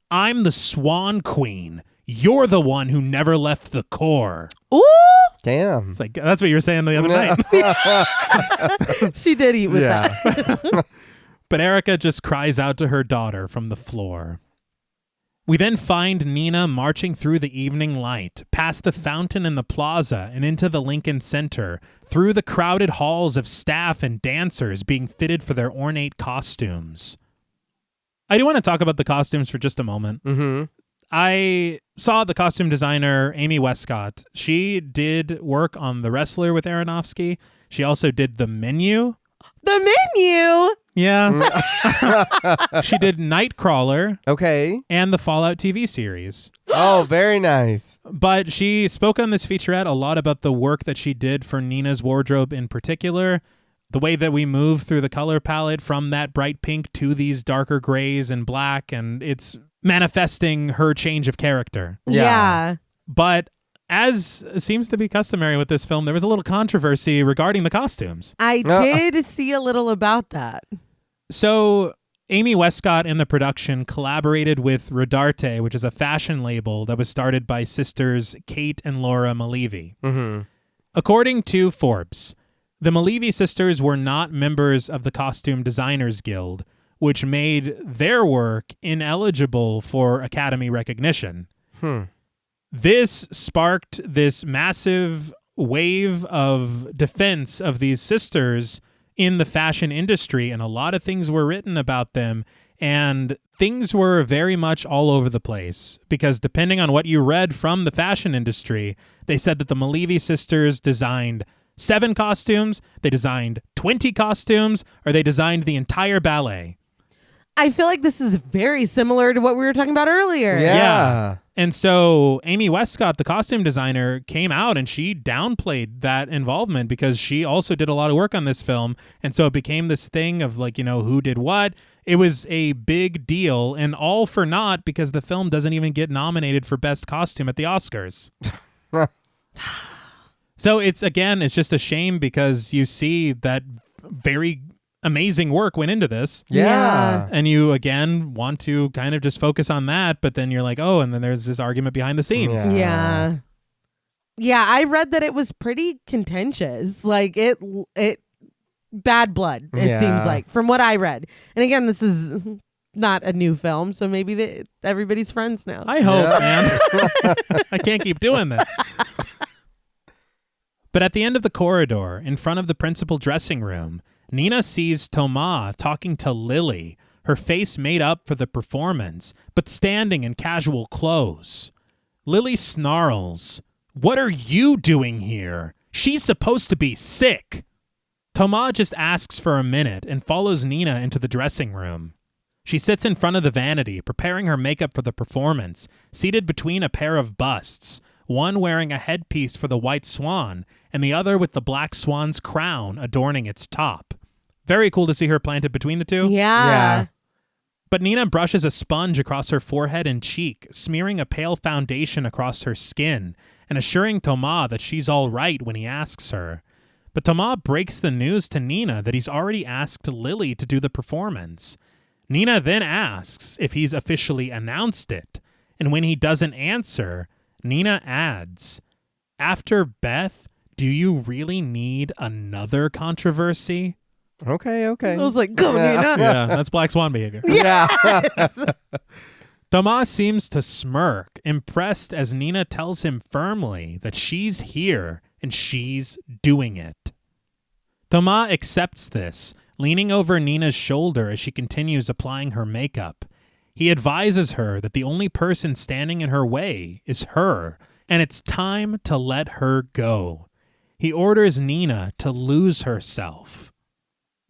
"I'm the Swan Queen. You're the one who never left the core." Ooh! Damn. It's like, that's what you were saying the other night. She did eat with that. But Erica just cries out to her daughter from the floor. We then find Nina marching through the evening light, past the fountain in the plaza and into the Lincoln Center, through the crowded halls of staff and dancers being fitted for their ornate costumes. I do want to talk about the costumes for just a moment. Mm-hmm. I saw the costume designer, Amy Westcott. She did work on The Wrestler with Aronofsky. She also did The Menu. The Menu? Yeah. She did Nightcrawler. Okay. And the Fallout TV series. Oh, very nice. But she spoke on this featurette a lot about the work that she did for Nina's wardrobe in particular. The way that we move through the color palette from that bright pink to these darker grays and black, and it's manifesting her change of character. Yeah. But as seems to be customary with this film, there was a little controversy regarding the costumes. I did see a little about that. So Amy Westcott and the production collaborated with Rodarte, which is a fashion label that was started by sisters Kate and Laura Malevi. Mm-hmm. According to Forbes, the Malevi sisters were not members of the Costume Designers Guild, which made their work ineligible for Academy recognition. This sparked this massive wave of defense of these sisters in the fashion industry, and a lot of things were written about them, and things were very much all over the place, because depending on what you read from the fashion industry, they said that the Malevi sisters designed 7 costumes, they designed 20 costumes, or they designed the entire ballet. I feel like this is very similar to what we were talking about earlier. Yeah. And so Amy Westcott, the costume designer, came out and she downplayed that involvement because she also did a lot of work on this film. And so it became this thing of like, you know, who did what. It was a big deal, and all for naught because the film doesn't even get nominated for Best Costume at the Oscars. So it's just a shame because you see that very amazing work went into this. Yeah. And you, again, want to kind of just focus on that, but then you're like, oh, and then there's this argument behind the scenes. Yeah. Yeah, I read that it was pretty contentious. Like, it bad blood, it seems like, from what I read. And again, this is not a new film, so maybe everybody's friends now. I hope, man. I can't keep doing this. But at the end of the corridor, in front of the principal dressing room, Nina sees Thomas talking to Lily, her face made up for the performance, but standing in casual clothes. Lily snarls, "What are you doing here? She's supposed to be sick." Thomas just asks for a minute and follows Nina into the dressing room. She sits in front of the vanity, preparing her makeup for the performance, seated between a pair of busts, one wearing a headpiece for the white swan, and the other with the black swan's crown adorning its top. Very cool to see her planted between the two. Yeah. But Nina brushes a sponge across her forehead and cheek, smearing a pale foundation across her skin, and assuring Thomas that she's all right when he asks her. But Thomas breaks the news to Nina that he's already asked Lily to do the performance. Nina then asks if he's officially announced it, and when he doesn't answer, Nina adds, "After Beth, do you really need another controversy?" Okay. I was like, go, Nina. Yeah, that's Black Swan behavior. Yeah. Thomas seems to smirk, impressed as Nina tells him firmly that she's here and she's doing it. Thomas accepts this, leaning over Nina's shoulder as she continues applying her makeup. He advises her that the only person standing in her way is her, and it's time to let her go. He orders Nina to lose herself.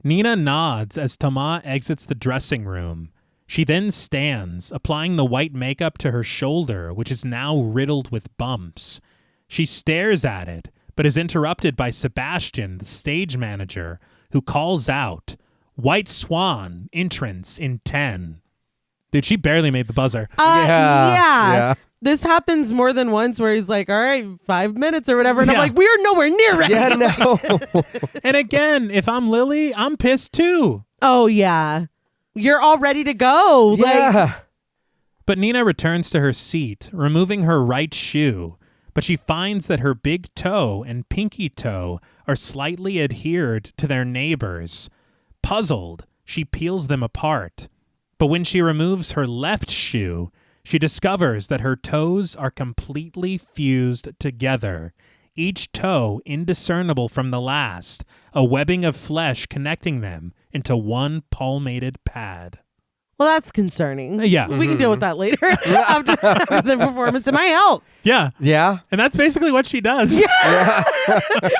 Nina nods as Thomas exits the dressing room. She then stands, applying the white makeup to her shoulder, which is now riddled with bumps. She stares at it, but is interrupted by Sebastian, the stage manager, who calls out, "White Swan, entrance in 10. Dude, she barely made the buzzer. Yeah. This happens more than once where he's like, all right, 5 minutes or whatever. And I'm like, we are nowhere near ready. Yeah, no. And again, if I'm Lily, I'm pissed too. Oh, yeah. You're all ready to go. Yeah. But Nina returns to her seat, removing her right shoe. But she finds that her big toe and pinky toe are slightly adhered to their neighbors. Puzzled, she peels them apart. But when she removes her left shoe, she discovers that her toes are completely fused together, each toe indiscernible from the last, a webbing of flesh connecting them into one palmated pad. Well, that's concerning. Yeah. We can deal with that later after the performance. Am I help? Yeah. Yeah. And that's basically what she does. Yeah.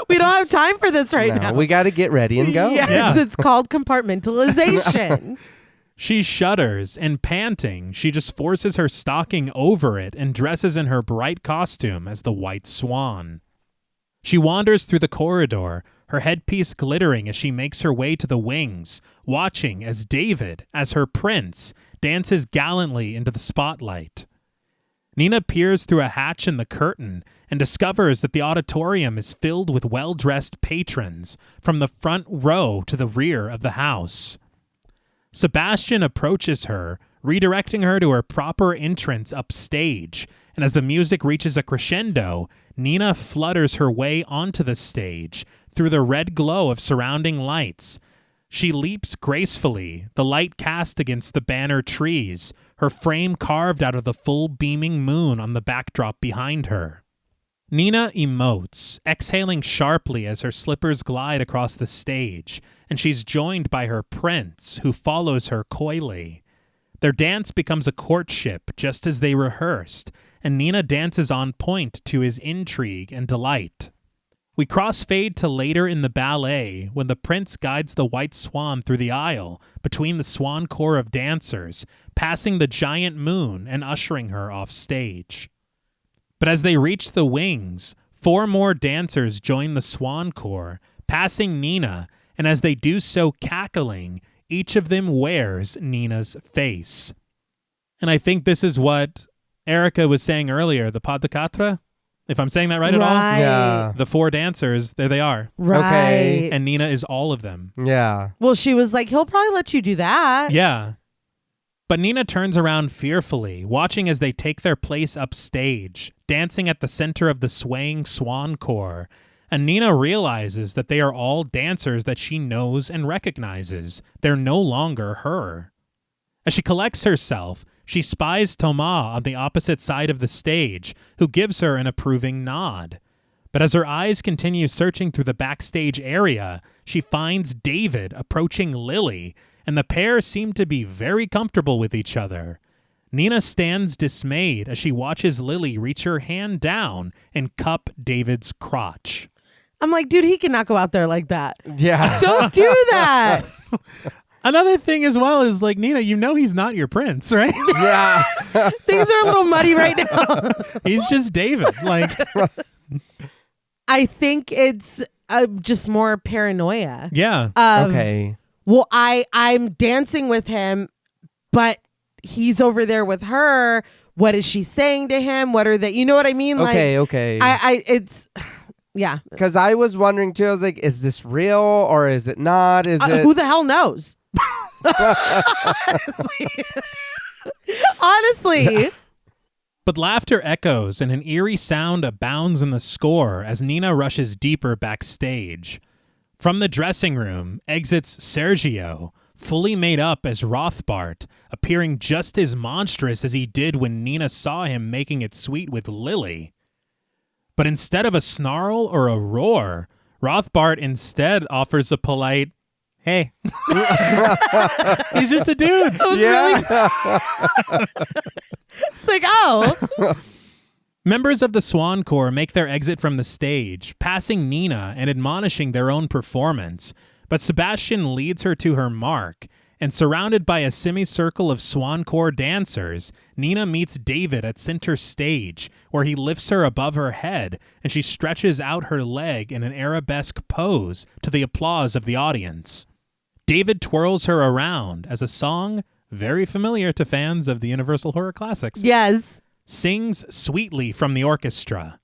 We don't have time for this right now. We got to get ready and go. Yes, Yeah. it's called compartmentalization. She shudders, and panting, she just forces her stocking over it and dresses in her bright costume as the White Swan. She wanders through the corridor, her headpiece glittering as she makes her way to the wings, watching as David, as her prince, dances gallantly into the spotlight. Nina peers through a hatch in the curtain and discovers that the auditorium is filled with well-dressed patrons, from the front row to the rear of the house. Sebastian approaches her, redirecting her to her proper entrance upstage, and as the music reaches a crescendo, Nina flutters her way onto the stage through the red glow of surrounding lights. She leaps gracefully, the light cast against the banner trees, her frame carved out of the full beaming moon on the backdrop behind her. Nina emotes, exhaling sharply as her slippers glide across the stage, and she's joined by her prince, who follows her coyly. Their dance becomes a courtship, just as they rehearsed, and Nina dances on point to his intrigue and delight. We crossfade to later in the ballet, when the prince guides the White Swan through the aisle, between the swan corps of dancers, passing the giant moon and ushering her off stage. But as they reach the wings, 4 more dancers join the swan corps, passing Nina, and as they do so cackling, each of them wears Nina's face. And I think this is what Erica was saying earlier, the pas de quatre, if I'm saying that right at all. Yeah. The 4 dancers, there they are. Right. Okay. And Nina is all of them. Yeah. Well, she was like, he'll probably let you do that. Yeah. But Nina turns around fearfully, watching as they take their place upstage, dancing at the center of the swaying swan corps. And Nina realizes that they are all dancers that she knows and recognizes. They're no longer her. As she collects herself, she spies Thomas on the opposite side of the stage, who gives her an approving nod. But as her eyes continue searching through the backstage area, she finds David approaching Lily, and the pair seem to be very comfortable with each other. Nina stands dismayed as she watches Lily reach her hand down and cup David's crotch. I'm like, dude, he cannot go out there like that. Yeah. Don't do that. Another thing as well is, like, Nina, you know he's not your prince, right? Yeah. Things are a little muddy right now. He's just David. Like, I think it's just more paranoia. yeah. Okay. Well, I'm dancing with him, but he's over there with her. What is she saying to him? What are they? You know what I mean? Okay. It's, yeah. Because I was wondering too. I was like, is this real or is it not? Is it? Who the hell knows? Honestly. But laughter echoes and an eerie sound abounds in the score as Nina rushes deeper backstage. From the dressing room exits Sergio, fully made up as Rothbart, appearing just as monstrous as he did when Nina saw him making it sweet with Lily. But instead of a snarl or a roar, Rothbart instead offers a polite, "Hey." He's just a dude. That was really It's like, oh. Members of the Swan Corps make their exit from the stage, passing Nina and admonishing their own performance, but Sebastian leads her to her mark, and surrounded by a semicircle of Swan Corps dancers, Nina meets David at center stage, where he lifts her above her head, and she stretches out her leg in an arabesque pose to the applause of the audience. David twirls her around as a song, very familiar to fans of the Universal Horror Classics, Yes. sings sweetly from the orchestra.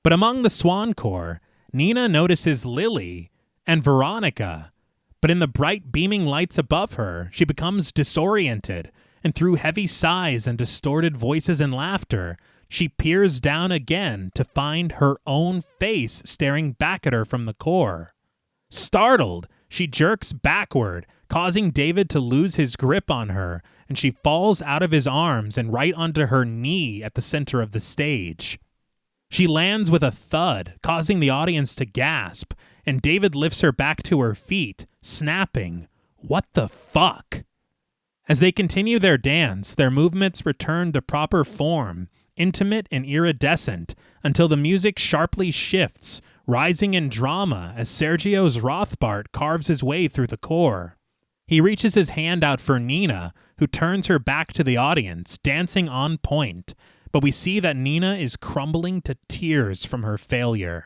But among the Swan Corps, Nina notices Lily and Veronica, but in the bright beaming lights above her, she becomes disoriented, and through heavy sighs and distorted voices and laughter, she peers down again to find her own face staring back at her from the core. Startled, she jerks backward, causing David to lose his grip on her, and she falls out of his arms and right onto her knee at the center of the stage. She lands with a thud, causing the audience to gasp, and David lifts her back to her feet, snapping, "What the fuck?" As they continue their dance, their movements return to proper form, intimate and iridescent, until the music sharply shifts, rising in drama as Sergio's Rothbart carves his way through the core. He reaches his hand out for Nina, who turns her back to the audience, dancing on point, but we see that Nina is crumbling to tears from her failure.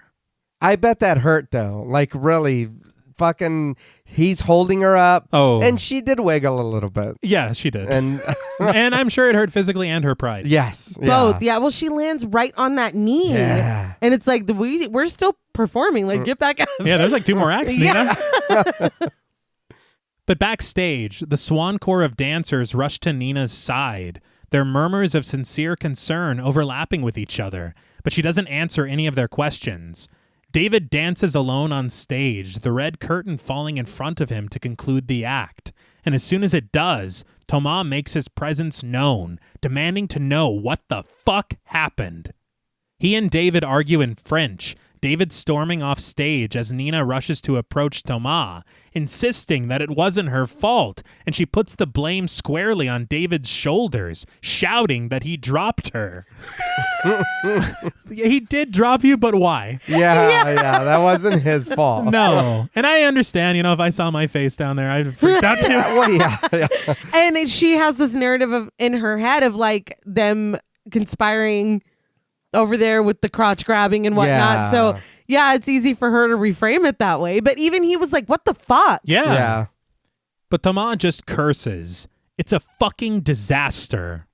I bet that hurt though. Like really fucking he's holding her up. Oh. And she did wiggle a little bit. Yeah, she did. And And I'm sure it hurt physically and her pride. yes. Both. Yeah. Well, she lands right on that knee. Yeah. And it's like, we're still performing. Like, get back up. Yeah, there's like 2 more acts, Nina. Yeah. But backstage, the Swan Corps of dancers rush to Nina's side, their murmurs of sincere concern overlapping with each other, but she doesn't answer any of their questions. David dances alone on stage, the red curtain falling in front of him to conclude the act. And as soon as it does, Thomas makes his presence known, demanding to know what the fuck happened. He and David argue in French, David storming off stage as Nina rushes to approach Thomas, insisting that it wasn't her fault, and she puts the blame squarely on David's shoulders, shouting that he dropped her. He did drop you, but why? Yeah, that wasn't his fault. No. And I understand, if I saw my face down there, I'd freak out too. Well, yeah. And she has this narrative in her head of like them conspiring over there with the crotch grabbing and whatnot. Yeah. So yeah, it's easy for her to reframe it that way. But even he was like, what the fuck? Yeah. But Thomas just curses. It's a fucking disaster.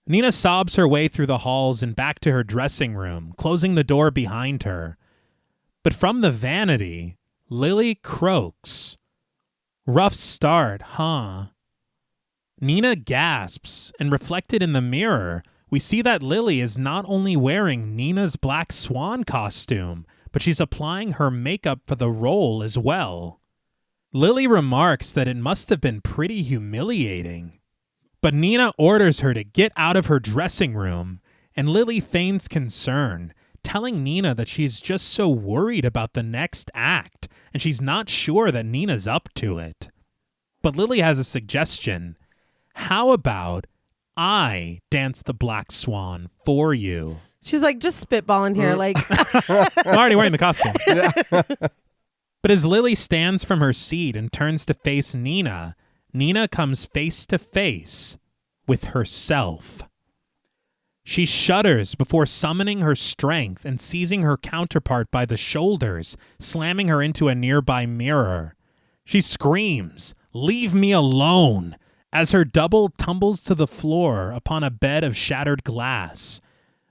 Nina sobs her way through the halls and back to her dressing room, closing the door behind her. But from the vanity, Lily croaks. Rough start, huh? Nina gasps, and reflected in the mirror, we see that Lily is not only wearing Nina's black swan costume, but she's applying her makeup for the role as well. Lily remarks that it must have been pretty humiliating. But Nina orders her to get out of her dressing room, and Lily feigns concern, telling Nina that she's just so worried about the next act, and she's not sure that Nina's up to it. But Lily has a suggestion. How about I dance the Black Swan for you? She's like, just spitballing here. Like, I'm already wearing the costume. But as Lily stands from her seat and turns to face Nina, Nina comes face to face with herself. She shudders before summoning her strength and seizing her counterpart by the shoulders, slamming her into a nearby mirror. She screams, "Leave me alone!" as her double tumbles to the floor upon a bed of shattered glass.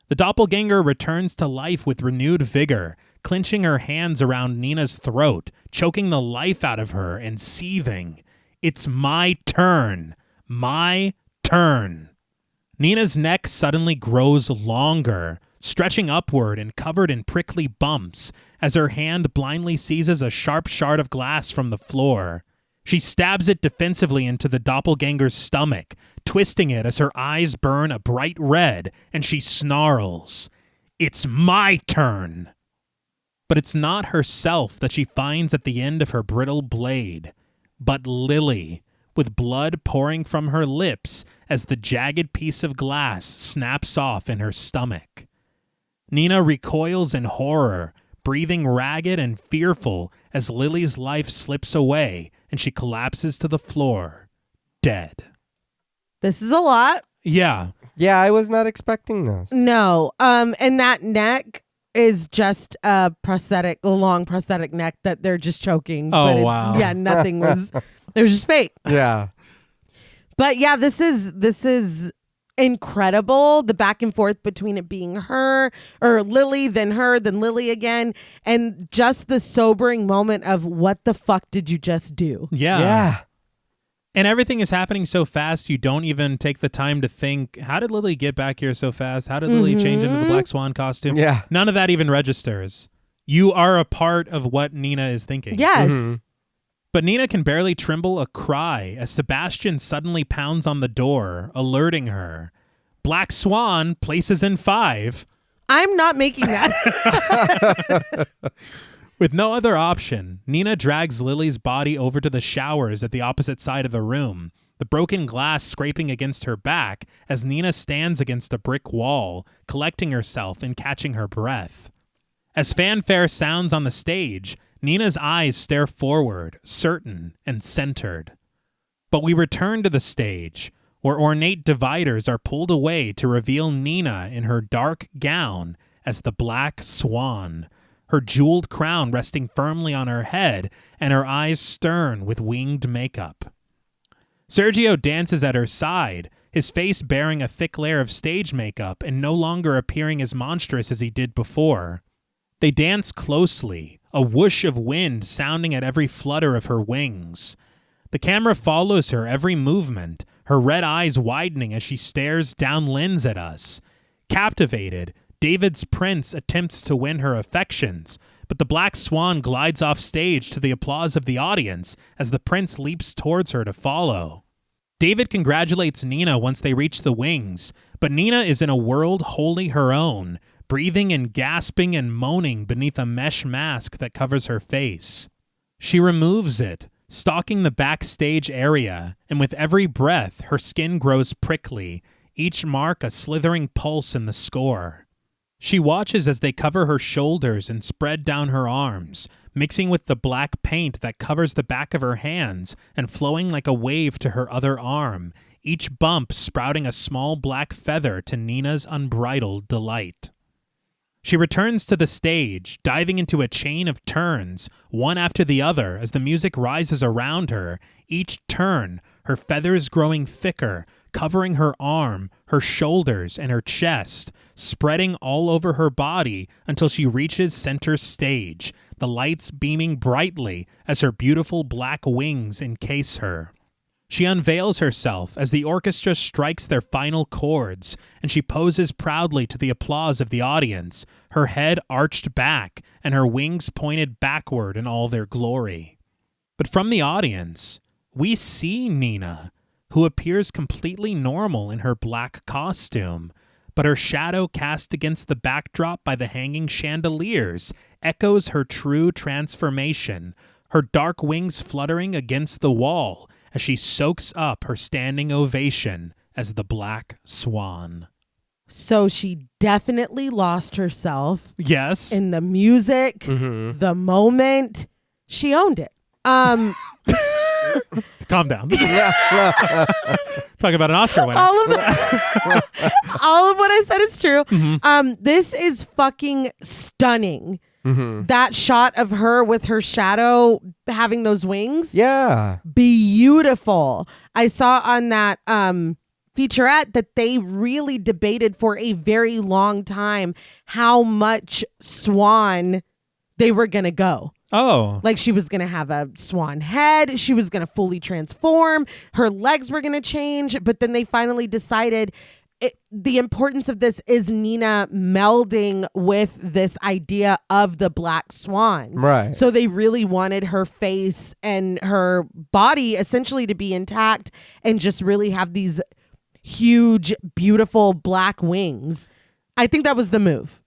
The doppelganger returns to life with renewed vigor, clenching her hands around Nina's throat, choking the life out of her and seething. It's my turn. My turn. Nina's neck suddenly grows longer, stretching upward and covered in prickly bumps as her hand blindly seizes a sharp shard of glass from the floor. She stabs it defensively into the doppelganger's stomach, twisting it as her eyes burn a bright red, and she snarls, "It's my turn!" But it's not herself that she finds at the end of her brittle blade, but Lily, with blood pouring from her lips as the jagged piece of glass snaps off in her stomach. Nina recoils in horror, breathing ragged and fearful as Lily's life slips away and she collapses to the floor, dead. This is a lot. Yeah. Yeah, I was not expecting this. No. And that neck is just a long prosthetic neck that they're just choking. Oh, but wow. Yeah, nothing was, it was just fake. Yeah. But yeah, this is incredible. The back and forth between it being her or Lily, then her, then Lily again. And just the sobering moment of what the fuck did you just do? Yeah. Yeah. And everything is happening so fast, you don't even take the time to think, how did Lily get back here so fast? How did Lily change into the Black Swan costume? Yeah. None of that even registers. You are a part of what Nina is thinking. Yes. Mhm. But Nina can barely tremble a cry as Sebastian suddenly pounds on the door, alerting her. Black Swan places in 5. I'm not making that. With no other option, Nina drags Lily's body over to the showers at the opposite side of the room, the broken glass scraping against her back as Nina stands against a brick wall, collecting herself and catching her breath. As fanfare sounds on the stage, Nina's eyes stare forward, certain and centered. But we return to the stage, where ornate dividers are pulled away to reveal Nina in her dark gown as the Black Swan, her jeweled crown resting firmly on her head and her eyes stern with winged makeup. Sergio dances at her side, his face bearing a thick layer of stage makeup and no longer appearing as monstrous as he did before. They dance closely, a whoosh of wind sounding at every flutter of her wings. The camera follows her every movement, her red eyes widening as she stares down lens at us. Captivated, David's prince attempts to win her affections, but the Black Swan glides off stage to the applause of the audience as the prince leaps towards her to follow. David congratulates Nina once they reach the wings, but Nina is in a world wholly her own, breathing and gasping and moaning beneath a mesh mask that covers her face. She removes it, stalking the backstage area, and with every breath, her skin grows prickly, each mark a slithering pulse in the score. She watches as they cover her shoulders and spread down her arms, mixing with the black paint that covers the back of her hands and flowing like a wave to her other arm, each bump sprouting a small black feather to Nina's unbridled delight. She returns to the stage, diving into a chain of turns, one after the other as the music rises around her, each turn, her feathers growing thicker, covering her arm, her shoulders, and her chest, spreading all over her body until she reaches center stage, the lights beaming brightly as her beautiful black wings encase her. She unveils herself as the orchestra strikes their final chords, and she poses proudly to the applause of the audience, her head arched back and her wings pointed backward in all their glory. But from the audience, we see Nina, who appears completely normal in her black costume, but her shadow cast against the backdrop by the hanging chandeliers echoes her true transformation, her dark wings fluttering against the wall as she soaks up her standing ovation as the Black Swan. So she definitely lost herself Yes. in the music, the moment. She owned it. Calm down. Talk about an Oscar winner. All of what I said is true. This is fucking stunning. That shot of her with her shadow having those wings. Yeah. Beautiful. I saw on that featurette that they really debated for a very long time how much swan they were going to go. Oh. Like she was going to have a swan head. She was going to fully transform. Her legs were going to change. But then they finally decided the importance of this is Nina melding with this idea of the black swan. Right. So they really wanted her face and her body essentially to be intact and just really have these huge, beautiful black wings. I think that was the move.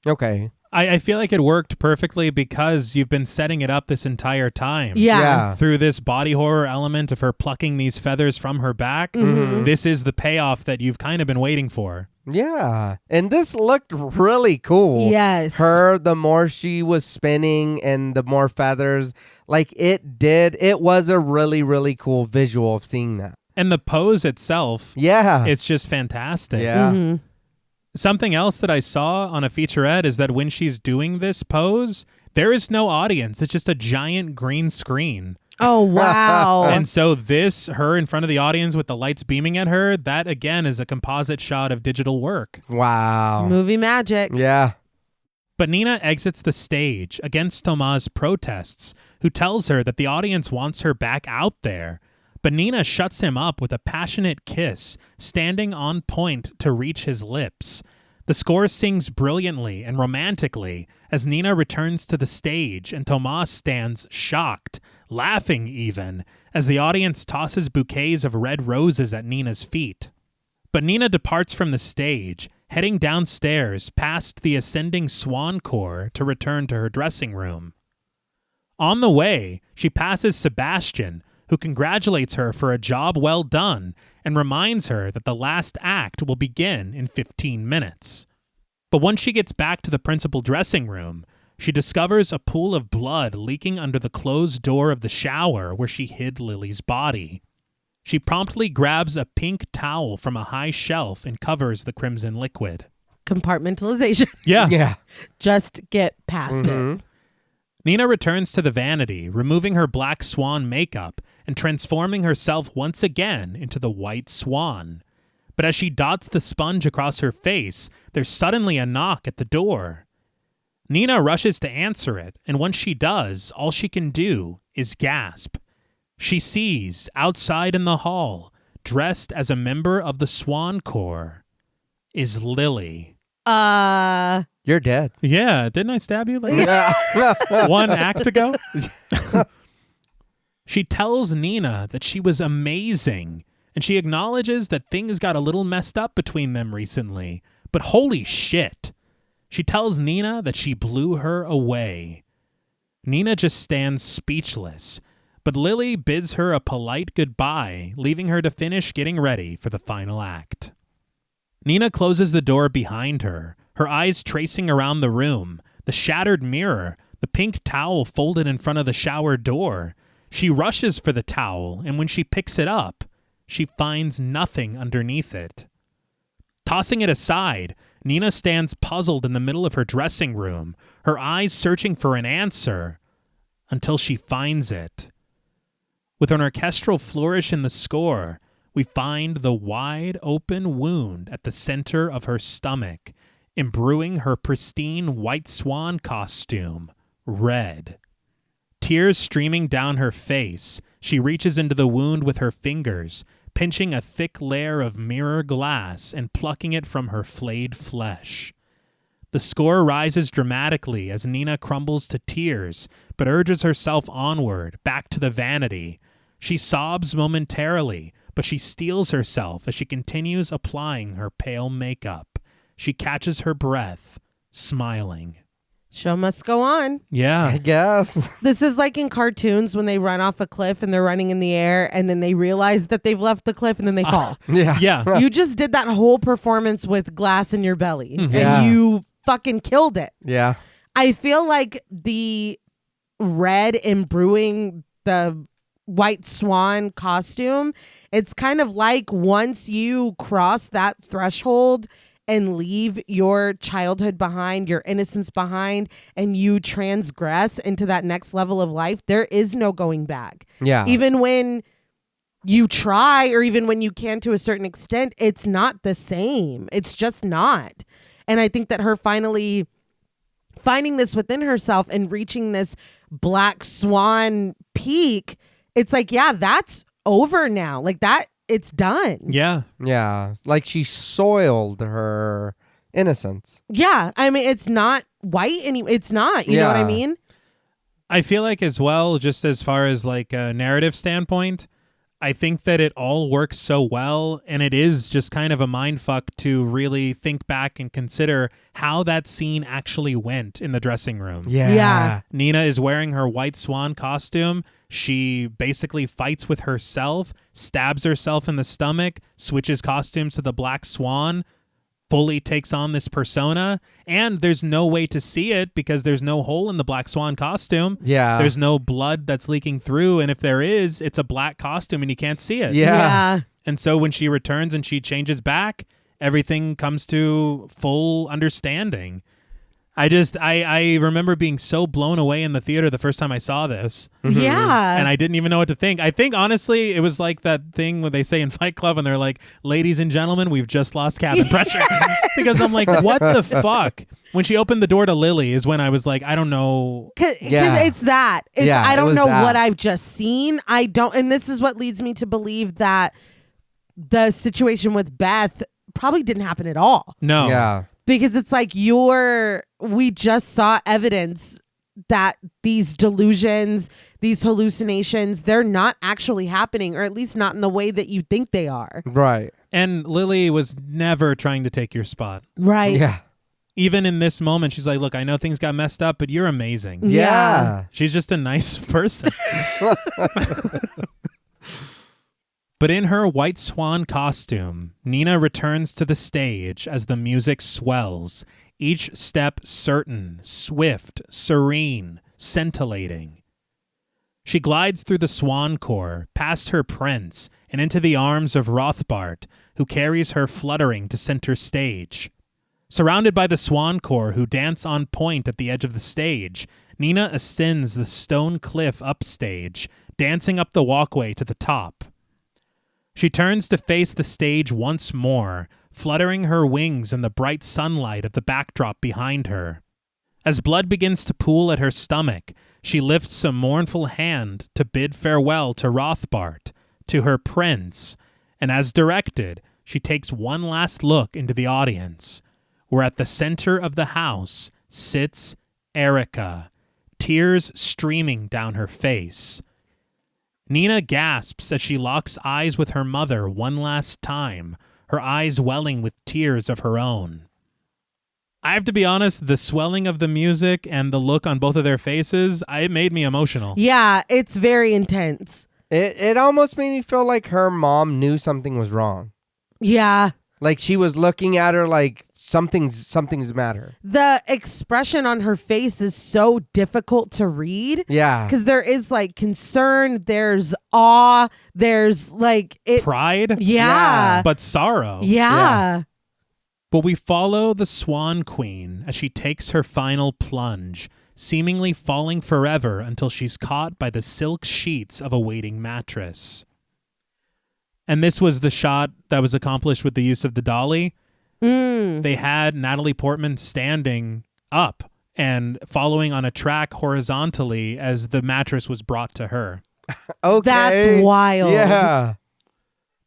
Okay. I feel like it worked perfectly because you've been setting it up this entire time. Yeah. Through this body horror element of her plucking these feathers from her back, this is the payoff that you've kind of been waiting for. Yeah. And this looked really cool. Yes. The more she was spinning and the more feathers, like it was a really, really cool visual of seeing that. And the pose itself, Yeah. it's just fantastic. Yeah. Something else that I saw on a featurette is that when she's doing this pose, there is no audience. It's just a giant green screen. Oh, wow. And so her in front of the audience with the lights beaming at her, that again is a composite shot of digital work. Wow. Movie magic. Yeah. But Nina exits the stage against Thomas' protests, who tells her that the audience wants her back out there. But Nina shuts him up with a passionate kiss, standing on point to reach his lips. The score sings brilliantly and romantically as Nina returns to the stage and Thomas stands shocked, laughing even, as the audience tosses bouquets of red roses at Nina's feet. But Nina departs from the stage, heading downstairs past the ascending Swan Corps to return to her dressing room. On the way, she passes Sebastian, who congratulates her for a job well done and reminds her that the last act will begin in 15 minutes. But once she gets back to the principal dressing room, she discovers a pool of blood leaking under the closed door of the shower where she hid Lily's body. She promptly grabs a pink towel from a high shelf and covers the crimson liquid. Compartmentalization. Yeah. Just get past it. Nina returns to the vanity, removing her black swan makeup and transforming herself once again into the white swan. But as she dots the sponge across her face, there's suddenly a knock at the door. Nina rushes to answer it, and once she does, all she can do is gasp. She sees, outside in the hall, dressed as a member of the Swan Corps, is Lily. You're dead. Yeah, didn't I stab you like Yeah. one act ago? She tells Nina that she was amazing, and she acknowledges that things got a little messed up between them recently. But holy shit. She tells Nina that she blew her away. Nina just stands speechless, but Lily bids her a polite goodbye, leaving her to finish getting ready for the final act. Nina closes the door behind her, her eyes tracing around the room, the shattered mirror, the pink towel folded in front of the shower door. She rushes for the towel, and when she picks it up, she finds nothing underneath it. Tossing it aside, Nina stands puzzled in the middle of her dressing room, her eyes searching for an answer, until she finds it. With an orchestral flourish in the score, we find the wide open wound at the center of her stomach, imbruing her pristine white swan costume red. Tears streaming down her face, she reaches into the wound with her fingers, pinching a thick layer of mirror glass and plucking it from her flayed flesh. The score rises dramatically as Nina crumbles to tears, but urges herself onward, back to the vanity. She sobs momentarily, but she steels herself as she continues applying her pale makeup. She catches her breath, smiling. Show must go on. Yeah. I guess. This is like in cartoons when they run off a cliff and they're running in the air and then they realize that they've left the cliff and then they fall. Yeah. Yeah. You just did that whole performance with glass in your belly Yeah. and you fucking killed it. Yeah. I feel like the red imbruing the white swan costume, it's kind of like once you cross that threshold and leave your childhood behind, your innocence behind, and you transgress into that next level of life, there is no going back. Yeah. Even when you try, or even when you can to a certain extent, it's not the same. It's just not. And I think that her finally finding this within herself and reaching this black swan peak, it's like, yeah, that's over now. Like that it's done. Yeah. Yeah. Like she soiled her innocence. Yeah. I mean, it's not white anymore. It's not. You know what I Yeah. mean? I feel like as well, just as far as like a narrative standpoint, I think that it all works so well, and it is just kind of a mindfuck to really think back and consider how that scene actually went in the dressing room. Yeah. Nina is wearing her white swan costume. She basically fights with herself, stabs herself in the stomach, switches costumes to the black swan, fully takes on this persona, and there's no way to see it because there's no hole in the black swan costume. Yeah. There's no blood that's leaking through, and if there is, it's a black costume and you can't see it. Yeah. And so when she returns and she changes back, everything comes to full understanding. I remember being so blown away in the theater the first time I saw this. Yeah. And I didn't even know what to think. I think, honestly, it was like that thing where they say in Fight Club and they're like, ladies and gentlemen, we've just lost cabin pressure. Because I'm like, what the fuck? When she opened the door to Lily is when I was like, I don't know. Because Yeah. it's that. It's, Yeah, I it don't was know that. what I've just seen. I don't. And this is what leads me to believe that the situation with Beth probably didn't happen at all. No. Yeah. Because it's like we just saw evidence that these delusions, these hallucinations, they're not actually happening, or at least not in the way that you think they are. Right. And Lily was never trying to take your spot. Right. Yeah. Even in this moment, she's like, look, I know things got messed up, but you're amazing. Yeah. She's just a nice person. But in her white swan costume, Nina returns to the stage as the music swells, each step certain, swift, serene, scintillating. She glides through the swan core, past her prince, and into the arms of Rothbart, who carries her fluttering to center stage. Surrounded by the swan core who dance on point at the edge of the stage, Nina ascends the stone cliff upstage, dancing up the walkway to the top. She turns to face the stage once more, fluttering her wings in the bright sunlight of the backdrop behind her. As blood begins to pool at her stomach, she lifts a mournful hand to bid farewell to Rothbart, to her prince, and as directed, she takes one last look into the audience, where at the center of the house sits Erica, tears streaming down her face. Nina gasps as she locks eyes with her mother one last time, her eyes welling with tears of her own. I have to be honest, the swelling of the music and the look on both of their faces, it made me emotional. Yeah, it's very intense. It almost made me feel like her mom knew something was wrong. Yeah. Like she was looking at her like something's the matter. The expression on her face is so difficult to read. Yeah. Because there is like concern, there's awe, there's like it. Pride, Yeah. but sorrow. Yeah. But we follow the Swan Queen as she takes her final plunge, seemingly falling forever until she's caught by the silk sheets of a waiting mattress. And this was the shot that was accomplished with the use of the dolly. They had Natalie Portman standing up and following on a track horizontally as the mattress was brought to her. Okay. That's wild. Yeah.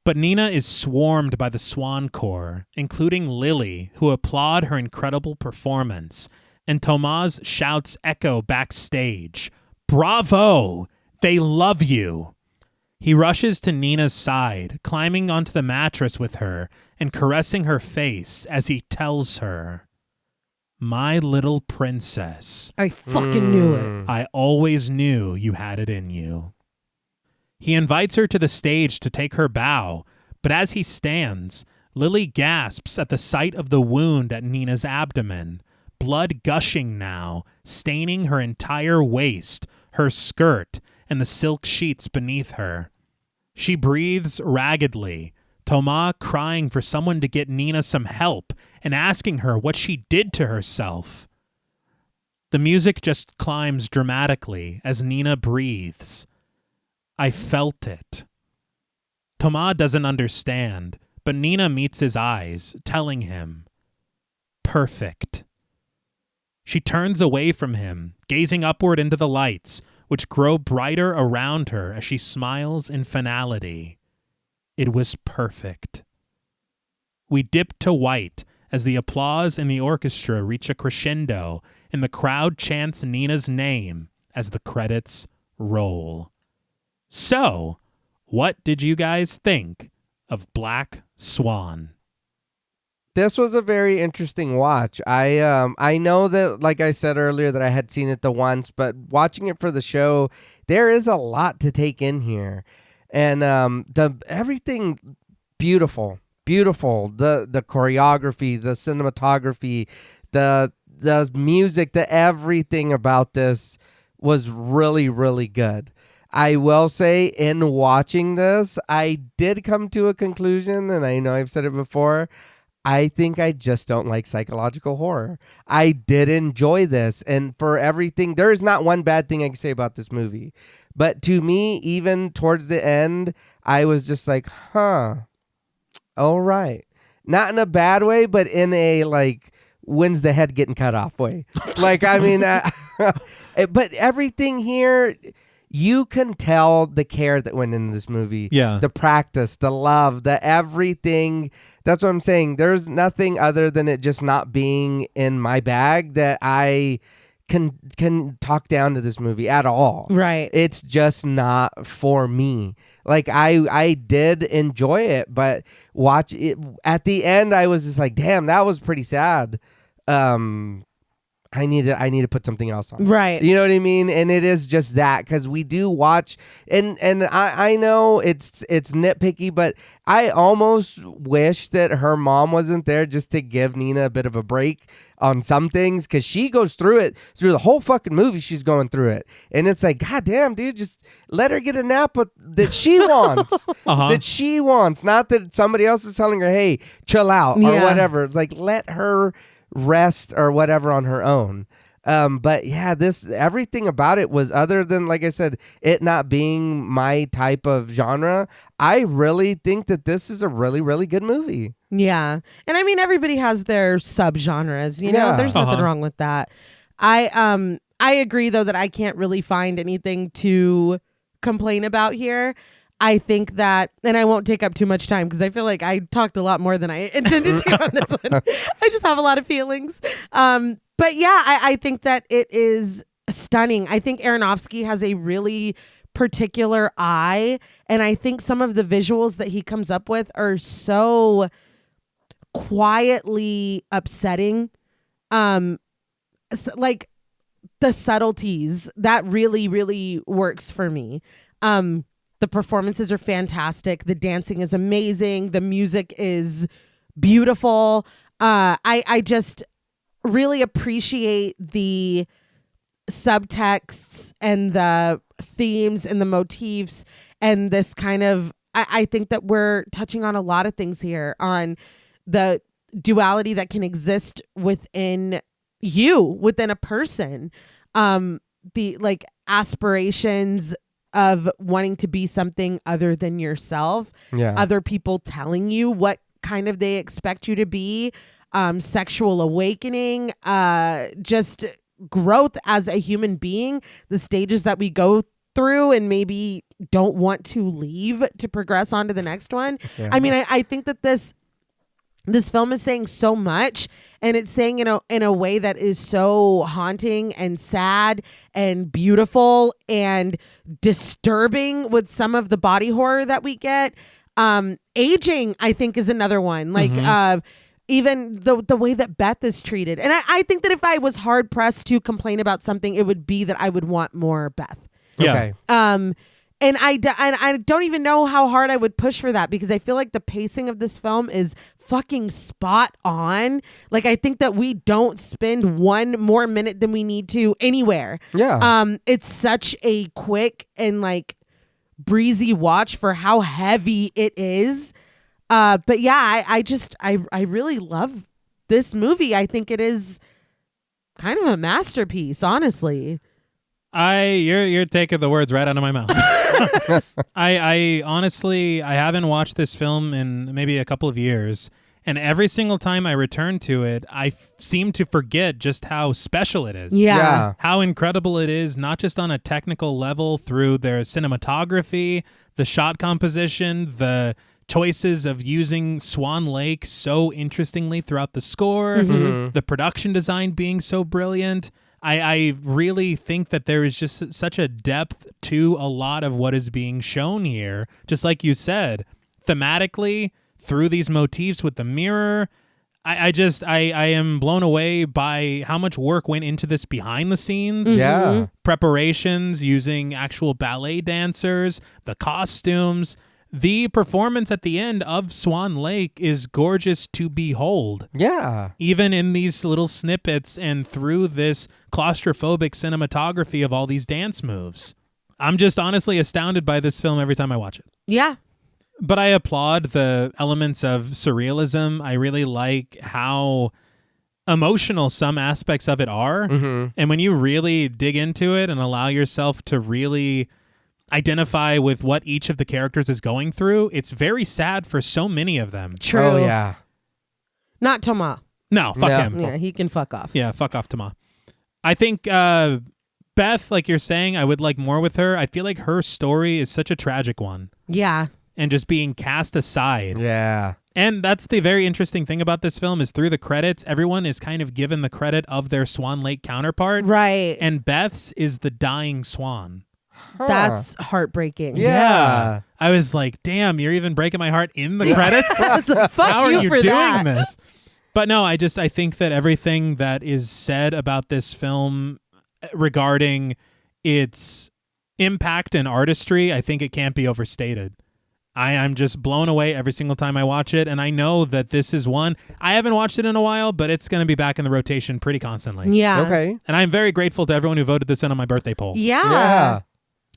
But Nina is swarmed by the Swan Corps, including Lily, who applaud her incredible performance, and Tomas shouts echo backstage, "Bravo! They love you!" He rushes to Nina's side, climbing onto the mattress with her and caressing her face as he tells her, "My little princess, I fucking knew it. I always knew you had it in you." He invites her to the stage to take her bow, but as he stands, Lily gasps at the sight of the wound at Nina's abdomen, blood gushing now, staining her entire waist, her skirt, and the silk sheets beneath her. She breathes raggedly, Thomas crying for someone to get Nina some help and asking her what she did to herself. The music just climbs dramatically as Nina breathes. I felt it. Thomas doesn't understand, but Nina meets his eyes, telling him, "Perfect." She turns away from him, gazing upward into the lights, which grow brighter around her as she smiles in finality. It was perfect. We dip to white as the applause in the orchestra reach a crescendo and the crowd chants Nina's name as the credits roll. So, what did you guys think of Black Swan? This was a very interesting watch. I know that, like I said earlier, that I had seen it the once, but watching it for the show, there is a lot to take in here, and everything beautiful. The choreography, the cinematography, the music, the everything about this was really, really good. I will say, in watching this, I did come to a conclusion, and I know I've said it before. I think I just don't like psychological horror. I did enjoy this, and for everything, there is not one bad thing I can say about this movie. But to me, even towards the end, I was just like, huh, all right. Not in a bad way, but in a, like, when's the head getting cut off way. Like, I mean, but everything here, you can tell the care that went into this movie. Yeah. The practice, the love, the everything. That's what I'm saying. There's nothing other than it just not being in my bag that I can talk down to this movie at all. Right. It's just not for me. Like, I did enjoy it, but watch it at the end, I was just like, damn, that was pretty sad. I need to put something else on. Right. You know what I mean? And it is just that, because we do watch, and I know it's nitpicky, but I almost wish that her mom wasn't there just to give Nina a bit of a break on some things, because she goes through it through the whole fucking movie. She's going through it, and it's like, God damn, dude, just let her get a nap that she wants. That she wants, not that somebody else is telling her, hey, chill out or whatever. It's like, let her rest or whatever on her own. But yeah, everything about it was, other than, like I said, it not being my type of genre, I really think that this is a really, really good movie. Yeah. And I mean, everybody has their subgenres, you know, there's nothing wrong with that. I agree though that I can't really find anything to complain about here. I think that, and I won't take up too much time because I feel like I talked a lot more than I intended to on this one. I just have a lot of feelings. But yeah, I think that it is stunning. I think Aronofsky has a really particular eye, and I think some of the visuals that he comes up with are so quietly upsetting. Like the subtleties, that really, really works for me. The performances are fantastic. The dancing is amazing. The music is beautiful. I just really appreciate the subtexts and the themes and the motifs and this kind of, I think that we're touching on a lot of things here, on the duality that can exist within a person. The like aspirations of wanting to be something other than yourself, other people telling you what kind of they expect you to be, sexual awakening, just growth as a human being, the stages that we go through and maybe don't want to leave to progress on to the next one. Yeah. I mean, I think that this film is saying so much, and it's saying in a way that is so haunting and sad and beautiful and disturbing with some of the body horror that we get. Aging, I think, is another one. Like, even the way that Beth is treated. And I think that if I was hard pressed to complain about something, it would be that I would want more Beth. Yeah. Okay. And I don't even know how hard I would push for that, because I feel like the pacing of this film is fucking spot on. Like, I think that we don't spend one more minute than we need to anywhere. Yeah. It's such a quick and like breezy watch for how heavy it is. But yeah, I really love this movie. I think it is kind of a masterpiece, honestly. You're taking the words right out of my mouth. I honestly, I haven't watched this film in maybe a couple of years, and every single time I return to it, I seem to forget just how special it is. Yeah. How incredible it is, not just on a technical level through their cinematography, the shot composition, the choices of using Swan Lake so interestingly throughout the score, the production design being so brilliant. I really think that there is just such a depth to a lot of what is being shown here. Just like you said, thematically, through these motifs with the mirror, I am blown away by how much work went into this behind the scenes. Yeah. Preparations, using actual ballet dancers, the costumes. The performance at the end of Swan Lake is gorgeous to behold. Yeah. Even in these little snippets and through this claustrophobic cinematography of all these dance moves. I'm just honestly astounded by this film every time I watch it. Yeah. But I applaud the elements of surrealism. I really like how emotional some aspects of it are. And when you really dig into it and allow yourself to really identify with what each of the characters is going through, it's very sad for so many of them. True. Oh, yeah. Not Thomas. No, fuck him. Yeah, he can fuck off. Yeah, fuck off, Thomas. I think Beth, like you're saying, I would like more with her. I feel like her story is such a tragic one. Yeah. And just being cast aside. Yeah. And that's the very interesting thing about this film is through the credits, everyone is kind of given the credit of their Swan Lake counterpart. Right. And Beth's is the dying swan. That's heartbreaking. Yeah. I was like, damn, you're even breaking my heart in the credits? Fuck How are you you for doing that. this? But no, I think that everything that is said about this film regarding its impact and artistry, I think it can't be overstated. I'm just blown away every single time I watch it, and I know that this is one. I haven't watched it in a while, but it's going to be back in the rotation pretty constantly. Yeah. Okay. And I'm very grateful to everyone who voted this in on my birthday poll. Yeah.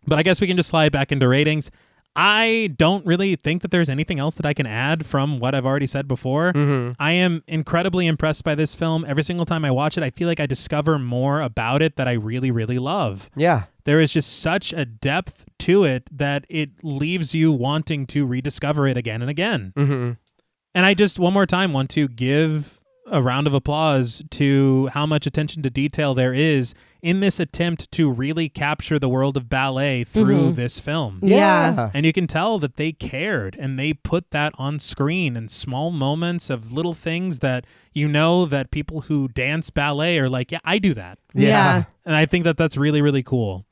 But I guess we can just slide back into ratings. I don't really think that there's anything else that I can add from what I've already said before. I am incredibly impressed by this film. Every single time I watch it, I feel like I discover more about it that I really, really love. Yeah. There is just such a depth to it that it leaves you wanting to rediscover it again and again. And I just, one more time, want to give a round of applause to how much attention to detail there is in this attempt to really capture the world of ballet through this film. Yeah. And you can tell that they cared and they put that on screen in small moments of little things that you know that people who dance ballet are like, yeah, I do that. Yeah. And I think that that's really, really cool.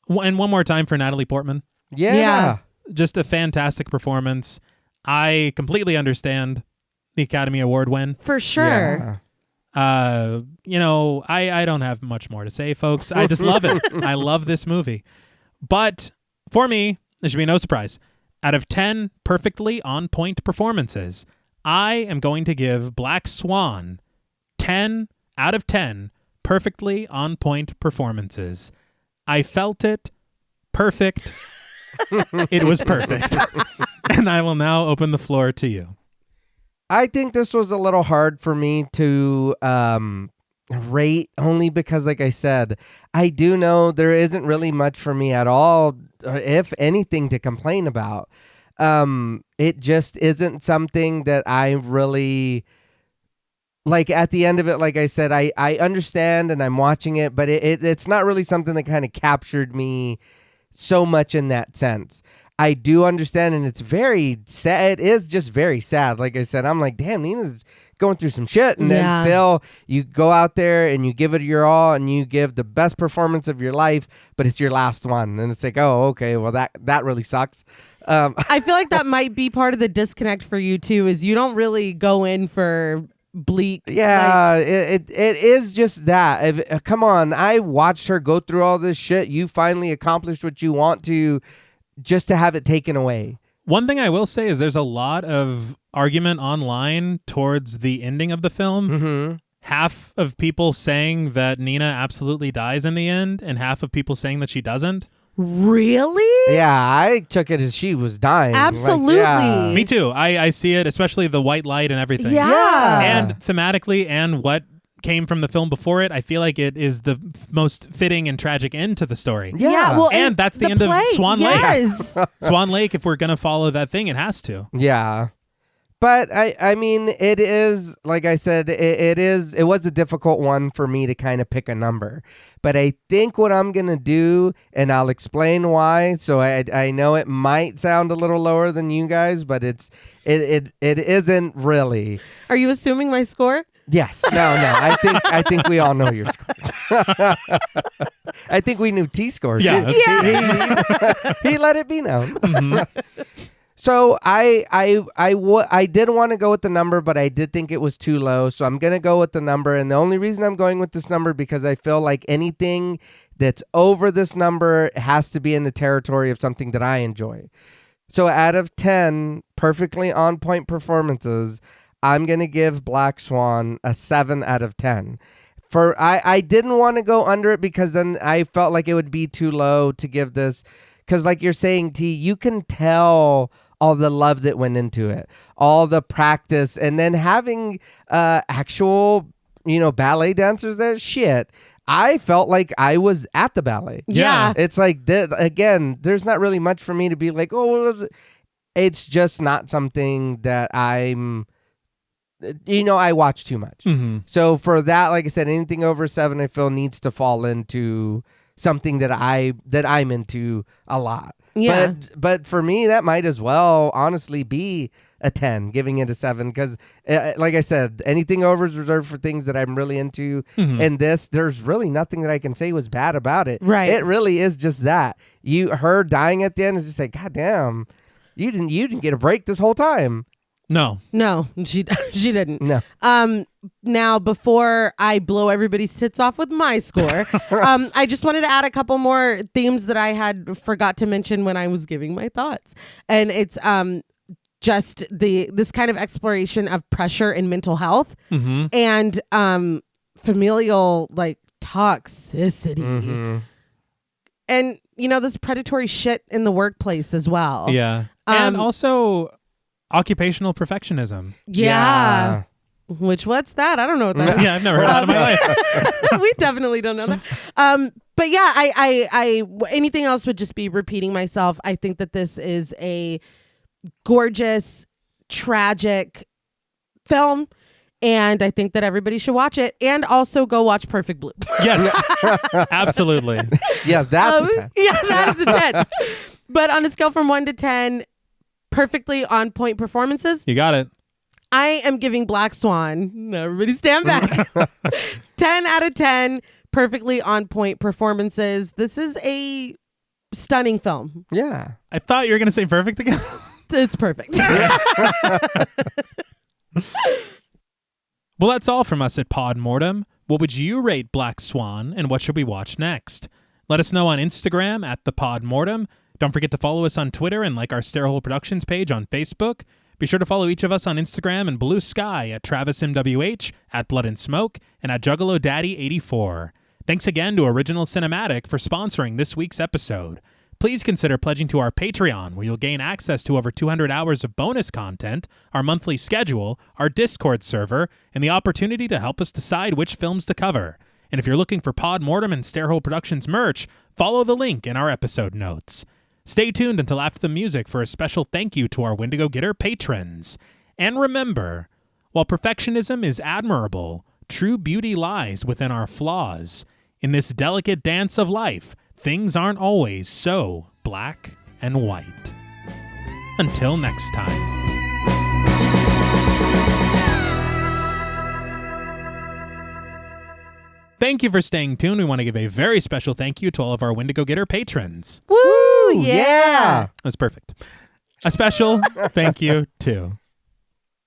And one more time for Natalie Portman. Yeah. Just a fantastic performance. I completely understand the Academy Award win. For sure. You know, I don't have much more to say, folks. I just love it. I love this movie. But for me, there should be no surprise. Out of 10 perfectly on-point performances, I am going to give Black Swan 10 out of 10 perfectly on-point performances. I felt it. Perfect. It was perfect. And I will now open the floor to you. I think this was a little hard for me to rate, only because, like I said, I do know there isn't really much for me at all, or if anything, to complain about. It just isn't something that I really... Like, at the end of it, like I said, I understand and I'm watching it, but it's not really something that kind of captured me so much in that sense. I do understand, and it's very sad. It is just very sad. Like I said, I'm like, damn, Nina's going through some shit. And then still, you go out there and you give it your all and you give the best performance of your life, but it's your last one. And it's like, oh, okay, well, that really sucks. I feel like that might be part of the disconnect for you, too, is you don't really go in for bleak. Yeah, it is just that. Come on, I watched her go through all this shit. You finally accomplished what you want to, just to have it taken away. One thing I will say is there's a lot of argument online towards the ending of the film. Half of people saying that Nina absolutely dies in the end, and half of people saying that she doesn't. Really? Yeah, I took it as she was dying. Absolutely. Me too. I see it, especially the white light and everything. Yeah. And thematically, and what came from the film before it, I feel like it is the most fitting and tragic end to the story. Yeah. Well, and that's the end play, of Swan yes. Lake. Swan Lake, if we're going to follow that thing, it has to. Yeah. But I mean, it is, like I said, it was a difficult one for me to kind of pick a number. But I think what I'm going to do, and I'll explain why. So I know it might sound a little lower than you guys, but it isn't really. Are you assuming my score? Yes. No. I think we all know your score. I think we knew T scores. Yeah. He let it be known. Mm-hmm. So I did want to go with the number, but I did think it was too low. So I'm going to go with the number. And the only reason I'm going with this number because I feel like anything that's over this number has to be in the territory of something that I enjoy. So out of 10 perfectly on point performances, I'm going to give Black Swan a 7 out of 10. I didn't want to go under it because then I felt like it would be too low to give this. Because like you're saying, T, you can tell all the love that went into it, all the practice, and then having actual, ballet dancers there. Shit, I felt like I was at the ballet. Yeah. It's like, again, there's not really much for me to be like, oh, it's just not something that I'm, I watch too much. Mm-hmm. So for that, like I said, anything over 7, I feel needs to fall into something that I'm into a lot. Yeah. But for me, that might as well honestly be a 10, giving it a 7. Because like I said, anything over is reserved for things that I'm really into. Mm-hmm. And there's really nothing that I can say was bad about it. Right. It really is just that. Her dying at the end is just like, God damn, you didn't get a break this whole time. No, she didn't. No. Now, before I blow everybody's tits off with my score, I just wanted to add a couple more themes that I had forgot to mention when I was giving my thoughts. And it's just this kind of exploration of pressure and mental health Mm-hmm. and familial toxicity. Mm-hmm. And, this predatory shit in the workplace as well. Yeah. And also occupational perfectionism. Yeah. What's that? I don't know what that is. Yeah, I've never heard that in my life. We definitely don't know that. But yeah, I anything else would just be repeating myself. I think that this is a gorgeous, tragic film. And I think that everybody should watch it and also go watch Perfect Blue. Yes, absolutely. Yeah, that's a 10. Yeah, that is a 10. But on a scale from 1 to 10, perfectly on point performances, You got it. I am giving Black Swan, no, everybody stand back, 10 out of 10 perfectly on point performances. This is a stunning film. Yeah. I thought you were going to say perfect again. It's perfect. Well, that's all from us at Pod Mortem. What would you rate Black Swan, and what should we watch next? Let us know on Instagram at the Pod Mortem. Don't forget to follow us on Twitter and like our Stairhole Productions page on Facebook. Be sure to follow each of us on Instagram and Blue Sky at TravisMWH, at Blood and Smoke, and at Juggalo Daddy 84. Thanks again to Original Cinematic for sponsoring this week's episode. Please consider pledging to our Patreon, where you'll gain access to over 200 hours of bonus content, our monthly schedule, our Discord server, and the opportunity to help us decide which films to cover. And if you're looking for Pod Mortem and Stairhole Productions merch, follow the link in our episode notes. Stay tuned until after the music for a special thank you to our Wendigo Getter patrons. And remember, while perfectionism is admirable, true beauty lies within our flaws. In this delicate dance of life, things aren't always so black and white. Until next time. Thank you for staying tuned. We want to give a very special thank you to all of our Wendigo Getter patrons. Woo! Yeah. That's perfect. A special thank you to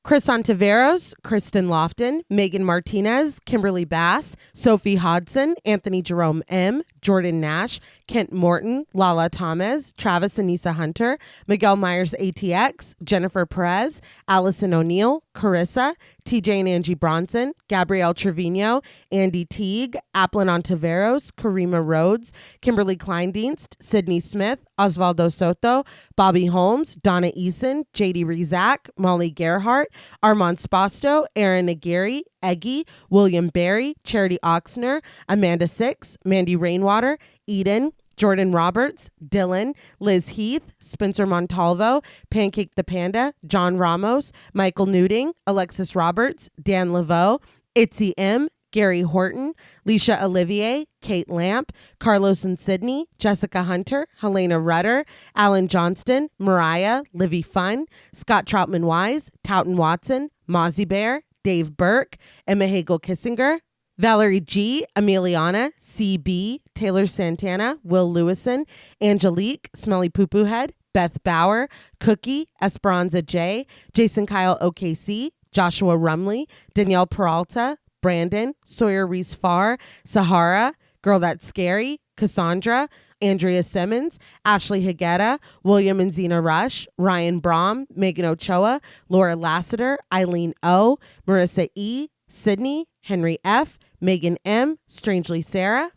Chris Ontiveros, Kristen Lofton, Megan Martinez, Kimberly Bass, Sophie Hodson, Anthony Jerome M., Jordan Nash, Kent Morton, Lala Thomas, Travis Anissa Hunter, Miguel Myers ATX, Jennifer Perez, Allison O'Neill, Carissa, TJ and Angie Bronson, Gabrielle Trevino, Andy Teague, Applin Ontiveros, Karima Rhodes, Kimberly Kleindienst, Sydney Smith, Osvaldo Soto, Bobby Holmes, Donna Eason, JD Rizak, Molly Gerhart, Armand Spasto, Aaron Aguirre, Eggy, William Barry, Charity Oxner, Amanda Six, Mandy Rainwater, Eden, Jordan Roberts, Dylan, Liz Heath, Spencer Montalvo, Pancake the Panda, John Ramos, Michael Newding, Alexis Roberts, Dan Laveau, Itzy M, Gary Horton, Leisha Olivier, Kate Lamp, Carlos and Sydney, Jessica Hunter, Helena Rudder, Alan Johnston, Mariah, Livy Fun, Scott Troutman Wise, Towton Watson, Mozzie Bear, Dave Burke, Emma Hagel Kissinger, Valerie G, Emiliana, CB, Taylor Santana, Will Lewison, Angelique, Smelly Poo Poo Head, Beth Bauer, Cookie, Esperanza J, Jason Kyle OKC, Joshua Rumley, Danielle Peralta, Brandon, Sawyer Reese Farr, Sahara, Girl That's Scary, Cassandra, Andrea Simmons, Ashley Higuera, William and Xena Rush, Ryan Brom, Megan Ochoa, Laura Lassiter, Eileen O, Marissa E, Sydney, Henry F, Megan M, Strangely Sarah,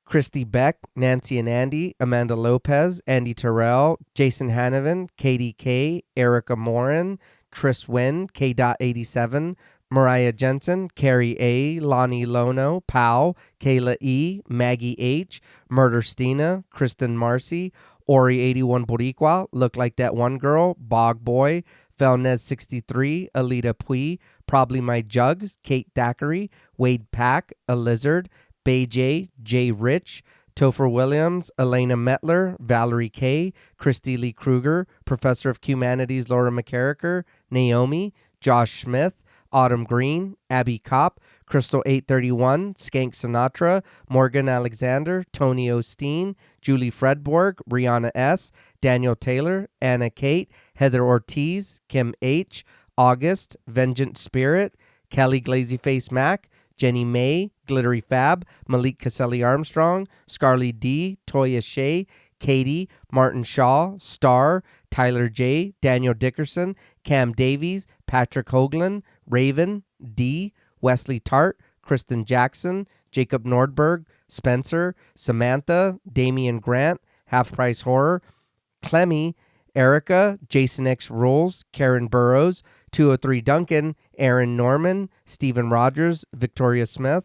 Christy Beck, Nancy and Andy, Amanda Lopez, Andy Terrell, Jason Hanovan, Katie K, Erica Morin, Tris Wynn, K.87, Mariah Jensen, Carrie A, Lonnie Lono, Powell, Kayla E, Maggie H, Murder Stina, Kristen Marcy, Ori 81 Boricua, Look Like That One Girl, Bog Boy, Felnez 63, Alita Pui, Probably My Jugs, Kate Thackeray, Wade Pack, A Lizard, Bay J, Jay Rich, Topher Williams, Elena Metler, Valerie K, Christy Lee Kruger, Professor of Humanities Laura McCarricker, Naomi, Josh Smith, Autumn Green, Abby Kopp, Crystal 831, Skank Sinatra, Morgan Alexander, Tony Osteen, Julie Fredborg, Rihanna S, Daniel Taylor, Anna Kate, Heather Ortiz, Kim H, August, Vengeance Spirit, Kelly Glazyface Mac, Jenny May, Glittery Fab, Malik Caselli Armstrong, Scarly D, Toya Shea, Katie, Martin Shaw, Star, Tyler J, Daniel Dickerson, Cam Davies, Patrick Hoagland, Raven, D, Wesley Tart, Kristen Jackson, Jacob Nordberg, Spencer, Samantha, Damian Grant, Half Price Horror, Clemmy, Erica, Jason X Rules, Karen Burrows, 203 Duncan, Aaron Norman, Stephen Rogers, Victoria Smith,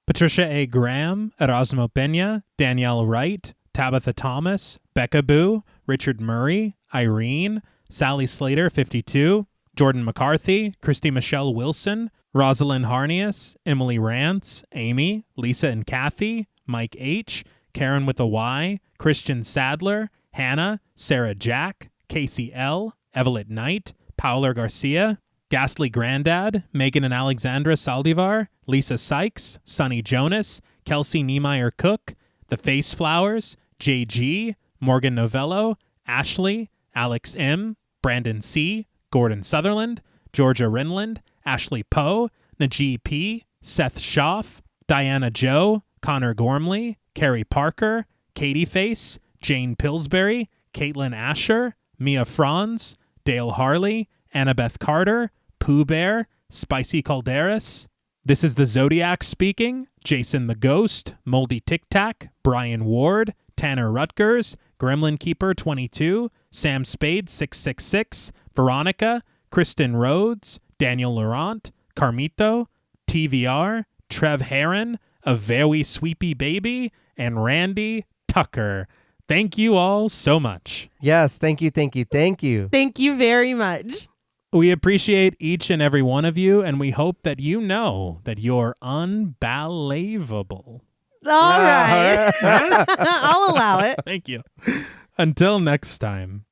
Patricia A. Graham, Erasmo Pena, Danielle Wright, Tabitha Thomas, Becca Boo, Richard Murray, Irene, Sally Slater, 52, Jordan McCarthy, Christy Michelle Wilson, Rosalind Harnias, Emily Rance, Amy, Lisa and Kathy, Mike H., Karen with a Y, Christian Sadler, Hannah, Sarah Jack, Casey L., Evelyn Knight, Paula Garcia, Ghastly Grandad, Megan and Alexandra Saldivar, Lisa Sykes, Sonny Jonas, Kelsey Niemeyer Cook, The Face Flowers, JG, Morgan Novello, Ashley, Alex M., Brandon C., Gordon Sutherland, Georgia Renland, Ashley Poe, Najee P., Seth Schaff, Diana Joe, Connor Gormley, Carrie Parker, Katie Face, Jane Pillsbury, Caitlin Asher, Mia Franz, Dale Harley, Annabeth Carter, Pooh Bear, Spicy Calderas. This is the Zodiac speaking, Jason the Ghost, Moldy Tic Tac, Brian Ward, Tanner Rutgers, Gremlin Keeper 22, Sam Spade 666, Veronica, Kristen Rhodes, Daniel Laurent, Carmito, TVR, Trev Heron, A Very Sweepy Baby, and Randy Tucker. Thank you all so much. Yes, thank you, thank you, thank you. Thank you very much. We appreciate each and every one of you, and we hope that you know that you're unbelievable. All right. I'll allow it. Thank you. Until next time.